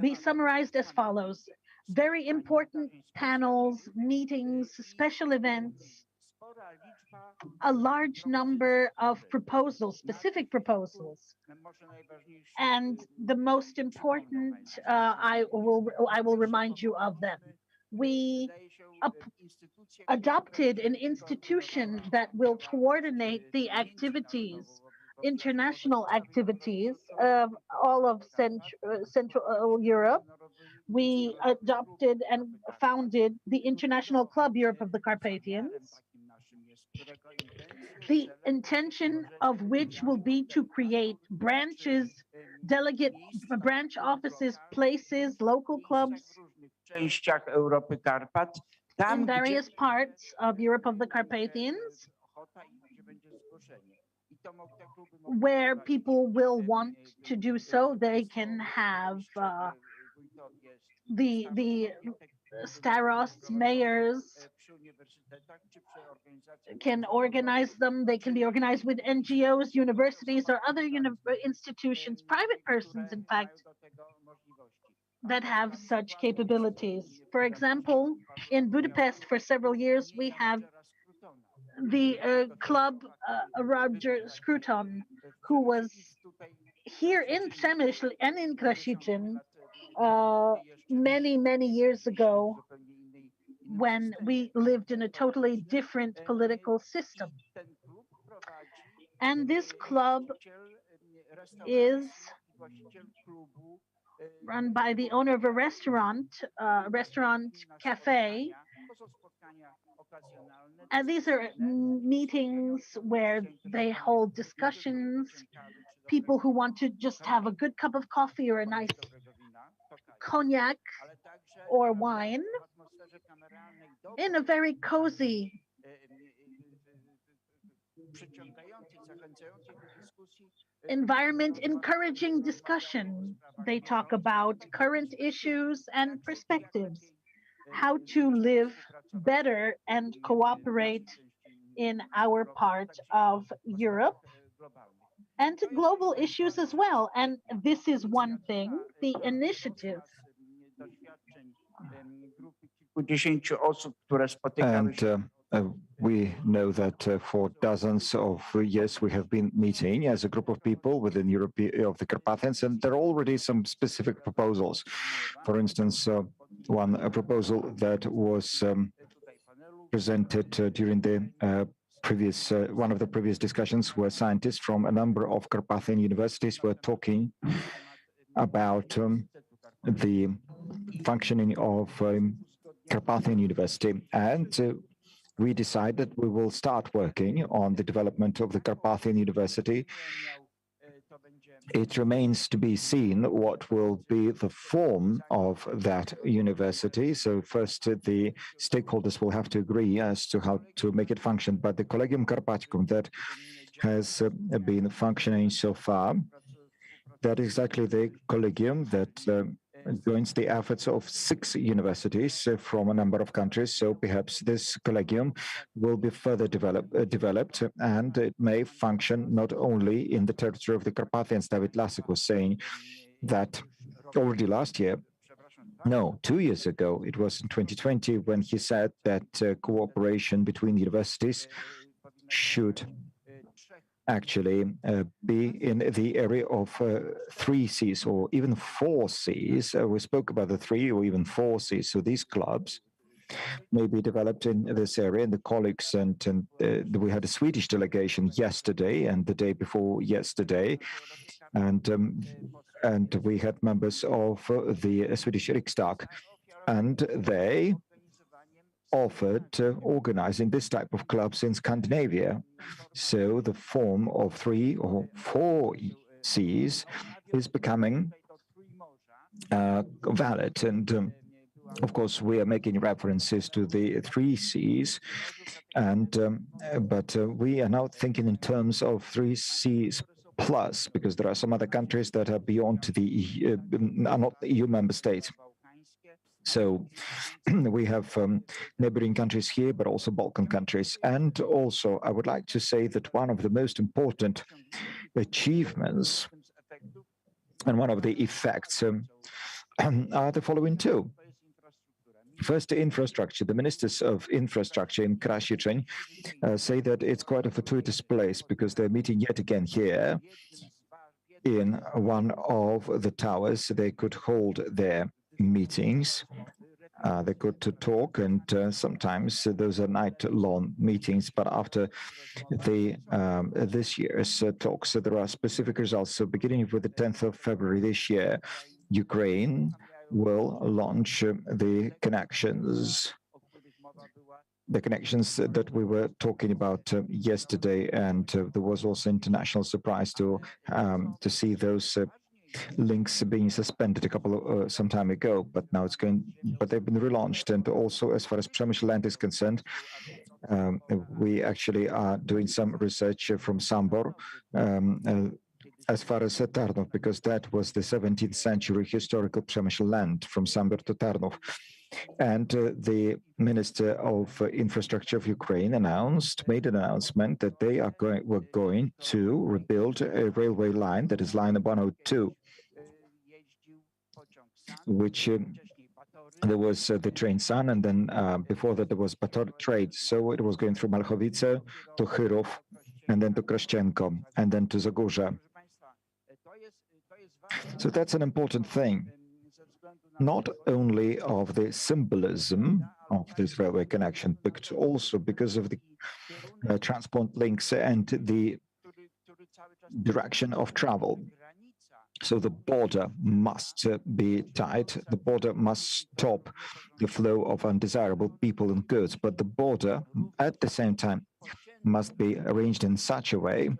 be summarized as follows. Very important panels, meetings, special events, a large number of proposals, specific proposals. And the most important, I will remind you of them. We adopted an institution that will coordinate the activities, international activities of all of Central Europe. We adopted and founded the International Club Europe of the Carpathians, the intention of which will be to create branches, delegate branch offices, places, local clubs częściach Europy Karpat, in various parts of Europe of the Carpathians, where people will want to do so. They can have the starosts, mayors can organize them. They can be organized with NGOs, universities, or other institutions, private persons, in fact, that have such capabilities. For example, in Budapest for several years, we have the club Roger Scruton, who was here in Przemysl and in Krasiczyn many, many years ago when we lived in a totally different political system. And this club is run by the owner of a restaurant cafe. And these are meetings where they hold discussions, people who want to just have a good cup of coffee or a nice cognac or wine in a very cozy environment, encouraging discussion. They talk about current issues and perspectives, how to live better and cooperate in our part of Europe, and global issues as well. And this is one thing, the initiative. And we know that for dozens of years we have been meeting as a group of people within Europe of the Carpathians, and there are already some specific proposals. For instance, one proposal that was presented during the one of the previous discussions, where scientists from a number of Carpathian universities were talking about the functioning of Carpathian University, and we decided we will start working on the development of the Carpathian University. It remains to be seen what will be the form of that university. So first, the stakeholders will have to agree as to how to make it function. But the Collegium Carpaticum that has been functioning so far, that is exactly the collegium that joins the efforts of 6 universities from a number of countries. So perhaps this collegium will be further developed, and it may function not only in the territory of the Carpathians. David Lasek was saying that already last year, no, 2 years ago, it was in 2020, when he said that cooperation between universities should actually be in the area of 3 Cs or even 4 Cs. We spoke about the 3 or even 4 Cs. So these clubs may be developed in this area. And the colleagues and we had a Swedish delegation yesterday and the day before yesterday, and we had members of the Swedish Riksdag, and they offered organizing this type of clubs in Scandinavia. So the form of 3 or 4 Cs is becoming valid. And of course, we are making references to the 3 Cs, and but we are now thinking in terms of 3 Cs plus, because there are some other countries that are beyond the are not EU member states. So we have neighboring countries here, but also Balkan countries. And also, I would like to say that one of the most important achievements and one of the effects are the following two. First, infrastructure. The ministers of infrastructure in Krasiczyn say that it's quite a fortuitous place because they're meeting yet again here in one of the towers. They could hold their meetings. They could talk, and sometimes those are night-long meetings. But after the this year's talks, there are specific results. So beginning with the 10th of February this year, Ukraine will launch the connections that we were talking about yesterday, and there was also international surprise to see those links being suspended some time ago, but now but they've been relaunched. And also, as far as Przemysl land is concerned, we actually are doing some research from Sambor as far as Tarnów, because that was the 17th century historical Przemysl land from Sambor to Tarnów. And the Minister of Infrastructure of Ukraine made an announcement that they were going to rebuild a railway line, that is line 102, which there was the train Sun, and then before that there was Bator trade. So it was going through Malchowice to Chyrów, and then to Kraszczenko, and then to Zagórze. So that's an important thing, not only of the symbolism of this railway connection, but also because of the transport links and the direction of travel. So the border must be tight. The border must stop the flow of undesirable people and goods, but the border at the same time must be arranged in such a way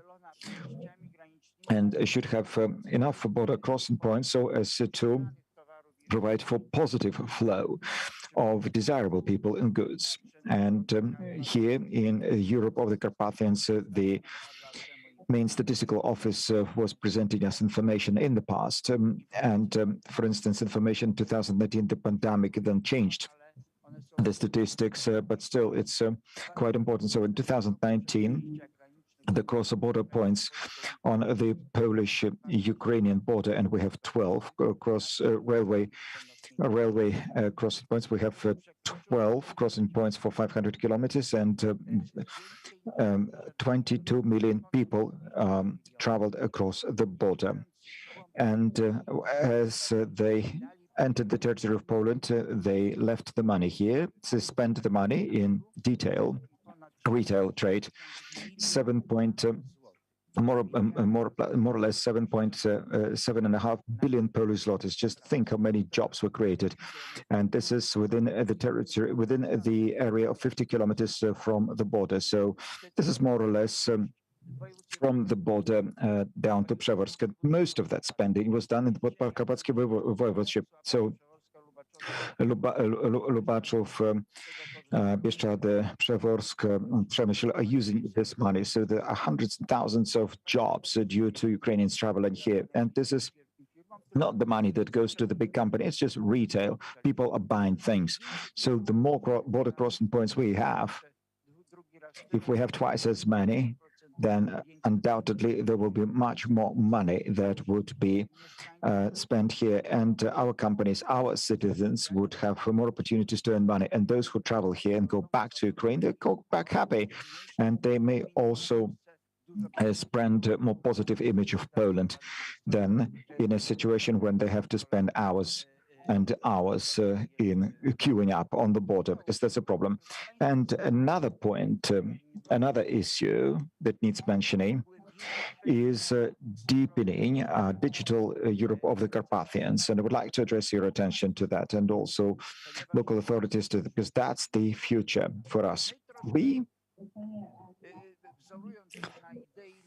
and should have enough border crossing points so as to provide for positive flow of desirable people and goods. And here in Europe of the Carpathians, the main statistical office was presenting us information in the past. For instance, information in 2019, the pandemic then changed the statistics, but still it's quite important. So in 2019, the cross-border points on the Polish-Ukrainian border, and we have 12 railway crossing points. We have 12 crossing points for 500 kilometers, and 22 million people traveled across the border. And as they entered the territory of Poland, they left the money here, they spent the money in retail trade, more or less 7.5 billion Polish zlotys. Just think how many jobs were created, and this is within the territory, within the area of 50 kilometers from the border. So this is more or less from the border down to Przeworsk. Most of that spending was done in the Podkarpackie voivodeship. So Lubaczów, Bieszczady, Przeworsk, Przemysl are using this money. So there are hundreds and thousands of jobs due to Ukrainians traveling here. And this is not the money that goes to the big company, it's just retail. People are buying things. So the more border crossing points we have, if we have twice as many, then undoubtedly there will be much more money that would be spent here. And our companies, our citizens would have more opportunities to earn money. And those who travel here and go back to Ukraine, they go back happy. And they may also spread a more positive image of Poland than in a situation when they have to spend hours and hours in queuing up on the border, because that's a problem. And another point, another issue that needs mentioning is deepening digital Europe of the Carpathians. And I would like to address your attention to that, and also local authorities, because that's the future for us. We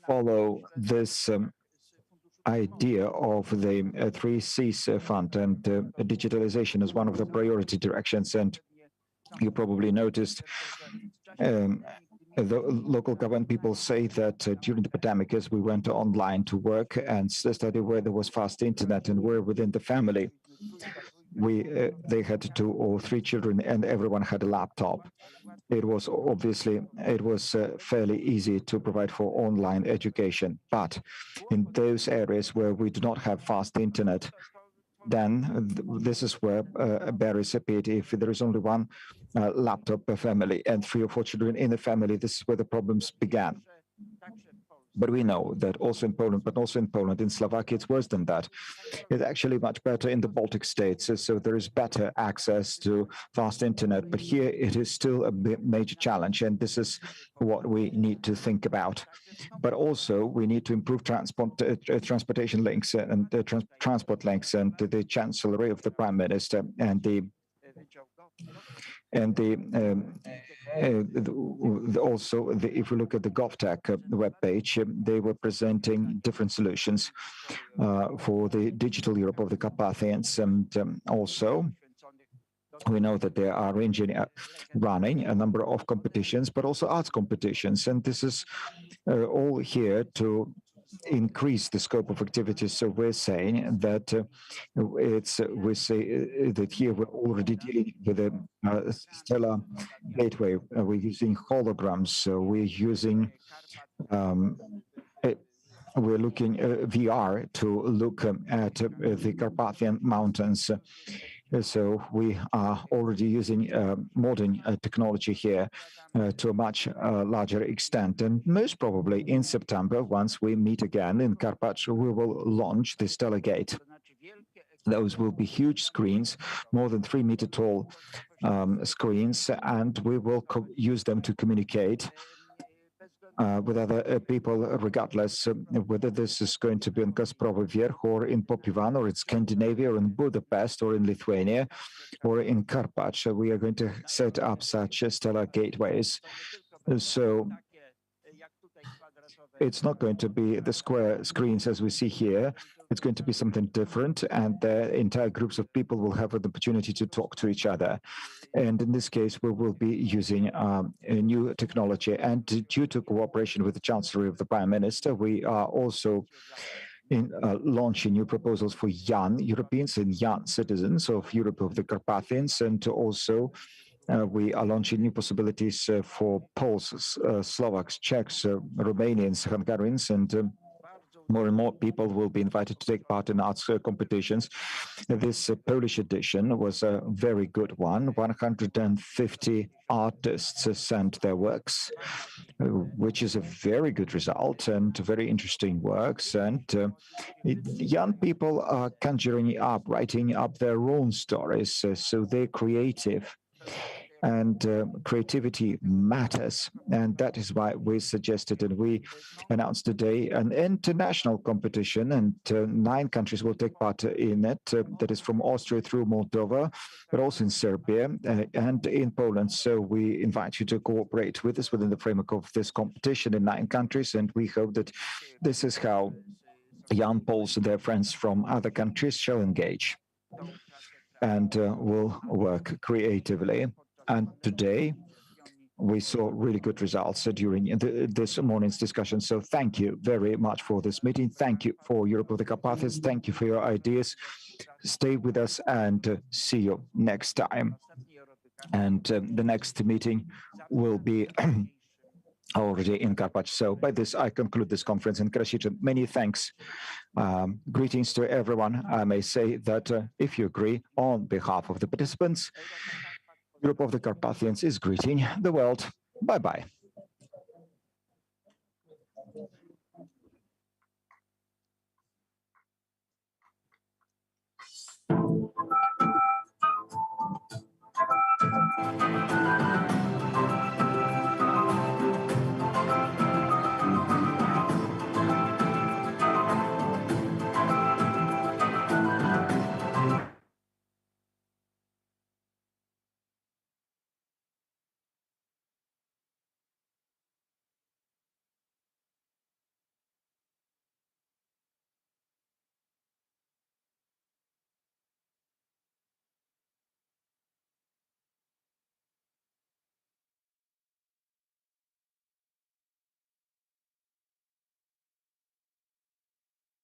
follow this idea of the 3 Cs fund, and digitalization is one of the priority directions. And you probably noticed the local government people say that during the pandemic, as we went online to work and study where there was fast internet and where within the family, they had 2 or 3 children and everyone had a laptop. It was obviously, fairly easy to provide for online education. But in those areas where we do not have fast internet, then this is where barriers appear. If there is only 1 laptop per family and 3 or 4 children in the family, this is where the problems began. But we know that also in Poland, in Slovakia, it's worse than that. It's actually much better in the Baltic states, so there is better access to fast internet. But here it is still a major challenge, and this is what we need to think about. But also we need to improve transportation links and transport links, and the Chancellery of the Prime Minister if we look at the GovTech webpage, they were presenting different solutions for the digital Europe of the Carpathians. And also, we know that they are running a number of competitions, but also arts competitions. And this is all here to increase the scope of activities. So we're saying that we say that here we're already dealing with a stellar gateway. We're using holograms. So we're using we're looking VR to look at the Carpathian Mountains. So we are already using modern technology here to a much larger extent. And most probably in September, once we meet again in Karpacz, we will launch the Stellar Gate. Those will be huge screens, more than 3-meter tall screens, and we will use them to communicate with other people, regardless whether this is going to be in Kasprowy Wierch or in Popivan or in Scandinavia or in Budapest or in Lithuania or in Karpacz. We are going to set up such stellar gateways. So it's not going to be the square screens as we see here. It's going to be something different, and the entire groups of people will have an opportunity to talk to each other. And in this case, we will be using a new technology. And due to cooperation with the Chancellery of the Prime Minister, we are also launching new proposals for young Europeans and young citizens of Europe of the Carpathians. And also, we are launching new possibilities for Poles, Slovaks, Czechs, Romanians, Hungarians, and more and more people will be invited to take part in arts competitions. This Polish edition was a very good one. 150 artists sent their works, which is a very good result and very interesting works. And young people are conjuring up, writing up their own stories, so they're creative. And creativity matters, and that is why we suggested and we announced today an international competition, and 9 countries will take part in it. That is from Austria through Moldova, but also in Serbia and in Poland. So we invite you to cooperate with us within the framework of this competition in 9 countries, and we hope that this is how young Poles and their friends from other countries shall engage and will work creatively. And today, we saw really good results during this morning's discussion. So thank you very much for this meeting. Thank you for Europe of the Carpathians. Thank you for your ideas. Stay with us and see you next time. And the next meeting will be already in Carpathians. So by this, I conclude this conference in Krasiczyn. Many thanks. Greetings to everyone. I may say that if you agree, on behalf of the participants, Europe of the Carpathians is greeting the world. Bye-bye.